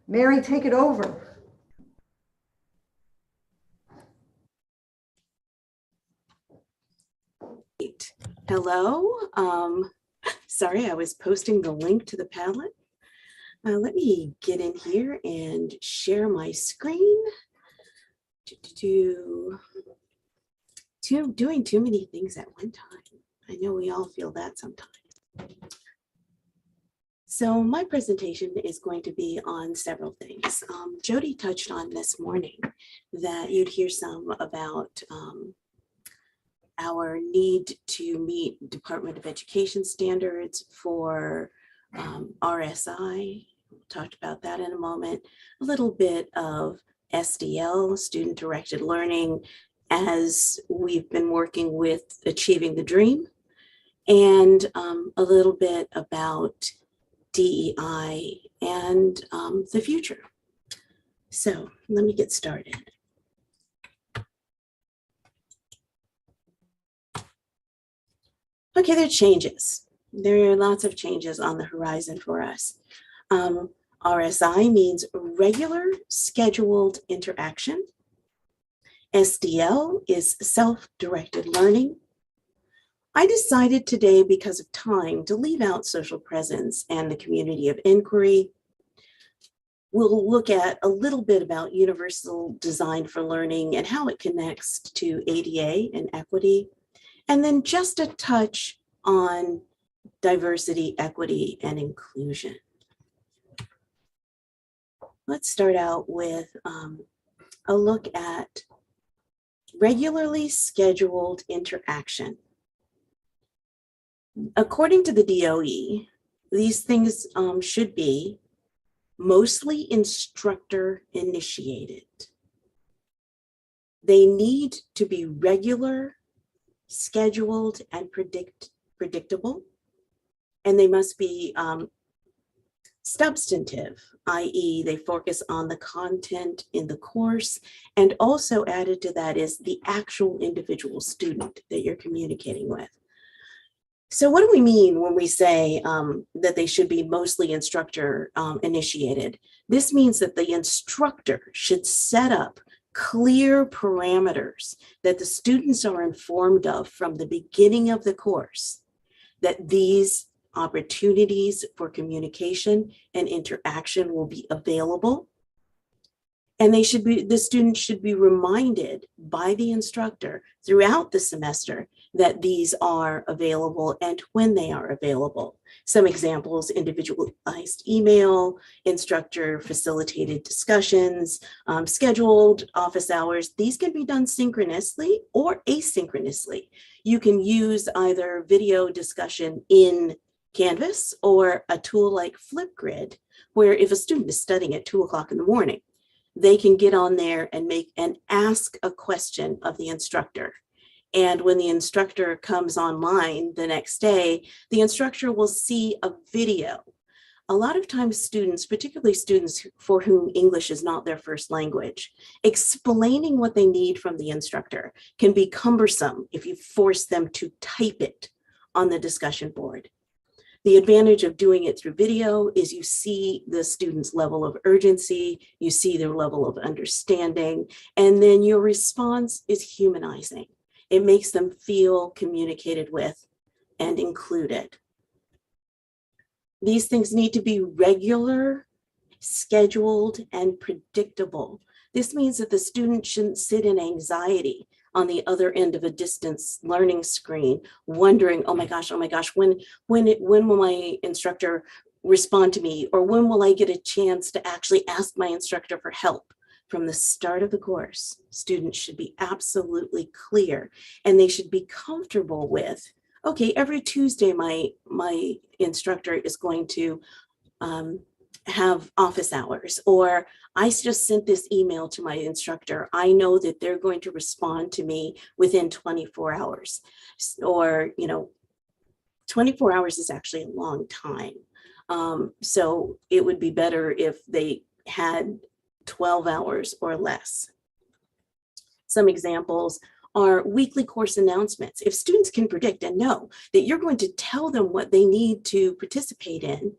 Mary, take it over. Hello. Sorry, I was posting the link to the Padlet. Let me get in here and share my screen. Doing too many things at one time. I know we all feel that sometimes. So my presentation is going to be on several things. Jody touched on this morning that you'd hear some about our need to meet Department of Education standards for RSI. Talked about that in a moment. A little bit of SDL, student-directed learning, as we've been working with Achieving the Dream, and a little bit about DEI and the future. So let me get started. Okay, there are changes. There are lots of changes on the horizon for us. RSI means regular scheduled interaction. SDL is self-directed learning. I decided today, because of time, to leave out social presence and the community of inquiry. We'll look at a little bit about universal design for learning and how it connects to ADA and equity, and then just a touch on diversity, equity, and inclusion. Let's start out with a look at regularly scheduled interaction. According to the DOE, these things should be mostly instructor initiated. They need to be regular, scheduled, and predictable, and they must be substantive, i.e. they focus on the content in the course, and also added to that is the actual individual student that you're communicating with. So what do we mean when we say that they should be mostly instructor initiated? This means that the instructor should set up clear parameters that the students are informed of from the beginning of the course, that these opportunities for communication and interaction will be available. And the students should be reminded by the instructor throughout the semester that these are available and when they are available. Some examples: individualized email, instructor facilitated discussions, scheduled office hours. These can be done synchronously or asynchronously. You can use either video discussion in Canvas or a tool like Flipgrid, where if a student is studying at 2 o'clock in the morning, they can get on there and ask a question of the instructor. And when the instructor comes online the next day, the instructor will see a video. A lot of times students, particularly students for whom English is not their first language, explaining what they need from the instructor can be cumbersome if you force them to type it on the discussion board. The advantage of doing it through video is you see the student's level of urgency, you see their level of understanding, and then your response is humanizing. It makes them feel communicated with and included. These things need to be regular, scheduled, and predictable. This means that the student shouldn't sit in anxiety on the other end of a distance learning screen, wondering, oh my gosh, when will my instructor respond to me? Or when will I get a chance to actually ask my instructor for help? From the start of the course, students should be absolutely clear, and they should be comfortable with, okay, every Tuesday, my instructor is going to have office hours, or I just sent this email to my instructor. I know that they're going to respond to me within 24 hours. Or, 24 hours is actually a long time. So it would be better if they had 12 hours or less. Some examples are weekly course announcements. If students can predict and know that you're going to tell them what they need to participate in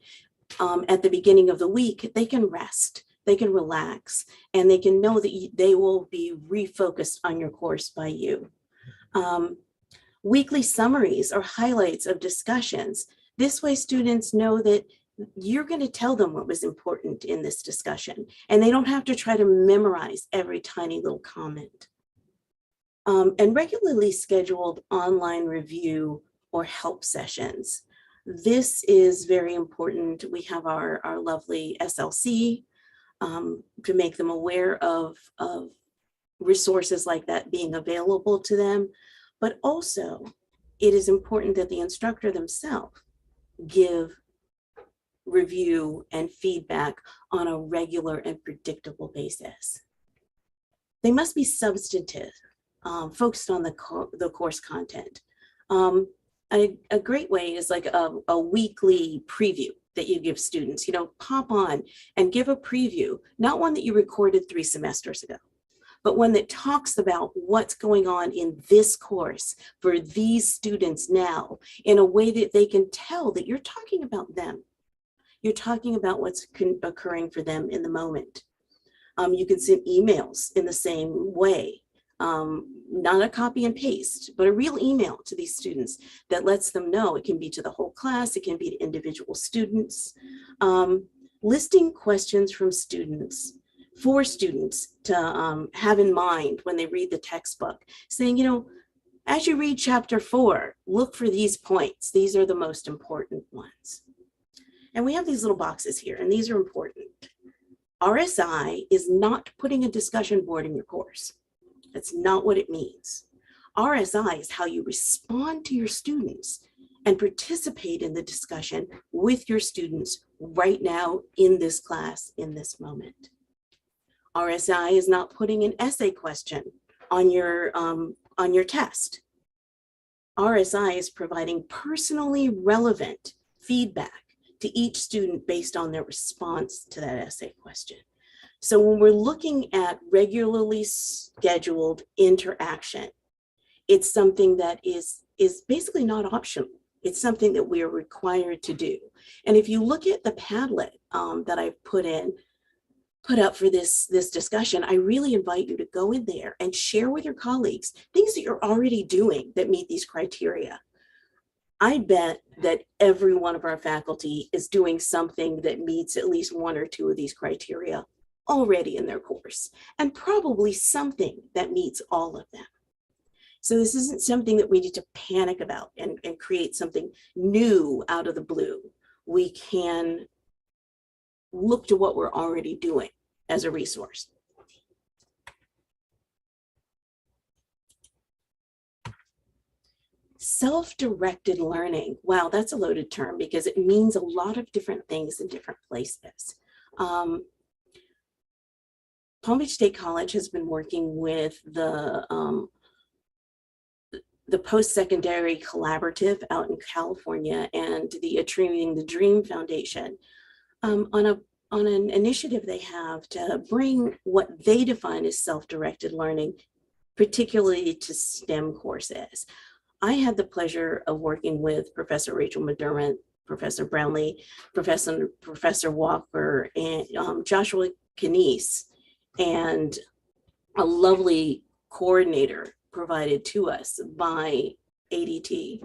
at the beginning of the week, they can rest, they can relax, and they can know that they will be refocused on your course by you. Weekly summaries or highlights of discussions. This way students know that you're going to tell them what was important in this discussion, and they don't have to try to memorize every tiny little comment. And regularly scheduled online review or help sessions. This is very important. We have our lovely SLC to make them aware of resources like that being available to them. but also it is important that the instructor themselves give review and feedback on a regular and predictable basis. They must be substantive, focused on the course content. A great way is like a weekly preview that you give students. Pop on and give a preview, not one that you recorded 3 semesters ago, but one that talks about what's going on in this course for these students now in a way that they can tell that you're talking about them. You're talking about what's occurring for them in the moment. You can send emails in the same way, not a copy and paste, but a real email to these students that lets them know. It can be to the whole class, it can be to individual students. Listing questions from students for students to have in mind when they read the textbook, saying, as you read chapter 4, look for these points. These are the most important ones. And we have these little boxes here, and these are important. RSI is not putting a discussion board in your course. That's not what it means. RSI is how you respond to your students and participate in the discussion with your students right now in this class, in this moment. RSI is not putting an essay question on your test. RSI is providing personally relevant feedback to each student based on their response to that essay question. So when we're looking at regularly scheduled interaction, it's something that is basically not optional. It's something that we are required to do. And if you look at the Padlet that I've put up for this discussion, I really invite you to go in there and share with your colleagues things that you're already doing that meet these criteria. I bet that every one of our faculty is doing something that meets at least 1 or 2 of these criteria already in their course, and probably something that meets all of them. So this isn't something that we need to panic about and create something new out of the blue. We can look to what we're already doing as a resource. Self-directed learning. Wow, that's a loaded term because it means a lot of different things in different places. Palm Beach State College has been working with the post-secondary collaborative out in California and the Achieving the Dream Foundation on an initiative they have to bring what they define as self-directed learning, particularly to STEM courses. I had the pleasure of working with Professor Rachel McDermott, Professor Brownlee, Professor Walker, and Joshua Knies, and a lovely coordinator provided to us by ADT.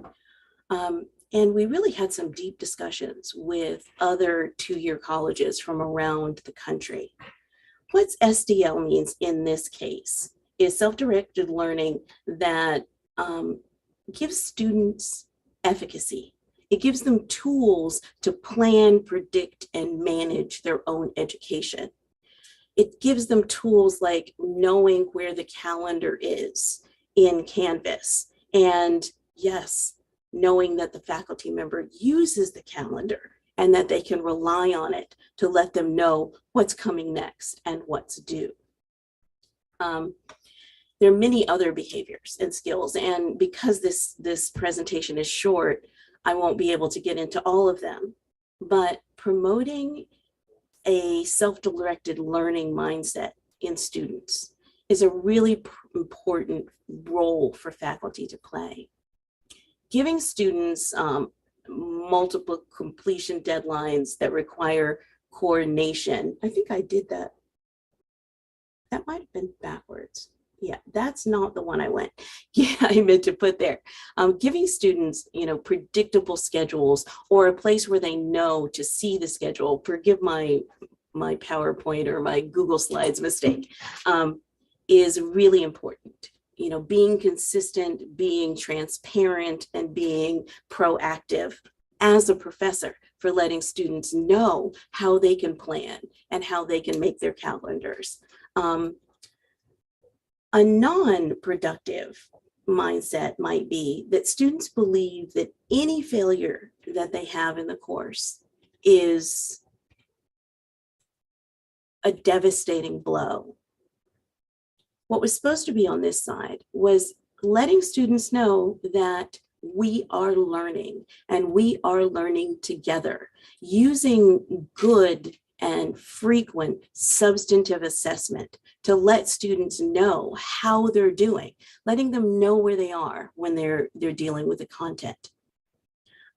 And we really had some deep discussions with other 2-year colleges from around the country. What SDL means in this case is self-directed learning that gives students efficacy. It gives them tools to plan, predict, and manage their own education. It gives them tools like knowing where the calendar is in Canvas, and yes, knowing that the faculty member uses the calendar and that they can rely on it to let them know what's coming next and what's due. There are many other behaviors and skills, and because this presentation is short, I won't be able to get into all of them, but promoting a self-directed learning mindset in students is a really important role for faculty to play. Giving students multiple completion deadlines that require coordination. I think I did that. That might have been backwards. Yeah, that's not the one I went. Yeah, I meant to put there. Giving students, predictable schedules or a place where they know to see the schedule. Forgive my PowerPoint or my Google Slides mistake, is really important. Being consistent, being transparent, and being proactive as a professor for letting students know how they can plan and how they can make their calendars. A non-productive mindset might be that students believe that any failure that they have in the course is a devastating blow. What was supposed to be on this side was letting students know that we are learning and we are learning together using good and frequent substantive assessment to let students know how they're doing, letting them know where they are when they're dealing with the content.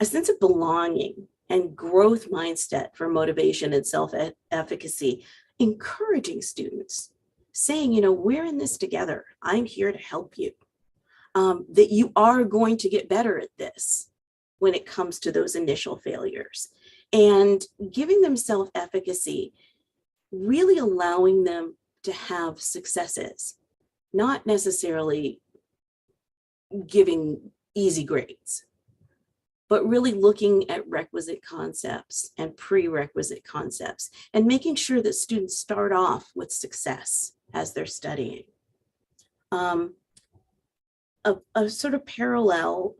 A sense of belonging and growth mindset for motivation and self-efficacy, encouraging students, saying, we're in this together. I'm here to help you. That you are going to get better at this when it comes to those initial failures. And giving them self-efficacy, really allowing them to have successes, not necessarily giving easy grades, but really looking at requisite concepts and prerequisite concepts and making sure that students start off with success as they're studying. A sort of parallel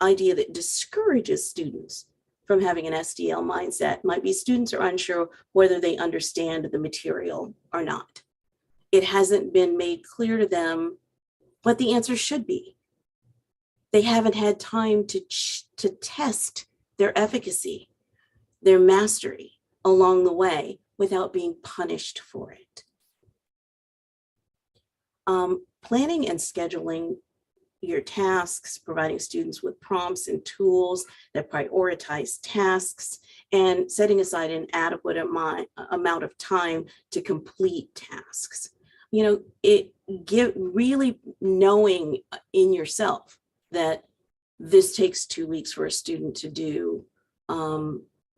idea that discourages students from having an SDL mindset might be students are unsure whether they understand the material or not. It hasn't been made clear to them what the answer should be. They haven't had time to test their efficacy, their mastery along the way without being punished for it. Planning and scheduling your tasks, providing students with prompts and tools that prioritize tasks, and setting aside an adequate amount of time to complete tasks. Really knowing in yourself that this takes 2 weeks for a student to do.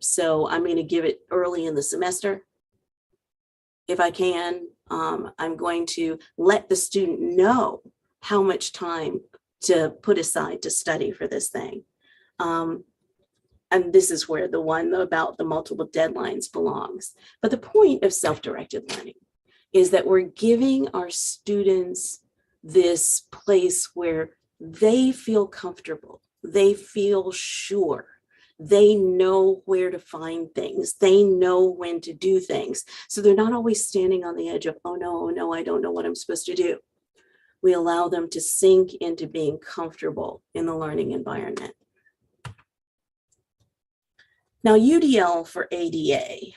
So I'm going to give it early in the semester. If I can, I'm going to let the student know how much time to put aside to study for this thing. And this is where the one about the multiple deadlines belongs. But the point of self-directed learning is that we're giving our students this place where they feel comfortable, they feel sure, they know where to find things, they know when to do things. So they're not always standing on the edge of, oh no, I don't know what I'm supposed to do. We allow them to sink into being comfortable in the learning environment. Now, UDL for ADA,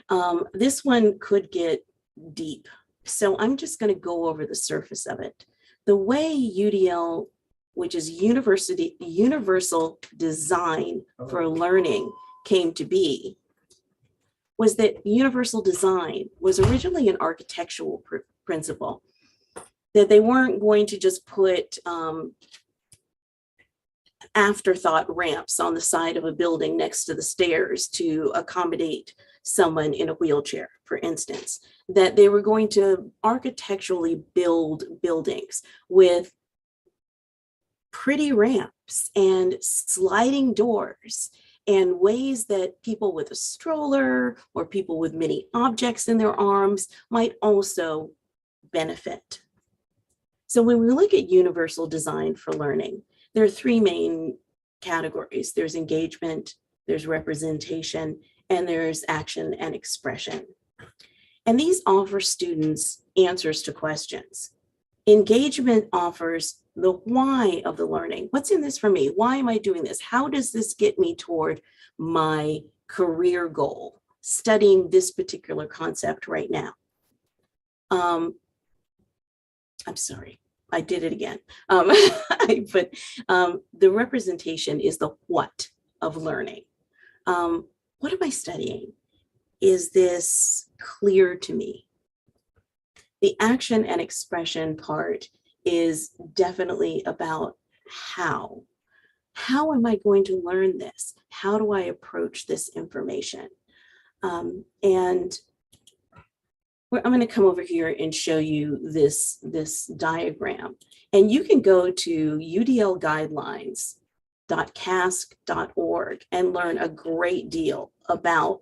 this one could get deep. So I'm just going to go over the surface of it. The way UDL, which is Universal Design for Learning, came to be, was that universal design was originally an architectural principle, that they weren't going to just put afterthought ramps on the side of a building next to the stairs to accommodate someone in a wheelchair, for instance, that they were going to architecturally build buildings with pretty ramps and sliding doors and ways that people with a stroller or people with many objects in their arms might also benefit. So when we look at universal design for learning, there are three main categories. There's engagement, there's representation, and there's action and expression. And these offer students answers to questions. Engagement offers the why of the learning. What's in this for me? Why am I doing this? How does this get me toward my career goal, studying this particular concept right now? I'm sorry, I did it again. But the representation is the what of learning. What am I studying? Is this clear to me? The action and expression part is definitely about how. How am I going to learn this? How do I approach this information? And I'm going to come over here and show you this diagram. And you can go to udlguidelines.casc.org and learn a great deal about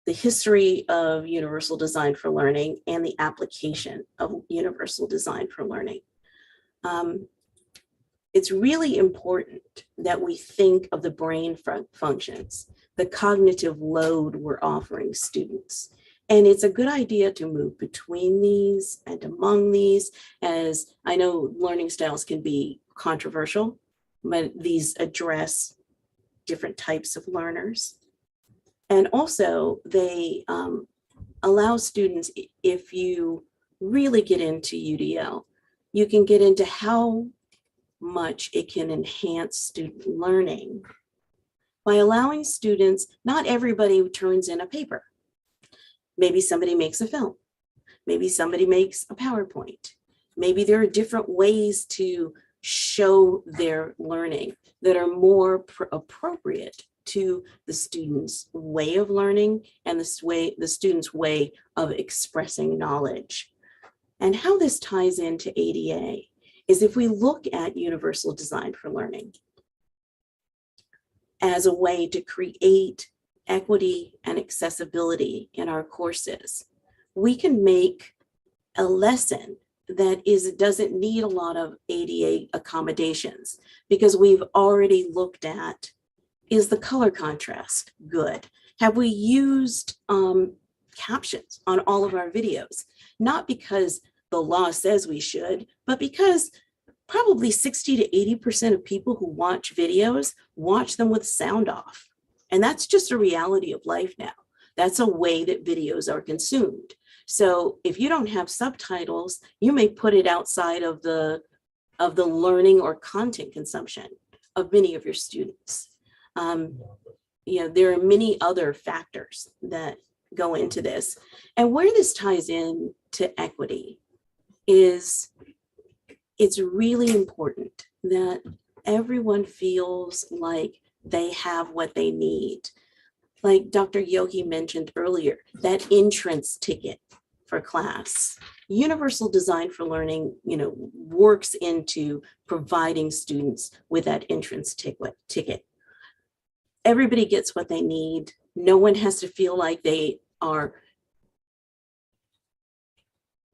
the history of universal design for learning and the application of universal design for learning. It's really important that we think of the brain functions, the cognitive load we're offering students. And it's a good idea to move between these and among these, as I know learning styles can be controversial, but these address different types of learners. And also they allow students, if you really get into UDL, you can get into how much it can enhance student learning by allowing students, not everybody turns in a paper. Maybe somebody makes a film. Maybe somebody makes a PowerPoint. Maybe there are different ways to show their learning that are more appropriate to the student's way of learning and the student's way of expressing knowledge. And how this ties into ADA is if we look at universal design for learning as a way to create equity and accessibility in our courses, we can make a lesson that doesn't need a lot of ADA accommodations, because we've already looked at, is the color contrast good? Have we used captions on all of our videos? Not because the law says we should, but because probably 60 to 80% of people who watch videos watch them with sound off. And that's just a reality of life now. That's a way that videos are consumed. So if you don't have subtitles, you may put it outside of the learning or content consumption of many of your students. There are many other factors that go into this. And where this ties in to equity is it's really important that everyone feels like they have what they need. Like Dr. Yogi mentioned earlier, that entrance ticket for class. Universal design for learning, works into providing students with that entrance ticket. Everybody gets what they need. No one has to feel like they are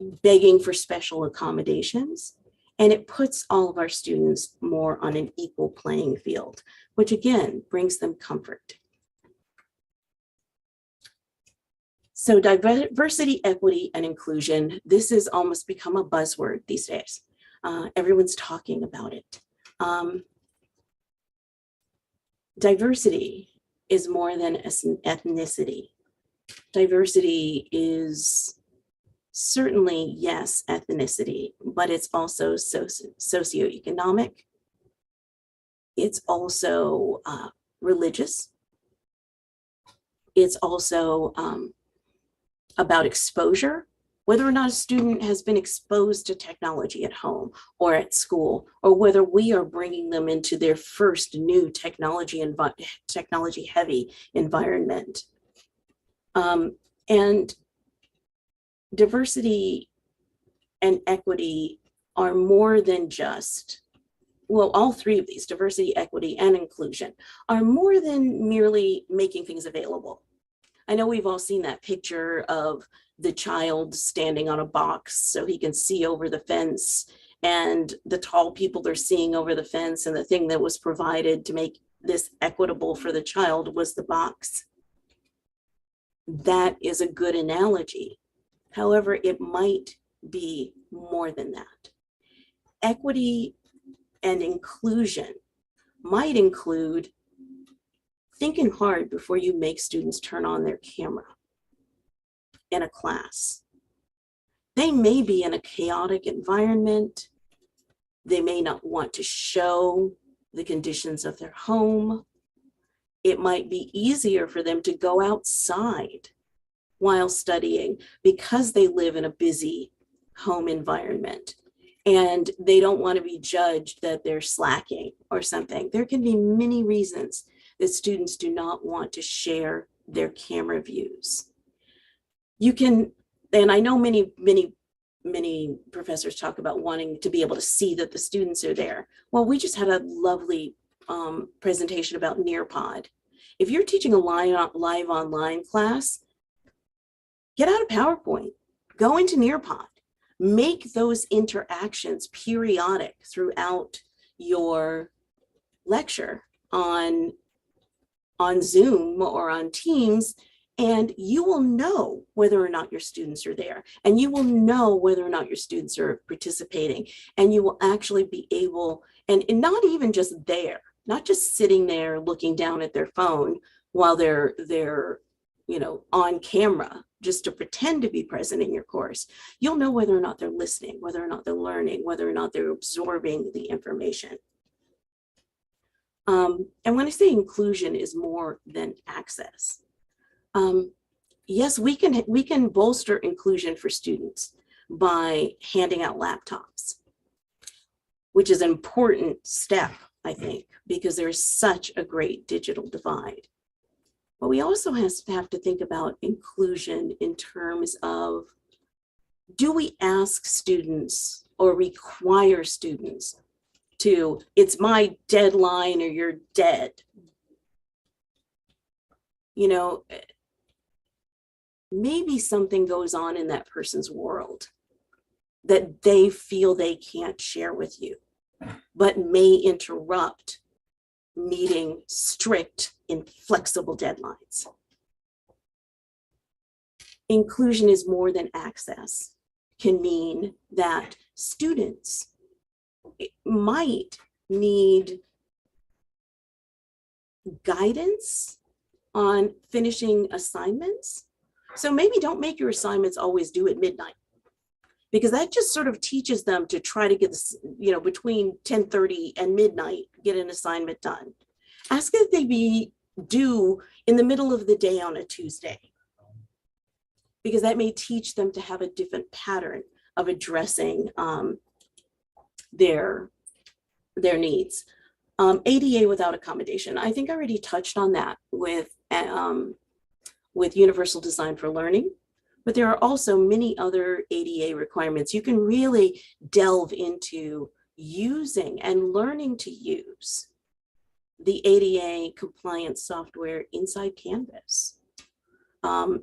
begging for special accommodations. And it puts all of our students more on an equal playing field, which again, brings them comfort. So diversity, equity, and inclusion, this has almost become a buzzword these days. Everyone's talking about it. Diversity is more than ethnicity. Diversity is certainly, yes, ethnicity, but it's also socioeconomic. It's also religious. It's also about exposure, whether or not a student has been exposed to technology at home or at school, or whether we are bringing them into their first new technology-heavy environment. And diversity and equity are more than just, well, all three of these, diversity, equity, and inclusion, are more than merely making things available. I know we've all seen that picture of the child standing on a box so he can see over the fence, and the tall people are seeing over the fence, and the thing that was provided to make this equitable for the child was the box. That is a good analogy. However, it might be more than that. Equity and inclusion might include thinking hard before you make students turn on their camera in a class. They may be in a chaotic environment. They may not want to show the conditions of their home. It might be easier for them to go outside while studying because they live in a busy home environment and they don't want to be judged that they're slacking or something. There can be many reasons that students do not want to share their camera views. You can, and I know many professors talk about wanting to be able to see that the students are there. Well, we just had a lovely presentation about Nearpod. If you're teaching a live online class, get out of PowerPoint, go into Nearpod. Make those interactions periodic throughout your lecture on Zoom or on Teams, and you will know whether or not your students are there, and you will know whether or not your students are participating, and you will actually be able, and not even just there, not just sitting there looking down at their phone while they're on camera just to pretend to be present in your course. You'll know whether or not they're listening, whether or not they're learning, whether or not they're absorbing the information. And when I say inclusion is more than access, yes, we can bolster inclusion for students by handing out laptops, which is an important step, I think, because there's such a great digital divide. But we also have to think about inclusion in terms of, do we ask students or require students to, it's my deadline or you're dead? You know, maybe something goes on in that person's world that they feel they can't share with you, but may interrupt meeting strict, inflexible deadlines. Inclusion is more than access. Can mean that students might need guidance on finishing assignments. So maybe don't make your assignments always due at midnight, because that just sort of teaches them to try to get this, between 10:30 and midnight, get an assignment done. Ask if they be due in the middle of the day on a Tuesday, because that may teach them to have a different pattern of addressing their needs. ADA without accommodation. I think I already touched on that with Universal Design for Learning, but there are also many other ADA requirements. You can really delve into using and learning to use the ADA compliance software inside Canvas.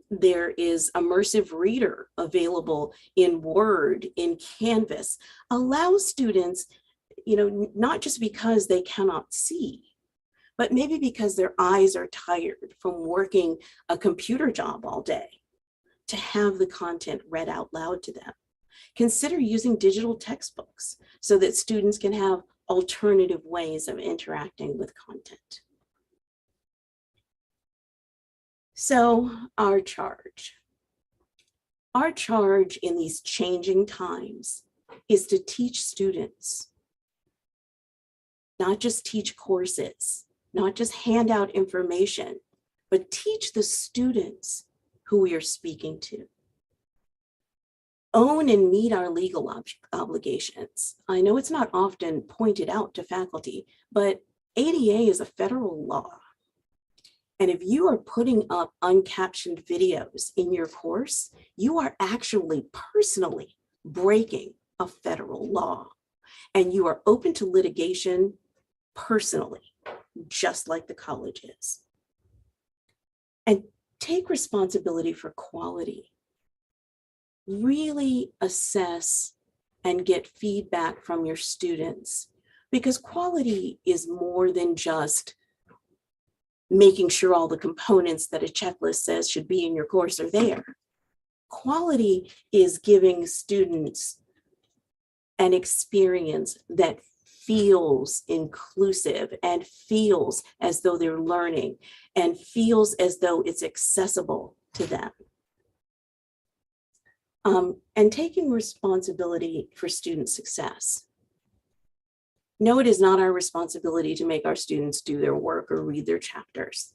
There is immersive reader available in Word, in Canvas. Allow students, not just because they cannot see, but maybe because their eyes are tired from working a computer job all day, to have the content read out loud to them. Consider using digital textbooks so that students can have alternative ways of interacting with content. So our charge in these changing times is to teach students, not just teach courses, not just hand out information, but teach the students who we are speaking to. Own and meet our legal obligations. I know it's not often pointed out to faculty, but ADA is a federal law. And if you are putting up uncaptioned videos in your course, you are actually personally breaking a federal law. And you are open to litigation personally, just like the college is. And take responsibility for quality. Really assess and get feedback from your students, because quality is more than just making sure all the components that a checklist says should be in your course are there. Quality is giving students an experience that feels inclusive and feels as though they're learning and feels as though it's accessible to them. And taking responsibility for student success. No, it is not our responsibility to make our students do their work or read their chapters,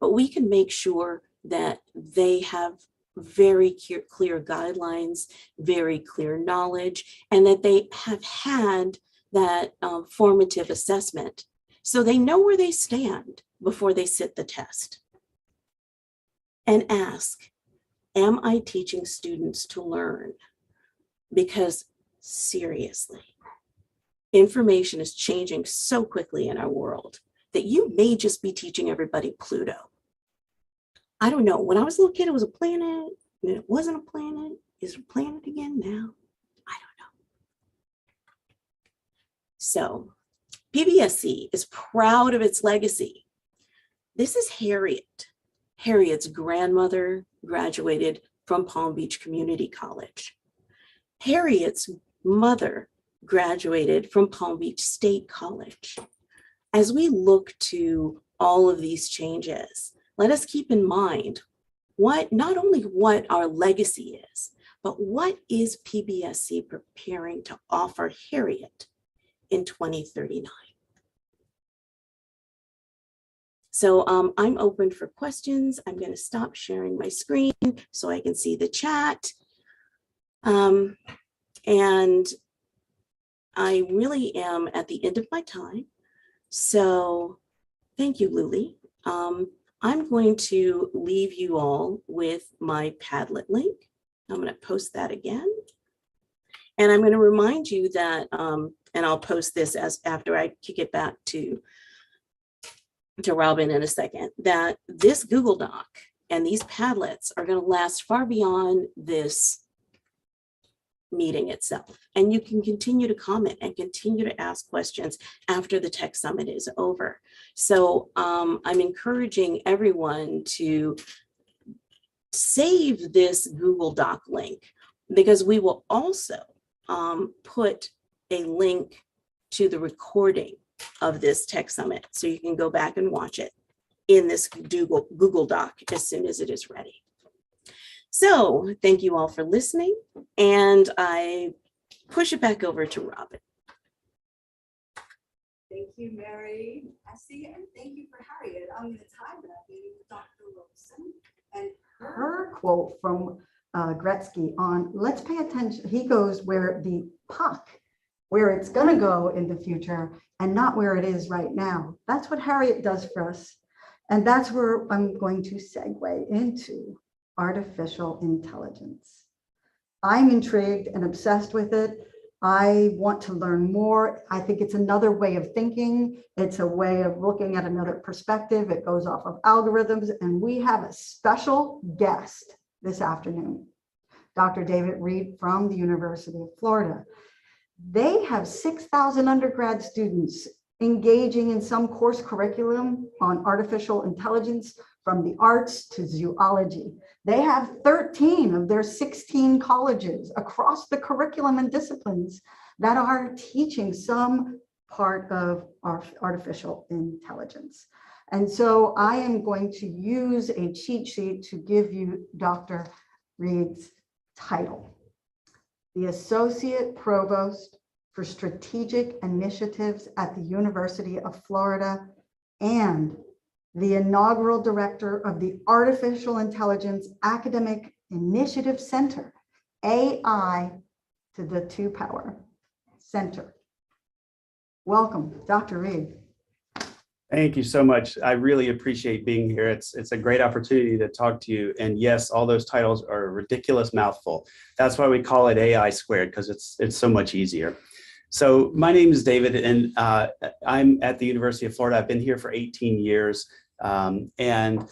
but we can make sure that they have very clear guidelines, very clear knowledge, and that they have had that formative assessment so they know where they stand before they sit the test. And ask, am I teaching students to learn? Because seriously, information is changing so quickly in our world that you may just be teaching everybody Pluto. I don't know, when I was a little kid, it was a planet, and it wasn't a planet. Is it a planet again now? So PBSC is proud of its legacy. This is Harriet. Harriet's grandmother graduated from Palm Beach Community College. Harriet's mother graduated from Palm Beach State College. As we look to all of these changes, let us keep in mind not only what our legacy is, but what is PBSC preparing to offer Harriet in 2039. So I'm open for questions. I'm going to stop sharing my screen so I can see the chat. And I really am at the end of my time. So thank you, Luli. I'm going to leave you all with my Padlet link. I'm going to post that again. And I'm going to remind you that, and I'll post this after I kick it back to Robin in a second, that this Google Doc and these Padlets are going to last far beyond this meeting itself. And you can continue to comment and continue to ask questions after the Tech Summit is over. So I'm encouraging everyone to save this Google Doc link, because we will also put a link to the recording of this Tech Summit, so you can go back and watch it in this Google Doc as soon as it is ready. So thank you all for listening, and I push it back over to Robin. Thank you, Mary, Massey, and thank you for Harriet. I'm going to tie that in with Dr. Wilson and her quote from Gretzky on let's pay attention. He goes where the puck, where it's going to go in the future and not where it is right now. That's what Harriet does for us. And that's where I'm going to segue into artificial intelligence. I'm intrigued and obsessed with it. I want to learn more. I think it's another way of thinking. It's a way of looking at another perspective. It goes off of algorithms, and we have a special guest this afternoon, Dr. David Reed from the University of Florida. They have 6,000 undergrad students engaging in some course curriculum on artificial intelligence, from the arts to zoology. They have 13 of their 16 colleges across the curriculum and disciplines that are teaching some part of our artificial intelligence. And so I am going to use a cheat sheet to give you Dr. Reed's title. The Associate Provost for Strategic Initiatives at the University of Florida and the inaugural director of the Artificial Intelligence Academic Initiative Center, AI to the 2 power center. Welcome, Dr. Reed. Thank you so much. I really appreciate being here. It's a great opportunity to talk to you. And yes, all those titles are a ridiculous mouthful. That's why we call it AI squared, because it's so much easier. So my name is David, and I'm at the University of Florida. I've been here for 18 years. And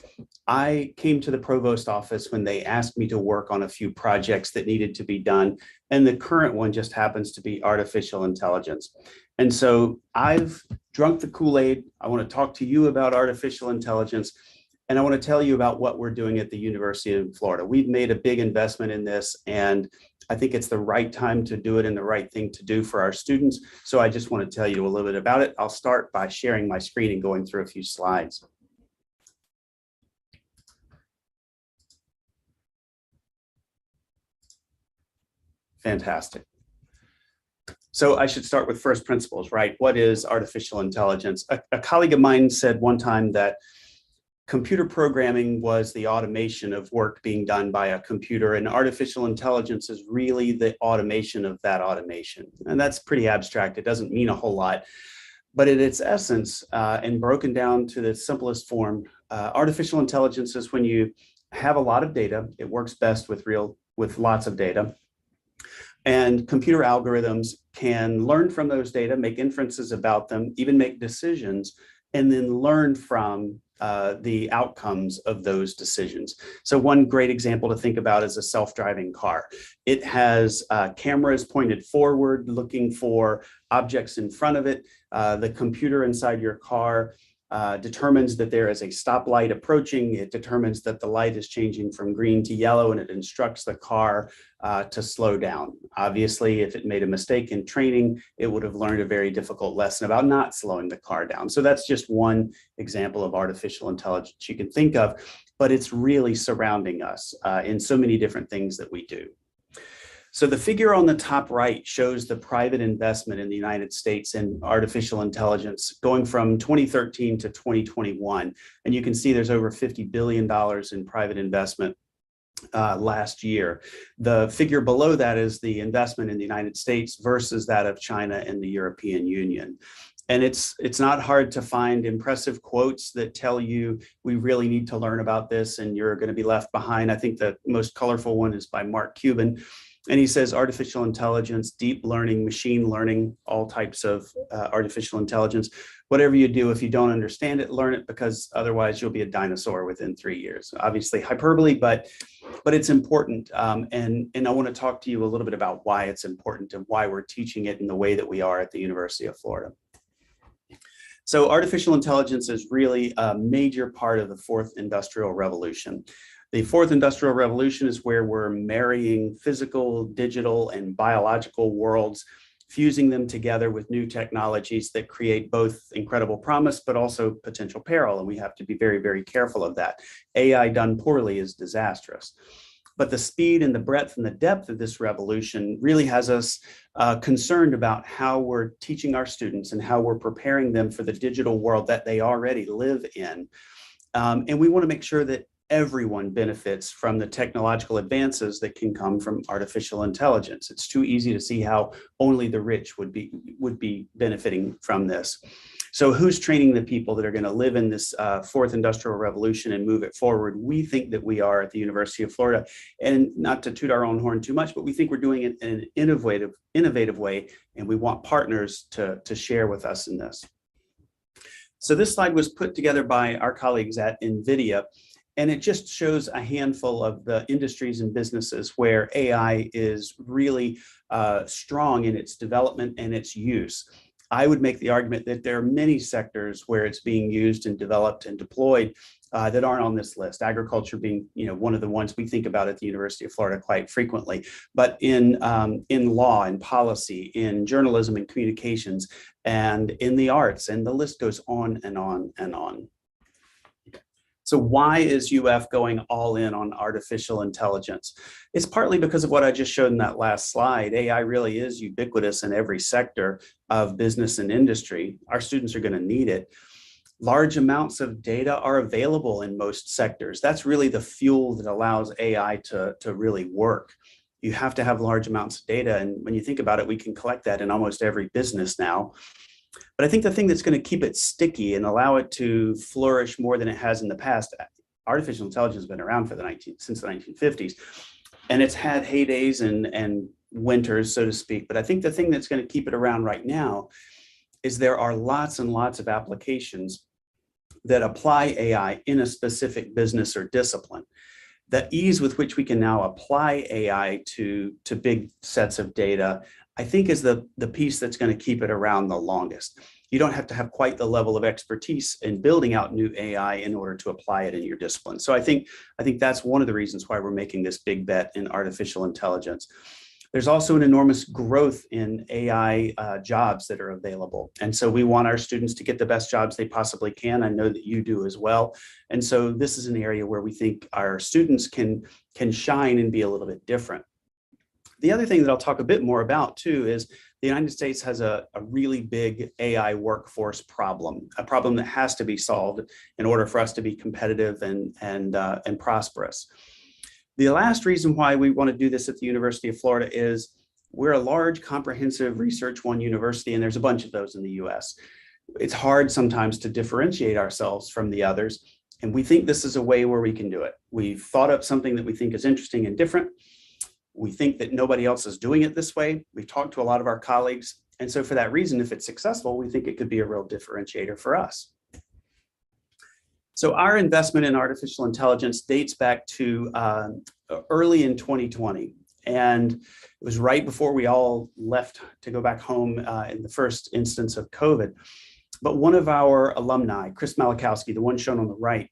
I came to the provost office when they asked me to work on a few projects that needed to be done. And the current one just happens to be artificial intelligence. And so I've drunk the Kool-Aid. I want to talk to you about artificial intelligence. And I want to tell you about what we're doing at the University of Florida. We've made a big investment in this, and I think it's the right time to do it and the right thing to do for our students. So I just want to tell you a little bit about it. I'll start by sharing my screen and going through a few slides. Fantastic. So I should start with first principles, right? What is artificial intelligence? A colleague of mine said one time that computer programming was the automation of work being done by a computer, and artificial intelligence is really the automation of that automation. And that's pretty abstract. It doesn't mean a whole lot. But at its essence, and broken down to the simplest form, artificial intelligence is when you have a lot of data. It works best with lots of data. And computer algorithms can learn from those data, make inferences about them, even make decisions, and then learn from the outcomes of those decisions. So one great example to think about is a self-driving car. It has cameras pointed forward, looking for objects in front of it. The computer inside your car determines that there is a stoplight approaching. It determines that the light is changing from green to yellow, and it instructs the car to slow down. Obviously, if it made a mistake in training, it would have learned a very difficult lesson about not slowing the car down. So that's just one example of artificial intelligence you can think of, but it's really surrounding us in so many different things that we do. So the figure on the top right shows the private investment in the United States in artificial intelligence going from 2013 to 2021. And you can see there's over $50 billion in private investment last year. The figure below that is the investment in the United States versus that of China and the European Union. And it's not hard to find impressive quotes that tell you we really need to learn about this and you're going to be left behind. I think the most colorful one is by Mark Cuban. And he says artificial intelligence, deep learning, machine learning, all types of artificial intelligence. Whatever you do, if you don't understand it, learn it, because otherwise you'll be a dinosaur within 3 years. Obviously hyperbole, but it's important. And I want to talk to you a little bit about why it's important and why we're teaching it in the way that we are at the University of Florida. So artificial intelligence is really a major part of the fourth industrial revolution. The fourth industrial revolution is where we're marrying physical, digital, and biological worlds, fusing them together with new technologies that create both incredible promise, but also potential peril. And we have to be very, very careful of that. AI done poorly is disastrous. But the speed and the breadth and the depth of this revolution really has us concerned about how we're teaching our students and how we're preparing them for the digital world that they already live in. And we want to make sure that everyone benefits from the technological advances that can come from artificial intelligence. It's too easy to see how only the rich would be benefiting from this. So who's training the people that are going to live in this fourth industrial revolution and move it forward? We think that we are at the University of Florida, and not to toot our own horn too much, but we think we're doing it in an innovative way, and we want partners to share with us in this. So this slide was put together by our colleagues at NVIDIA, and it just shows a handful of the industries and businesses where AI is really strong in its development and its use. I would make the argument that there are many sectors where it's being used and developed and deployed that aren't on this list. Agriculture being, one of the ones we think about at the University of Florida quite frequently. But in law and policy, in journalism and communications, and in the arts, and the list goes on and on and on. So why is UF going all in on artificial intelligence? It's partly because of what I just showed in that last slide. AI really is ubiquitous in every sector of business and industry. Our students are going to need it. Large amounts of data are available in most sectors. That's really the fuel that allows AI to really work. You have to have large amounts of data. And when you think about it, we can collect that in almost every business now. But I think the thing that's going to keep it sticky and allow it to flourish more than it has in the past, artificial intelligence has been around for since the 1950s, and it's had heydays and winters, so to speak. But I think the thing that's going to keep it around right now is there are lots and lots of applications that apply AI in a specific business or discipline. The ease with which we can now apply AI to big sets of data, I think, is the piece that's going to keep it around the longest. You don't have to have quite the level of expertise in building out new AI in order to apply it in your discipline. So I think that's one of the reasons why we're making this big bet in artificial intelligence. There's also an enormous growth in AI jobs that are available. And so we want our students to get the best jobs they possibly can. I know that you do as well. And so this is an area where we think our students can shine and be a little bit different. The other thing that I'll talk a bit more about too is the United States has a really big AI workforce problem, a problem that has to be solved in order for us to be competitive and prosperous. The last reason why we want to do this at the University of Florida is we're a large, comprehensive Research One university, and there's a bunch of those in the US. It's hard sometimes to differentiate ourselves from the others, and we think this is a way where we can do it. We've thought up something that we think is interesting and different. We think that nobody else is doing it this way. We've talked to a lot of our colleagues, and so for that reason, if it's successful, we think it could be a real differentiator for us. So our investment in artificial intelligence dates back to early in 2020. And it was right before we all left to go back home in the first instance of COVID. But one of our alumni, Chris Malachowski, the one shown on the right,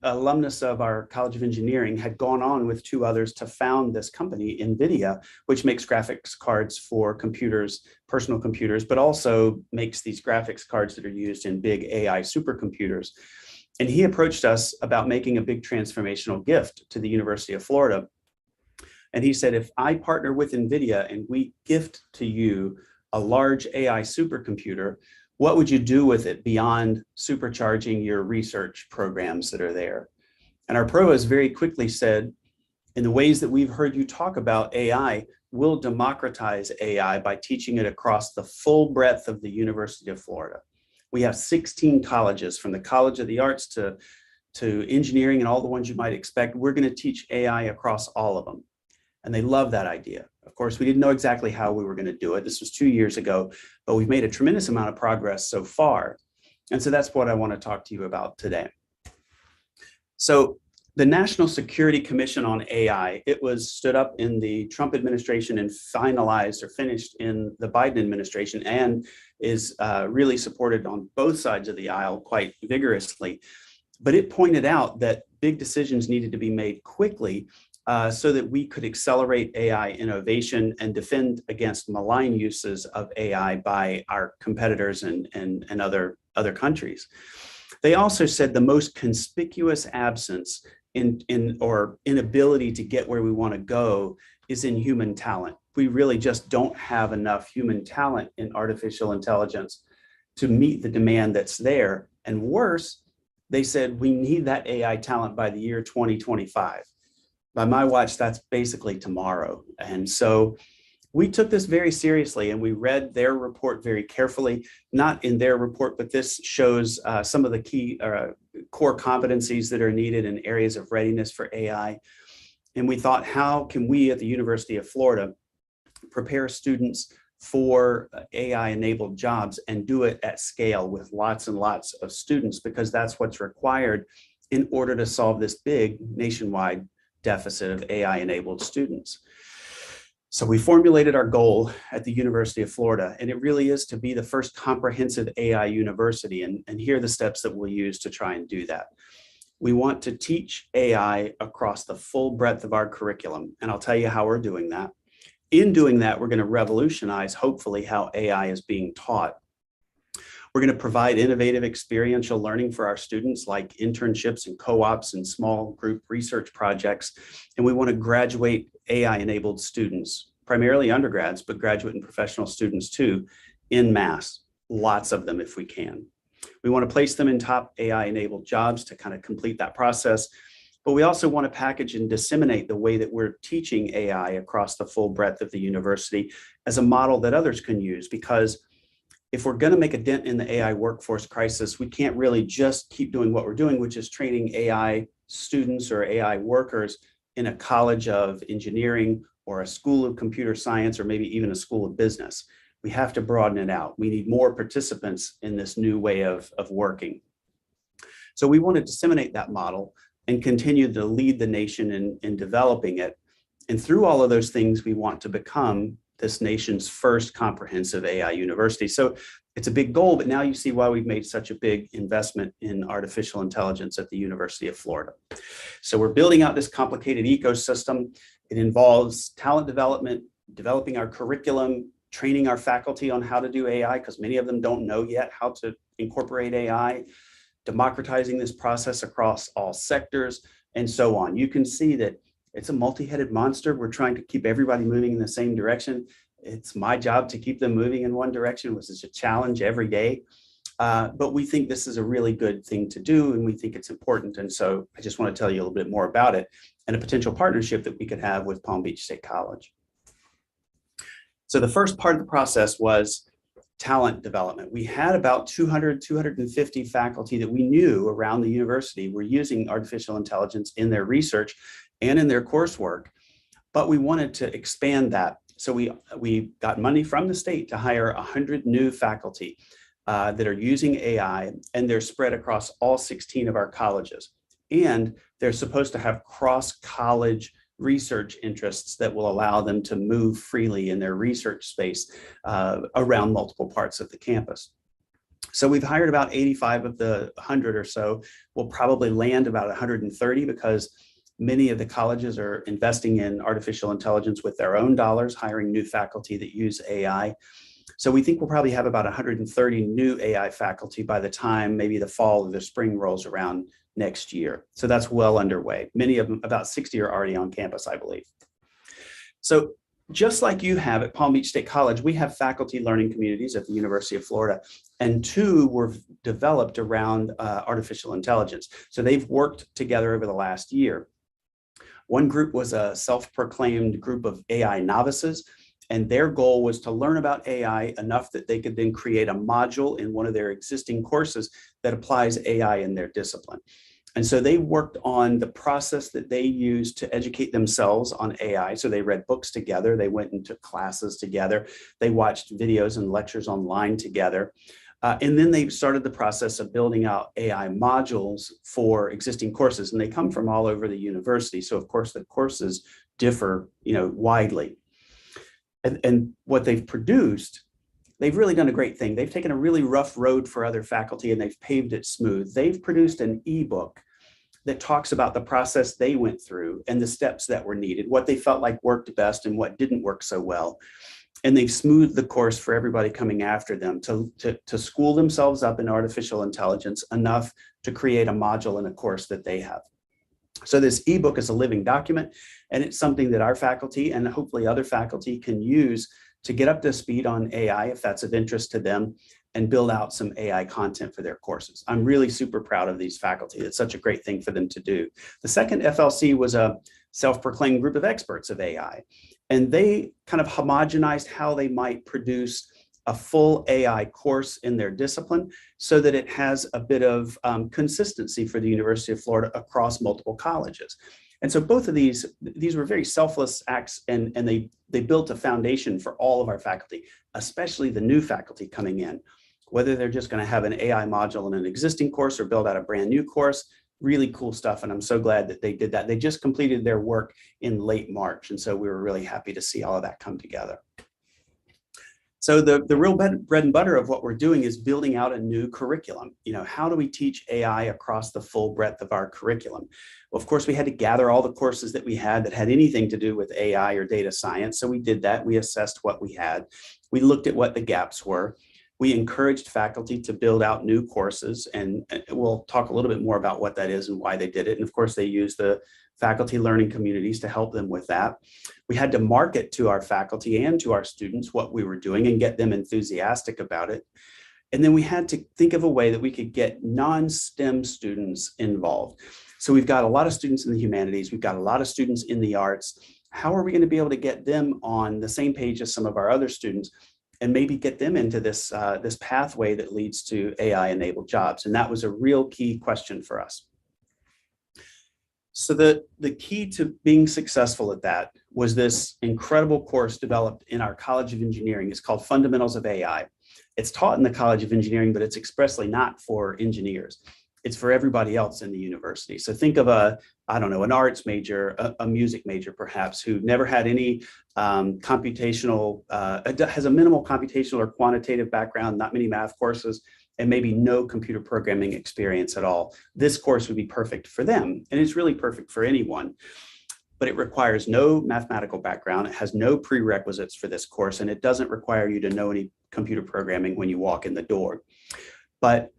alumnus of our College of Engineering, had gone on with 2 others to found this company, NVIDIA, which makes graphics cards for computers, personal computers, but also makes these graphics cards that are used in big AI supercomputers. And he approached us about making a big transformational gift to the University of Florida. And he said, if I partner with NVIDIA and we gift to you a large AI supercomputer, what would you do with it beyond supercharging your research programs that are there? And our provost very quickly said, in the ways that we've heard you talk about AI, we'll democratize AI by teaching it across the full breadth of the University of Florida. We have 16 colleges, from the College of the Arts to engineering and all the ones you might expect. We're going to teach AI across all of them. And they love that idea. Of course, we didn't know exactly how we were going to do it. This was 2 years ago, but we've made a tremendous amount of progress so far. And so that's what I want to talk to you about today. So the National Security Commission on AI, it was stood up in the Trump administration and finalized or finished in the Biden administration, and is really supported on both sides of the aisle quite vigorously. But it pointed out that big decisions needed to be made quickly so that we could accelerate AI innovation and defend against malign uses of AI by our competitors and other countries. They also said the most conspicuous absence or inability to get where we want to go is in human talent. We really just don't have enough human talent in artificial intelligence to meet the demand that's there. And worse, they said we need that AI talent by the year 2025. By my watch, that's basically tomorrow. And so we took this very seriously, and we read their report very carefully. Not in their report, but this shows some of the key core competencies that are needed in areas of readiness for AI. And we thought, how can we at the University of Florida prepare students for AI-enabled jobs and do it at scale with lots and lots of students, because that's what's required in order to solve this big nationwide deficit of AI-enabled students. So we formulated our goal at the University of Florida, and it really is to be the first comprehensive AI university. And here are the steps that we'll use to try and do that. We want to teach AI across the full breadth of our curriculum, and I'll tell you how we're doing that. In doing that, we're going to revolutionize, hopefully, how AI is being taught. We're going to provide innovative experiential learning for our students, like internships and co-ops and small group research projects. And we want to graduate AI-enabled students, primarily undergrads, but graduate and professional students too, en masse, lots of them if we can. We want to place them in top AI-enabled jobs to kind of complete that process. But we also want to package and disseminate the way that we're teaching AI across the full breadth of the university as a model that others can use, because if we're going to make a dent in the AI workforce crisis, we can't really just keep doing what we're doing, which is training AI students or AI workers in a college of engineering or a school of computer science, or maybe even a school of business. We have to broaden it out. We need more participants in this new way of working. So we want to disseminate that model and continue to lead the nation in developing it. And through all of those things, we want to become this nation's first comprehensive AI university. So it's a big goal, but now you see why we've made such a big investment in artificial intelligence at the University of Florida. So we're building out this complicated ecosystem. It involves talent development, developing our curriculum, training our faculty on how to do AI, because many of them don't know yet how to incorporate AI, democratizing this process across all sectors, and so on. You can see that it's a multi-headed monster. We're trying to keep everybody moving in the same direction. It's my job to keep them moving in one direction, which is a challenge every day. But we think this is a really good thing to do, and we think it's important. And so I just want to tell you a little bit more about it and a potential partnership that we could have with Palm Beach State College. So the first part of the process was talent development. We had about 250 faculty that we knew around the university were using artificial intelligence in their research and in their coursework, but we wanted to expand that. So we got money from the state to hire 100 new faculty that are using AI, and they're spread across all 16 of our colleges. And they're supposed to have cross-college research interests that will allow them to move freely in their research space around multiple parts of the campus. So we've hired about 85 of the 100 or so. We'll probably land about 130 because many of the colleges are investing in artificial intelligence with their own dollars, hiring new faculty that use AI. So we think we'll probably have about 130 new AI faculty by the time maybe the fall or the spring rolls around next year. So that's well underway. Many of them, about 60 are already on campus, I believe. So just like you have at Palm Beach State College, we have faculty learning communities at the University of Florida, and 2 were developed around artificial intelligence. So they've worked together over the last year. One group was a self-proclaimed group of AI novices, and their goal was to learn about AI enough that they could then create a module in one of their existing courses that applies AI in their discipline. And so they worked on the process that they use to educate themselves on AI. So they read books together, they went and took classes together, they watched videos and lectures online together. And then they started the process of building out AI modules for existing courses, and they come from all over the university. So of course the courses differ, widely. And what they've produced, they've really done a great thing. They've taken a really rough road for other faculty and they've paved it smooth. They've produced an ebook that talks about the process they went through and the steps that were needed, what they felt like worked best and what didn't work so well. And they've smoothed the course for everybody coming after them to school themselves up in artificial intelligence enough to create a module in a course that they have. So this ebook is a living document, and it's something that our faculty and hopefully other faculty can use to get up to speed on AI if that's of interest to them, and build out some AI content for their courses. I'm really super proud of these faculty. It's such a great thing for them to do. The second FLC was a self-proclaimed group of experts of AI, and they kind of homogenized how they might produce a full AI course in their discipline so that it has a bit of consistency for the University of Florida across multiple colleges. And so both of these were very selfless acts, and they built a foundation for all of our faculty, especially the new faculty coming in, whether they're just going to have an AI module in an existing course or build out a brand new course. Really cool stuff. And I'm so glad that they did that. They just completed their work in late March. And so we were really happy to see all of that come together. So the real bread and butter of what we're doing is building out a new curriculum. How do we teach AI across the full breadth of our curriculum? Well, of course, we had to gather all the courses that we had that had anything to do with AI or data science. So we did that. We assessed what we had. We looked at what the gaps were. We encouraged faculty to build out new courses, and we'll talk a little bit more about what that is and why they did it. And of course, they use the faculty learning communities to help them with that. We had to market to our faculty and to our students what we were doing and get them enthusiastic about it. And then we had to think of a way that we could get non-STEM students involved. So we've got a lot of students in the humanities, we've got a lot of students in the arts. How are we going to be able to get them on the same page as some of our other students and maybe get them into this, this pathway that leads to AI-enabled jobs? And that was a real key question for us. So the key to being successful at that was this incredible course developed in our College of Engineering. It's called Fundamentals of AI. It's taught in the College of Engineering, but it's expressly not for engineers. It's for everybody else in the university. So think of an arts major, a music major perhaps, who never had any computational, has a minimal computational or quantitative background, not many math courses, and maybe no computer programming experience at all. This course would be perfect for them, and it's really perfect for anyone. But it requires no mathematical background. It has no prerequisites for this course, and it doesn't require you to know any computer programming when you walk in the door. But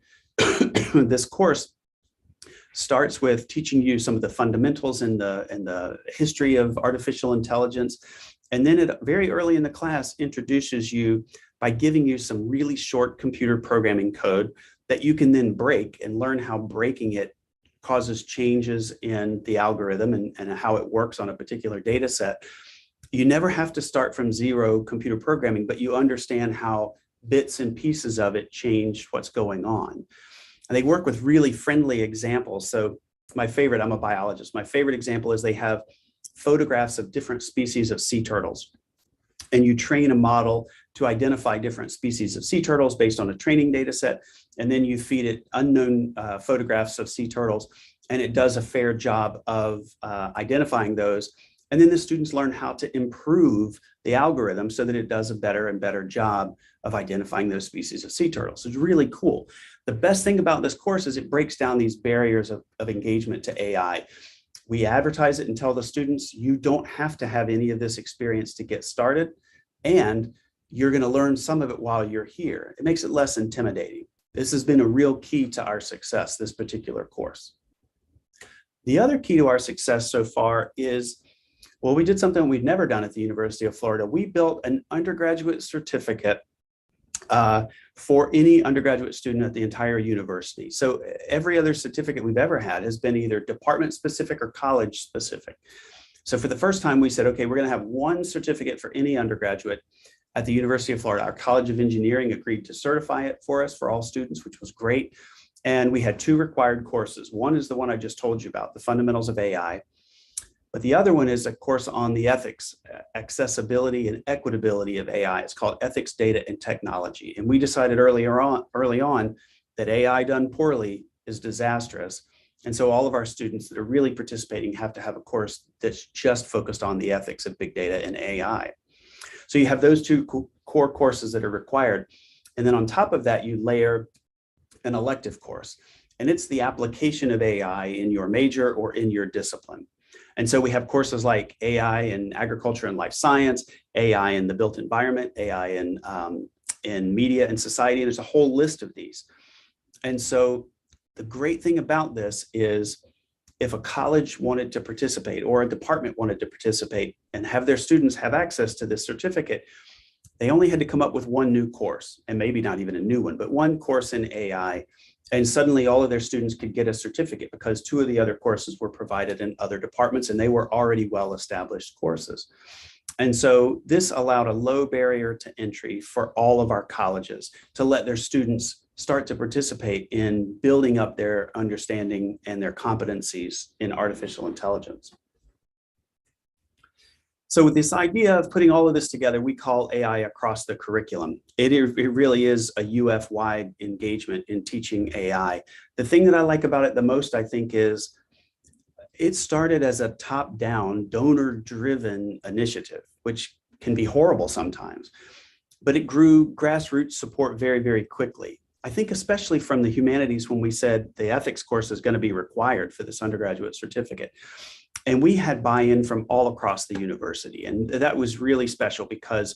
this course starts with teaching you some of the fundamentals and the history of artificial intelligence. And then it very early in the class introduces you by giving you some really short computer programming code that you can then break and learn how breaking it causes changes in the algorithm and how it works on a particular data set. You never have to start from zero computer programming, but you understand how bits and pieces of it change what's going on. And they work with really friendly examples. So my favorite, I'm a biologist, my favorite example is they have photographs of different species of sea turtles. And you train a model to identify different species of sea turtles based on a training data set. And then you feed it unknown photographs of sea turtles, and it does a fair job of identifying those And then the students learn how to improve the algorithm so that it does a better and better job of identifying those species of sea turtles. It's really cool. The best thing about this course is it breaks down these barriers of engagement to AI. We advertise it and tell the students, you don't have to have any of this experience to get started, and you're going to learn some of it while you're here. It makes it less intimidating. This has been a real key to our success, this particular course. The other key to our success so far is, well, we did something we'd never done at the University of Florida. We built an undergraduate certificate for any undergraduate student at the entire university. So every other certificate we've ever had has been either department specific or college specific. So for the first time, we said, okay, we're going to have one certificate for any undergraduate at the University of Florida. Our College of Engineering agreed to certify it for us for all students, which was great. And we had two required courses. One is the one I just told you about, the fundamentals of AI. But the other one is a course on the ethics, accessibility, and equitability of AI. It's called Ethics, Data, and Technology. And we decided early on that AI done poorly is disastrous. And so all of our students that are really participating have to have a course that's just focused on the ethics of big data and AI. So you have those two core courses that are required. And then on top of that, you layer an elective course. And it's the application of AI in your major or in your discipline. And so we have courses like AI in agriculture and life science, AI in the built environment, AI in media and society. And there's a whole list of these. And so the great thing about this is if a college wanted to participate or a department wanted to participate and have their students have access to this certificate, they only had to come up with one new course, and maybe not even a new one, but one course in AI. And suddenly all of their students could get a certificate because two of the other courses were provided in other departments and they were already well-established courses. And so this allowed a low barrier to entry for all of our colleges to let their students start to participate in building up their understanding and their competencies in artificial intelligence. So with this idea of putting all of this together, we call AI across the curriculum. It really is a UF-wide engagement in teaching AI. The thing that I like about it the most, I think, is it started as a top-down, donor-driven initiative, which can be horrible sometimes, but it grew grassroots support very, very quickly. I think especially from the humanities when we said the ethics course is going to be required for this undergraduate certificate. And we had buy-in from all across the university. And that was really special because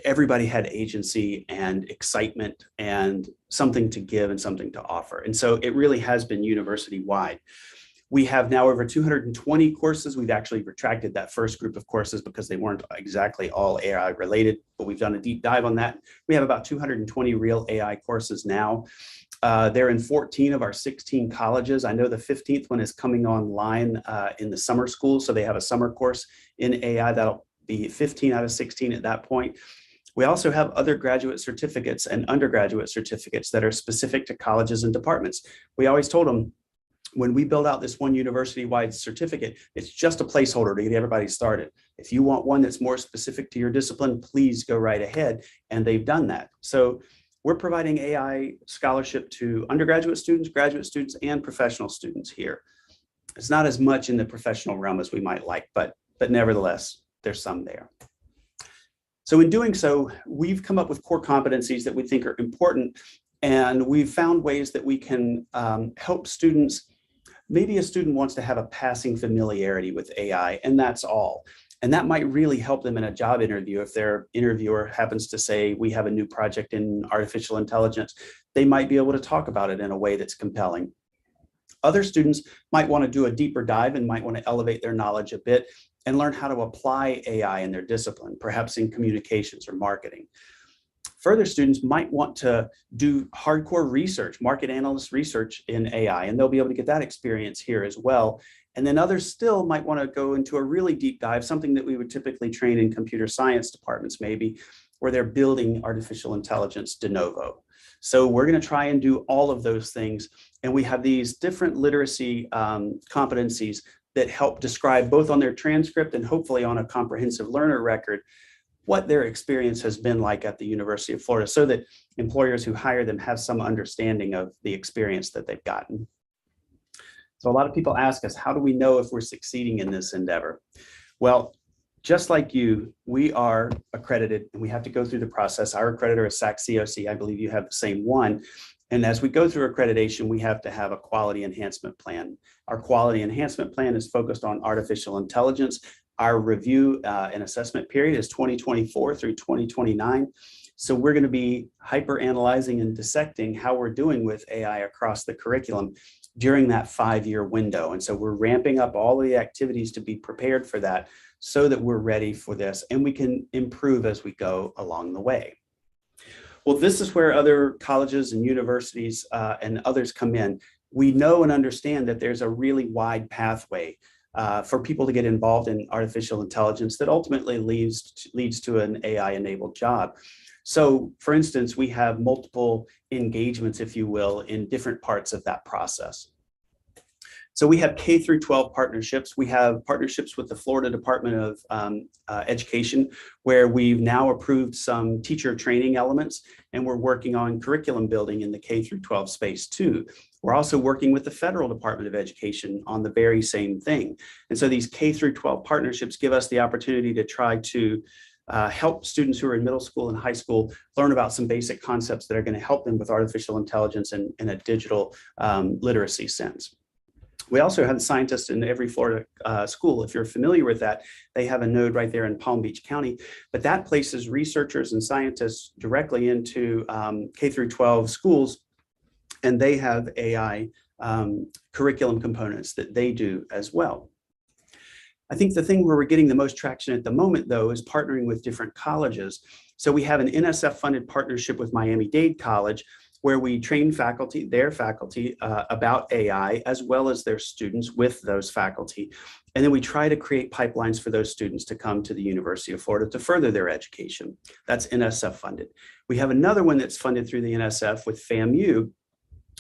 everybody had agency and excitement and something to give and something to offer. And so it really has been university-wide. We have now over 220 courses. We've actually retracted that first group of courses because they weren't exactly all AI related, but we've done a deep dive on that. We have about 220 real AI courses now. They're in 14 of our 16 colleges. I know the 15th one is coming online in the summer school. So they have a summer course in AI that'll be 15 out of 16 at that point. We also have other graduate certificates and undergraduate certificates that are specific to colleges and departments. We always told them, when we build out this one university-wide certificate, it's just a placeholder to get everybody started. If you want one that's more specific to your discipline, please go right ahead. And they've done that. So we're providing AI scholarship to undergraduate students, graduate students, and professional students here. It's not as much in the professional realm as we might like, but nevertheless, there's some there. So in doing so, we've come up with core competencies that we think are important, and we've found ways that we can help students. Maybe a student wants to have a passing familiarity with AI, and that's all. And that might really help them in a job interview. If their interviewer happens to say, we have a new project in artificial intelligence, they might be able to talk about it in a way that's compelling. Other students might want to do a deeper dive and might want to elevate their knowledge a bit and learn how to apply AI in their discipline, perhaps in communications or marketing. Further, students might want to do hardcore research, market analyst research in AI, and they'll be able to get that experience here as well. And then others still might want to go into a really deep dive, something that we would typically train in computer science departments, maybe, where they're building artificial intelligence de novo. So we're going to try and do all of those things. And we have these different literacy competencies that help describe both on their transcript and hopefully on a comprehensive learner record what their experience has been like at the University of Florida, so that employers who hire them have some understanding of the experience that they've gotten. So a lot of people ask us, how do we know if we're succeeding in this endeavor? Well, just like you, we are accredited and we have to go through the process. Our accreditor is SAC-COC. I believe you have the same one. And as we go through accreditation, we have to have a quality enhancement plan. Our quality enhancement plan is focused on artificial intelligence. Our review and assessment period is 2024 through 2029. So we're going to be hyper analyzing and dissecting how we're doing with AI across the curriculum during that 5-year window. And so we're ramping up all the activities to be prepared for that so that we're ready for this and we can improve as we go along the way. Well, this is where other colleges and universities and others come in. We know and understand that there's a really wide pathway for people to get involved in artificial intelligence that ultimately leads to an AI-enabled job. So, for instance, we have multiple engagements, if you will, in different parts of that process. So we have K through 12 partnerships. We have partnerships with the Florida Department of Education, where we've now approved some teacher training elements, and we're working on curriculum building in the K through 12 space too. We're also working with the Federal Department of Education on the very same thing. And so these K through 12 partnerships give us the opportunity to try to help students who are in middle school and high school learn about some basic concepts that are going to help them with artificial intelligence and in a digital literacy sense. We also have scientists in every Florida school. If you're familiar with that, they have a node right there in Palm Beach County, but that places researchers and scientists directly into K through 12 schools, and they have AI curriculum components that they do as well. I think the thing where we're getting the most traction at the moment, though, is partnering with different colleges. So we have an NSF-funded partnership with Miami-Dade College, where we train their faculty about AI, as well as their students with those faculty. And then we try to create pipelines for those students to come to the University of Florida to further their education. That's NSF funded. We have another one that's funded through the NSF with FAMU,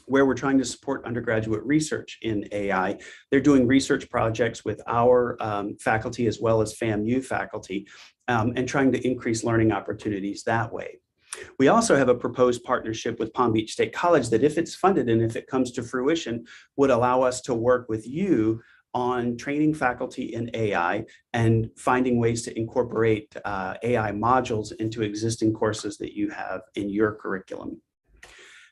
where we're trying to support undergraduate research in AI. They're doing research projects with our faculty as well as FAMU faculty, and trying to increase learning opportunities that way. We also have a proposed partnership with Palm Beach State College that, if it's funded and if it comes to fruition, would allow us to work with you on training faculty in AI and finding ways to incorporate AI modules into existing courses that you have in your curriculum.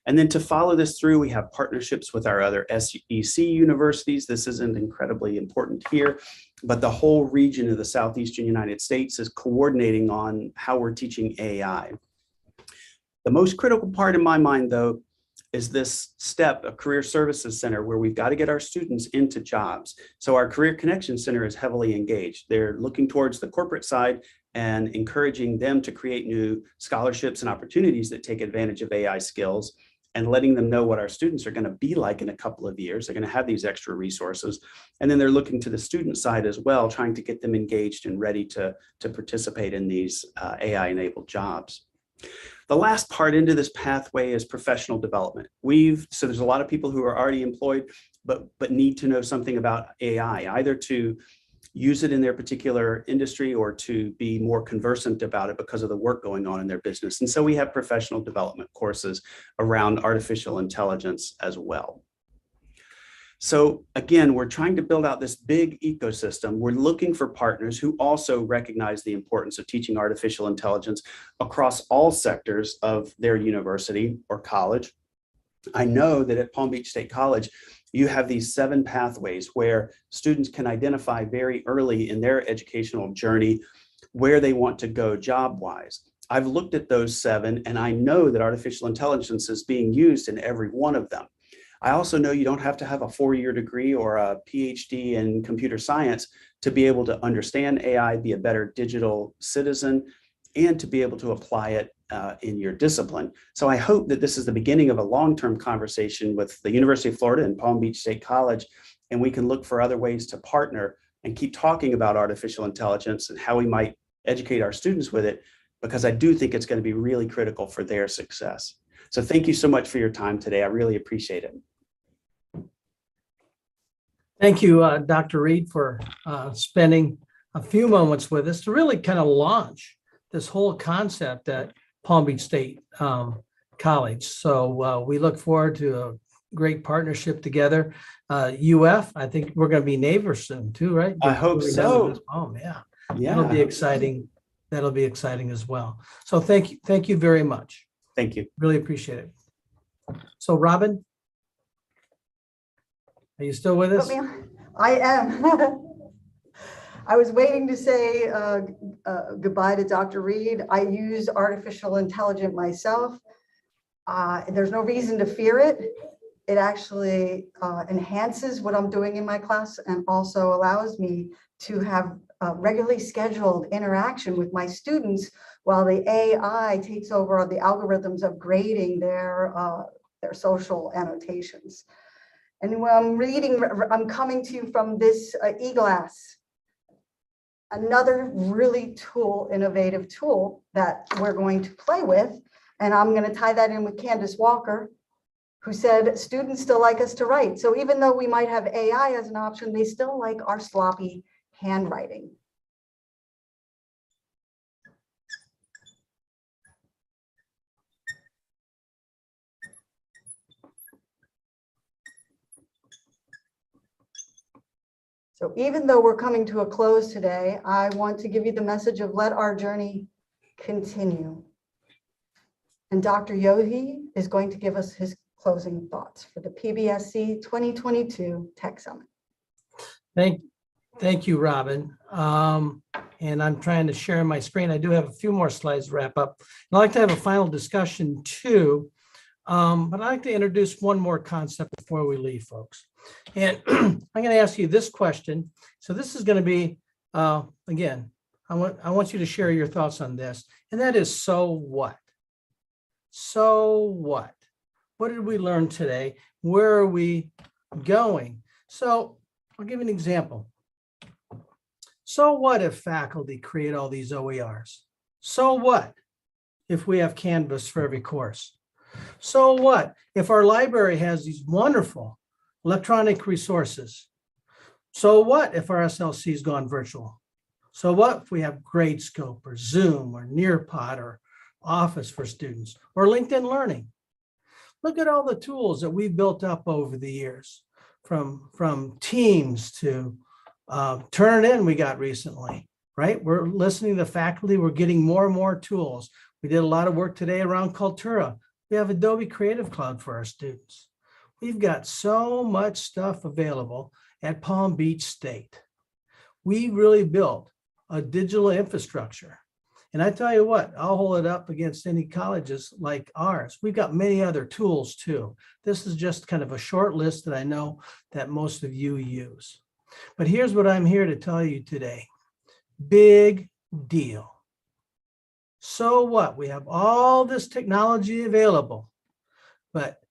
And then to follow this through, we have partnerships with our other SEC universities. This isn't incredibly important here, but the whole region of the Southeastern United States is coordinating on how we're teaching AI. The most critical part in my mind, though, is this step, a career services center, where we've got to get our students into jobs. So our Career Connection Center is heavily engaged. They're looking towards the corporate side and encouraging them to create new scholarships and opportunities that take advantage of AI skills, and letting them know what our students are going to be like in a couple of years. They're going to have these extra resources. And then they're looking to the student side as well, trying to get them engaged and ready to participate in these AI-enabled jobs. The last part into this pathway is professional development. So there's a lot of people who are already employed, but need to know something about AI, either to use it in their particular industry or to be more conversant about it because of the work going on in their business. And so we have professional development courses around artificial intelligence as well. So again, we're trying to build out this big ecosystem. We're looking for partners who also recognize the importance of teaching artificial intelligence across all sectors of their university or college. I know that at Palm Beach State College, you have these 7 pathways where students can identify very early in their educational journey where they want to go job-wise. I've looked at those 7, and I know that artificial intelligence is being used in every one of them. I also know you don't have to have a 4-year degree or a PhD in computer science to be able to understand AI, be a better digital citizen, and to be able to apply it in your discipline. So I hope that this is the beginning of a long-term conversation with the University of Florida and Palm Beach State College, and we can look for other ways to partner and keep talking about artificial intelligence and how we might educate our students with it, because I do think it's going to be really critical for their success. So thank you so much for your time today. I really appreciate it. Thank you, Dr. Reed, for spending a few moments with us to really kind of launch this whole concept at Palm Beach State College. So we look forward to great partnership together. UF, I think we're going to be neighbors soon too, right? I hope We're done with so. this poem, yeah. Yeah. That'll be exciting. That'll be exciting as well. So thank you very much. Thank you. Really appreciate it. So Robin, are you still with us? I am. I was waiting to say goodbye to Dr. Reed. I use artificial intelligence myself. There's no reason to fear it. It actually enhances what I'm doing in my class and also allows me to have regularly scheduled interaction with my students while the AI takes over the algorithms of grading their social annotations. And when I'm coming to you from this e-glass, another really innovative tool that we're going to play with. And I'm going to tie that in with Candace Walker, who said students still like us to write. So even though we might have AI as an option, they still like our sloppy handwriting. So even though we're coming to a close today, I want to give you the message of let our journey continue. And Dr. Yohi is going to give us his closing thoughts for the PBSC 2022 Tech Summit. Thank you, Robin. And I'm trying to share my screen. I do have a few more slides to wrap up. I'd like to have a final discussion too, but I'd like to introduce one more concept before we leave, folks. And I'm going to ask you this question. So this is going to be, again, I want you to share your thoughts on this, and that is, so what? So what? What did we learn today? Where are we going? So I'll give you an example. So what if faculty create all these OERs? So what if we have Canvas for every course? So what if our library has these wonderful electronic resources? So what if our SLC has gone virtual? So what if we have Gradescope or Zoom or Nearpod or Office for students or LinkedIn Learning? Look at all the tools that we've built up over the years, from Teams to Turnitin we got recently, right? We're listening to faculty. We're getting more and more tools. We did a lot of work today around Cultura. We have Adobe Creative Cloud for our students. We've got so much stuff available at Palm Beach State. We really built a digital infrastructure. And I tell you what, I'll hold it up against any colleges like ours. We've got many other tools too. This is just kind of a short list that I know that most of you use. But here's what I'm here to tell you today. Big deal. So what? We have all this technology available, but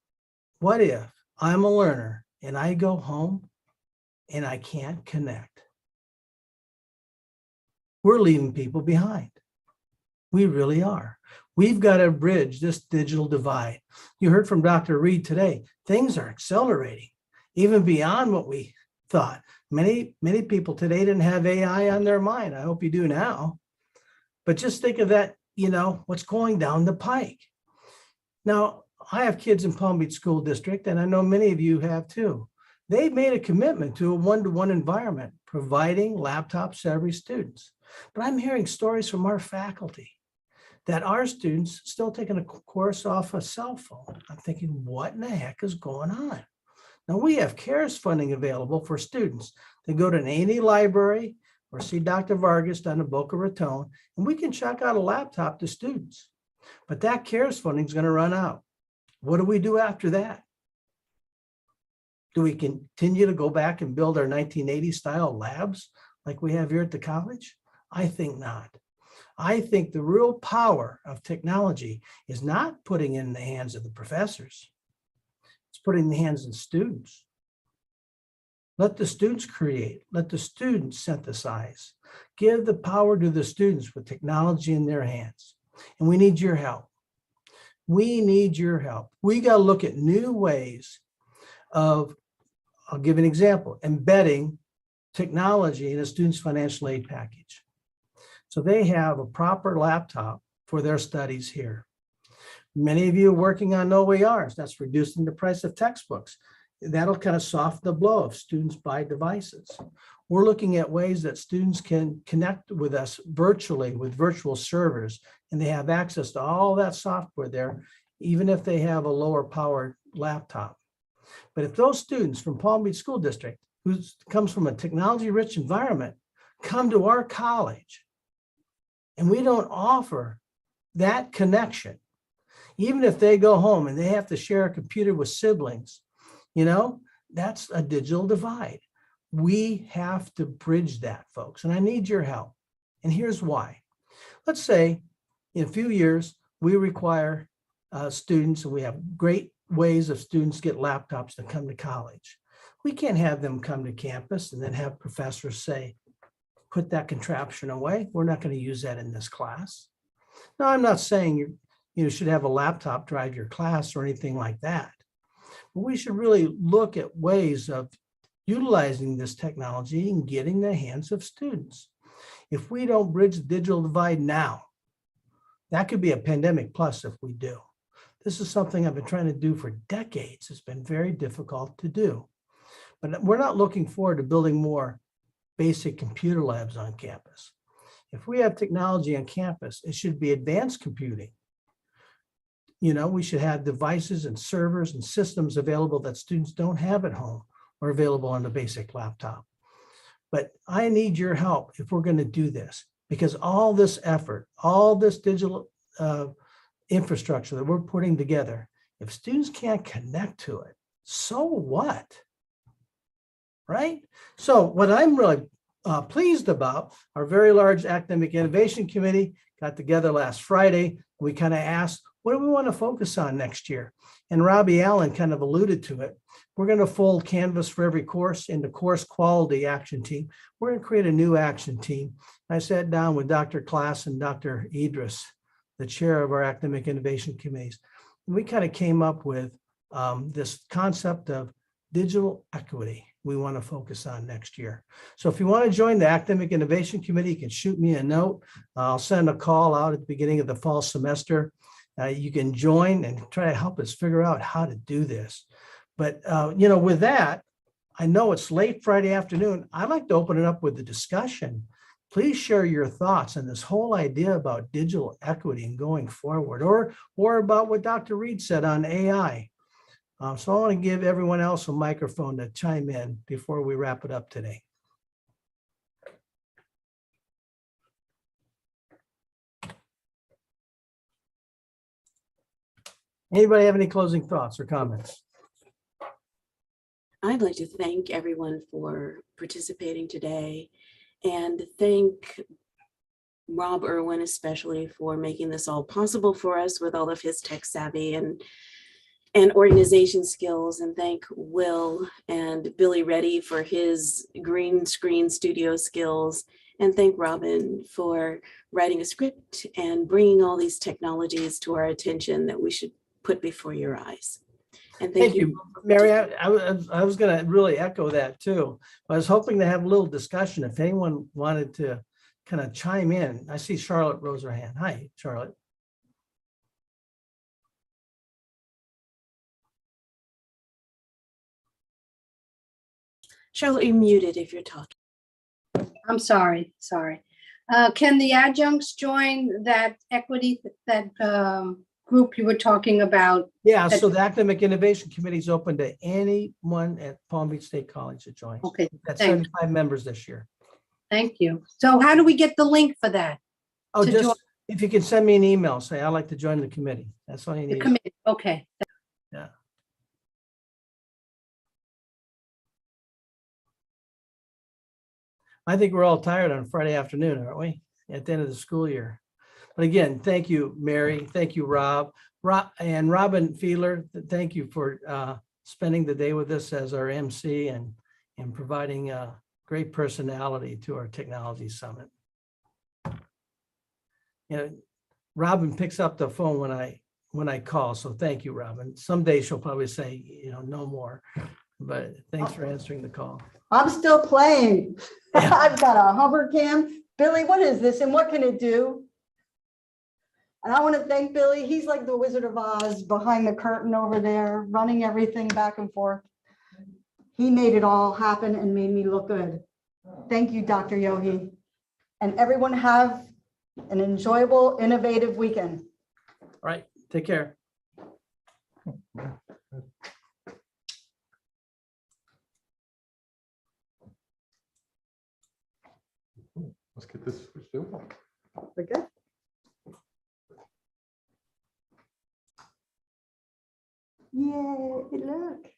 what if I'm a learner and I go home and I can't connect? We're leaving people behind. We really are. We've got to bridge this digital divide. You heard from Dr. Reed today. Things are accelerating, even beyond what we thought. Many people today didn't have AI on their mind. I hope you do now. But just think of that, what's going down the pike. Now, I have kids in Palm Beach School District, and I know many of you have too. They've made a commitment to a one-to-one environment, providing laptops to every student. But I'm hearing stories from our faculty that our students still taking a course off a cell phone. I'm thinking, what in the heck is going on? Now we have CARES funding available for students. They go to an A&E library or see Dr. Vargas down in Boca Raton, and we can check out a laptop to students. But that CARES funding is going to run out. What do we do after that? Do we continue to go back and build our 1980 style labs like we have here at the college? I think not. I think the real power of technology is not putting it in the hands of the professors. It's putting it in the hands of the students. Let the students create. Let the students synthesize. Give the power to the students with technology in their hands. And we need your help. We need your help. We got to look at new ways of, I'll give an example, embedding technology in a student's financial aid package. So they have a proper laptop for their studies here. Many of you are working on OERs. That's reducing the price of textbooks. That'll kind of soften the blow if students buy devices. We're looking at ways that students can connect with us virtually with virtual servers, and they have access to all that software there, even if they have a lower powered laptop. But if those students from Palm Beach School District, who comes from a technology-rich environment, come to our college, and we don't offer that connection, even if they go home and they have to share a computer with siblings, you know, that's a digital divide. We have to bridge that, folks, and I need your help. And here's why. Let's say in a few years, we require students, and we have great ways of students get laptops to come to college. We can't have them come to campus and then have professors say, put that contraption away. We're not going to use that in this class. Now, I'm not saying you should have a laptop drive your class or anything like that. But we should really look at ways of utilizing this technology and getting the hands of students. If we don't bridge the digital divide now, that could be a pandemic plus if we do. This is something I've been trying to do for decades. It's been very difficult to do. But we're not looking forward to building more basic computer labs on campus. If we have technology on campus, it should be advanced computing. You know, we should have devices and servers and systems available that students don't have at home or available on the basic laptop. But I need your help if we're going to do this, because all this effort, all this digital infrastructure that we're putting together, if students can't connect to it, so what? Right? So what I'm really pleased about, our very large academic innovation committee got together last Friday. We kind of asked, what do we want to focus on next year? And Robbie Allen kind of alluded to it. We're going to fold Canvas for every course into course quality action team. We're going to create a new action team. I sat down with Dr. Klass and Dr. Idris, the chair of our academic innovation committees. And we kind of came up with this concept of digital equity we want to focus on next year. So if you want to join the academic innovation committee, you can shoot me a note. I'll send a call out at the beginning of the fall semester. You can join and try to help us figure out how to do this. But, you know, with that, I know it's late Friday afternoon. I'd like to open it up with a discussion. Please share your thoughts on this whole idea about digital equity and going forward, or about what Dr. Reed said on AI. So I want to give everyone else a microphone to chime in before we wrap it up today. Anybody have any closing thoughts or comments? I'd like to thank everyone for participating today and thank Rob Irwin especially for making this all possible for us with all of his tech savvy and organization skills, and thank Will and Billy Reddy for his green screen studio skills, and thank Robin for writing a script and bringing all these technologies to our attention that we should put before your eyes. And thank you, Mary. I was going to really echo that too. I was hoping to have a little discussion if anyone wanted to kind of chime in. I see Charlotte rose her hand. Hi, Charlotte. Charlotte, you're muted if you're talking. I'm sorry. Can the adjuncts join that equity, that group you were talking about? Yeah, so the Academic Innovation Committee is open to anyone at Palm Beach State College to join. Okay, that's thanks. 75 members this year. Thank you. So how do we get the link for that? Oh, To just join if you can send me an email, say I'd like to join the committee. That's all you the need. committee? Okay. Yeah. I think we're all tired on Friday afternoon, aren't we? At the end of the school year. But again, thank you, Mary. Thank you, Rob. And Robin Fiedler, thank you for spending the day with us as our MC and providing a great personality to our technology summit. You know, Robin picks up the phone when I call, so thank you, Robin. Someday she'll probably say, you know, no more, but thanks for answering the call. I'm still playing. I've got a hover cam. Billy, what is this and what can it do? And I want to thank Billy. He's like the Wizard of Oz behind the curtain over there, running everything back and forth. He made it all happen and made me look good. Thank you, Dr. Yogi. And everyone have an enjoyable, innovative weekend. All right, take care. Let's get this switched over. We're good. Yay, look.